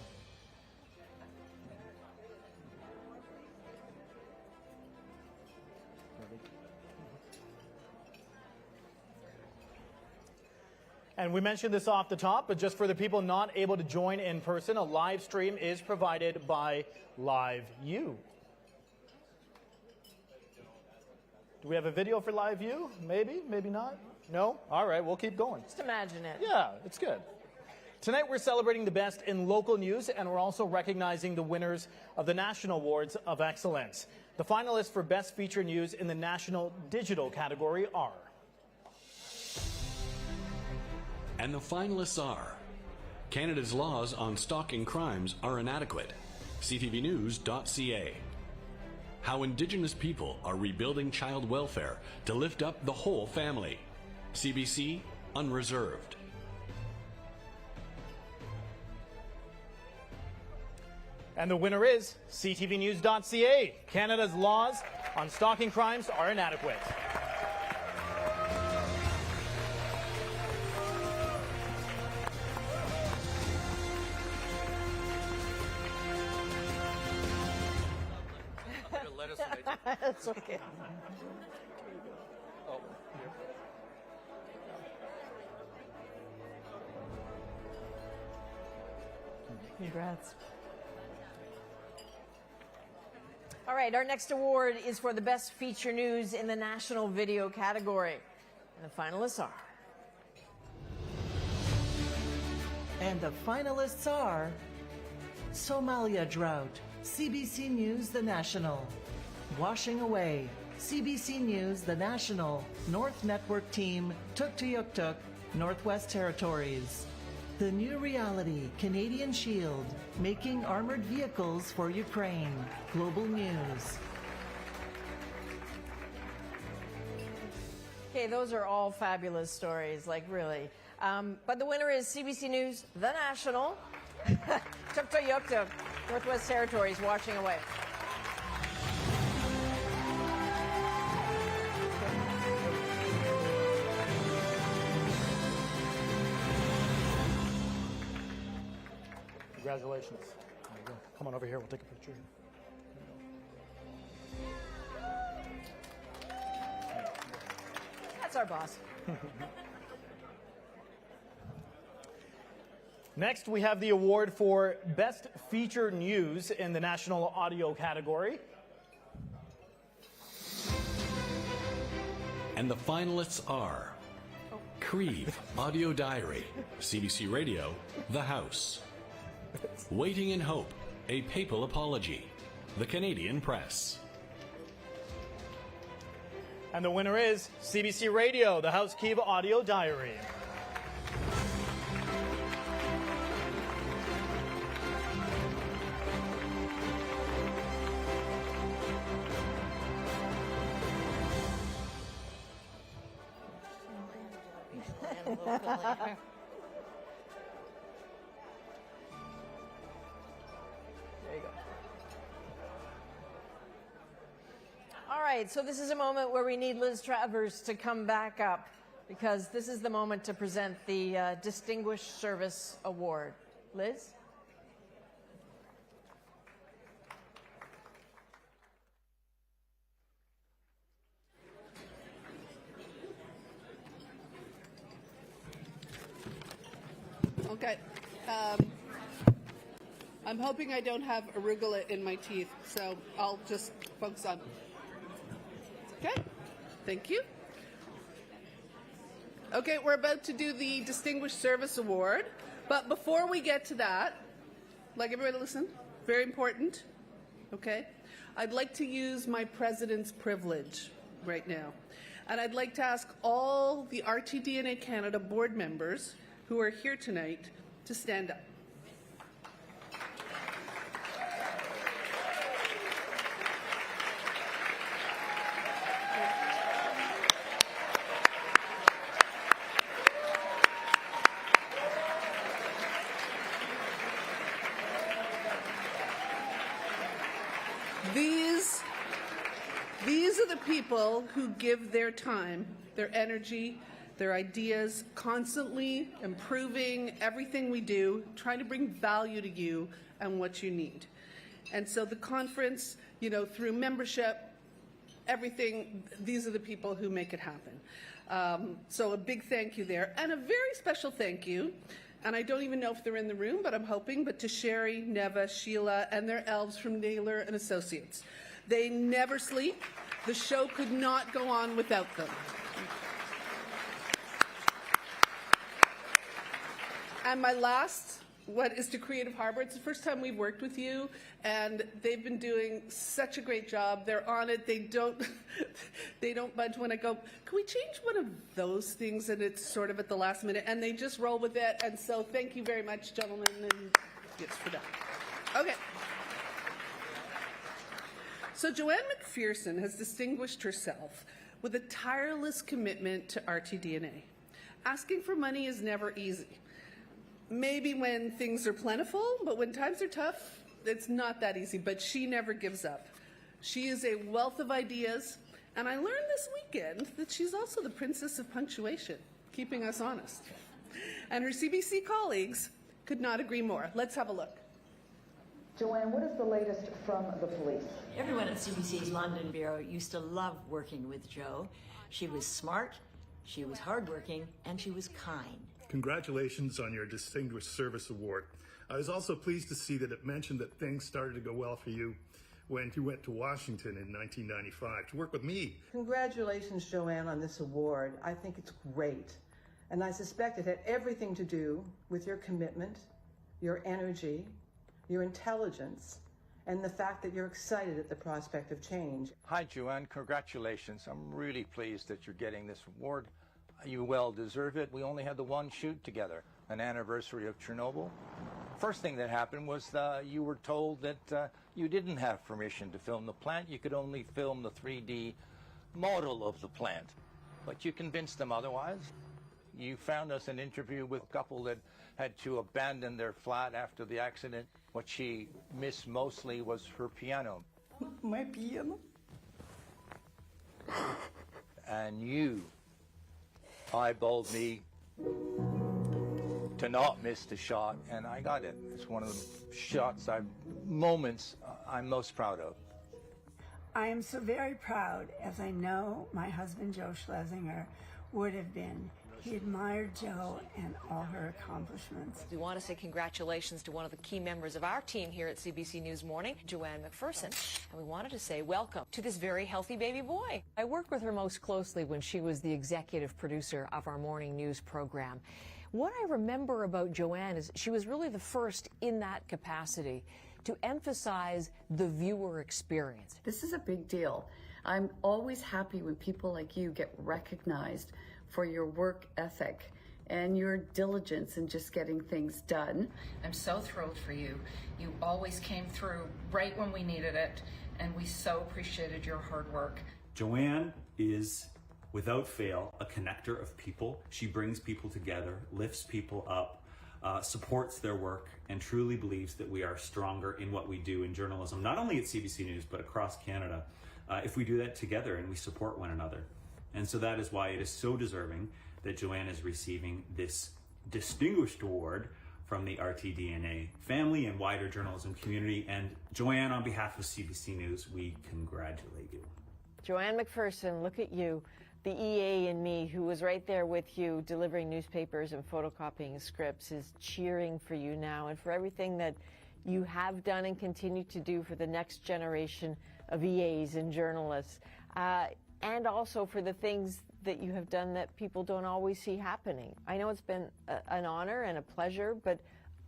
[SPEAKER 12] And we mentioned this off the top, but just for the people not able to join in person, a live stream is provided by Live U. Do we have a video for Live U? Maybe, maybe not. No? All right, we'll keep going.
[SPEAKER 18] Just imagine it.
[SPEAKER 12] Yeah, it's good. Tonight we're celebrating the best in local news, and we're also recognizing the winners of the National Awards of Excellence. The finalists for Best Feature News in the National Digital category are.
[SPEAKER 1] And the finalists are Canada's laws on stalking crimes are inadequate, ctvnews.ca. How Indigenous people are rebuilding child welfare to lift up the whole family, CBC Unreserved.
[SPEAKER 12] And the winner is ctvnews.ca. Canada's laws on stalking crimes are inadequate.
[SPEAKER 18] That's okay.
[SPEAKER 12] Oh, here.
[SPEAKER 18] Congrats. All right, our next award is for the best feature news in the national video category. And the finalists are.
[SPEAKER 13] And the finalists are Somalia Drought, CBC News The National. Washing Away, CBC News The National, North Network Team, Tuktoyaktuk, Northwest Territories. The New Reality, Canadian Shield, Making Armored Vehicles for Ukraine, Global News.
[SPEAKER 18] Okay, those are all fabulous stories, like really. But the winner is CBC News The National, Tuktoyaktuk, Northwest Territories, Washing Away.
[SPEAKER 12] Congratulations. There you go. Come on over here. We'll take a picture.
[SPEAKER 18] That's our boss.
[SPEAKER 12] Next, we have the award for Best Feature News in the National Audio category.
[SPEAKER 1] And the finalists are Creve Audio Diary, CBC Radio, The House. Waiting in Hope, A Papal Apology, The Canadian Press.
[SPEAKER 12] And the winner is CBC Radio, The House Kiva Audio Diary.
[SPEAKER 18] There you go. All right, so this is a moment where we need Liz Travers to come back up because this is the moment to present the Distinguished Service Award. Liz?
[SPEAKER 8] Okay. I'm hoping I don't have arugula in my teeth, so I'll just focus on. Okay. Thank you. Okay, we're about to do the Distinguished Service Award, but before we get to that, like everybody listen, very important, okay? I'd like to use my president's privilege right now, and I'd like to ask all the RTDNA Canada board members who are here tonight to stand up. These are the people who give their time, their energy, their ideas, constantly improving everything we do, trying to bring value to you and what you need. And so the conference, you know, through membership, everything, these are the people who make it happen. So a big thank you there. And a very special thank you, and I don't even know if they're in the room, but I'm hoping, but to Sherry, Neva, Sheila, and their elves from Naylor and Associates. They never sleep. The show could not go on without them. And my last, what is to Creative Harbor. It's the first time we've worked with you, and they've been doing such a great job. They're on it. They don't budge when I go, can we change one of those things? And it's sort of at the last minute, and they just roll with it. And so thank you very much, gentlemen, and yes, for that. Okay. So Joanne McPherson has distinguished herself with a tireless commitment to RTDNA. Asking for money is never easy. Maybe when things are plentiful, but when times are tough, it's not that easy, but she never gives up. She is a wealth of ideas, and I learned this weekend that she's also the princess of punctuation, keeping us honest. And her CBC colleagues could not agree more. Let's have a look.
[SPEAKER 19] Joanne, what is the latest from the police?
[SPEAKER 20] Everyone at CBC's London Bureau used to love working with Jo. She was smart, she was hardworking, and she was kind.
[SPEAKER 21] congratulations on your Distinguished Service Award. I was also pleased to see that it mentioned that things started to go well for you when you went to Washington in 1995 to work with me.
[SPEAKER 22] Congratulations, Joanne, on this award. I think it's great. And I suspect it had everything to do with your commitment, your energy, your intelligence, and the fact that you're excited at the prospect of change.
[SPEAKER 23] Hi, Joanne. Congratulations. I'm really pleased that you're getting this award. You well deserve it. We only had the one shoot together, an anniversary of Chernobyl. First thing that happened was you were told that you didn't have permission to film the plant. You could only film the 3D model of the plant. But you convinced them otherwise. You found us an interview with a couple that had to abandon their flat after the accident. What she missed mostly was her piano.
[SPEAKER 22] My piano?
[SPEAKER 23] And you eyeballed me to not miss the shot, and I got it. It's one of the moments I'm most proud of.
[SPEAKER 24] I am so very proud, as I know my husband Joe Schlesinger would have been. He admired Jo and all her accomplishments.
[SPEAKER 25] We want to say congratulations to one of the key members of our team here at CBC News Morning, Joanne McPherson, and we wanted to say welcome to this very healthy baby boy. I worked with her most closely when she was the executive producer of our morning news program. What I remember about Joanne is she was really the first in that capacity to emphasize the viewer experience.
[SPEAKER 26] This is a big deal. I'm always happy when people like you get recognized for your work ethic and your diligence in just getting things done.
[SPEAKER 27] I'm so thrilled for you. You always came through right when we needed it, and we so appreciated your hard work.
[SPEAKER 28] Joanne is, without fail, a connector of people. She brings people together, lifts people up, supports their work, and truly believes that we are stronger in what we do in journalism, not only at CBC News, but across Canada, if we do that together and we support one another. And so that is why it is so deserving that Joanne is receiving this distinguished award from the RTDNA family and wider journalism community. And Joanne, on behalf of CBC News, we congratulate you.
[SPEAKER 18] Joanne McPherson, look at you, the EA in me who was right there with you delivering newspapers and photocopying scripts is cheering for you now and for everything that you have done and continue to do for the next generation of EAs and journalists. And also for the things that you have done that people don't always see happening. I know it's been an honor and a pleasure, but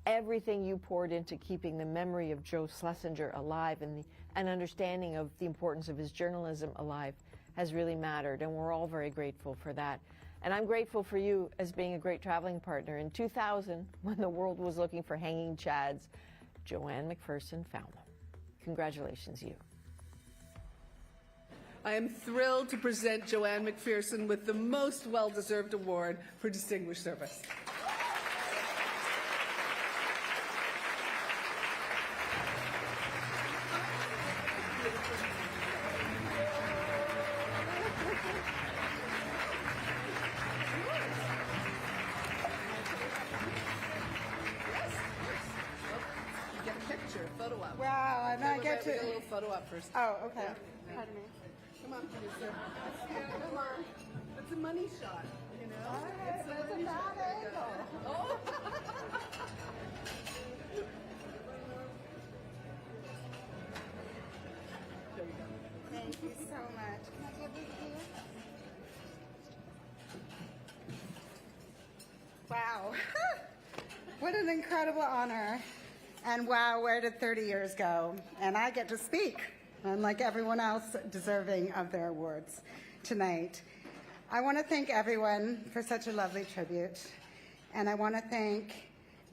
[SPEAKER 18] everything you poured into keeping the memory of Joe Schlesinger alive and an understanding of the importance of his journalism alive has really mattered, and we're all very grateful for that. And I'm grateful for you as being a great traveling partner. In 2000, when the world was looking for hanging chads, Joanne McPherson found them. Congratulations, you.
[SPEAKER 8] I am thrilled to present Joanne McPherson with the most well-deserved award for distinguished service. Get a picture, photo op.
[SPEAKER 29] Wow, and I get to...
[SPEAKER 8] Get a little photo op first.
[SPEAKER 29] Oh, okay.
[SPEAKER 8] Yeah.
[SPEAKER 29] Pardon me.
[SPEAKER 8] Come on, producer. Come on. It's a money shot, you know? It's
[SPEAKER 29] that's a
[SPEAKER 8] money
[SPEAKER 29] bad
[SPEAKER 8] shot.
[SPEAKER 29] angle.
[SPEAKER 8] Oh. There you go.
[SPEAKER 29] Thank you so much. Can I give it to you? Wow. What an incredible honor. And wow, where did 30 years go? And I get to speak, unlike everyone else deserving of their awards tonight. I want to thank everyone for such a lovely tribute. And I want to thank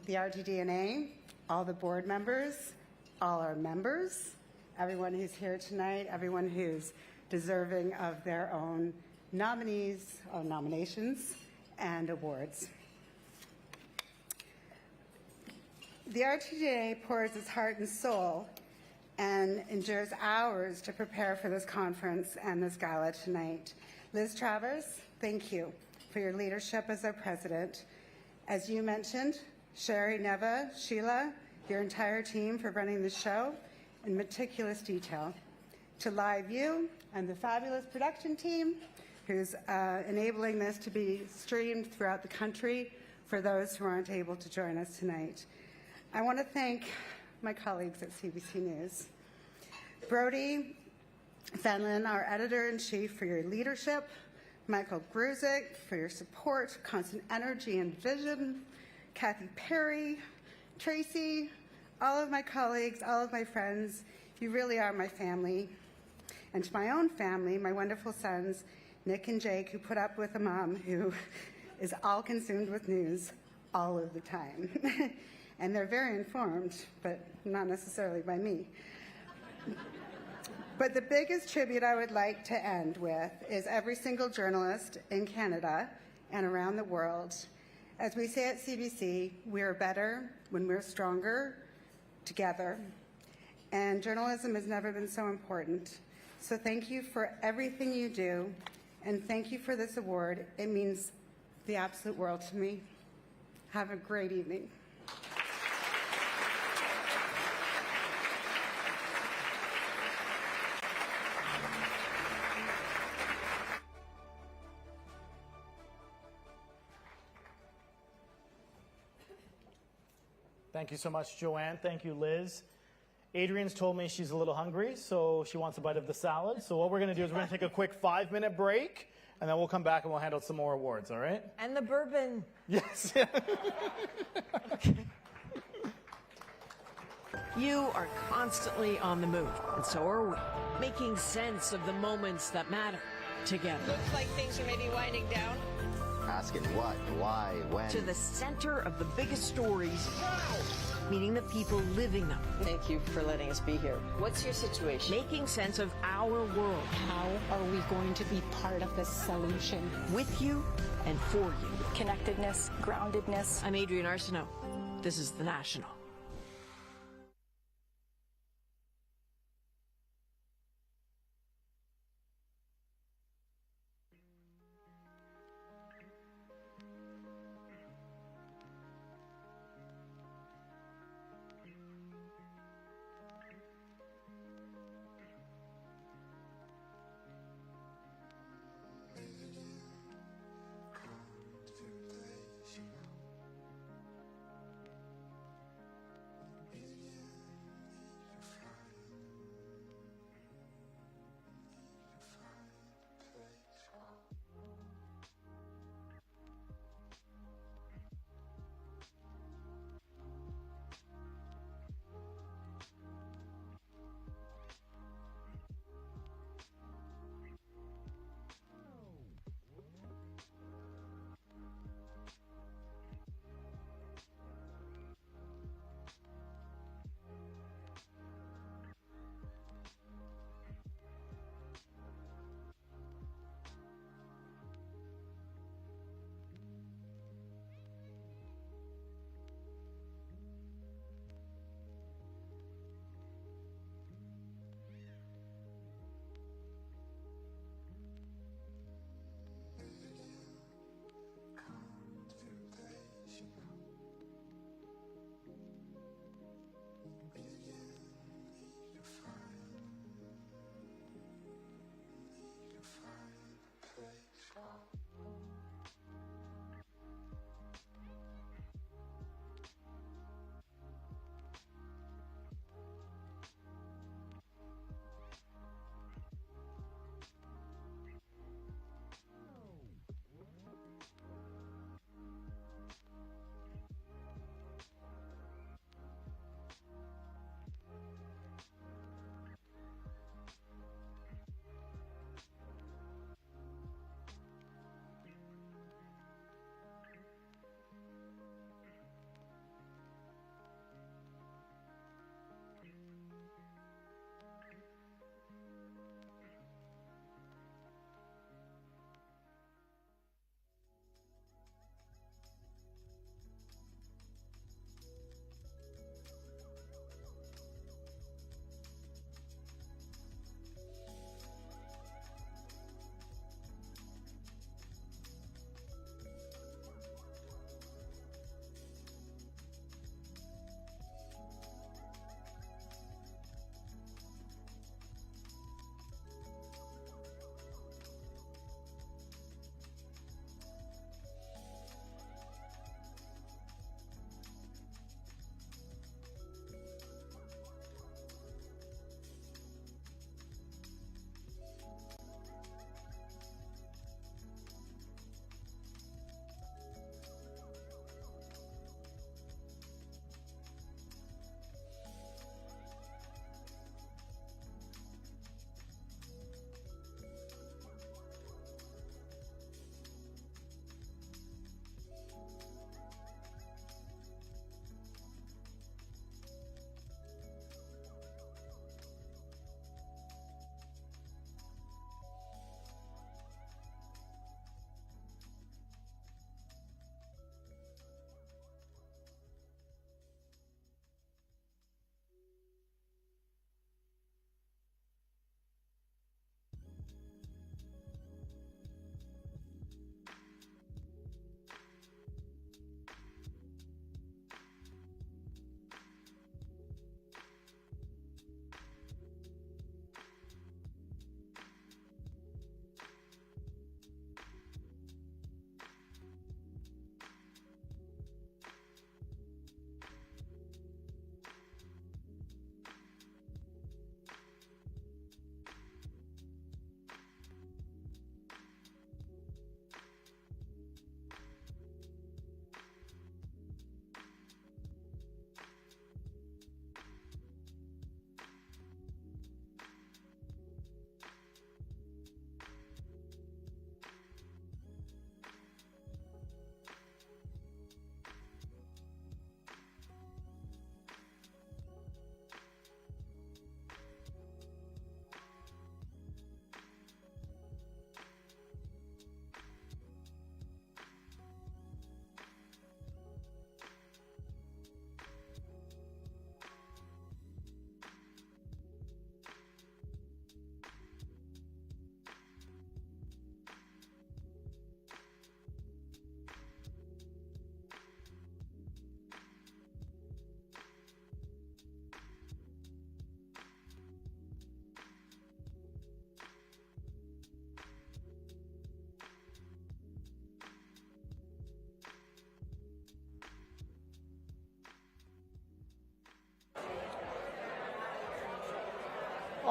[SPEAKER 29] the RTDNA, all the board members, all our members, everyone who's here tonight, everyone who's deserving of their own nominees, or nominations, and awards. The RTDNA pours its heart and soul and endures hours to prepare for this conference and this gala tonight. Liz Travers, thank you for your leadership as our president. As you mentioned, Sherry, Neva, Sheila, your entire team for running the show in meticulous detail. To Live You and the fabulous production team who's enabling this to be streamed throughout the country for those who aren't able to join us tonight. I want to thank my colleagues at CBC News. Brody Fenlon, our editor-in-chief, for your leadership, Michael Gruzik for your support, constant energy and vision, Kathy Perry, Tracy, all of my colleagues, all of my friends, you really are my family. And to my own family, my wonderful sons, Nick and Jake, who put up with a mom who is all consumed with news all of the time. And they're very informed, but not necessarily by me. But the biggest tribute I would like to end with is every single journalist in Canada and around the world. As we say at CBC, we are better when we're stronger together. And journalism has never been so important. So thank you for everything you do, and thank you for this award. It means the absolute world to me. Have a great evening.
[SPEAKER 12] Thank you so much, Joanne. Thank you, Liz. Adrian's told me she's a little hungry, so she wants a bite of the salad. So what we're going to do is we're going to take a quick 5-minute break, and then we'll come back and we'll hand out some more awards, all right?
[SPEAKER 18] And the bourbon.
[SPEAKER 12] Yes.
[SPEAKER 2] You are constantly on the move, and so are we, making sense of the moments that matter together.
[SPEAKER 25] Looks like things are maybe winding down.
[SPEAKER 3] Asking what, why, when.
[SPEAKER 2] To the center of the biggest stories, meeting the people living them.
[SPEAKER 25] Thank you for letting us be here. What's your situation?
[SPEAKER 2] Making sense of our world.
[SPEAKER 4] How are we going to be part of the solution?
[SPEAKER 2] With you and for you.
[SPEAKER 4] Connectedness, groundedness.
[SPEAKER 2] I'm Adrienne Arsenault. This is The National.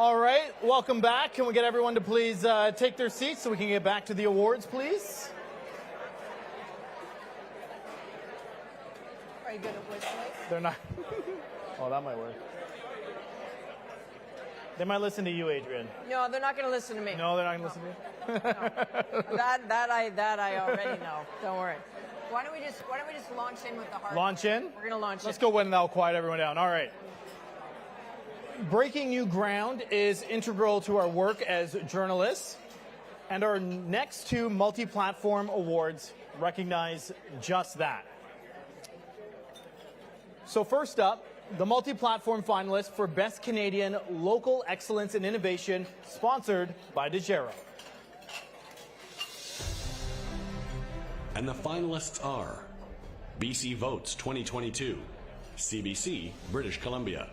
[SPEAKER 12] All right, welcome back. Can we get everyone to please take their seats so we can get back to the awards, please?
[SPEAKER 18] Are you good at whistling?
[SPEAKER 12] They're not. Oh, that might work. They might listen to you, Adrian.
[SPEAKER 18] No, they're not going to listen to me.
[SPEAKER 12] No, they're not going to listen to you.
[SPEAKER 18] No. That I already know. Don't worry. Why don't we just launch in with the hard?
[SPEAKER 12] Launch in?
[SPEAKER 18] We're going to launch in.
[SPEAKER 12] Let's go when that'll quiet everyone down. All right. Breaking new ground is integral to our work as journalists, and our next two multi-platform awards recognize just that. So first up, the multi-platform finalist for Best Canadian Local Excellence and Innovation, sponsored by DeGero.
[SPEAKER 1] And the finalists are BC Votes 2022, CBC, British Columbia.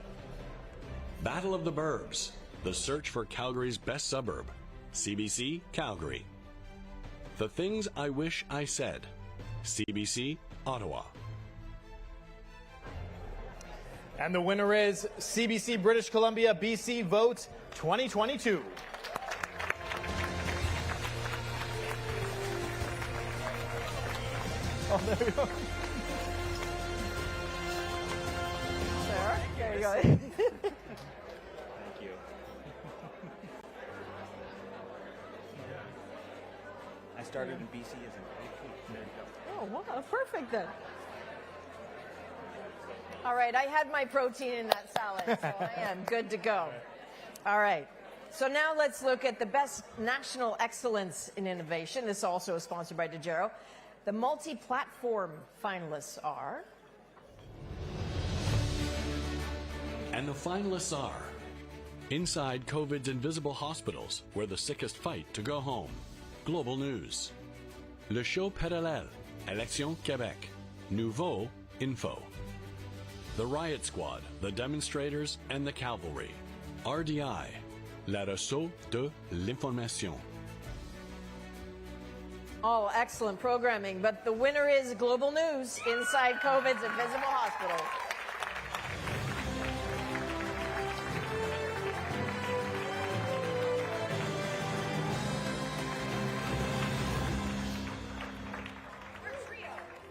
[SPEAKER 1] Battle of the Burbs, the search for Calgary's best suburb, CBC, Calgary. The Things I Wish I Said, CBC, Ottawa.
[SPEAKER 12] And the winner is CBC British Columbia BC Vote 2022. Oh, there you go.
[SPEAKER 18] There you go.
[SPEAKER 28] Thank you. I started in BC as an AP. There you go.
[SPEAKER 18] Oh, wow, perfect then. All right, I had my protein in that salad, so I am good to go. All right, so now let's look at the Best National Excellence in Innovation. This also is sponsored by DeGero. The multi-platform finalists are...
[SPEAKER 1] And the finalists are Inside COVID's Invisible Hospitals, where the sickest fight to go home. Global News. Le Show Parallèle, Élections Québec. Nouveau Info. The Riot Squad, the Demonstrators, and the Cavalry. RDI, La Ressource de l'Information.
[SPEAKER 18] Oh, excellent programming, but the winner is Global News, Inside COVID's Invisible Hospital.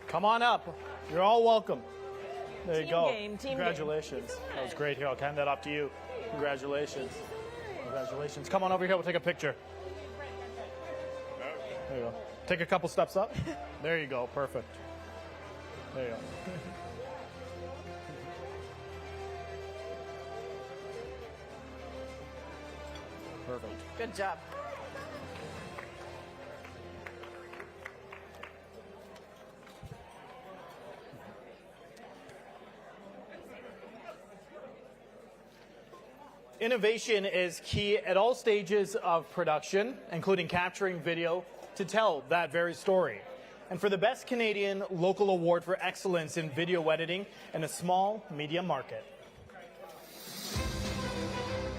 [SPEAKER 12] Come on up. You're all welcome. There you go.
[SPEAKER 18] Team
[SPEAKER 12] Congratulations. That was great. Here, I'll hand that off to you. Congratulations. Congratulations. Come on over here. We'll take a picture. There you go. Take a couple steps up. There you go. Perfect. There you go. Perfect.
[SPEAKER 18] Good job.
[SPEAKER 12] Innovation is key at all stages of production, including capturing video to tell that very story. And for the Best Canadian Local Award for Excellence in Video Editing in a Small Media Market.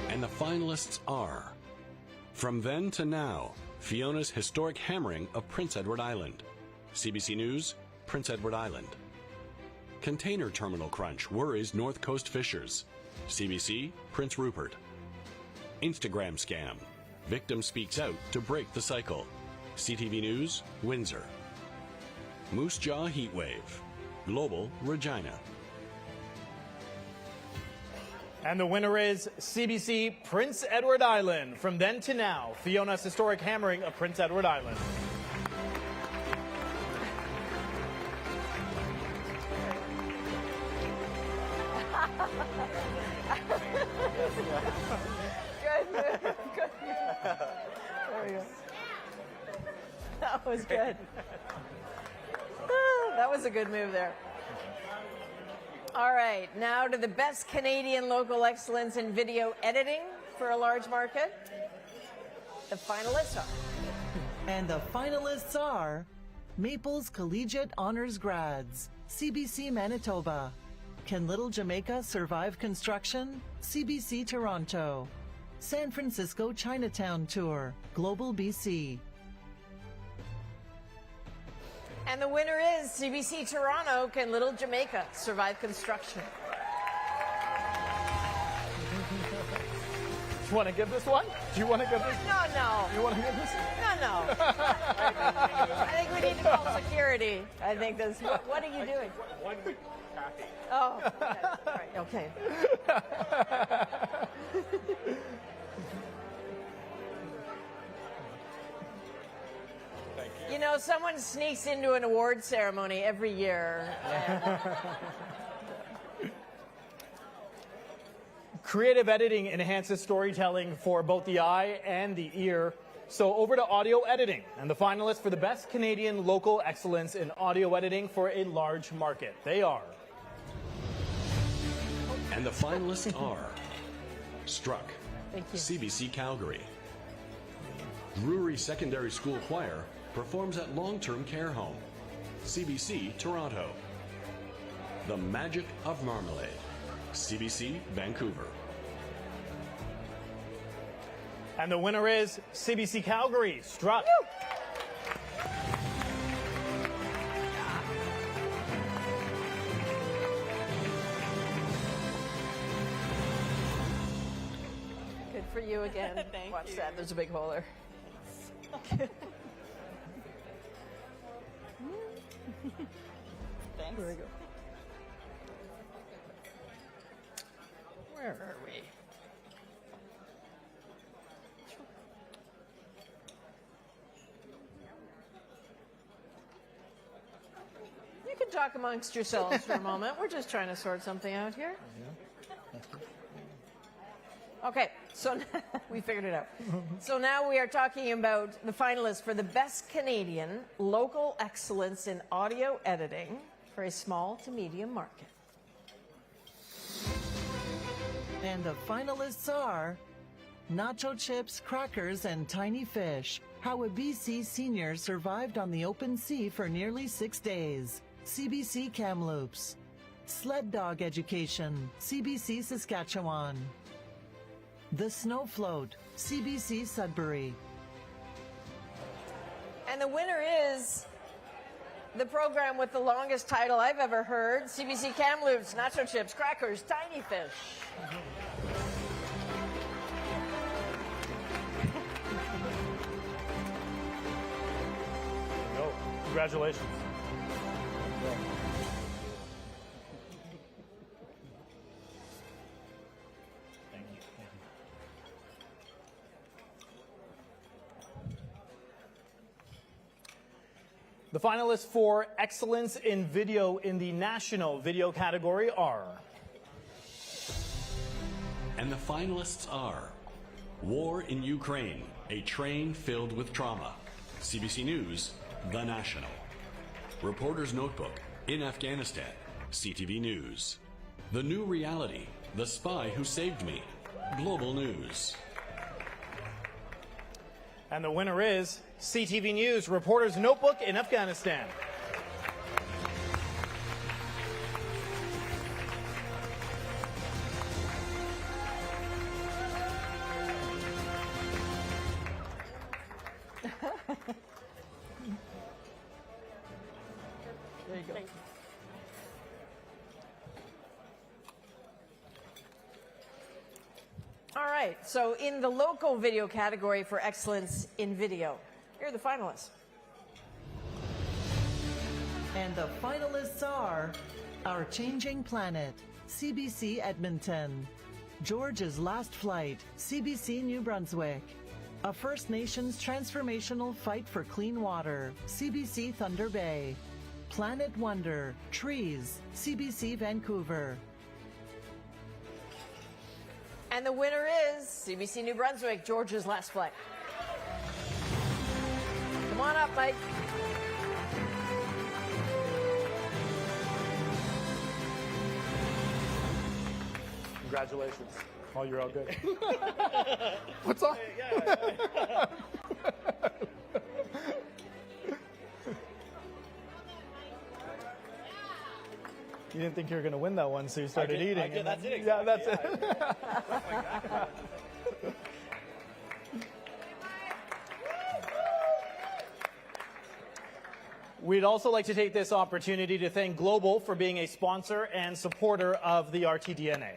[SPEAKER 1] And the finalists are From Then to Now, Fiona's Historic Hammering of Prince Edward Island. CBC News, Prince Edward Island. Container Terminal Crunch worries North Coast fishers. CBC, Prince Rupert. Instagram Scam. Victim speaks out to break the cycle. CTV News, Windsor. Moose Jaw Heatwave. Global, Regina.
[SPEAKER 12] And the winner is CBC Prince Edward Island. From Then to Now, Fiona's Historic Hammering of Prince Edward Island.
[SPEAKER 18] Good move. Good move. There we go. That was good. That was a good move there. All right, now to the Best Canadian Local Excellence in Video Editing for a large market. The finalists are...
[SPEAKER 13] And the finalists are Maples Collegiate Honors Grads, CBC Manitoba. Can Little Jamaica Survive Construction? CBC Toronto. San Francisco Chinatown Tour, Global BC.
[SPEAKER 18] And the winner is CBC Toronto. Can Little Jamaica Survive Construction?
[SPEAKER 12] you want to give this one? Do you want to give this?
[SPEAKER 18] No.
[SPEAKER 12] You want to give this?
[SPEAKER 18] No. I think we need to call security. I think this. What are you doing?
[SPEAKER 5] 1 week happy.
[SPEAKER 18] Oh, okay. You know, someone sneaks into an award ceremony every year.
[SPEAKER 12] Creative editing enhances storytelling for both the eye and the ear. So over to audio editing, and the finalists for the Best Canadian Local Excellence in Audio Editing for a Large Market. They are.
[SPEAKER 1] And the finalists are Struck,
[SPEAKER 18] Thank you.
[SPEAKER 1] CBC Calgary. Drury Secondary School Choir performs at Long-Term Care Home, CBC Toronto. The Magic of Marmalade, CBC Vancouver.
[SPEAKER 12] And the winner is CBC Calgary, Struck.
[SPEAKER 18] Woo! Good for you again. Watch that. There's a big hole there.
[SPEAKER 2] Thanks.
[SPEAKER 18] There we go. Where are we? You can talk amongst yourselves for a moment. We're just trying to sort something out here. Okay, so we figured it out. So now we are talking about the finalists for the Best Canadian Local Excellence in Audio Editing for a small to medium market.
[SPEAKER 13] And the finalists are Nacho Chips, Crackers, and Tiny Fish. How a BC senior survived on the open sea for nearly 6 days. CBC Kamloops. Sled Dog Education. CBC Saskatchewan. The Snow Float. CBC Sudbury.
[SPEAKER 18] And the winner is the program with the longest title I've ever heard, CBC Kamloops, Nacho Chips, Crackers, Tiny Fish.
[SPEAKER 12] Go. Congratulations. The finalists for Excellence in Video in the National Video category are.
[SPEAKER 1] And the finalists are War in Ukraine, a train filled with trauma. CBC News, The National. Reporter's Notebook, in Afghanistan. CTV News. The New Reality, The Spy Who Saved Me. Global News.
[SPEAKER 12] And the winner is CTV News, Reporter's Notebook in Afghanistan.
[SPEAKER 18] There you go. All right, so in the local video category for excellence in video, here are the finalists.
[SPEAKER 13] And the finalists are Our Changing Planet, CBC Edmonton. George's Last Flight, CBC New Brunswick. A First Nations Transformational Fight for Clean Water, CBC Thunder Bay. Planet Wonder, Trees, CBC Vancouver.
[SPEAKER 18] And the winner is CBC New Brunswick, George's Last Flight. Come on up, Mike.
[SPEAKER 12] Congratulations. Oh, you're all good. What's up? You didn't think you were going to win that one, so you started eating.
[SPEAKER 5] That's it. Exactly.
[SPEAKER 12] Yeah, that's it. We'd also like to take this opportunity to thank Global for being a sponsor and supporter of the RTDNA.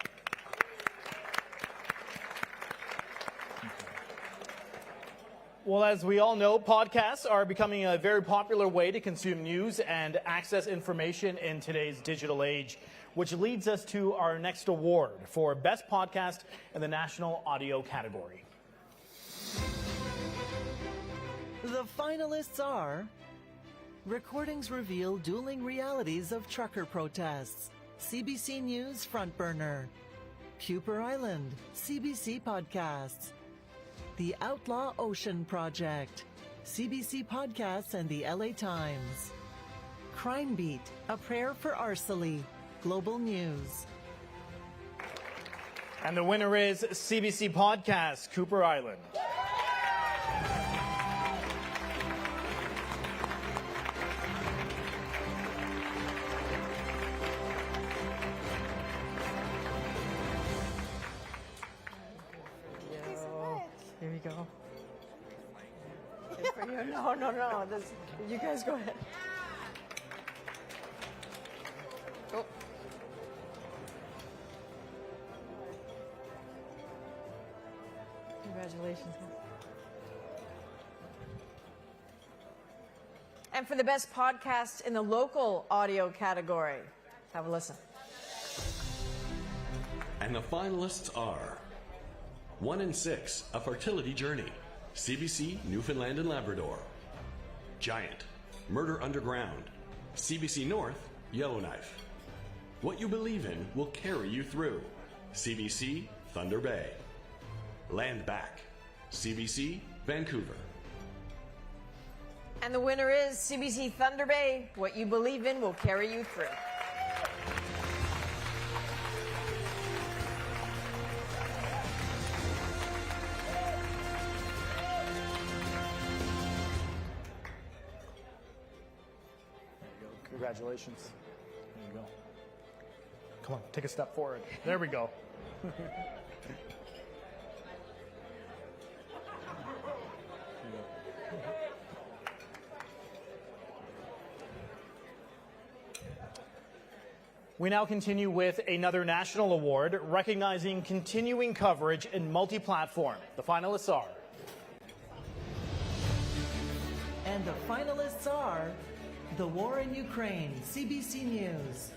[SPEAKER 12] Well, as we all know, podcasts are becoming a very popular way to consume news and access information in today's digital age, which leads us to our next award for Best Podcast in the National Audio category.
[SPEAKER 13] The finalists are Recordings Reveal Dueling Realities of Trucker Protests, CBC News Front Burner, Cooper Island, CBC Podcasts, The Outlaw Ocean Project, CBC Podcasts and the LA Times, Crime Beat, A Prayer for Arcely, Global News.
[SPEAKER 12] And the winner is CBC Podcast, Cooper Island.
[SPEAKER 18] Here you go. Good for you. No. You guys go ahead. Oh. Congratulations. And for the best podcast in the local audio category, have a listen.
[SPEAKER 1] And the finalists are 1 in 6, A Fertility Journey, CBC Newfoundland and Labrador. Giant, Murder Underground, CBC North, Yellowknife. What You Believe In Will Carry You Through, CBC Thunder Bay. Land Back, CBC Vancouver.
[SPEAKER 18] And the winner is CBC Thunder Bay. What You Believe In Will Carry You Through.
[SPEAKER 12] Congratulations. There you go. Come on, take a step forward. There we go. We now continue with another national award recognizing continuing coverage in multi-platform. The finalists are.
[SPEAKER 13] And the finalists are The War in Ukraine, CBC News,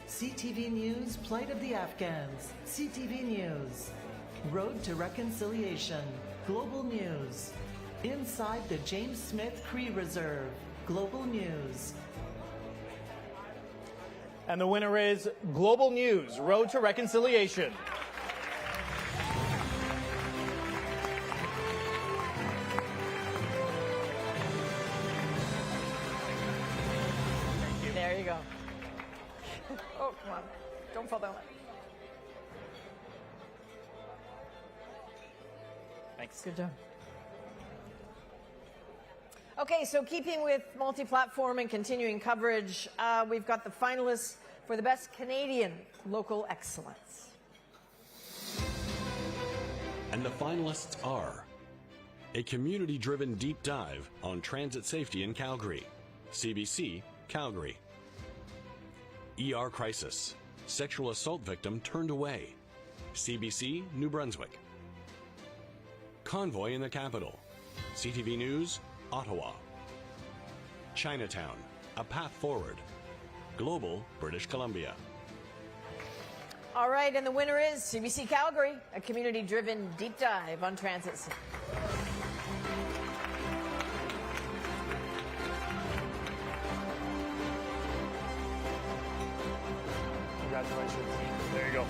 [SPEAKER 13] CTV News, Plight of the Afghans, CTV News, Road to Reconciliation, Global News, Inside the James Smith Cree Reserve, Global News.
[SPEAKER 12] And the winner is Global News, Road to Reconciliation.
[SPEAKER 18] There you go. Oh, come on. Don't fall down.
[SPEAKER 12] Thanks.
[SPEAKER 18] Good job. Okay, so keeping with multi-platform and continuing coverage, we've got the finalists for the Best Canadian Local Excellence.
[SPEAKER 1] And the finalists are a community-driven deep dive on transit safety in Calgary, CBC Calgary. ER Crisis, Sexual Assault Victim Turned Away, CBC New Brunswick. Convoy in the Capital, CTV News, Ottawa. Chinatown, A Path Forward, Global, British Columbia.
[SPEAKER 18] All right, and the winner is CBC Calgary, a community-driven deep dive on transit safety.
[SPEAKER 12] Congratulations. There you go.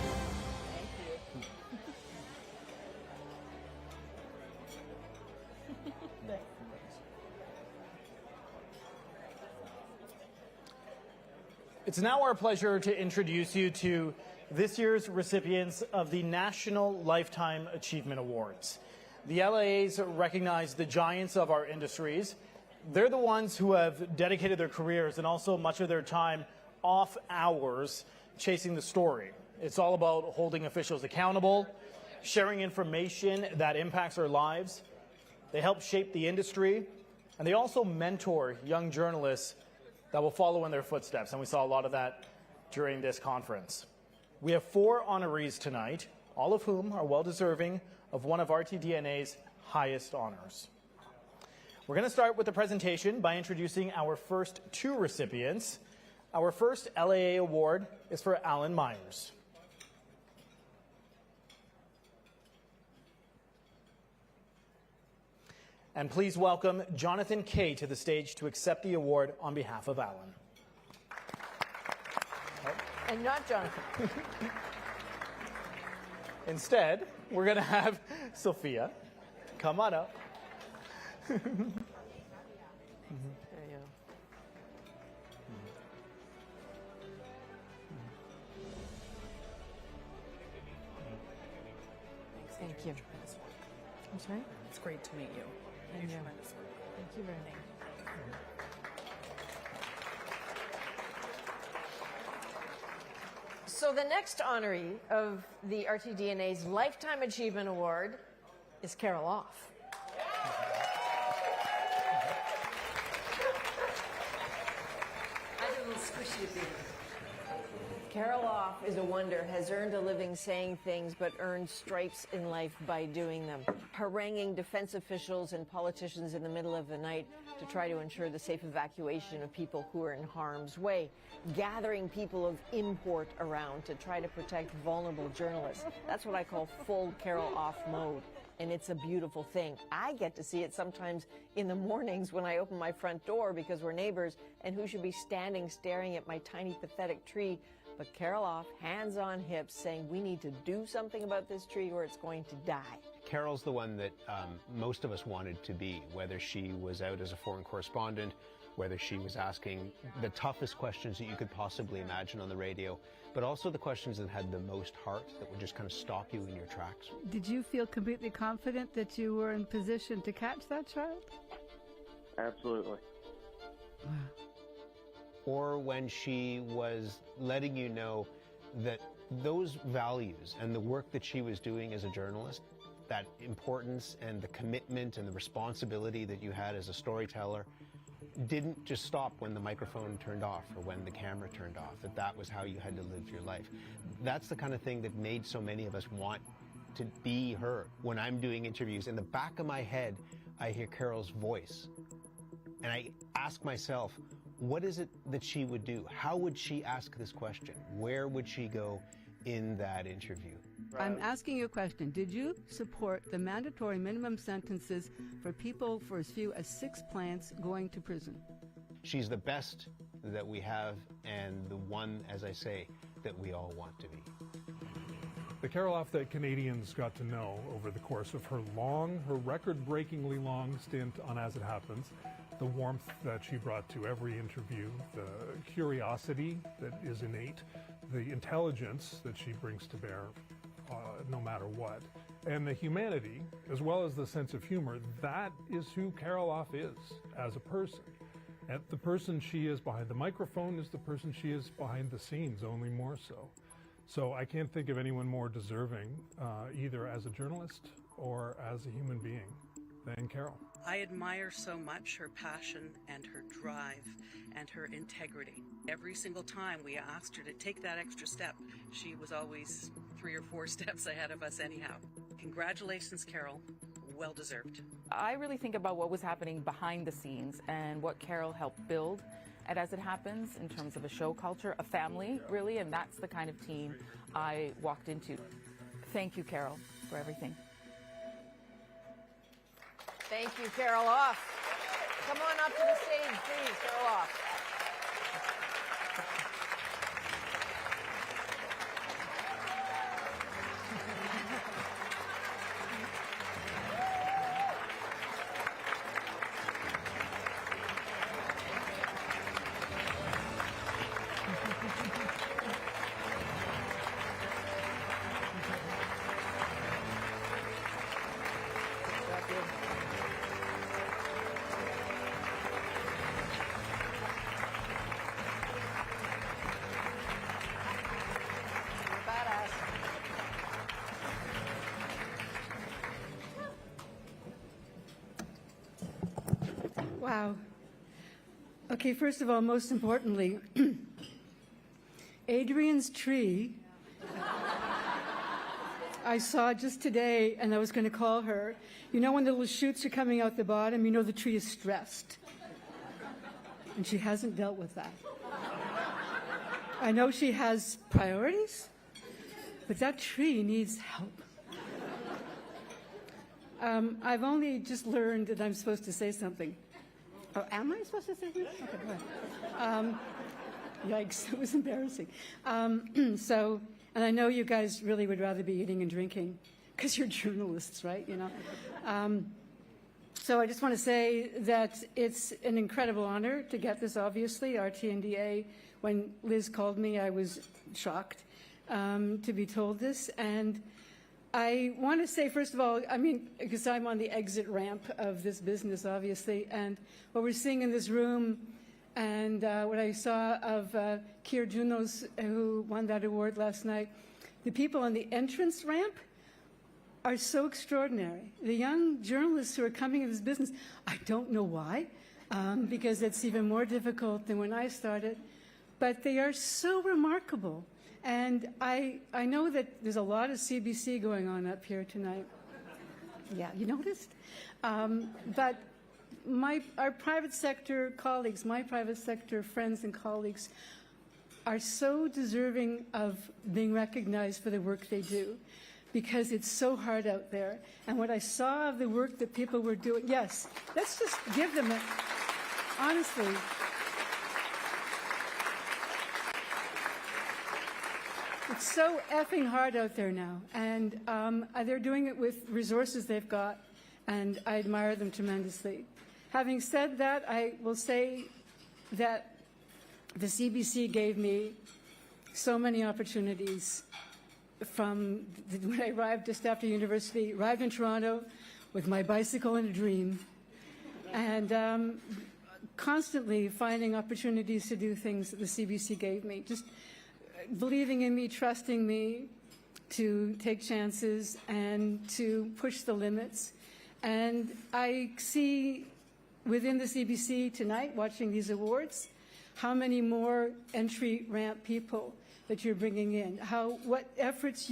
[SPEAKER 12] It's now our pleasure to introduce you to this year's recipients of the National Lifetime Achievement Awards. The LAAs recognize the giants of our industries. They're the ones who have dedicated their careers and also much of their time off hours chasing the story. It's all about holding officials accountable, sharing information that impacts our lives. They help shape the industry, and they also mentor young journalists that will follow in their footsteps, and we saw a lot of that during this conference. We have 4 honorees tonight, all of whom are well-deserving of one of RTDNA's highest honors. We're going to start with the presentation by introducing our first two recipients. Our first LAA award is for Alan Myers. And please welcome Jonathan Kay to the stage to accept the award on behalf of Alan.
[SPEAKER 18] And not Jonathan.
[SPEAKER 12] Instead, we're going to have Sophia. Come on up.
[SPEAKER 18] There you go. Thank you. I'm sorry?
[SPEAKER 5] It's great to meet you.
[SPEAKER 18] Thank you.
[SPEAKER 5] Tremendous work.
[SPEAKER 18] Thank you very much. So the next honoree of the RTDNA's Lifetime Achievement Award is Carol Off.
[SPEAKER 5] I did a little squishy at the end.
[SPEAKER 18] Carol Off is a wonder, has earned a living saying things, but earned stripes in life by doing them. Haranguing defense officials and politicians in the middle of the night to try to ensure the safe evacuation of people who are in harm's way. Gathering people of import around to try to protect vulnerable journalists. That's what I call full Carol Off mode. And it's a beautiful thing. I get to see it sometimes in the mornings when I open my front door because we're neighbors, and who should be standing staring at my tiny pathetic tree but Carol Off, hands on hips, saying we need to do something about this tree or it's going to die.
[SPEAKER 7] Carol's the one that most of us wanted to be, whether she was out as a foreign correspondent, whether she was asking the toughest questions that you could possibly imagine on the radio, but also the questions that had the most heart, that would just kind of stop you in your tracks.
[SPEAKER 9] Did you feel completely confident that you were in position to catch that child?
[SPEAKER 10] Absolutely.
[SPEAKER 9] Wow.
[SPEAKER 7] Or when she was letting you know that those values and the work that she was doing as a journalist, that importance and the commitment and the responsibility that you had as a storyteller, didn't just stop when the microphone turned off or when the camera turned off, that was how you had to live your life. That's the kind of thing that made so many of us want to be her. When I'm doing interviews, in the back of my head, I hear Carol's voice. And I ask myself, what is it that she would do? How would she ask this question? Where would she go in that interview?
[SPEAKER 9] I'm asking you a question. Did you support the mandatory minimum sentences for people for as few as 6 plants going to prison?
[SPEAKER 7] She's the best that we have, and the one, as I say, that we all want to be.
[SPEAKER 11] The Carol Off that Canadians got to know over the course of her record-breakingly long stint on As It Happens, the warmth that she brought to every interview, the curiosity that is innate, the intelligence that she brings to bear no matter what, and the humanity, as well as the sense of humor, that is who Carol Off is as a person. And the person she is behind the microphone is the person she is behind the scenes, only more so. So I can't think of anyone more deserving, either as a journalist or as a human being, than Carol.
[SPEAKER 14] I admire so much her passion and her drive and her integrity. Every single time we asked her to take that extra step, she was always 3 or 4 steps ahead of us anyhow. Congratulations, Carol. Well deserved.
[SPEAKER 15] I really think about what was happening behind the scenes and what Carol helped build at As It Happens in terms of a show culture, a family, really, and that's the kind of team I walked into. Thank you, Carol, for everything.
[SPEAKER 18] Thank you, Carol Off. Come on up to the stage, please, Carol Off.
[SPEAKER 24] Wow. Okay, first of all, most importantly, Adrian's tree
[SPEAKER 9] I saw just today, and I was going to call her. You know when the little shoots are coming out the bottom, you know the tree is stressed. And she hasn't dealt with that. I know she has priorities, but that tree needs help. I've only just learned that I'm supposed to say something. Oh, am I supposed to say something? Okay, go ahead. Yikes, it was embarrassing. And I know you guys really would rather be eating and drinking, because you're journalists, right? You know. So I just want to say that it's an incredible honor to get this, obviously. RTDNA, when Liz called me, I was shocked to be told this. And I want to say, first of all, I mean, because I'm on the exit ramp of this business, obviously, and what we're seeing in this room and what I saw of Keir Junos, who won that award last night, the people on the entrance ramp are so extraordinary. The young journalists who are coming into this business, I don't know why, because it's even more difficult than when I started, but they are so remarkable. And I know that there's a lot of CBC going on up here tonight. Yeah, you noticed? But our private sector colleagues, my private sector friends and colleagues are so deserving of being recognized for the work they do, because it's so hard out there. And what I saw of the work that people were doing, yes, let's just give them a, honestly. It's so effing hard out there now, and they're doing it with resources they've got, and I admire them tremendously. Having said that, I will say that the CBC gave me so many opportunities from when I arrived just after university, arrived in Toronto with my bicycle and a dream, and constantly finding opportunities to do things that the CBC gave me. Just believing in me, trusting me to take chances and to push the limits. And I see within the CBC tonight, watching these awards, how many more entry ramp people that you're bringing in, what efforts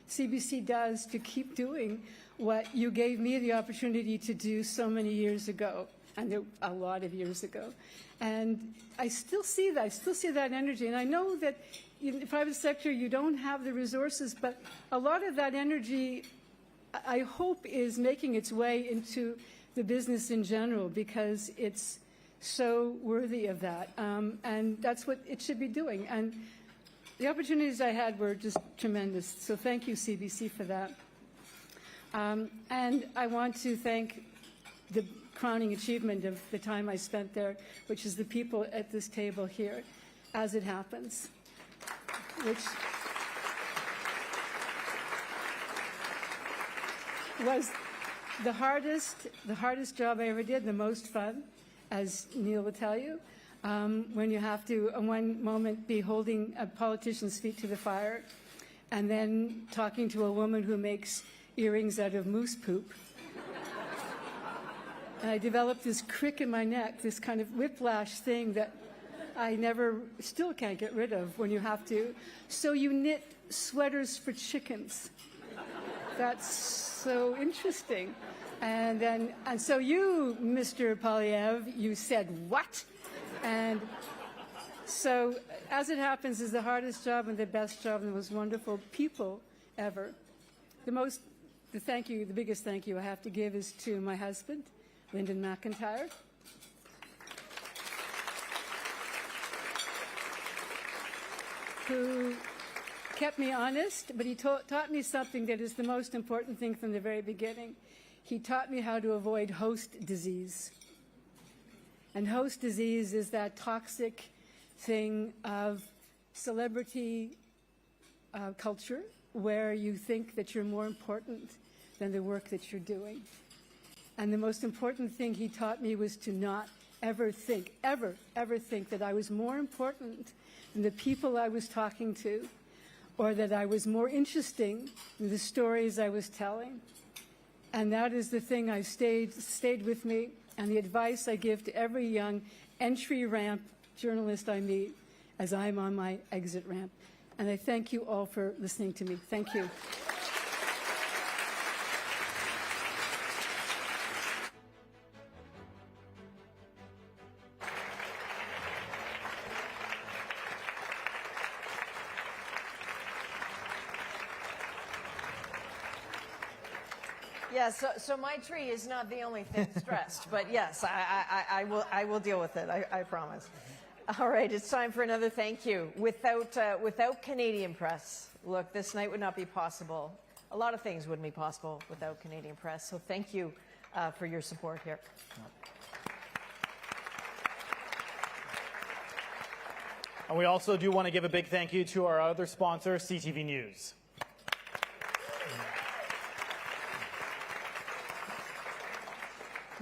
[SPEAKER 9] CBC does to keep doing what you gave me the opportunity to do so many years ago, and a lot of years ago. And I still see that. I still see that energy. And I know that in the private sector, you don't have the resources, but a lot of that energy, I hope, is making its way into the business in general, because it's so worthy of that. And that's what it should be doing. And the opportunities I had were just tremendous. So thank you, CBC, for that. And I want to thank the crowning achievement of the time I spent there, which is the people at this table here, as it happens, which was the hardest job I ever did, the most fun, as Neil will tell you, when you have to, at one moment, be holding a politician's feet to the fire, and then talking to a woman who makes earrings out of moose poop. And I developed this crick in my neck, this kind of whiplash thing that I still can't get rid of when you have to. So you knit sweaters for chickens. That's so interesting. And so you, Mr. Polyev, you said, what? And so, as it happens, is the hardest job and the best job and the most wonderful people ever. The biggest thank you I have to give is to my husband, Lyndon McIntyre, who kept me honest, but he taught me something that is the most important thing from the very beginning. He taught me how to avoid host disease. And host disease is that toxic thing of celebrity culture, where you think that you're more important than the work that you're doing. And the most important thing he taught me was to not ever think that I was more important than the people I was talking to, or that I was more interesting than the stories I was telling. And that is the thing I stayed with me, and the advice I give to every young entry ramp journalist I meet as I'm on my exit ramp. And I thank you all for listening to me. Thank you.
[SPEAKER 18] Yeah, so my tree is not the only thing stressed, but yes, I will deal with it. I promise. All right, it's time for another thank you. Without Canadian Press, look, this night would not be possible. A lot of things wouldn't be possible without Canadian Press. So thank you for your support here.
[SPEAKER 12] And we also do want to give a big thank you to our other sponsor, CTV News.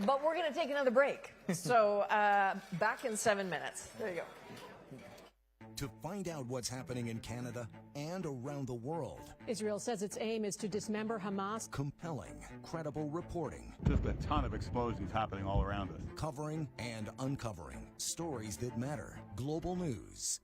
[SPEAKER 18] But we're going to take another break. So back in 7 minutes. There you go.
[SPEAKER 6] To find out what's happening in Canada and around the world.
[SPEAKER 16] Israel says its aim is to dismember Hamas.
[SPEAKER 6] Compelling, credible reporting.
[SPEAKER 17] Just a ton of explosions happening all around us.
[SPEAKER 6] Covering and uncovering stories that matter. Global News.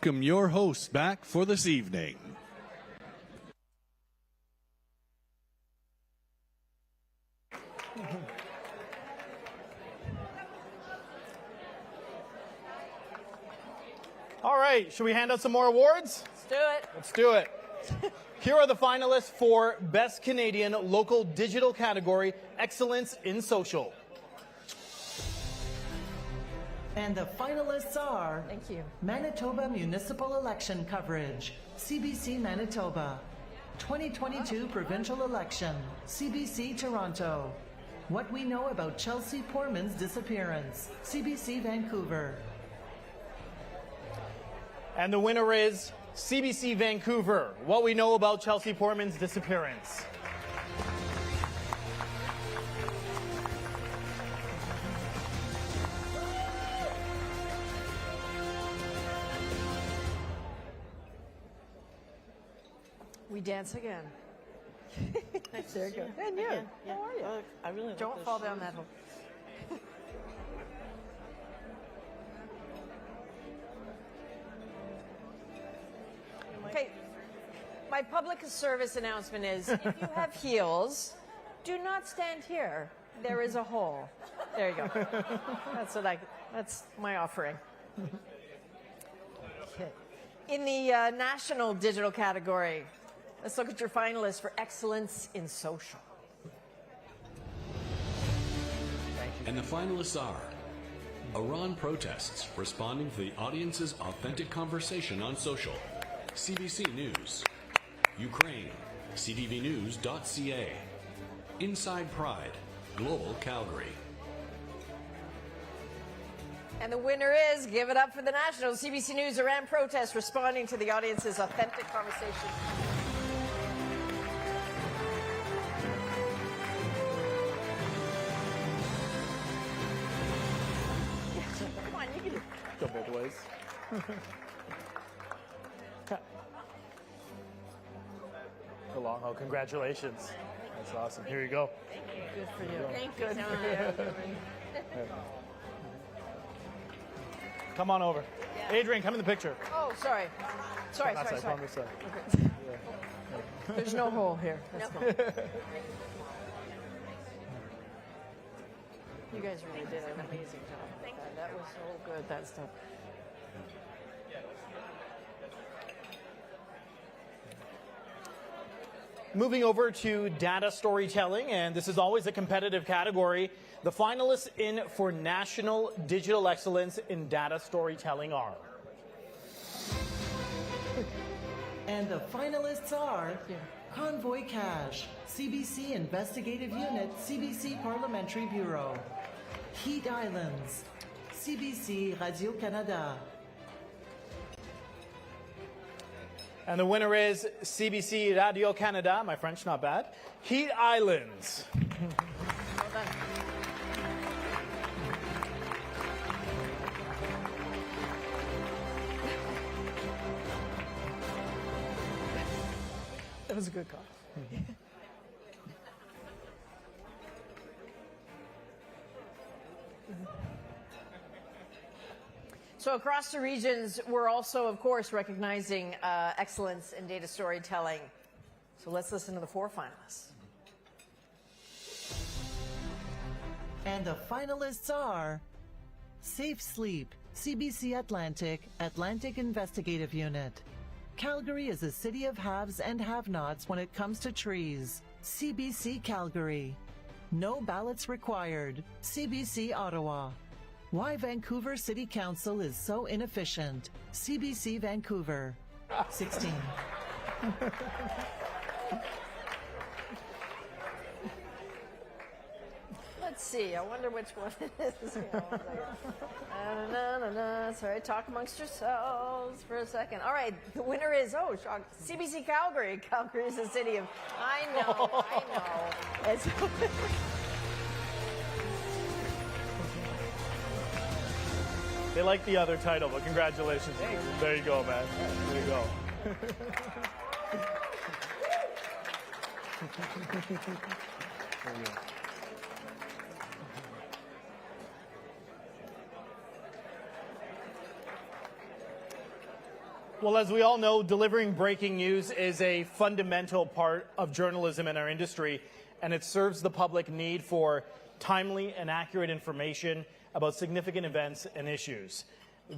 [SPEAKER 1] Welcome your hosts back for this evening.
[SPEAKER 12] All right, should we hand out some more awards?
[SPEAKER 18] Let's do it.
[SPEAKER 12] Let's do it. Here are the finalists for Best Canadian Local Digital Category, Excellence in Social.
[SPEAKER 13] And the finalists are
[SPEAKER 18] Thank you.
[SPEAKER 13] Manitoba Municipal Election Coverage, CBC Manitoba. 2022 Provincial Election, CBC Toronto. What We Know About Chelsea Porman's Disappearance, CBC Vancouver.
[SPEAKER 12] And the winner is CBC Vancouver, What We Know About Chelsea Porman's Disappearance.
[SPEAKER 18] We dance again. There you go. And you.
[SPEAKER 5] Yeah.
[SPEAKER 18] How are you?
[SPEAKER 5] I really
[SPEAKER 18] Don't
[SPEAKER 5] like
[SPEAKER 18] fall
[SPEAKER 5] those
[SPEAKER 18] down
[SPEAKER 5] shoes.
[SPEAKER 18] that hole. Okay, my public service announcement is if you have heels, do not stand here. There is a hole. There you go. That's my offering. Okay. In the national digital category, let's look at your finalists for excellence in social.
[SPEAKER 1] And the finalists are Iran protests responding to the audience's authentic conversation on social. CBC News. Ukraine. ctvnews.ca. Inside Pride. Global Calgary.
[SPEAKER 18] And the winner is, give it up for the national CBC News Iran protest responding to the audience's authentic conversation. Come on, you can do it.
[SPEAKER 12] Go both ways. The long haul. Congratulations. That's awesome. Here you go.
[SPEAKER 18] Good for you.
[SPEAKER 5] Thank you
[SPEAKER 18] Good
[SPEAKER 5] so
[SPEAKER 18] for
[SPEAKER 5] much.
[SPEAKER 18] you.
[SPEAKER 12] Come on over. Adrian, come in the picture.
[SPEAKER 18] Oh, sorry. Sorry.
[SPEAKER 12] Come on this side.
[SPEAKER 18] Okay. There's no hole here. That's
[SPEAKER 5] No.
[SPEAKER 18] cool. You guys really did an amazing job. That was so good, that stuff.
[SPEAKER 12] Moving over to data storytelling, and this is always a competitive category. The finalists in for National Digital Excellence in Data Storytelling are.
[SPEAKER 13] And the finalists are Convoy Cash, CBC Investigative Unit, CBC Parliamentary Bureau. Heat Islands, CBC Radio Canada.
[SPEAKER 12] And the winner is CBC Radio Canada, my French not bad, Heat Islands.
[SPEAKER 18] Well done. That was a good call. So across the regions, we're also, of course, recognizing excellence in data storytelling. So let's listen to the four finalists.
[SPEAKER 13] And the finalists are Safe Sleep, CBC Atlantic, Atlantic Investigative Unit. Calgary is a city of haves and have-nots when it comes to trees. CBC Calgary. No ballots required. CBC Ottawa. Why Vancouver City Council is so inefficient. CBC Vancouver. 16.
[SPEAKER 18] Let's see. I wonder which one it is. Sorry, talk amongst yourselves for a second. All right, the winner is, shock, CBC Calgary. Calgary is a city of, I know. It's
[SPEAKER 12] They like the other title, but congratulations. There you go, man. There you go. There you go. Well, as we all know, delivering breaking news is a fundamental part of journalism in our industry, and it serves the public need for timely and accurate information about significant events and issues.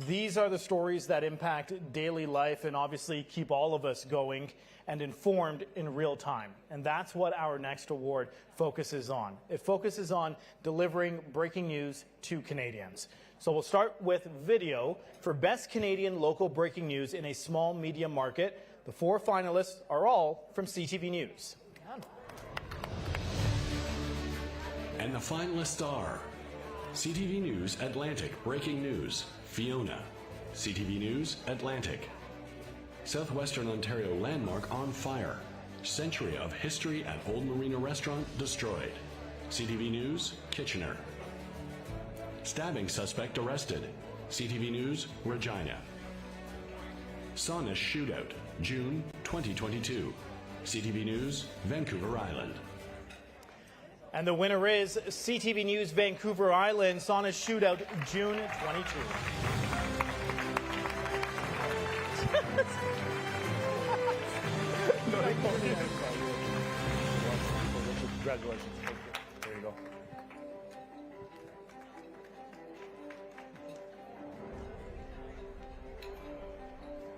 [SPEAKER 12] These are the stories that impact daily life and obviously keep all of us going and informed in real time. And that's what our next award focuses on. It focuses on delivering breaking news to Canadians. So we'll start with video for Best Canadian Local Breaking News in a Small Media Market. The 4 finalists are all from CTV News.
[SPEAKER 1] And the finalists are CTV News Atlantic Breaking News, Fiona. CTV News Atlantic. Southwestern Ontario landmark on fire. Century of history at Old Marina Restaurant destroyed. CTV News Kitchener. Stabbing suspect arrested. CTV News Regina. Sonis shootout, June 2022. CTV News Vancouver Island.
[SPEAKER 12] And the winner is CTV News Vancouver Island, Sonis shootout, June 22. Congratulations. There you go.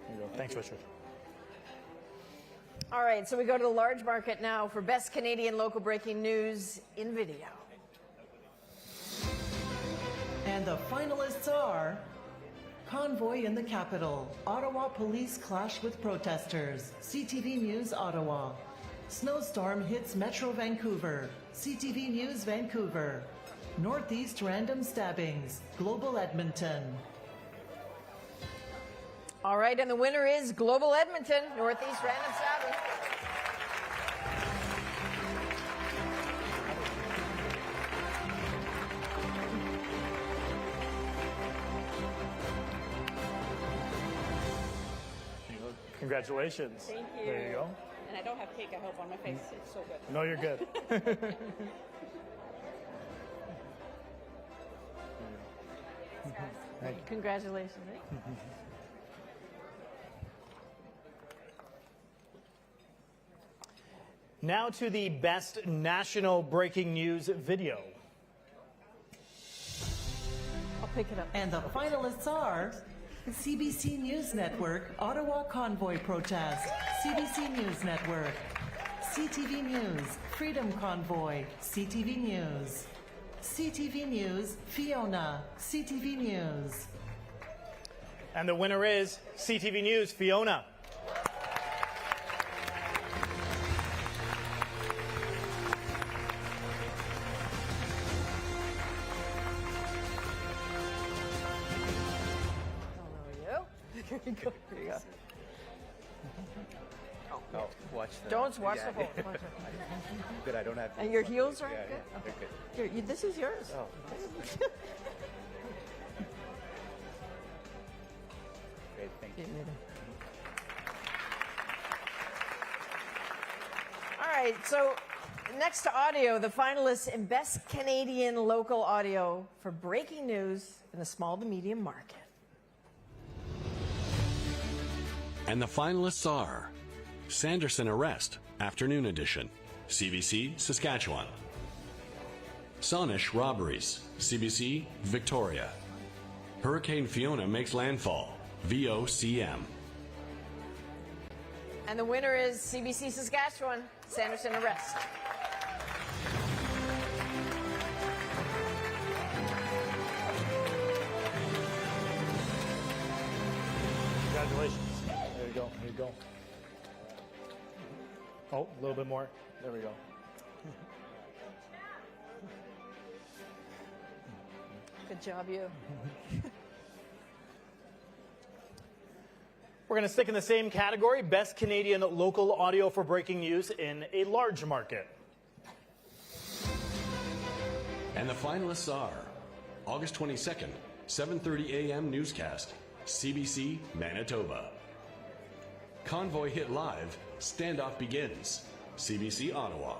[SPEAKER 12] There you go. Thanks, Richard.
[SPEAKER 18] All right, so we go to the large market now for Best Canadian Local Breaking News in Video.
[SPEAKER 13] And the finalists are Convoy in the Capital, Ottawa Police Clash with Protesters, CTV News Ottawa. Snowstorm hits Metro Vancouver, CTV News Vancouver. Northeast Random Stabbings, Global Edmonton.
[SPEAKER 18] All right, and the winner is Global Edmonton, Northeast Random Stabbing.
[SPEAKER 12] Congratulations.
[SPEAKER 8] Thank you.
[SPEAKER 12] There you go.
[SPEAKER 8] And I don't have cake, I hope, on my face. It's so good.
[SPEAKER 12] No, you're good. Thank you.
[SPEAKER 18] Congratulations.
[SPEAKER 12] Now to the Best National Breaking News Video.
[SPEAKER 18] I'll pick it up.
[SPEAKER 13] And the finalists are CBC News Network, Ottawa Convoy Protest, CBC News Network, CTV News, Freedom Convoy, CTV News, CTV News, Fiona, CTV News.
[SPEAKER 12] And the winner is CTV News, Fiona.
[SPEAKER 18] Here you go. Here you go.
[SPEAKER 19] Oh, watch the...
[SPEAKER 18] Don't watch the whole.
[SPEAKER 19] Good, I don't have...
[SPEAKER 18] And your heels are
[SPEAKER 19] yeah,
[SPEAKER 18] good?
[SPEAKER 19] yeah,
[SPEAKER 18] Okay.
[SPEAKER 19] they're good.
[SPEAKER 18] This is yours.
[SPEAKER 19] Oh. Great, thank you.
[SPEAKER 18] All right, so next to audio, the finalists in Best Canadian Local Audio for breaking news in the small to medium market.
[SPEAKER 1] And the finalists are Sanderson Arrest, Afternoon Edition, CBC, Saskatchewan. Sonish Robberies, CBC, Victoria. Hurricane Fiona Makes Landfall, VOCM.
[SPEAKER 18] And the winner is CBC Saskatchewan, Sanderson Arrest.
[SPEAKER 12] Congratulations. There you go. There you go. Oh, a little bit more. There we go.
[SPEAKER 18] Good job, you.
[SPEAKER 12] We're going to stick in the same category, Best Canadian Local Audio for Breaking News in a Large Market.
[SPEAKER 1] And the finalists are August 22nd, 7:30 a.m. newscast, CBC, Manitoba. Convoy Hit Live, Standoff Begins, CBC, Ottawa.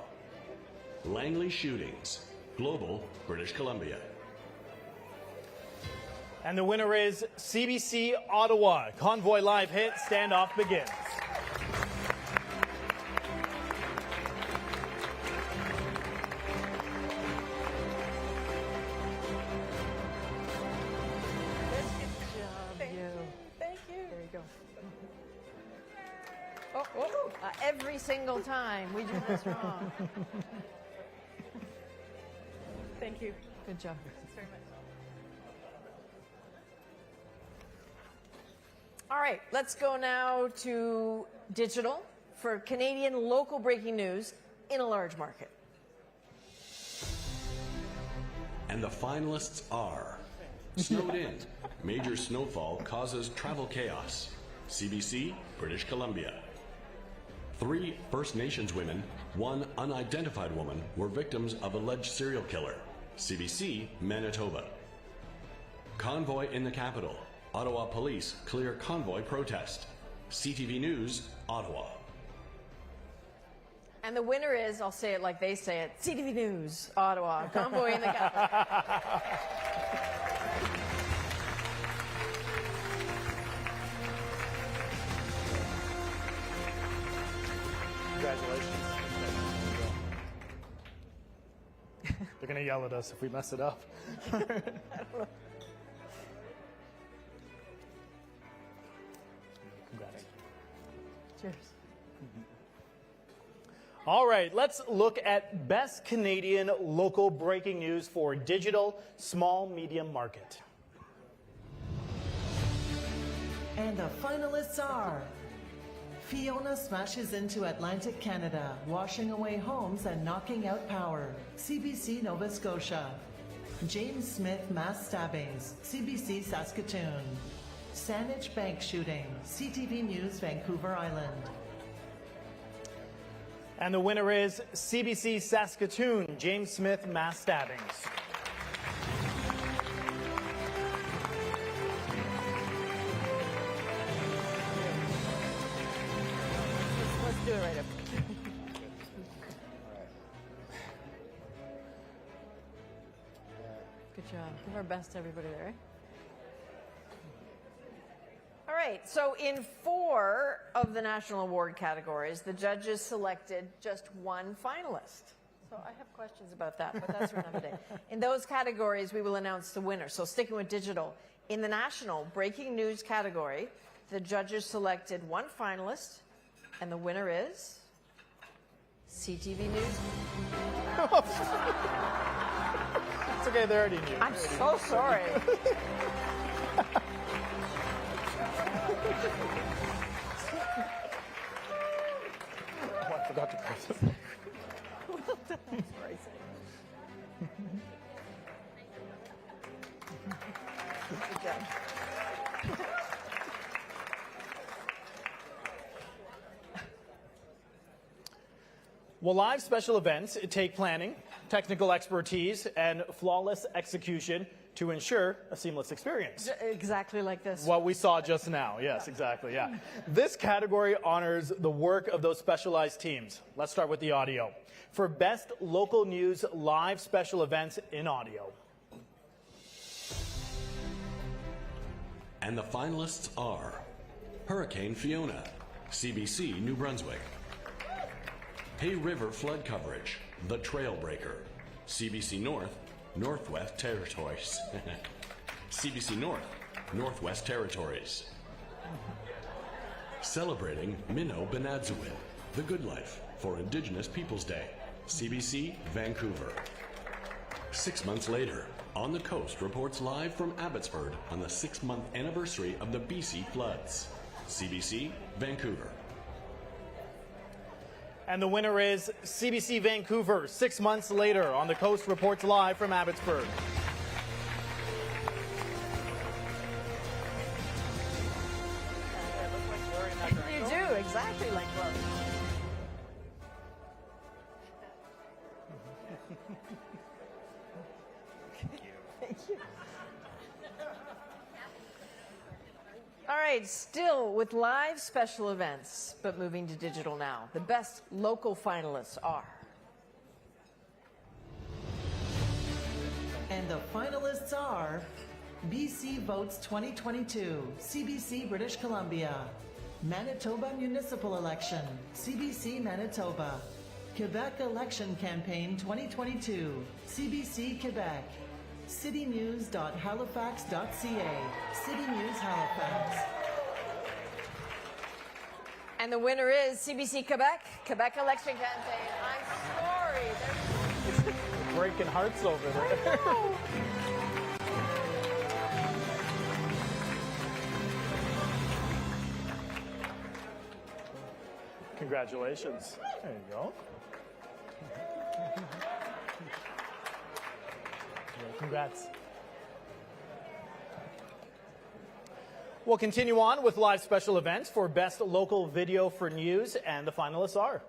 [SPEAKER 1] Langley Shootings, Global, British Columbia.
[SPEAKER 12] And the winner is CBC Ottawa. Convoy Live hit, standoff begins.
[SPEAKER 18] Thank you. There you go. Every single time we do this wrong.
[SPEAKER 8] Thank you.
[SPEAKER 18] Good job.
[SPEAKER 8] Thanks very much.
[SPEAKER 18] All right, let's go now to digital for Canadian local breaking news in a large market.
[SPEAKER 1] And the finalists are snowed in. Major snowfall causes travel chaos. CBC, British Columbia. 3 First Nations women, 1 unidentified woman were victims of alleged serial killer. CBC, Manitoba. Convoy in the capital. Ottawa police clear convoy protest. CTV News, Ottawa.
[SPEAKER 18] And the winner is, I'll say it like they say it, CTV News, Ottawa, convoy in the capital.
[SPEAKER 12] Congratulations. They're going to yell at us if we mess it up.
[SPEAKER 18] I don't know.
[SPEAKER 12] Congrats.
[SPEAKER 18] Cheers.
[SPEAKER 12] All right, let's look at best Canadian local breaking news for digital small medium market.
[SPEAKER 13] And the finalists are Fiona smashes into Atlantic Canada, washing away homes and knocking out power. CBC Nova Scotia. James Smith mass stabbings. CBC Saskatoon. Saanich bank shooting. CTV News Vancouver Island.
[SPEAKER 12] And the winner is CBC Saskatoon, James Smith mass stabbings.
[SPEAKER 18] Let's do it right up. Good job. Give our best to everybody there. Eh? All right, so in 4 of the national award categories, the judges selected just 1 finalist. So I have questions about that, but that's for another day. In those categories, we will announce the winner. So sticking with digital, in the national breaking news category, the judges selected 1 finalist, and the winner is CTV News.
[SPEAKER 12] It's okay, they already knew.
[SPEAKER 18] I'm so sorry.
[SPEAKER 12] Oh, I forgot to press it.
[SPEAKER 18] Well done. Sorry. Good job.
[SPEAKER 12] Well, live special events take planning, technical expertise, and flawless execution to ensure a seamless experience.
[SPEAKER 18] Exactly like this.
[SPEAKER 12] What we saw just now. Yes, exactly. Yeah. This category honors the work of those specialized teams. Let's start with the audio. For best local news live special events in audio.
[SPEAKER 1] And the finalists are Hurricane Fiona, CBC New Brunswick. Hay River flood coverage, The Trailbreaker, CBC North, Northwest Territories. CBC North, Northwest Territories. Celebrating Minnow Benadzuwin, The Good Life for Indigenous Peoples Day, CBC Vancouver. 6 months later, On the Coast reports live from Abbotsford on the 6-month anniversary of the BC floods, CBC Vancouver.
[SPEAKER 12] And the winner is CBC Vancouver. 6 months later, On the Coast reports live from Abbotsford.
[SPEAKER 18] You do, exactly like love. Thank you. All right, still with live special events, but moving to digital now. The best local finalists are.
[SPEAKER 13] And the finalists are BC Votes 2022, CBC British Columbia. Manitoba Municipal Election, CBC Manitoba. Quebec Election Campaign 2022, CBC Quebec. citynews.halifax.ca, City News Halifax.
[SPEAKER 18] And the winner is CBC Quebec, Quebec Election Campaign. I'm sorry.
[SPEAKER 12] Breaking hearts over there. Congratulations. There you go. Congrats. We'll continue on with live special events for Best Local Video for News, and the finalists are.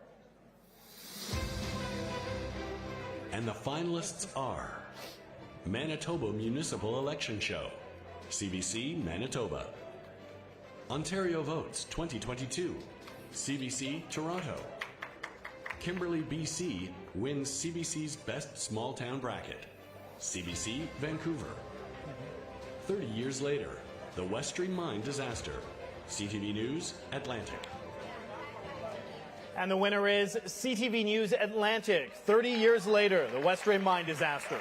[SPEAKER 1] And the finalists are Manitoba Municipal Election Show, CBC Manitoba. Ontario Votes 2022, CBC Toronto. Kimberley, BC wins CBC's Best Small Town Bracket, CBC Vancouver. 30 years later, the West Stream Mine disaster, CTV News Atlantic.
[SPEAKER 12] And the winner is CTV News Atlantic. 30 years later, the West Stream Mine disaster.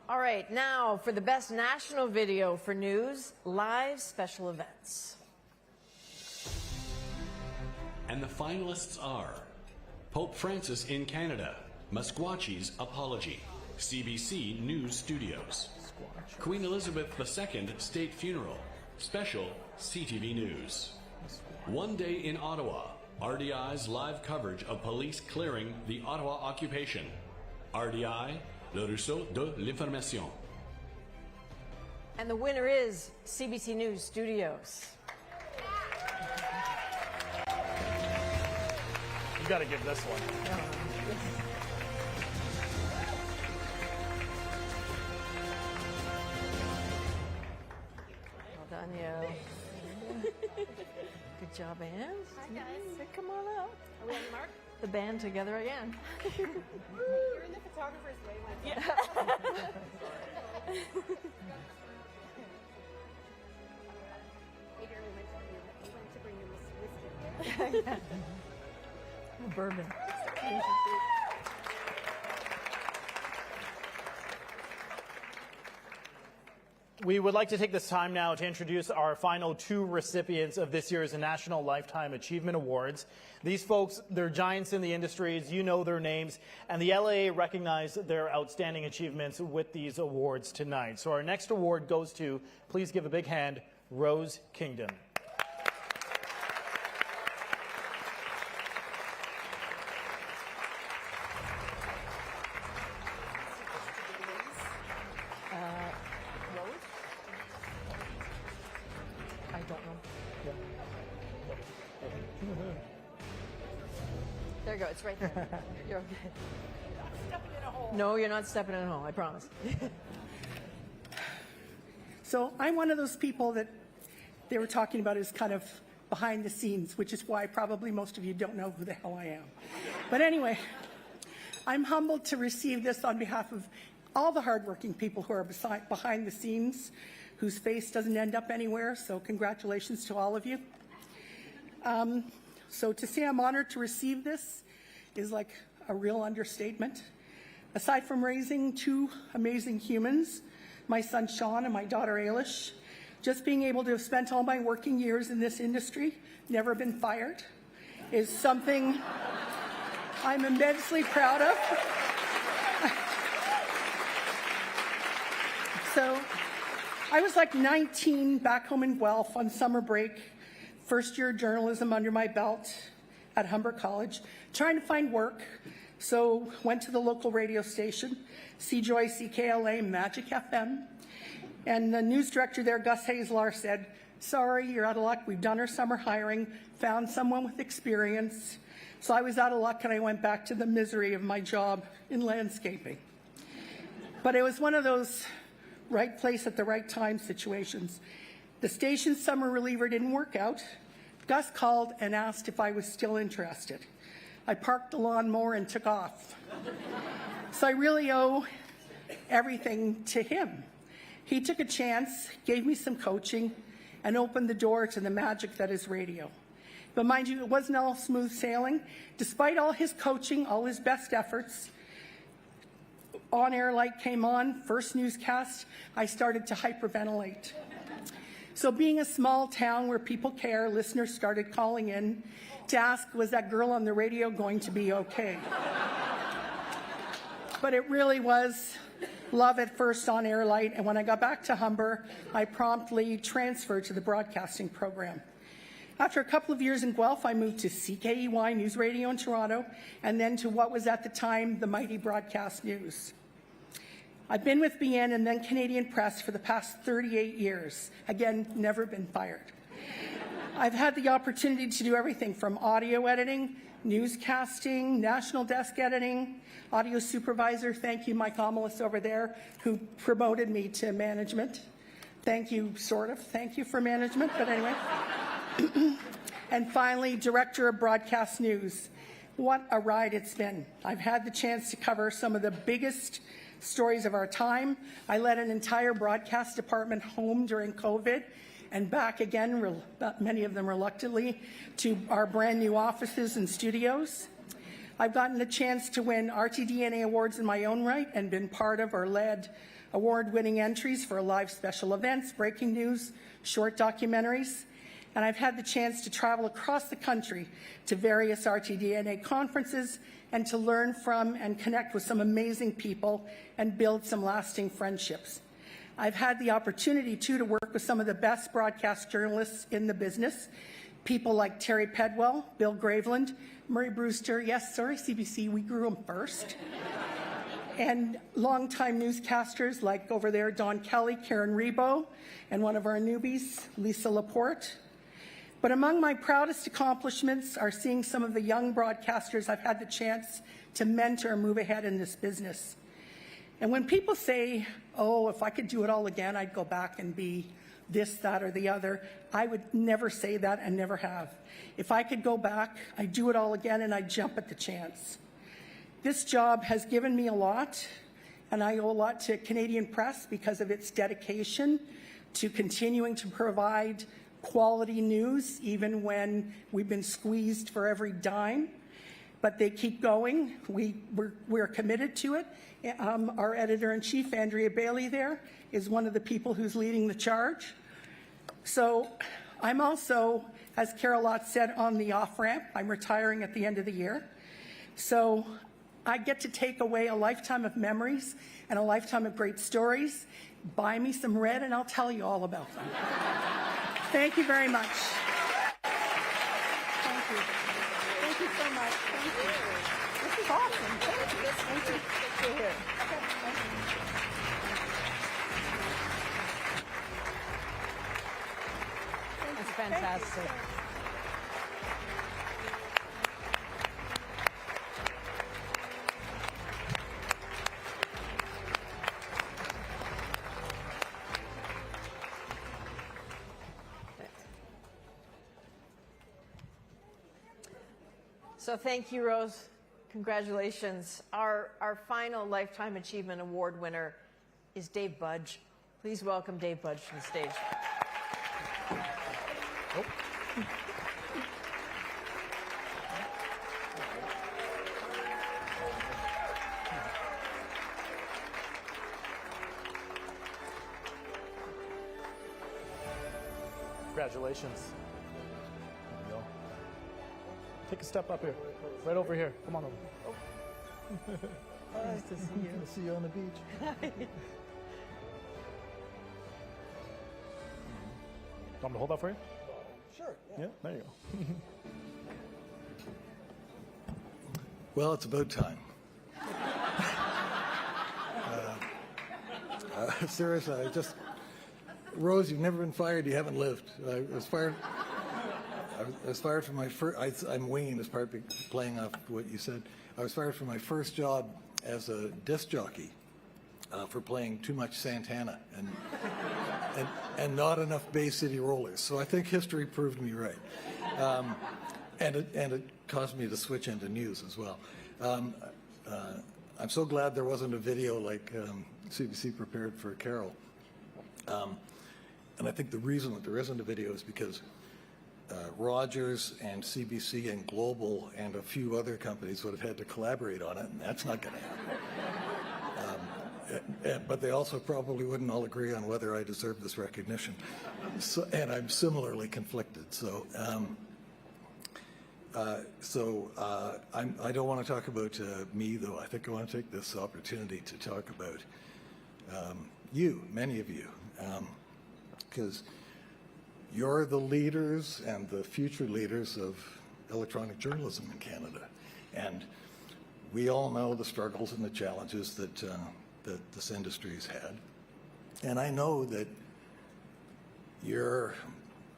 [SPEAKER 18] All right, now for the Best National Video for News, live special events.
[SPEAKER 1] And the finalists are Pope Francis in Canada, Musquatchie's Apology, CBC News Studios. Queen Elizabeth II State Funeral, special CTV News. One Day in Ottawa, RDI's live coverage of police clearing the Ottawa occupation. RDI, Le Ruisseau de l'Information.
[SPEAKER 18] And the winner is CBC News Studios.
[SPEAKER 12] You got to give this one.
[SPEAKER 18] Well done, you. Good job, Anne.
[SPEAKER 8] Hi, guys.
[SPEAKER 18] Come on up.
[SPEAKER 8] Are we on the mark?
[SPEAKER 18] The band together again.
[SPEAKER 8] You're in the photographer's way. Yeah. Adrian, we went to bring you this whiskey.
[SPEAKER 18] Bourbon.
[SPEAKER 12] We would like to take this time now to introduce our final two recipients of this year's National Lifetime Achievement Awards. These folks, they're giants in the industries, you know their names, and the LAA recognized their outstanding achievements with these awards tonight. So our next award goes to, please give a big hand, Rose Kingdon.
[SPEAKER 18] There you go. It's right there. You're okay. No, you're not stepping in a hole. I promise.
[SPEAKER 3] So I'm one of those people that they were talking about as kind of behind the scenes, which is why probably most of you don't know who the hell I am. But anyway, I'm humbled to receive this on behalf of all the hardworking people who are behind the scenes, whose face doesn't end up anywhere. So congratulations to all of you. So to say I'm honored to receive this is like a real understatement. Aside from raising two amazing humans, my son Sean and my daughter Ailish, just being able to have spent all my working years in this industry, never been fired, is something I'm immensely proud of. So I was like 19 back home in Guelph on summer break, first year of journalism under my belt at Humber College, trying to find work. So went to the local radio station, CJOY CKLA Magic FM. And the news director there, Gus Hazelar, said, sorry, you're out of luck. We've done our summer hiring, found someone with experience. So I was out of luck and I went back to the misery of my job in landscaping. But it was one of those right place at the right time situations. The station's summer reliever didn't work out. Gus called and asked if I was still interested. I parked the lawnmower and took off. So I really owe everything to him. He took a chance, gave me some coaching, and opened the door to the magic that is radio. But mind you, it wasn't all smooth sailing. Despite all his coaching, all his best efforts, on-air light came on, first newscast, I started to hyperventilate. So being a small town where people care, listeners started calling in to ask, was that girl on the radio going to be okay? But it really was love at first on-air light, and when I got back to Humber, I promptly transferred to the broadcasting program. After a couple of years in Guelph, I moved to CKEY News Radio in Toronto, and then to what was at the time the mighty Broadcast News. I've been with BN and then Canadian Press for the past 38 years. Again, never been fired. I've had the opportunity to do everything from audio editing, newscasting, national desk editing, audio supervisor. Thank you, Mike Omelis over there, who promoted me to management. Thank you, sort of. Thank you for management, but anyway. And finally, director of broadcast news. What a ride it's been. I've had the chance to cover some of the biggest stories of our time. I led an entire broadcast department home during COVID and back again, many of them reluctantly, to our brand new offices and studios. I've gotten the chance to win RTDNA awards in my own right and been part of or led award-winning entries for live special events, breaking news, short documentaries. And I've had the chance to travel across the country to various RTDNA conferences and to learn from and connect with some amazing people and build some lasting friendships. I've had the opportunity, too, to work with some of the best broadcast journalists in the business, people like Terry Pedwell, Bill Graveland, Murray Brewster, yes, sorry, CBC, we grew them first, and longtime newscasters like over there, Don Kelly, Karen Rebo, and one of our newbies, Lisa Laporte. But among my proudest accomplishments are seeing some of the young broadcasters I've had the chance to mentor and move ahead in this business. And when people say, oh, if I could do it all again, I'd go back and be this, that, or the other, I would never say that and never have. If I could go back, I'd do it all again and I'd jump at the chance. This job has given me a lot, and I owe a lot to Canadian Press because of its dedication to continuing to provide quality news, even when we've been squeezed for every dime. But they keep going. We're committed to it. Our editor-in-chief, Andrea Bailey, there, is one of the people who's leading the charge. So I'm also, as Carol Lott said, on the off-ramp. I'm retiring at the end of the year. So I get to take away a lifetime of memories and a lifetime of great stories. Buy me some red and I'll tell you all about them. Thank you very much. Thank you. Thank you so much. Thank you. This is awesome. Thank you. Thank you. You're here. Okay. Thank you.
[SPEAKER 16] That's fantastic.
[SPEAKER 18] So thank you, Rose. Congratulations. Our final Lifetime Achievement Award winner is Dave Budge. Please welcome Dave Budge to the stage.
[SPEAKER 12] Oh. Congratulations. There you go. Take a step up here. Right over here. Come on over.
[SPEAKER 4] Nice to see you. Good to see you on the beach.
[SPEAKER 12] Want me to hold that for you?
[SPEAKER 4] Sure.
[SPEAKER 12] Yeah, there you go.
[SPEAKER 4] Well, it's about time. Seriously, Rose, you've never been fired. You haven't lived. I was fired I was fired from my first. I'm Wayne, as part of playing off what you said. I was fired from my first job as a disc jockey for playing too much Santana and not enough Bay City Rollers. So I think history proved me right, and it caused me to switch into news as well. I'm so glad there wasn't a video like CBC prepared for Carol. And I think the reason that there isn't a video is because Rogers and CBC and Global and a few other companies would have had to collaborate on it, and that's not going to happen. But they also probably wouldn't all agree on whether I deserve this recognition. So, and I'm similarly conflicted. So, I don't want to talk about me, though. I think I want to take this opportunity to talk about you, many of you, because you're the leaders and the future leaders of electronic journalism in Canada. And we all know the struggles and the challenges that this industry's had. And I know that you're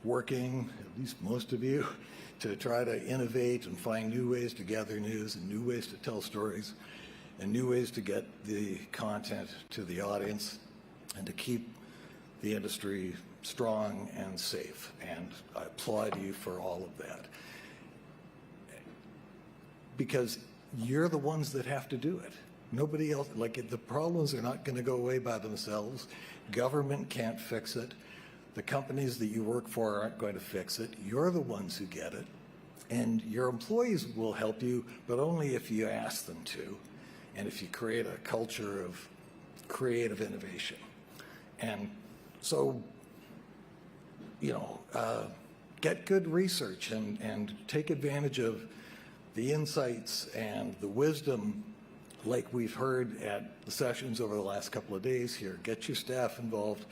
[SPEAKER 4] working, at least most of you, to try to innovate and find new ways to gather news and new ways to tell stories and new ways to get the content to the audience and to keep the industry strong and safe. And I applaud you for all of that. Because you're the ones that have to do it. Nobody else, like, the problems are not going to go away by themselves. Government can't fix it. The companies that you work for aren't going to fix it. You're the ones who get it. And your employees will help you, but only if you ask them to, and if you create a culture of creative innovation. And so, you know, get good research and take advantage of the insights and the wisdom like we've heard at the sessions over the last couple of days here. Get your staff involved.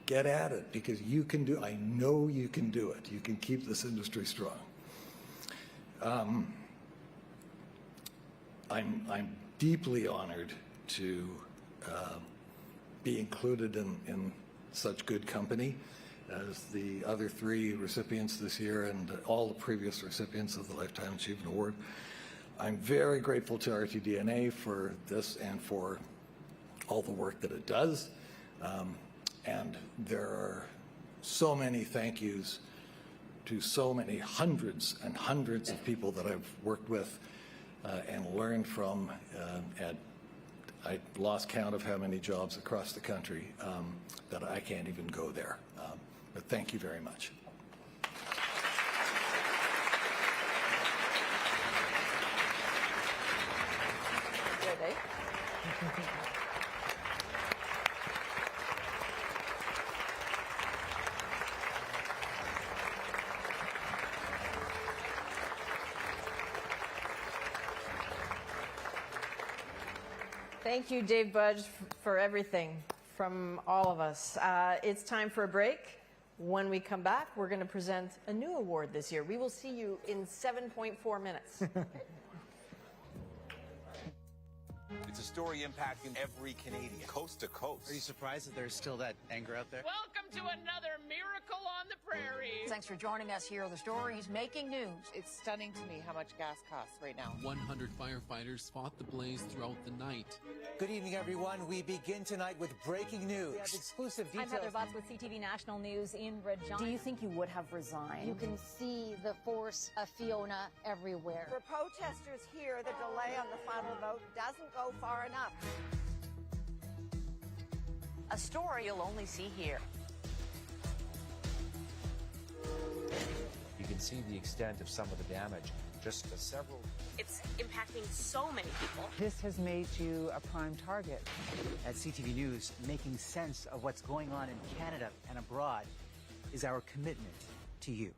[SPEAKER 4] Get at it, because you can do, I know you can do it. You can keep this industry strong. I'm deeply honored to be included in such good company as the other 3 recipients this year and all the previous recipients of the Lifetime Achievement Award. I'm very grateful to RTDNA for this and for all the work that it does. And there are so many thank yous to so many hundreds and hundreds of people that I've worked with and learned from I lost count of how many jobs across the country that I can't even go there. But thank you very much.
[SPEAKER 18] Good, eh? Thank you, Dave Budge, for everything from all of us. It's time for a break. When we come back, we're going to present a new award this year. We will see you in 7.4 minutes.
[SPEAKER 20] It's a story impacting every Canadian, coast to coast.
[SPEAKER 21] Are you surprised that there's still that anger out there?
[SPEAKER 22] Welcome to another Miracle on the Prairie.
[SPEAKER 23] Thanks for joining us here. The stories making news.
[SPEAKER 25] It's stunning to me how much gas costs right now.
[SPEAKER 26] 100 firefighters fought the blaze throughout the night.
[SPEAKER 27] Good evening, everyone. We begin tonight with breaking news. We have exclusive details.
[SPEAKER 28] I'm Heather Butts with CTV National News in Regina.
[SPEAKER 23] Do you think you would have resigned?
[SPEAKER 28] You can see the force of Fiona everywhere.
[SPEAKER 29] For protesters here, the delay on the final vote doesn't go far enough.
[SPEAKER 23] A story you'll only see here.
[SPEAKER 19] You can see the extent of some of the damage. Just several.
[SPEAKER 28] It's impacting so many people.
[SPEAKER 25] This has made you a prime target.
[SPEAKER 27] At CTV News, making sense of what's going on in Canada and abroad is our commitment to you.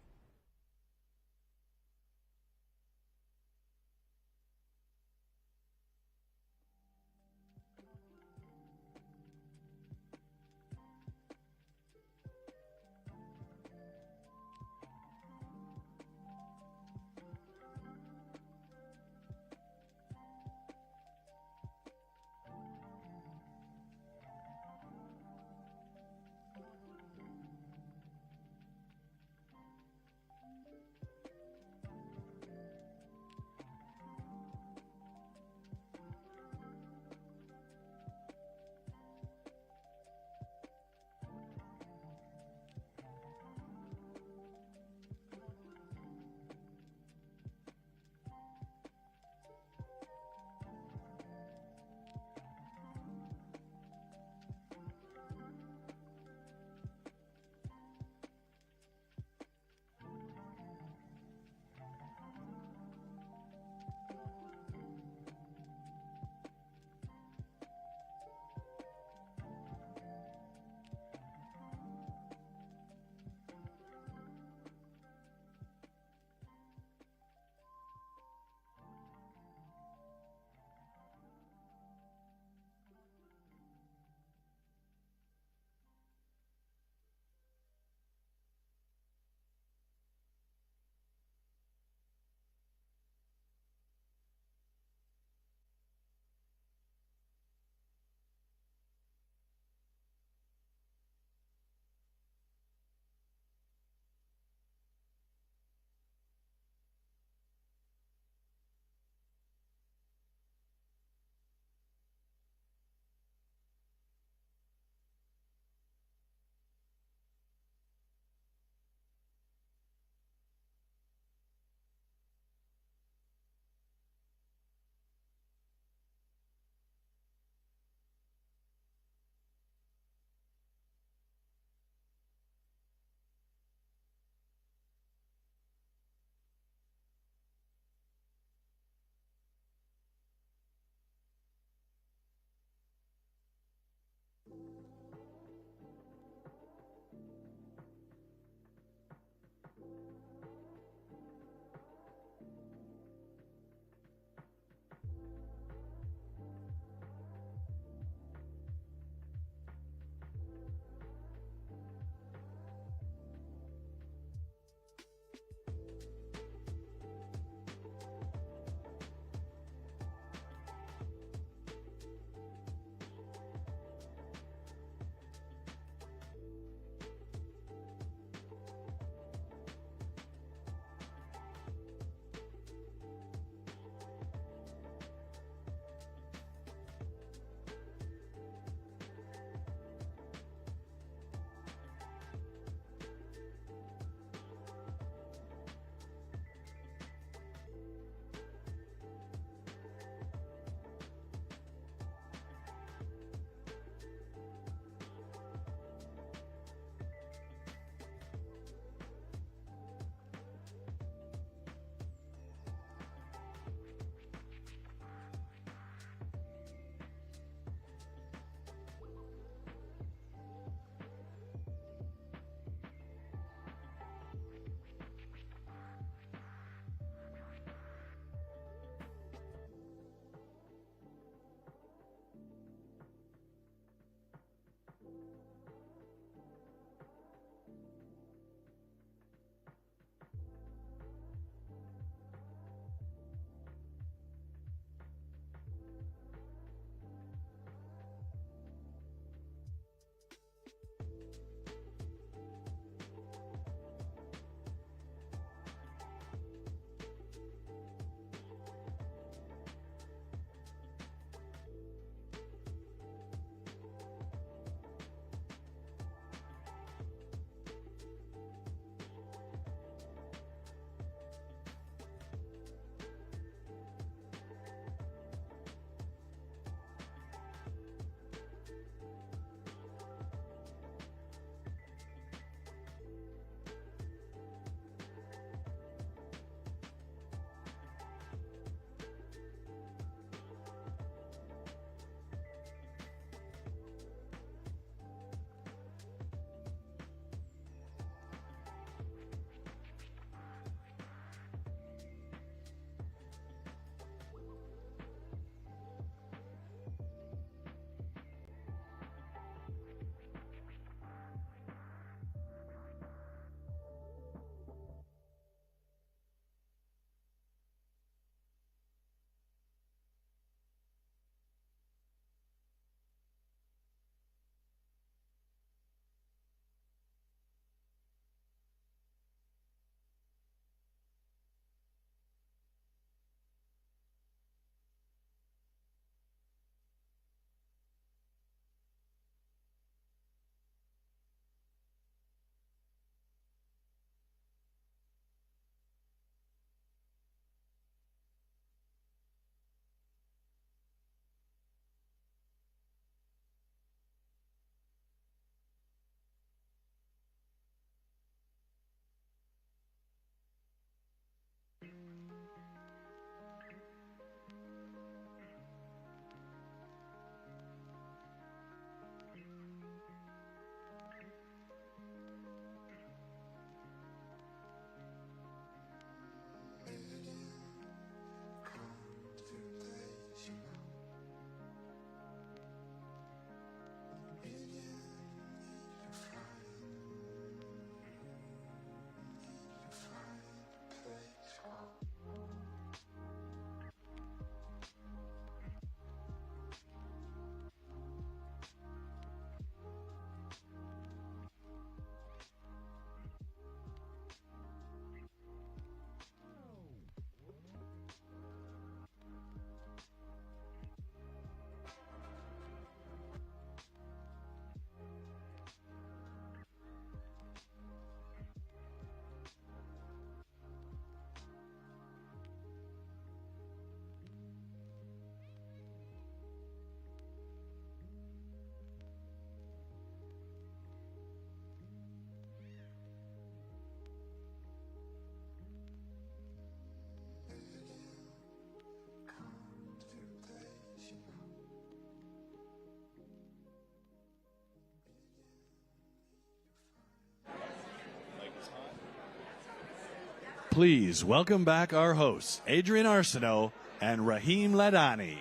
[SPEAKER 2] Please welcome back our hosts, Adrian Arsenault and Raheem Ladani.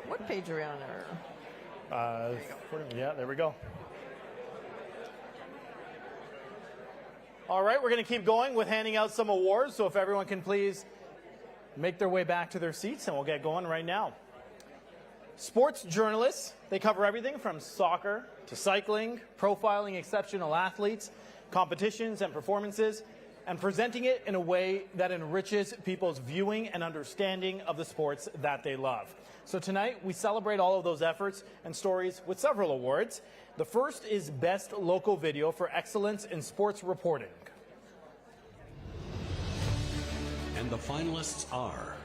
[SPEAKER 18] What page are we on?
[SPEAKER 12] Yeah, there we go. All right, we're going to keep going with handing out some awards, so if everyone can please make their way back to their seats, and we'll get going right now. Sports journalists, they cover everything from soccer to cycling, profiling exceptional athletes, competitions and performances, and presenting it in a way that enriches people's viewing and understanding of the sports that they love. So tonight, we celebrate all of those efforts and stories with several awards. The first is Best Local Video for Excellence in Sports Reporting.
[SPEAKER 1] And the finalists are: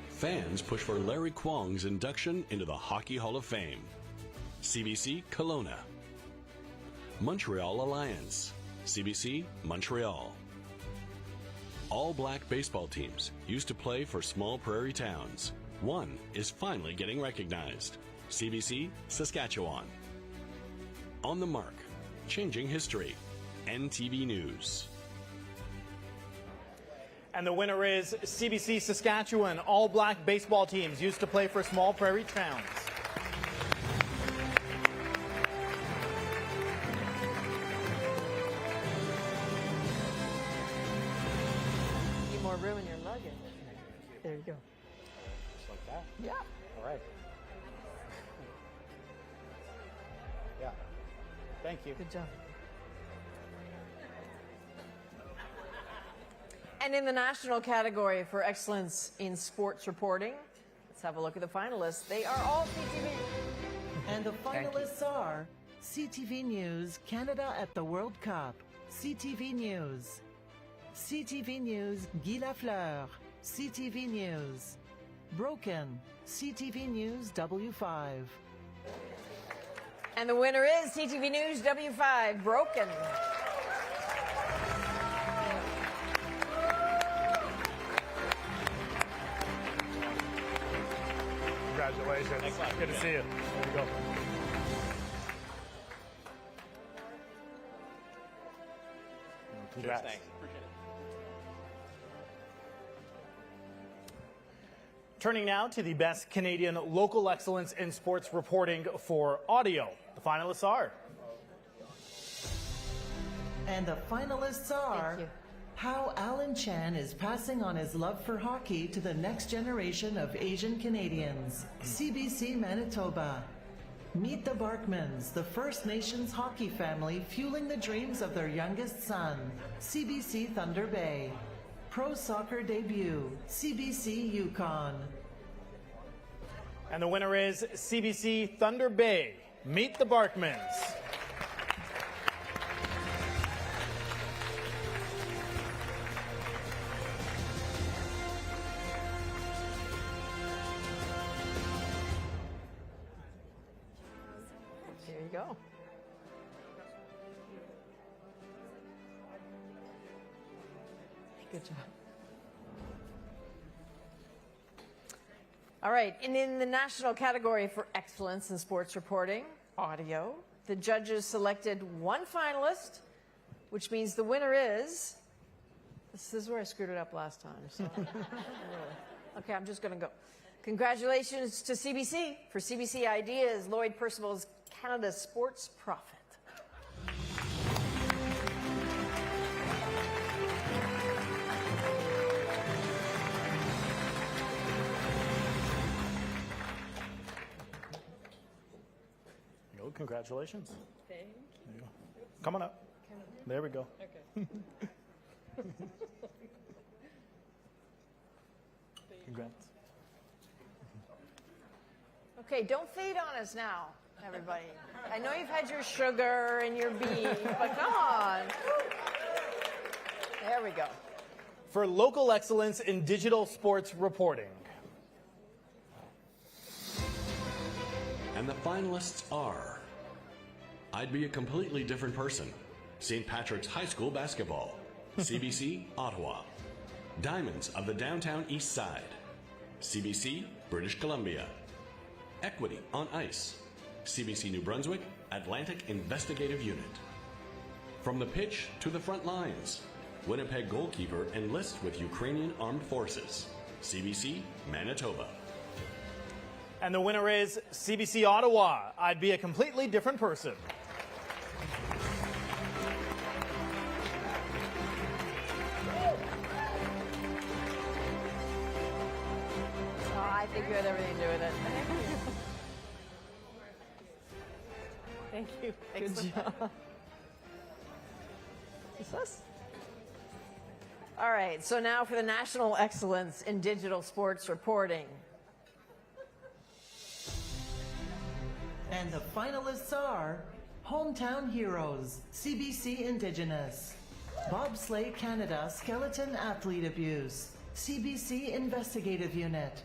[SPEAKER 1] fans push for Larry Kwong's induction into the Hockey Hall of Fame, CBC Kelowna; Montreal Alliance, CBC Montreal. All black baseball teams used to play for small prairie towns. One is finally getting recognized, CBC Saskatchewan. On the Mark, changing history, NTV News.
[SPEAKER 12] And the winner is CBC Saskatchewan. All black baseball teams used to play for small prairie towns.
[SPEAKER 18] Need more room in your luggage. There you go.
[SPEAKER 12] Just like that?
[SPEAKER 18] Yeah.
[SPEAKER 12] All right. Yeah. Thank you.
[SPEAKER 18] Good job. And in the national category for excellence in sports reporting, let's have a look at the finalists. They are all CTV.
[SPEAKER 13] And the finalists are CTV News, Canada at the World Cup, CTV News, CTV News, Guy Lafleur, CTV News, Broken, CTV News, W5.
[SPEAKER 18] And the winner is CTV News W5, Broken.
[SPEAKER 12] Congratulations. Excellent. Good to see you. There you go. Congrats.
[SPEAKER 7] Thanks. Appreciate it.
[SPEAKER 12] Turning now to the Best Canadian Local Excellence in Sports Reporting for Audio. The finalists are.
[SPEAKER 13] And the finalists are how Alan Chan is passing on his love for hockey to the next generation of Asian Canadians. CBC Manitoba. Meet the Barkmans, the First Nations hockey family fueling the dreams of their youngest son. CBC Thunder Bay. Pro Soccer Debut. CBC Yukon.
[SPEAKER 12] And the winner is CBC Thunder Bay. Meet the Barkmans.
[SPEAKER 18] There you go. Good job. All right, and in the national category for excellence in sports reporting, audio, the judges selected one finalist, which means the winner is, this is where I screwed it up last time. So. Okay, I'm just going to go. Congratulations to CBC. For CBC Ideas, Lloyd Percival's Canada Sports Prophet.
[SPEAKER 12] Congratulations.
[SPEAKER 18] Thank
[SPEAKER 12] you. Come on up. There we go.
[SPEAKER 18] Okay.
[SPEAKER 12] Congrats.
[SPEAKER 18] Okay, don't fade on us now, everybody. I know you've had your sugar and your beef, but come on. There we go.
[SPEAKER 12] For local excellence in digital sports reporting.
[SPEAKER 1] And the finalists are: I'd Be a Completely Different Person, St. Patrick's High School Basketball, CBC Ottawa; Diamonds of the Downtown East Side, CBC British Columbia; Equity on Ice, CBC New Brunswick, Atlantic Investigative Unit. From the pitch to the front lines, Winnipeg goalkeeper enlists with Ukrainian Armed Forces. CBC, Manitoba.
[SPEAKER 12] And the winner is CBC Ottawa. I'd be a completely different person.
[SPEAKER 18] Oh, I think you had everything to do with it. Thank you. Good job. Is this? All right, so now for the National Excellence in Digital Sports Reporting.
[SPEAKER 13] And the finalists are Hometown Heroes, CBC Indigenous, Bobsleigh Canada Skeleton Athlete Abuse, CBC Investigative Unit.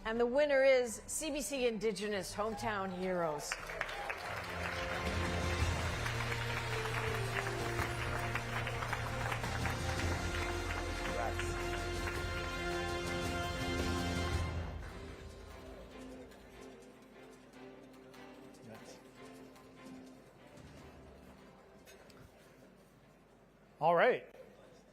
[SPEAKER 18] And the winner is CBC Indigenous Hometown Heroes.
[SPEAKER 12] All right.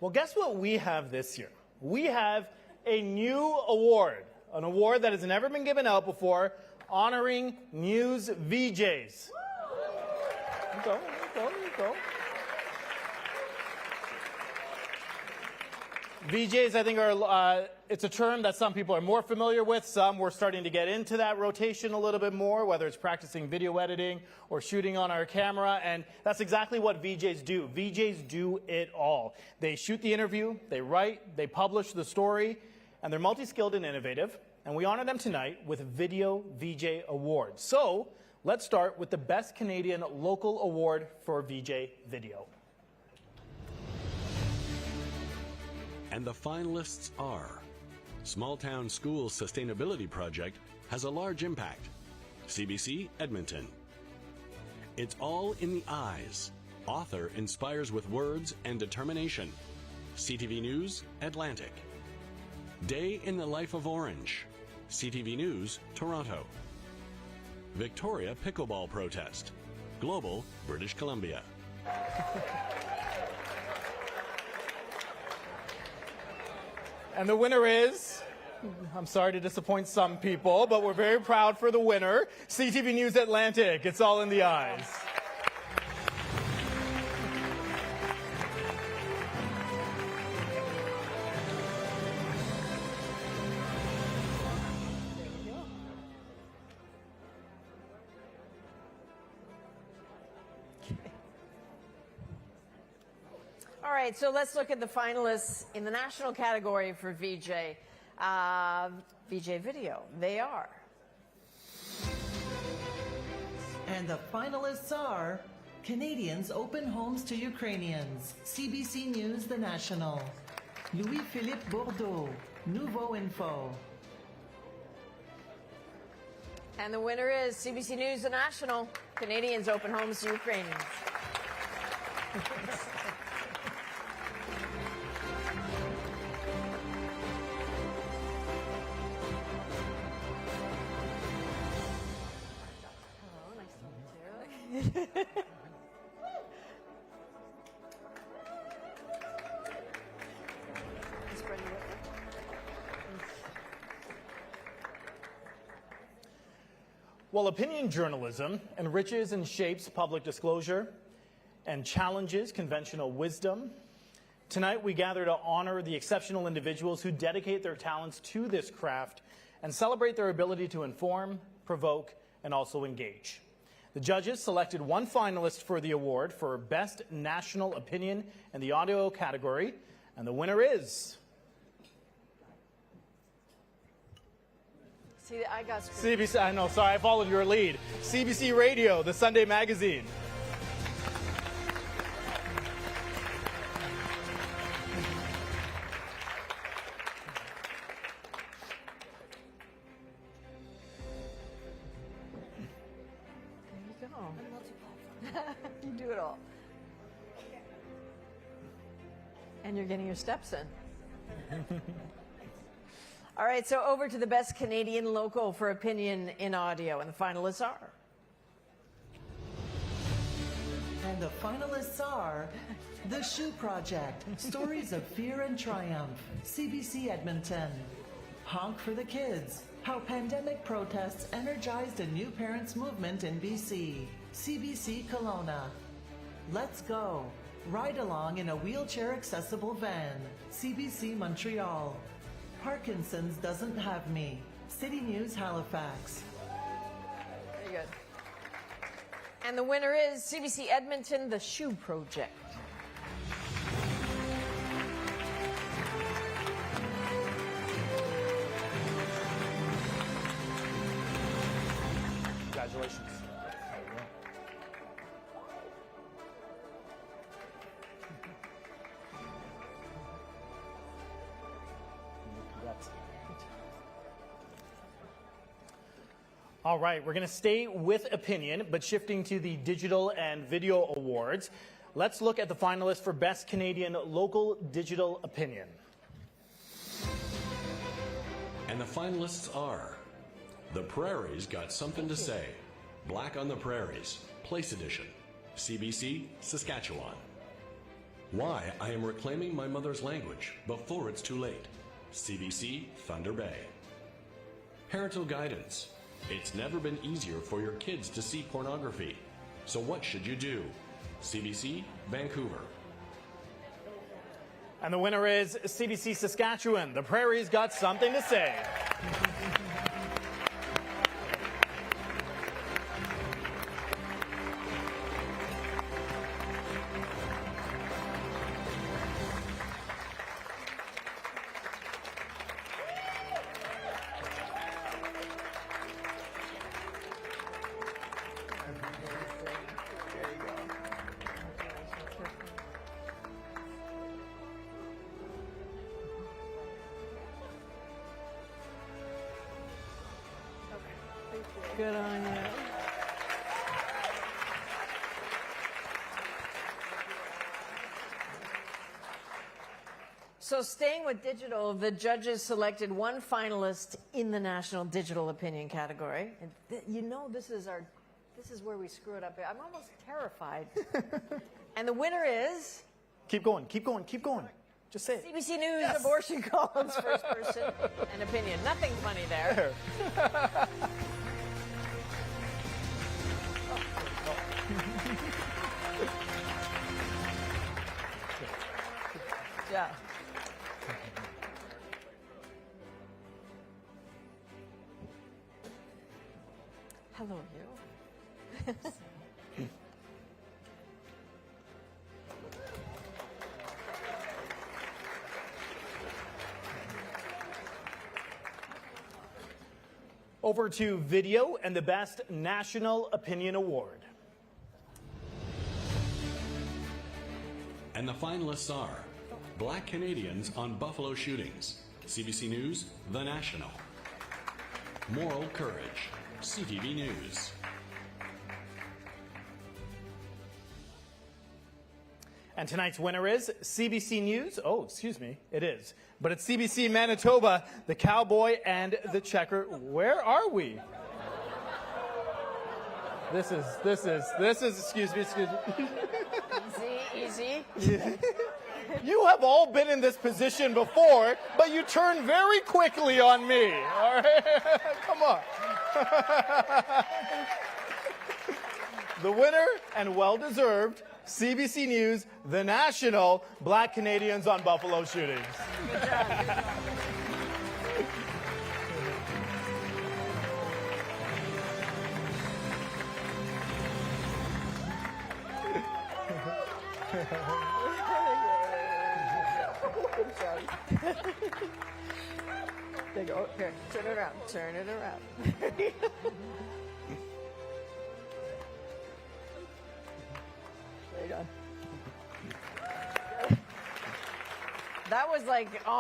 [SPEAKER 12] Well, guess what we have this year? We have a new award, an award that has never been given out before, honoring news VJs. There you go. VJs, I think, are it's a term that some people are more familiar with. Some we're starting to get into that rotation a little bit more, whether it's practicing video editing or shooting on our camera. And that's exactly what VJs do. VJs do it all. They shoot the interview, they write, they publish the story, and they're multi-skilled and innovative. And we honor them tonight with Video VJ Awards. So let's start with the Best Canadian Local Award for VJ Video.
[SPEAKER 1] And the finalists are Small Town Schools Sustainability Project has a large impact. CBC Edmonton. It's All in the Eyes. Author inspires with words and determination. CTV News Atlantic. Day in the Life of Orange. CTV News Toronto. Victoria Pickleball Protest. Global British Columbia.
[SPEAKER 12] And the winner is, I'm sorry to disappoint some people, but we're very proud for the winner, CTV News Atlantic. It's All in the Eyes.
[SPEAKER 18] All right, so let's look at the finalists in the national category for VJ. VJ Video, they are.
[SPEAKER 13] And the finalists are Canadians Open Homes to Ukrainians, CBC News The National, Louis-Philippe Bourdeau, Nouveau Info.
[SPEAKER 18] And the winner is CBC News The National, Canadians Open Homes to Ukrainians.
[SPEAKER 12] Well, opinion journalism enriches and shapes public disclosure and challenges conventional wisdom. Tonight, we gather to honor the exceptional individuals who dedicate their talents to this craft and celebrate their ability to inform, provoke, and also engage. The judges selected one finalist for the award for Best National Opinion in the audio category, and the winner is...
[SPEAKER 18] See, I got
[SPEAKER 12] CBC, I know, sorry, I followed your lead. CBC Radio, the Sunday magazine.
[SPEAKER 18] There you go. You do it all. And you're getting your steps in. All right, so over to the best Canadian local for opinion in audio, and the finalists are.
[SPEAKER 13] And the finalists are The Shoe Project, Stories of Fear and Triumph, CBC Edmonton. Honk for the Kids, How Pandemic Protests Energized a New Parents Movement in BC, CBC Kelowna. Let's Go, Ride Along in a Wheelchair-Accessible Van, CBC Montreal. Parkinson's Doesn't Have Me, City News Halifax.
[SPEAKER 18] Very good. And the winner is CBC Edmonton, The Shoe Project.
[SPEAKER 12] Congratulations. All right, we're going to stay with opinion, but shifting to the Digital and Video Awards. Let's look at the finalists for Best Canadian Local Digital Opinion.
[SPEAKER 1] And the finalists are The Prairie's Got Something to Say, Black on the Prairies, Place Edition, CBC, Saskatchewan. Why I Am Reclaiming My Mother's Language Before It's Too Late, CBC, Thunder Bay. Parental Guidance. It's never been easier for your kids to see pornography. So what should you do? CBC, Vancouver.
[SPEAKER 12] And the winner is CBC Saskatchewan. The Prairie's Got Something to Say.
[SPEAKER 18] Good on you. So staying with digital, the judges selected one finalist in the National Digital Opinion category. And you know this is where we screw it up. I'm almost terrified. And the winner is...
[SPEAKER 12] Keep going, keep going, keep going. Just say it.
[SPEAKER 18] CBC News Abortion Columns First Person and Opinion. Nothing funny there. Yeah. Hello, you.
[SPEAKER 12] Over to video and the Best National Opinion Award.
[SPEAKER 1] And the finalists are Black Canadians on Buffalo Shootings, CBC News, The National. Moral Courage, CTV News.
[SPEAKER 12] And tonight's winner is CBC News. Oh, excuse me, it is. But it's CBC Manitoba, the Cowboy and the Checker. Where are we? This is, excuse me.
[SPEAKER 18] Easy.
[SPEAKER 12] You have all been in this position before, but you turn very quickly on me. All right? Come on. The winner, and well-deserved, CBC News, The National, Black Canadians on Buffalo Shootings.
[SPEAKER 18] Good job. There you go. Here, turn it around. Turn it around. There you go. That was like